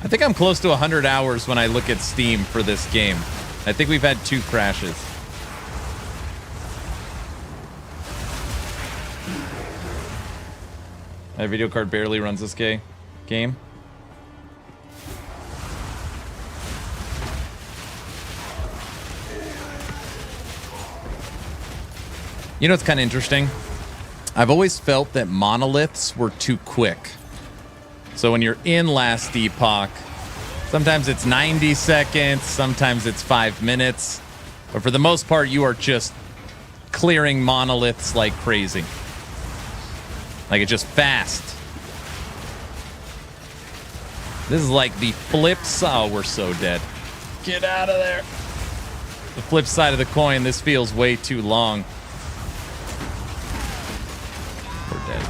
I think I'm close to 100 hours when I look at Steam for this game. I think we've had 2 crashes. My video card barely runs this game. You know what's kind of interesting? I've always felt that monoliths were too quick. So when you're in Last Epoch, sometimes it's 90 seconds, sometimes it's 5 minutes. But for the most part, you are just clearing monoliths like crazy. Like, it's just fast. This is like the flip side. Oh, we're so dead. Get out of there. The flip side of the coin, this feels way too long. We're dead.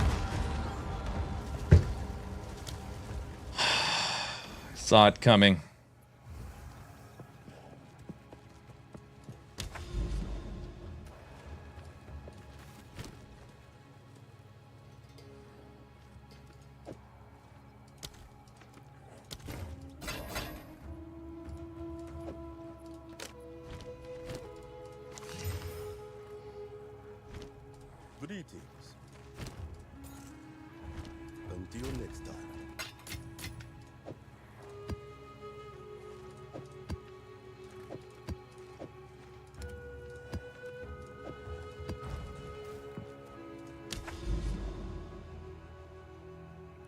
Saw it coming. Greetings. Until next time.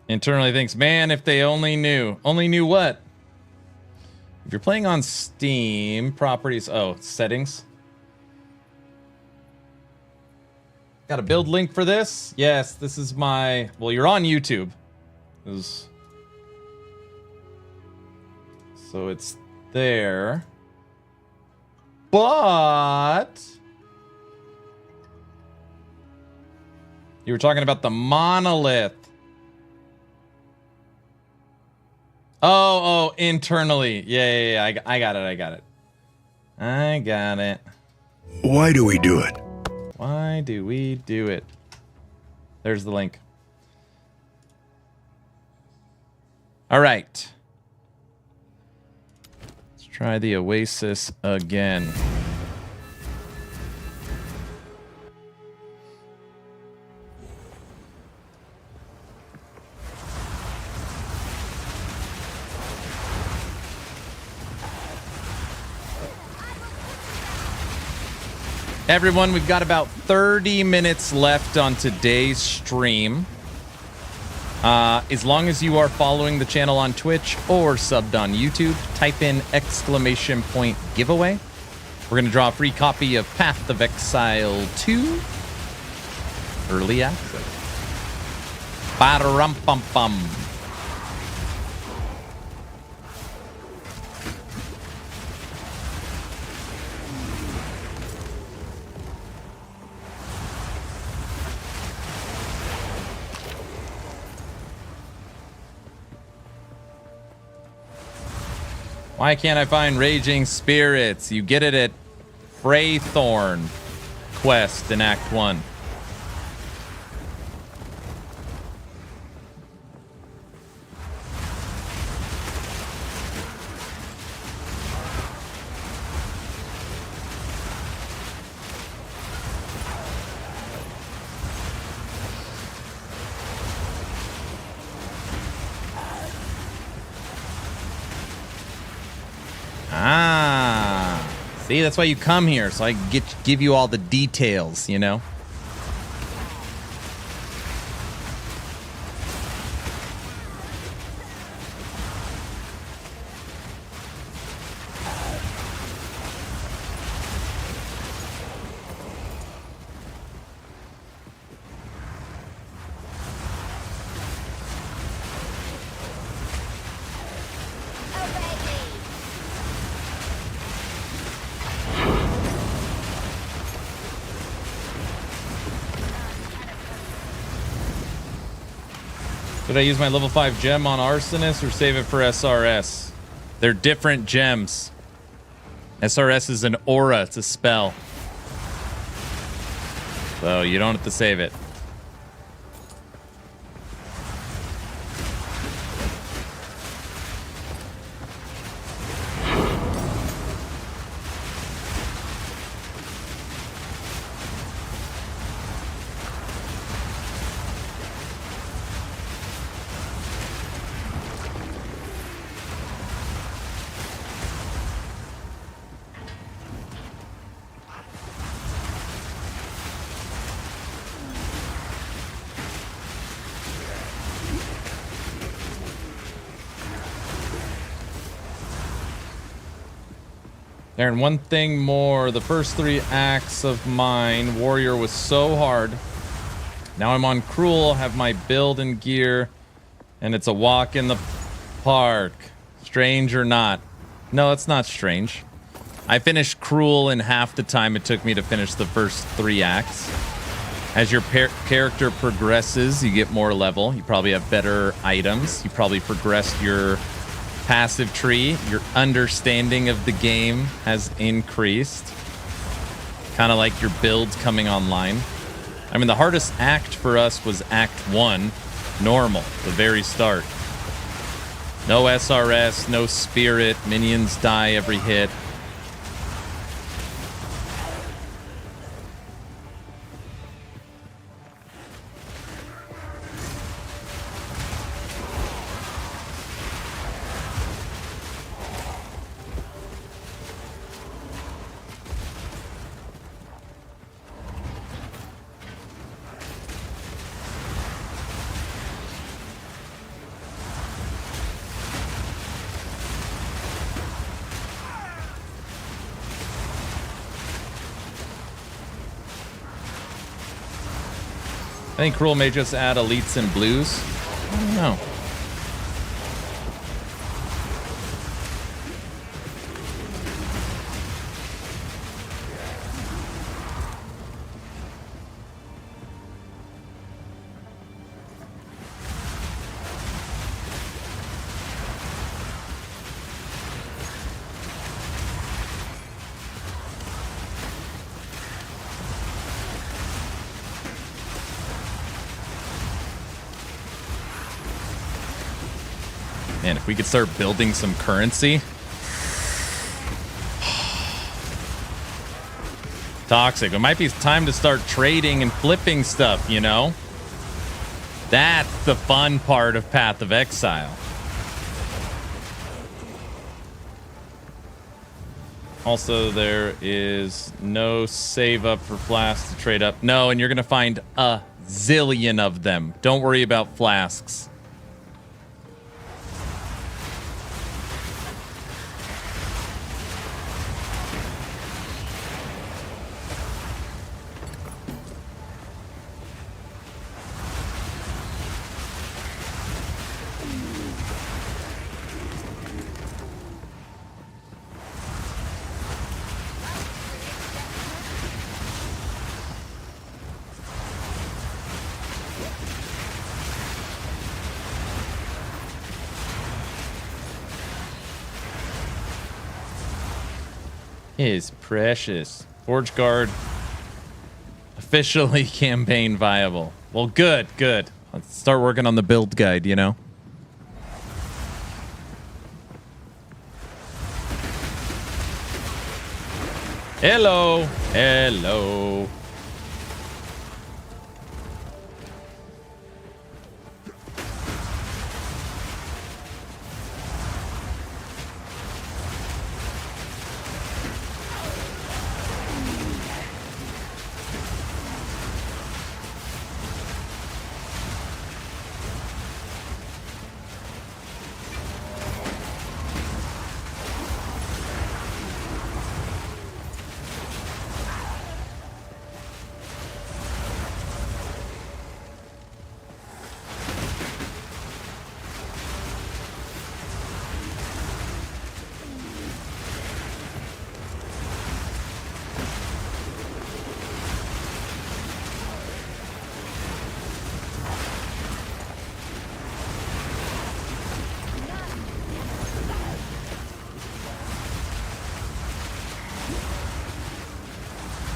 Internally thinks, man, if they only knew. Only knew what? If you're playing on Steam, properties, oh, settings. Got a build link for this? Yes, this is my... Well, you're on YouTube. So it's there. But... You were talking about the monolith. Oh, internally. Yeah, I got it. I got it. Why do we do it? Why do we do it? There's the link. All right. Let's try the Oasis again. Everyone, we've got about 30 minutes left on today's stream. As long as you are following the channel on Twitch or subbed on YouTube, type in !giveaway. We're going to draw a free copy of Path of Exile 2 early access. Ba-da-rum-pum-pum. Why can't I find Raging Spirits? You get it at Wraeclast quest in Act 1. Ah, see, that's why you come here, so I can give you all the details, you know? Should I use my level 5 gem on Arsonist or save it for SRS? They're different gems. SRS is an aura, it's a spell. So you don't have to save it. Aaron, one thing more. The first 3 acts of mine, Warrior, was so hard. Now I'm on Cruel, have my build and gear, and it's a walk in the park. Strange or not? No, it's not strange. I finished Cruel in half the time it took me to finish the first 3 acts. As your character progresses, you get more level. You probably have better items. You probably progressed your passive tree. Your understanding of the game has increased. Kind of like your builds coming online. I mean, the hardest act for us was Act 1, normal, the very start. No SRS, no spirit, minions die every hit. I think Cruel may just add elites and blues. I don't know. Man, if we could start building some currency. Toxic. It might be time to start trading and flipping stuff, you know? That's the fun part of Path of Exile. Also, there is no save up for flasks to trade up. No, and you're going to find a zillion of them. Don't worry about flasks. Is precious. Forge Guard officially campaign viable. Well, good, good. Let's start working on the build guide, you know? Hello. Hello.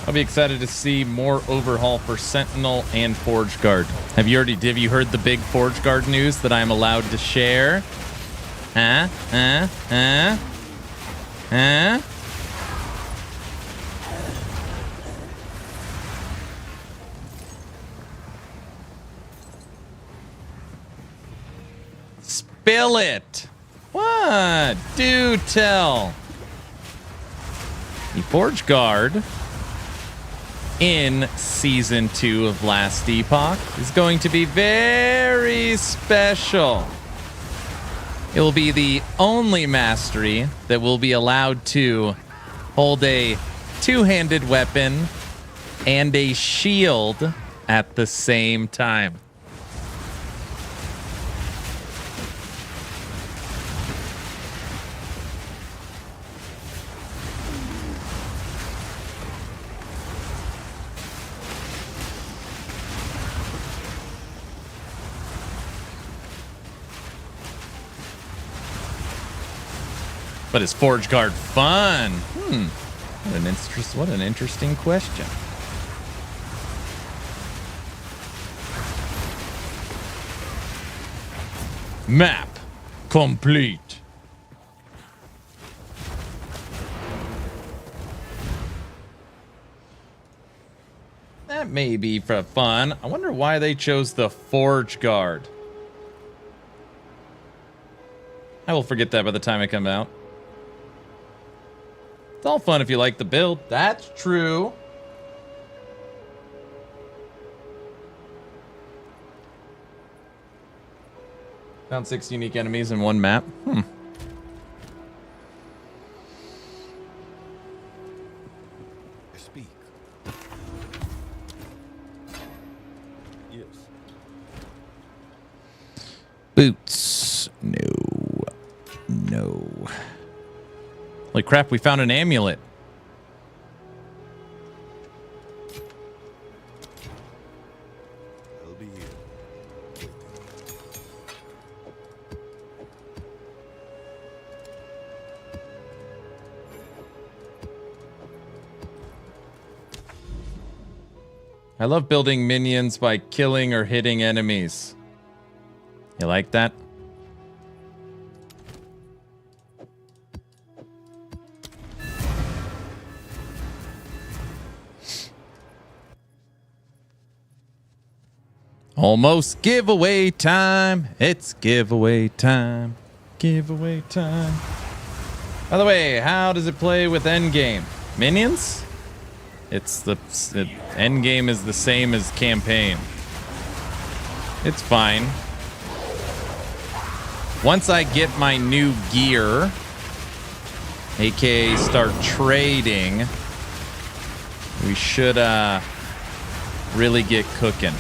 I'll be excited to see more overhaul for Sentinel and Forge Guard. Have you heard the big Forge Guard news that I'm allowed to share? Huh? Spill it! What? Do tell. The Forge Guard in Season 2 of Last Epoch is going to be very special. It will be the only mastery that will be allowed to hold a two-handed weapon and a shield at the same time. But is Forge Guard fun? What an interesting question. Map complete. That may be for fun. I wonder why they chose the Forge Guard. I will forget that by the time I come out. It's all fun if you like the build. That's true. Found 6 unique enemies in one map. Speak. Yes. Boots. No. Holy crap, we found an amulet. I'll be here. I love building minions by killing or hitting enemies. You like that? Almost giveaway time. It's giveaway time. Giveaway time. By the way, how does it play with Endgame? Minions? Endgame is the same as campaign. It's fine. Once I get my new gear, aka start trading, we should really get cooking.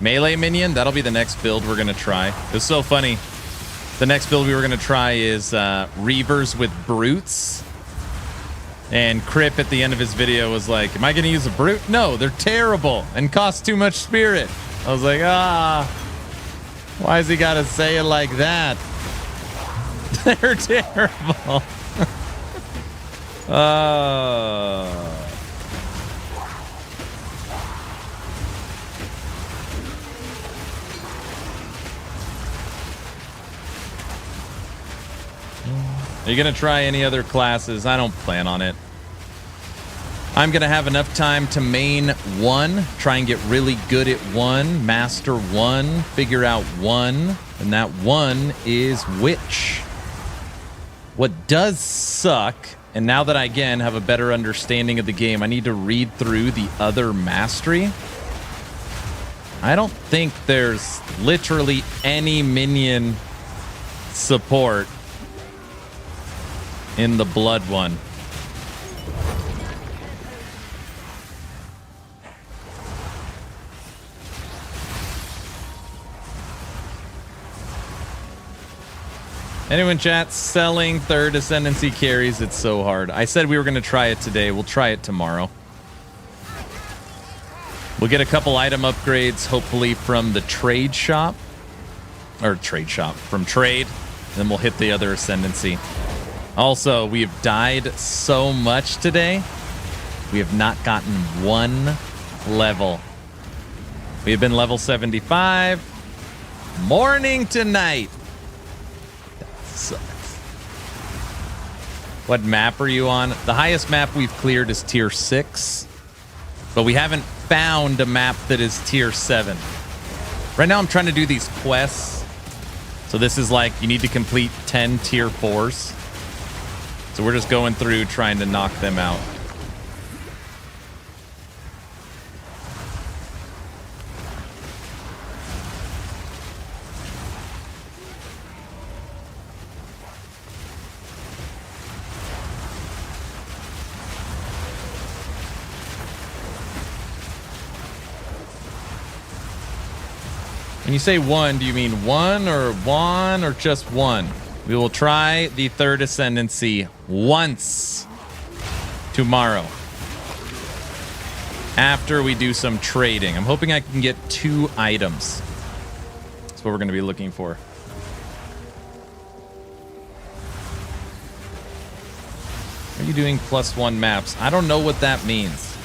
Melee minion, that'll be the next build we're gonna try. It was so funny. The next build we were gonna try is Reavers with Brutes. And Crip at the end of his video was like, am I gonna use a Brute? No, they're terrible and cost too much spirit. I was like, why has he gotta say it like that? They're terrible. Are you going to try any other classes? I don't plan on it. I'm going to have enough time to main one, try and get really good at one, master one, figure out one, and that one is Witch. What does suck, and now that I, again, have a better understanding of the game, I need to read through the other mastery. I don't think there's literally any minion support in the blood one. Anyone chat selling third Ascendancy carries? It's so hard. I said we were going to try it today. We'll try it tomorrow. We'll get a couple item upgrades, hopefully from the trade shop. Or trade shop. From trade. Then we'll hit the other Ascendancy. Also, we have died so much today. We have not gotten one level. We have been level 75. Morning to night. That sucks. What map are you on? The highest map we've cleared is tier 6. But we haven't found a map that is tier 7. Right now I'm trying to do these quests. So this is like, you need to complete 10 tier 4s. So we're just going through trying to knock them out. When you say one, do you mean one or just one? We will try the third Ascendancy once tomorrow after we do some trading. I'm hoping I can get 2 items. That's what we're going to be looking for. Are you doing +1 maps? I don't know what that means.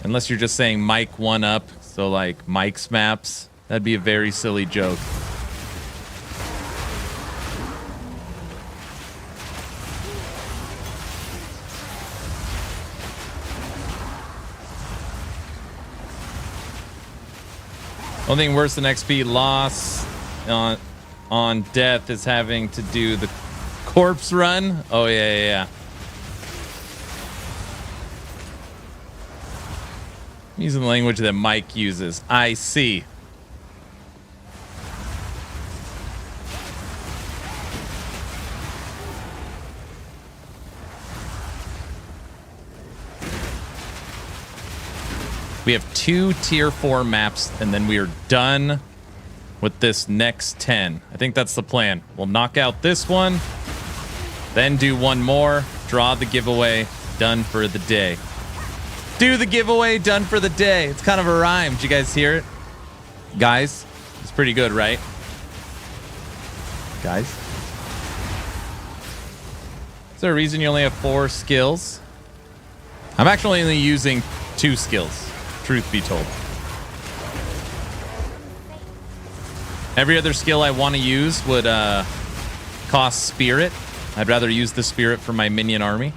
Unless you're just saying Mike 1 up, so like Mike's maps. That'd be a very silly joke. Only thing worse than XP loss on death is having to do the corpse run. Oh yeah. I'm using the language that Mike uses. I see. We have 2 tier 4 maps, and then we are done with this next 10. I think that's the plan. We'll knock out this one, then do 1 more, draw the giveaway, done for the day. Do the giveaway, done for the day. It's kind of a rhyme. Did you guys hear it? Guys, it's pretty good, right? Guys? Is there a reason you only have 4 skills? I'm actually only using 2 skills. Truth be told. Every other skill I want to use would cost spirit. I'd rather use the spirit for my minion army.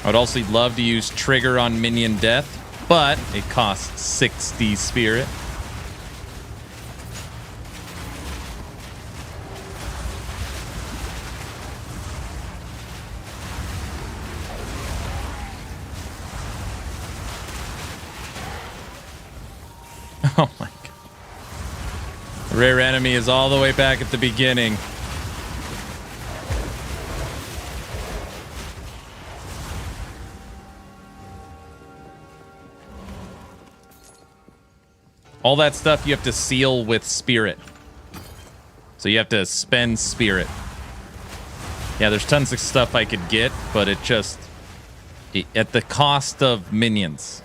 I would also love to use trigger on minion death, but it costs 60 spirit. Oh my god. The rare enemy is all the way back at the beginning. All that stuff you have to seal with spirit. So you have to spend spirit. Yeah, there's tons of stuff I could get, but it just... at the cost of minions.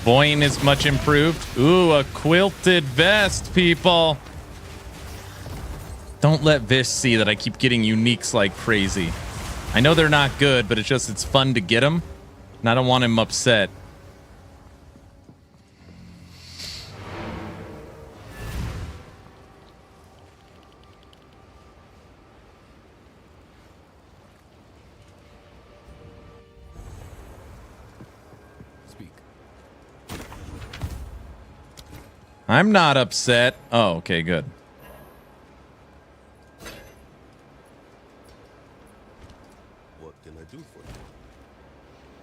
Boyne is much improved. Ooh, a quilted vest, people. Don't let Vish see that I keep getting uniques like crazy. I know they're not good, but it's fun to get them. And I don't want him upset. I'm not upset. Oh, okay, good. What can I do for you?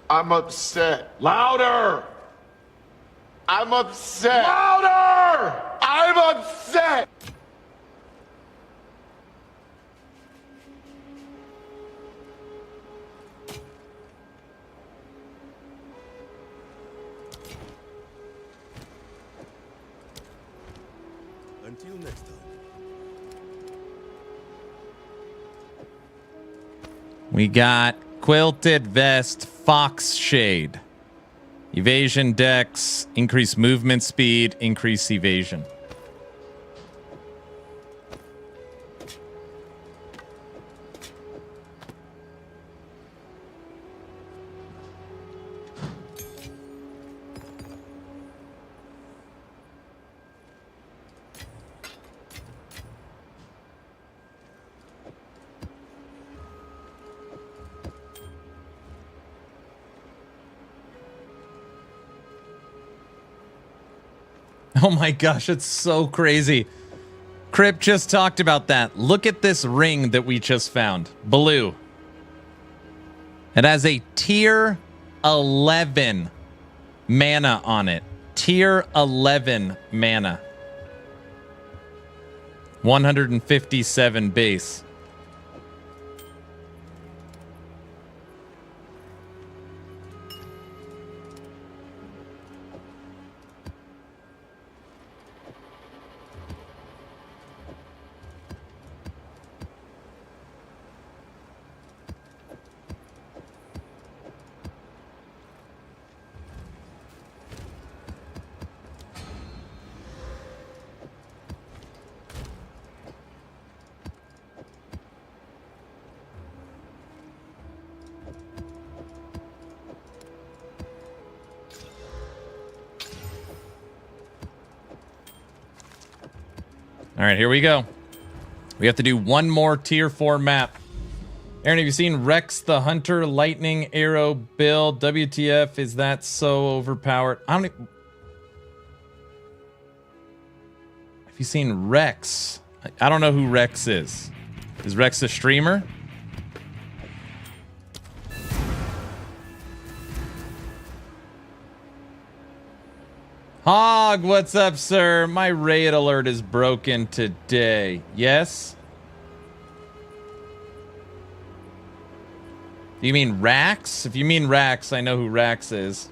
I'm upset. Louder! I'm upset. Louder! I'm upset! Until next time. We got quilted vest, fox shade. Evasion dex, increase movement speed, increase evasion. Oh my gosh, it's so crazy. Crip just talked about that. Look at this ring that we just found. Blue. It has a tier 11 mana on it. Tier 11 mana. 157 base. All right, here we go. We have to do one more tier 4 map. Aaron, have you seen Rex the Hunter Lightning Arrow build? WTF, is that so overpowered? Have you seen Rex? I don't know who Rex is. Is Rex a streamer? Hog, what's up, sir? My raid alert is broken today. Yes? Do you mean Rax? If you mean Rax, I know who Rax is.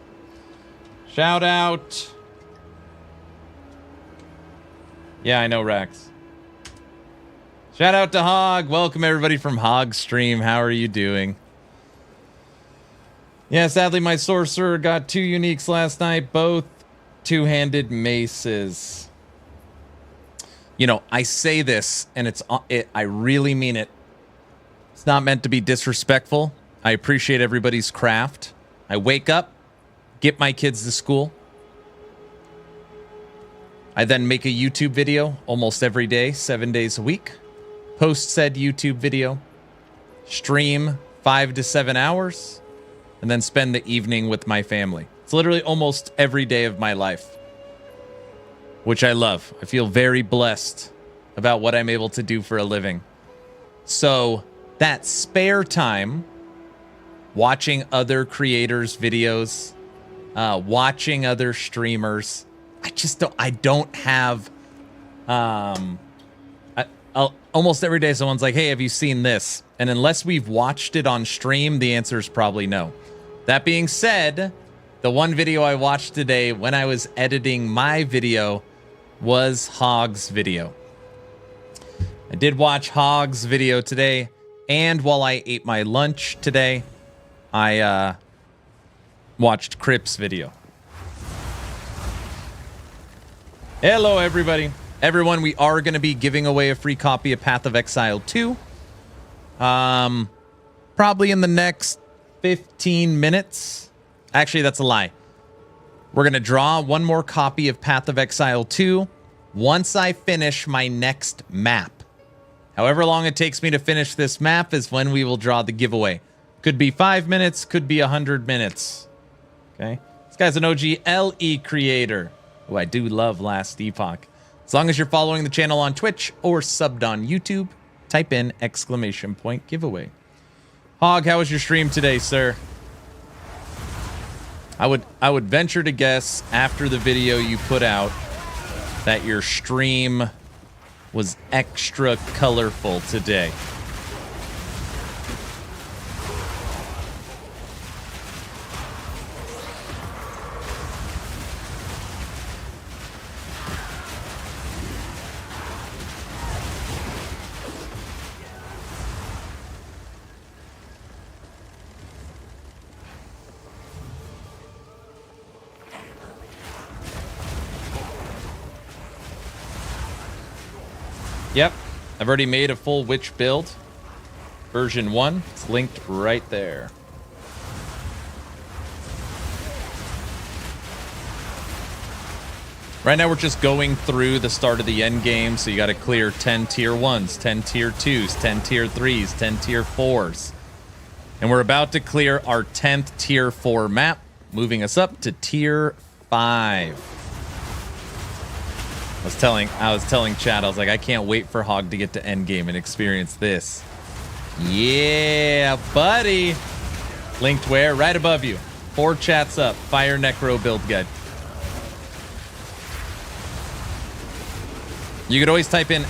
Shout out. Yeah, I know Rax. Shout out to Hog. Welcome everybody from Hog Stream. How are you doing? Yeah, sadly my sorcerer got 2 uniques last night, both two-handed maces. You know, I say this and I really mean it. It's not meant to be disrespectful. I appreciate everybody's craft. I wake up, get my kids to school. I then make a YouTube video almost every day, 7 days a week. Post said YouTube video, stream 5 to 7 hours, and then spend the evening with my family. It's literally almost every day of my life, which I love. I feel very blessed about what I'm able to do for a living. So that spare time, watching other creators' videos, watching other streamers, I don't have, almost every day someone's like, hey, have you seen this? And unless we've watched it on stream, the answer is probably no. That being said, the one video I watched today when I was editing my video was Hog's video. I did watch Hog's video today, and while I ate my lunch today, I watched Crip's video. Hello, everybody. Everyone, we are going to be giving away a free copy of Path of Exile 2. Probably in the next 15 minutes. Actually, that's a lie. We're going to draw one more copy of Path of Exile 2 once I finish my next map. However long it takes me to finish this map is when we will draw the giveaway. Could be 5 minutes, could be 100 minutes. Okay. This guy's an OG LE creator. Oh, I do love Last Epoch. As long as you're following the channel on Twitch or subbed on YouTube, type in !giveaway. Hog, how was your stream today, sir? I would venture to guess after the video you put out that your stream was extra colorful today. Yep, I've already made a full witch build. Version 1, it's linked right there. Right now we're just going through the start of the end game, so you got to clear 10 tier 1s, 10 tier 2s, 10 tier 3s, 10 tier 4s. And we're about to clear our 10th tier 4 map, moving us up to tier 5. I was telling Chad, I was like, I can't wait for Hog to get to Endgame and experience this. Yeah, buddy. Linked where? Right above you. 4 chats up. Fire Necro build guide. You could always type in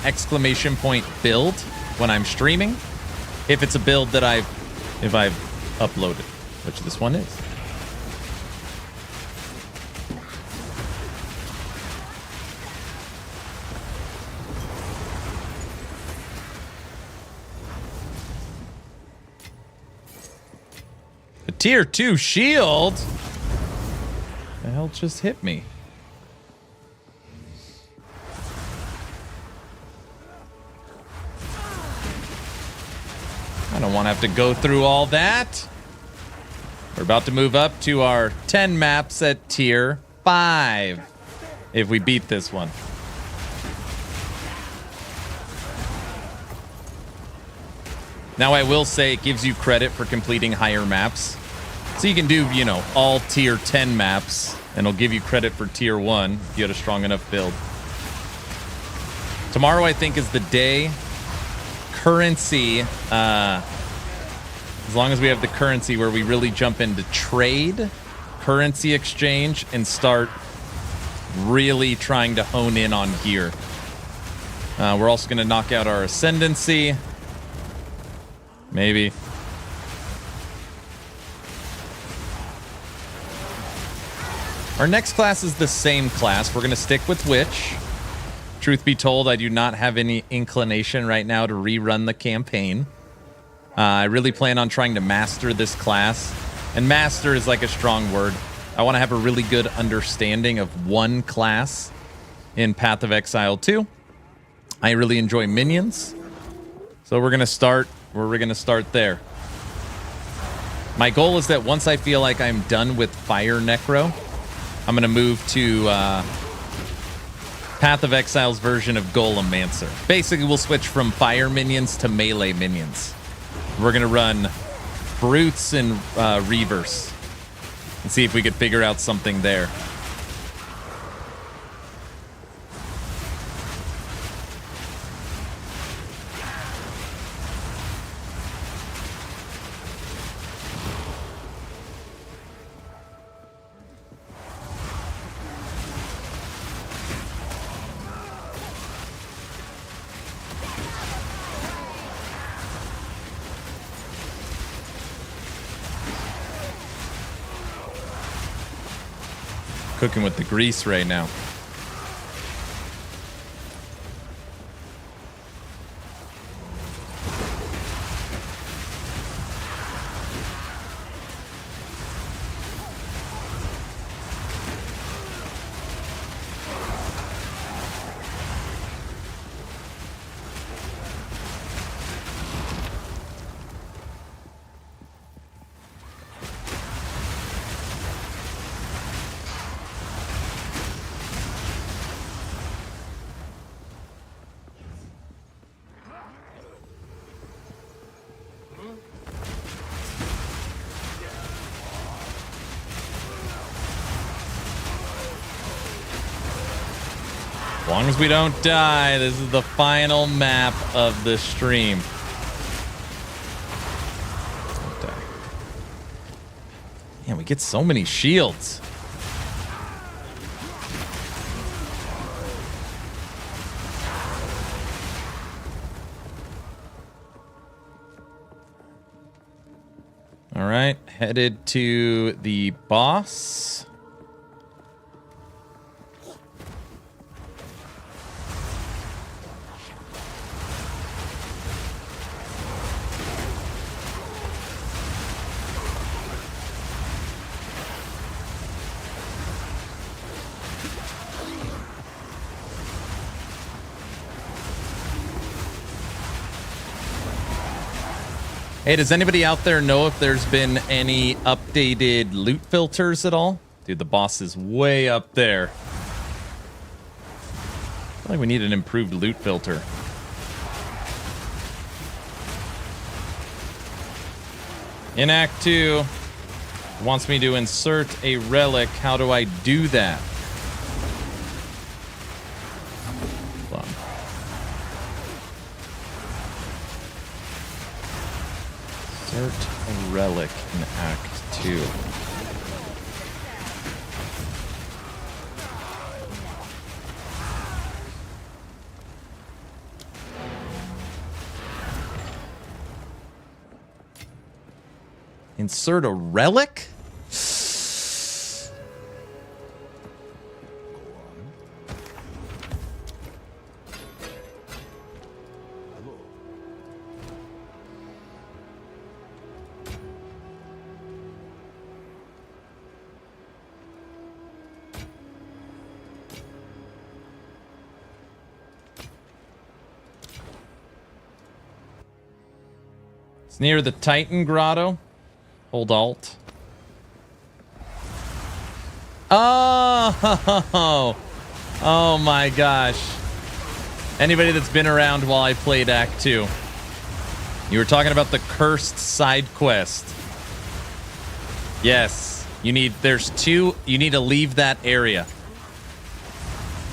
!build when I'm streaming. If it's a build that I've uploaded, which this one is. Tier 2 shield? The hell just hit me? I don't want to have to go through all that. We're about to move up to our 10 maps at tier 5. If we beat this one. Now I will say it gives you credit for completing higher maps. So you can do, you know, all tier 10 maps, and it'll give you credit for tier 1 if you had a strong enough build. Tomorrow, I think, is the day. Currency, as long as we have the currency where we really jump into trade, currency exchange, and start really trying to hone in on gear. We're also going to knock out our Ascendancy. Maybe. Our next class is the same class. We're going to stick with Witch. Truth be told, I do not have any inclination right now to rerun the campaign. I really plan on trying to master this class. And master is like a strong word. I want to have a really good understanding of one class in Path of Exile 2. I really enjoy minions. So we're going to start We're going to start there. My goal is that once I feel like I'm done with Fire Necro, I'm going to move to Path of Exile's version of Golemancer. Basically, we'll switch from fire minions to melee minions. We're going to run Brutes and Reavers and see if we could figure out something there. Cooking with the grease right now. As long as we don't die, this is the final map of the stream. Don't die. Man, we get so many shields. All right, headed to the boss. Hey, does anybody out there know if there's been any updated loot filters at all? Dude, the boss is way up there. I feel like we need an improved loot filter. In Act 2, it wants me to insert a relic. How do I do that? Hold on. Insert a relic in Act 2. Insert a relic? It's near the Titan Grotto. Hold Alt. Oh! Oh my gosh. Anybody that's been around while I played Act 2. You were talking about the cursed side quest. Yes. You need to leave that area.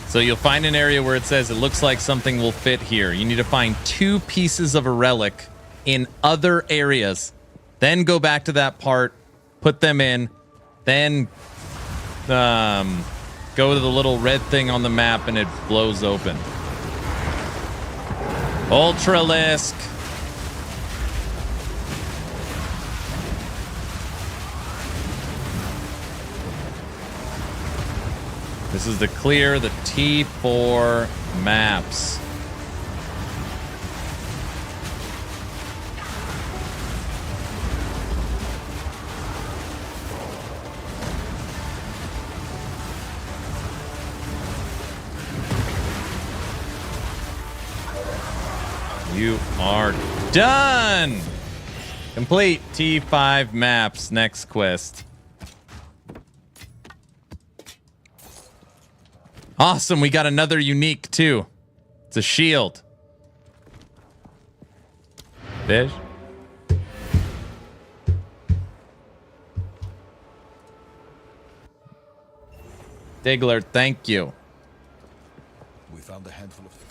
So you'll find an area where it says it looks like something will fit here. You need to find 2 pieces of a relic in other areas. Then go back to that part, put them in, then go to the little red thing on the map and it blows open. Ultralisk. This is to clear the T4 maps. You are done. Complete T5 maps. Next quest. Awesome. We got another unique too. It's a shield. Fish. Diggler, thank you. We found a handful of things.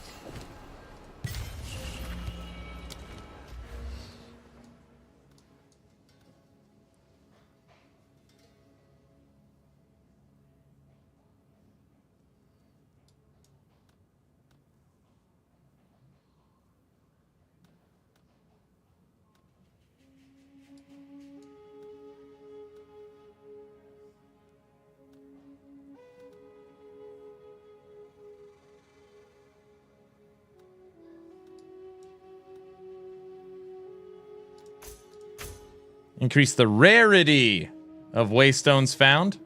Increase the rarity of waystones found.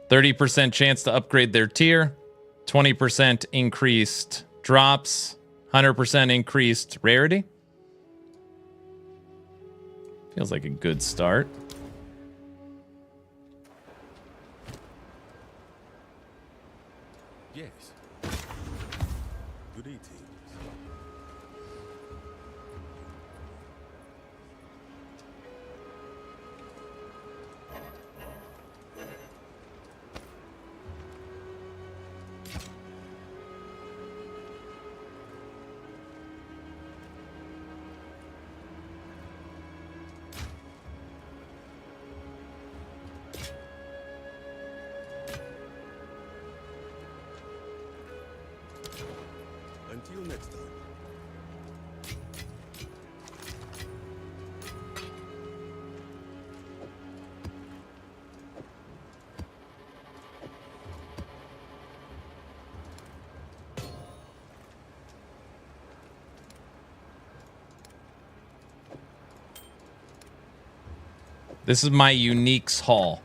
%30 chance to upgrade their tier. 20% increased drops. 100% increased rarity. Feels like a good start. Yes. Good eating. Until next time. This is my uniques haul.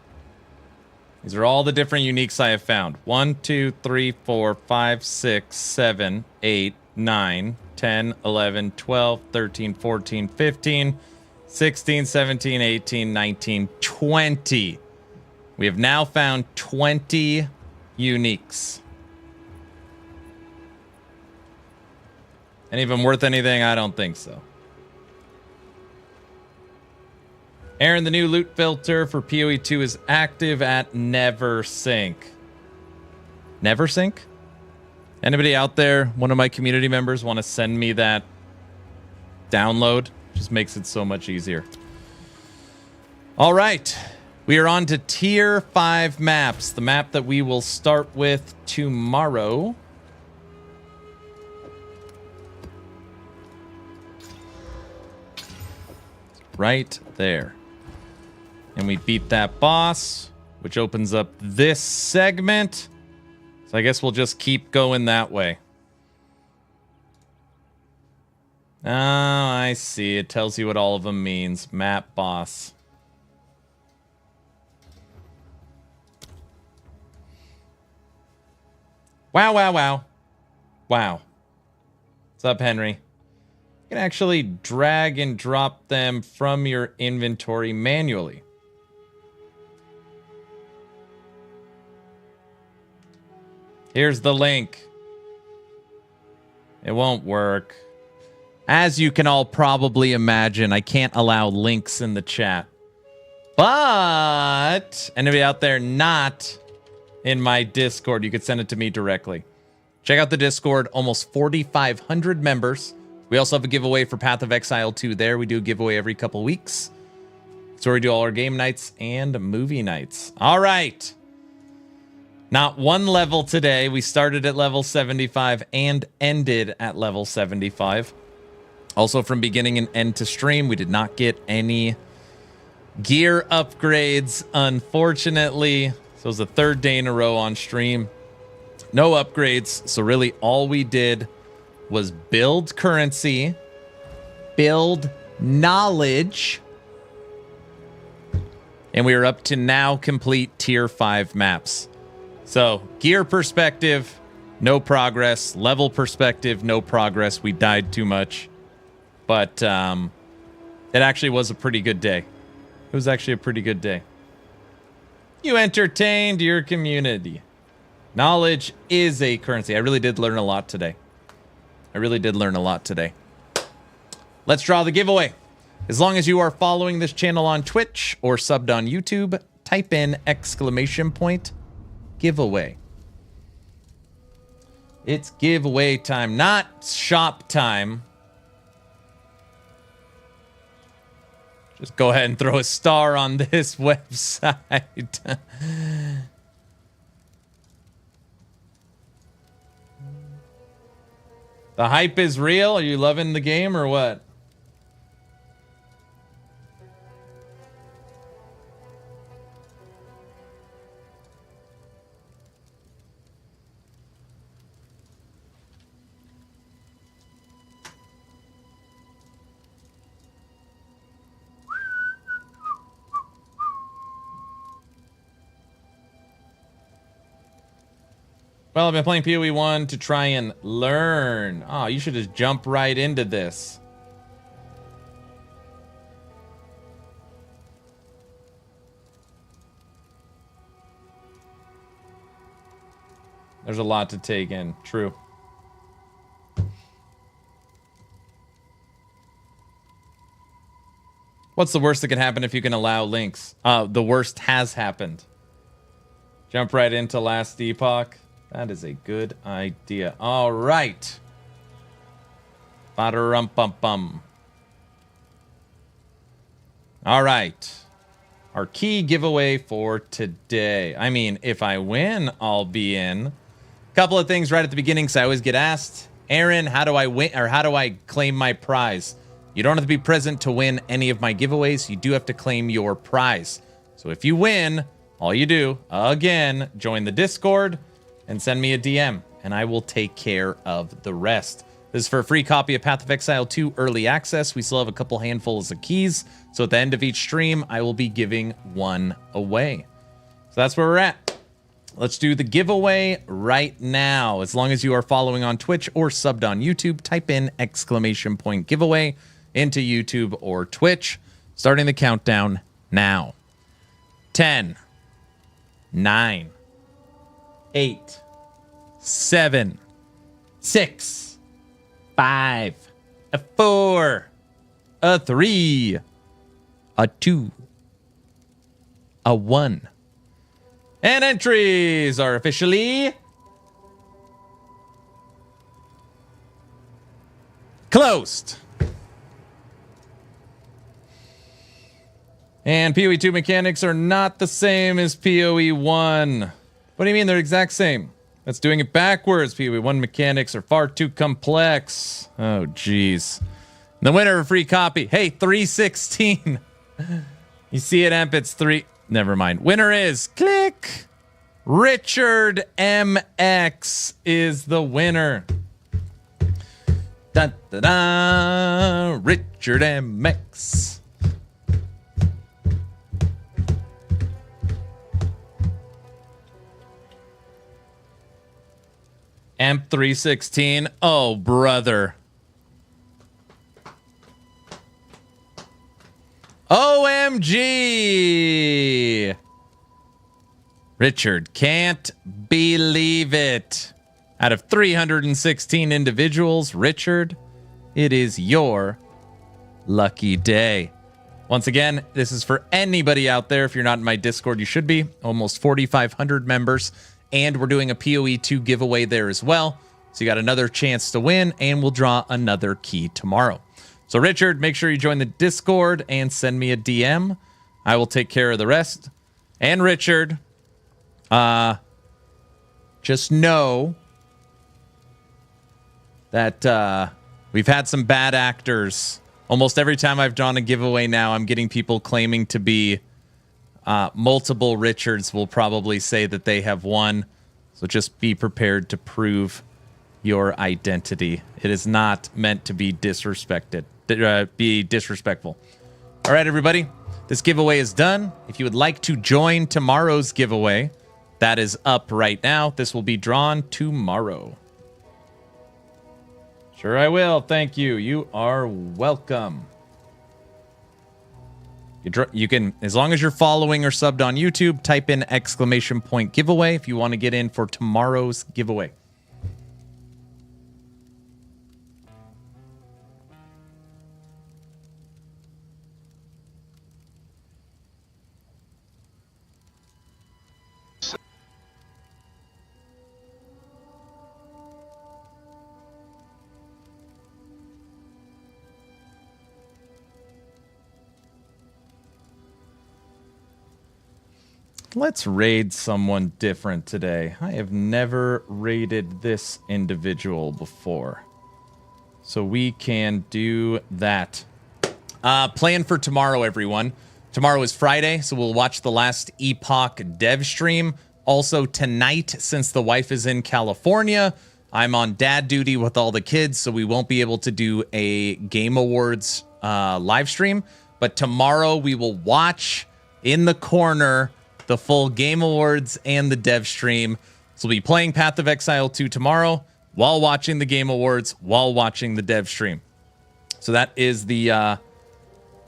These are all the different uniques I have found. 1, 2, 3, 4, 5, 6, 7, 8, 9, 10, 11, 12, 13, 14, 15, 16, 17, 18, 19, 20. We have now found 20 uniques. Any of them worth anything? I don't think so. Aaron, the new loot filter for PoE 2 is active at Never Sync. Never Sync? Anybody out there, one of my community members, want to send me that download? Just makes it so much easier. All right. We are on to Tier 5 maps. The map that we will start with tomorrow. Right there. And we beat that boss, which opens up this segment. So I guess we'll just keep going that way. Oh, I see. It tells you what all of them means. Map boss. Wow, wow, wow. Wow. What's up, Henry? You can actually drag and drop them from your inventory manually. Here's the link. It won't work. As you can all probably imagine, I can't allow links in the chat. But anybody out there not in my Discord, you could send it to me directly. Check out the Discord, almost 4,500 members. We also have a giveaway for Path of Exile 2 there. We do a giveaway every couple weeks. So we do all our game nights and movie nights. All right. Not one level today. We started at level 75 and ended at level 75. Also, from beginning and end to stream, we did not get any gear upgrades, unfortunately. So it was the third day in a row on stream. No upgrades. So really all we did was build currency, build knowledge, and we are up to now complete tier 5 maps. So, gear perspective, no progress. Level perspective, no progress. We died too much. But it actually was a pretty good day. It was actually a pretty good day. You entertained your community. Knowledge is a currency. I really did learn a lot today. Let's draw the giveaway. As long as you are following this channel on Twitch or subbed on YouTube, type in !giveaway. It's giveaway time, not shop time. Just go ahead and throw a star on this website. The hype is real. Are you loving the game or what? Well, I've been playing POE 1 to try and learn. Oh, you should just jump right into this. There's a lot to take in. True. What's the worst that can happen if you can allow links? The worst has happened. Jump right into Last Epoch. That is a good idea. All right. Ba-da-rum-bum-bum. All right. Our key giveaway for today. I mean, if I win, I'll be in. A couple of things right at the beginning, because I always get asked, Aaron, how do I win, or how do I claim my prize? You don't have to be present to win any of my giveaways. You do have to claim your prize. So if you win, all you do, again, join the Discord and send me a DM, and I will take care of the rest. This is for a free copy of Path of Exile 2 Early Access. We still have a couple handfuls of keys, so at the end of each stream, I will be giving one away. So that's where we're at. Let's do the giveaway right now. As long as you are following on Twitch or subbed on YouTube, type in !giveaway into YouTube or Twitch. Starting the countdown now. 10, 9, 8, 7, 6, 5, 4, 3, 2, 1. And entries are officially closed. And POE 2 mechanics are not the same as POE 1. What do you mean they're exact same? That's doing it backwards. POE 1 mechanics are far too complex. Oh, jeez. The winner of a free copy. Hey, 316. You see it, Emp? It's 3. Never mind. Winner is, click, Richard MX is the winner. Dun, dun, dun, Richard MX. Amp 316. Oh, brother. OMG. Richard, can't believe it. Out of 316 individuals, Richard, it is your lucky day. Once again, this is for anybody out there. If you're not in my Discord, you should be. Almost 4,500 members. And we're doing a POE 2 giveaway there as well. So you got another chance to win, and we'll draw another key tomorrow. So Richard, make sure you join the Discord and send me a DM. I will take care of the rest. And Richard, just know that we've had some bad actors. Almost every time I've drawn a giveaway now, I'm getting people claiming to be multiple Richards will probably say that they have won. So just be prepared to prove your identity. It is not meant to be disrespectful. All right, everybody. This giveaway is done. If you would like to join tomorrow's giveaway, That is up right now. This will be drawn tomorrow. Sure I will. Thank you. You are welcome. You can, as long as you're following or subbed on YouTube, type in ! giveaway if you want to get in for tomorrow's giveaway. Let's raid someone different today. I have never raided this individual before. So we can do that. Plan for tomorrow, everyone. Tomorrow is Friday, so we'll watch the Last Epoch dev stream. Also tonight, since the wife is in California, I'm on dad duty with all the kids, so we won't be able to do a Game Awards live stream. But tomorrow we will watch in the corner the full Game Awards and the dev stream. So we'll be playing Path of Exile 2 tomorrow while watching the Game Awards, while watching the dev stream. So that is the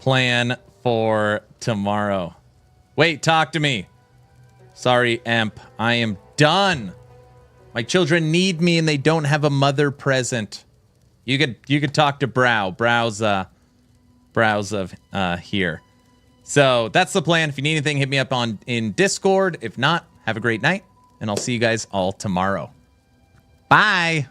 plan for tomorrow. Wait, talk to me. Sorry, Emp. I am done. My children need me and they don't have a mother present. You could talk to Brow. Brow's here. So that's the plan. If you need anything, hit me up in Discord. If not, have a great night, and I'll see you guys all tomorrow. Bye.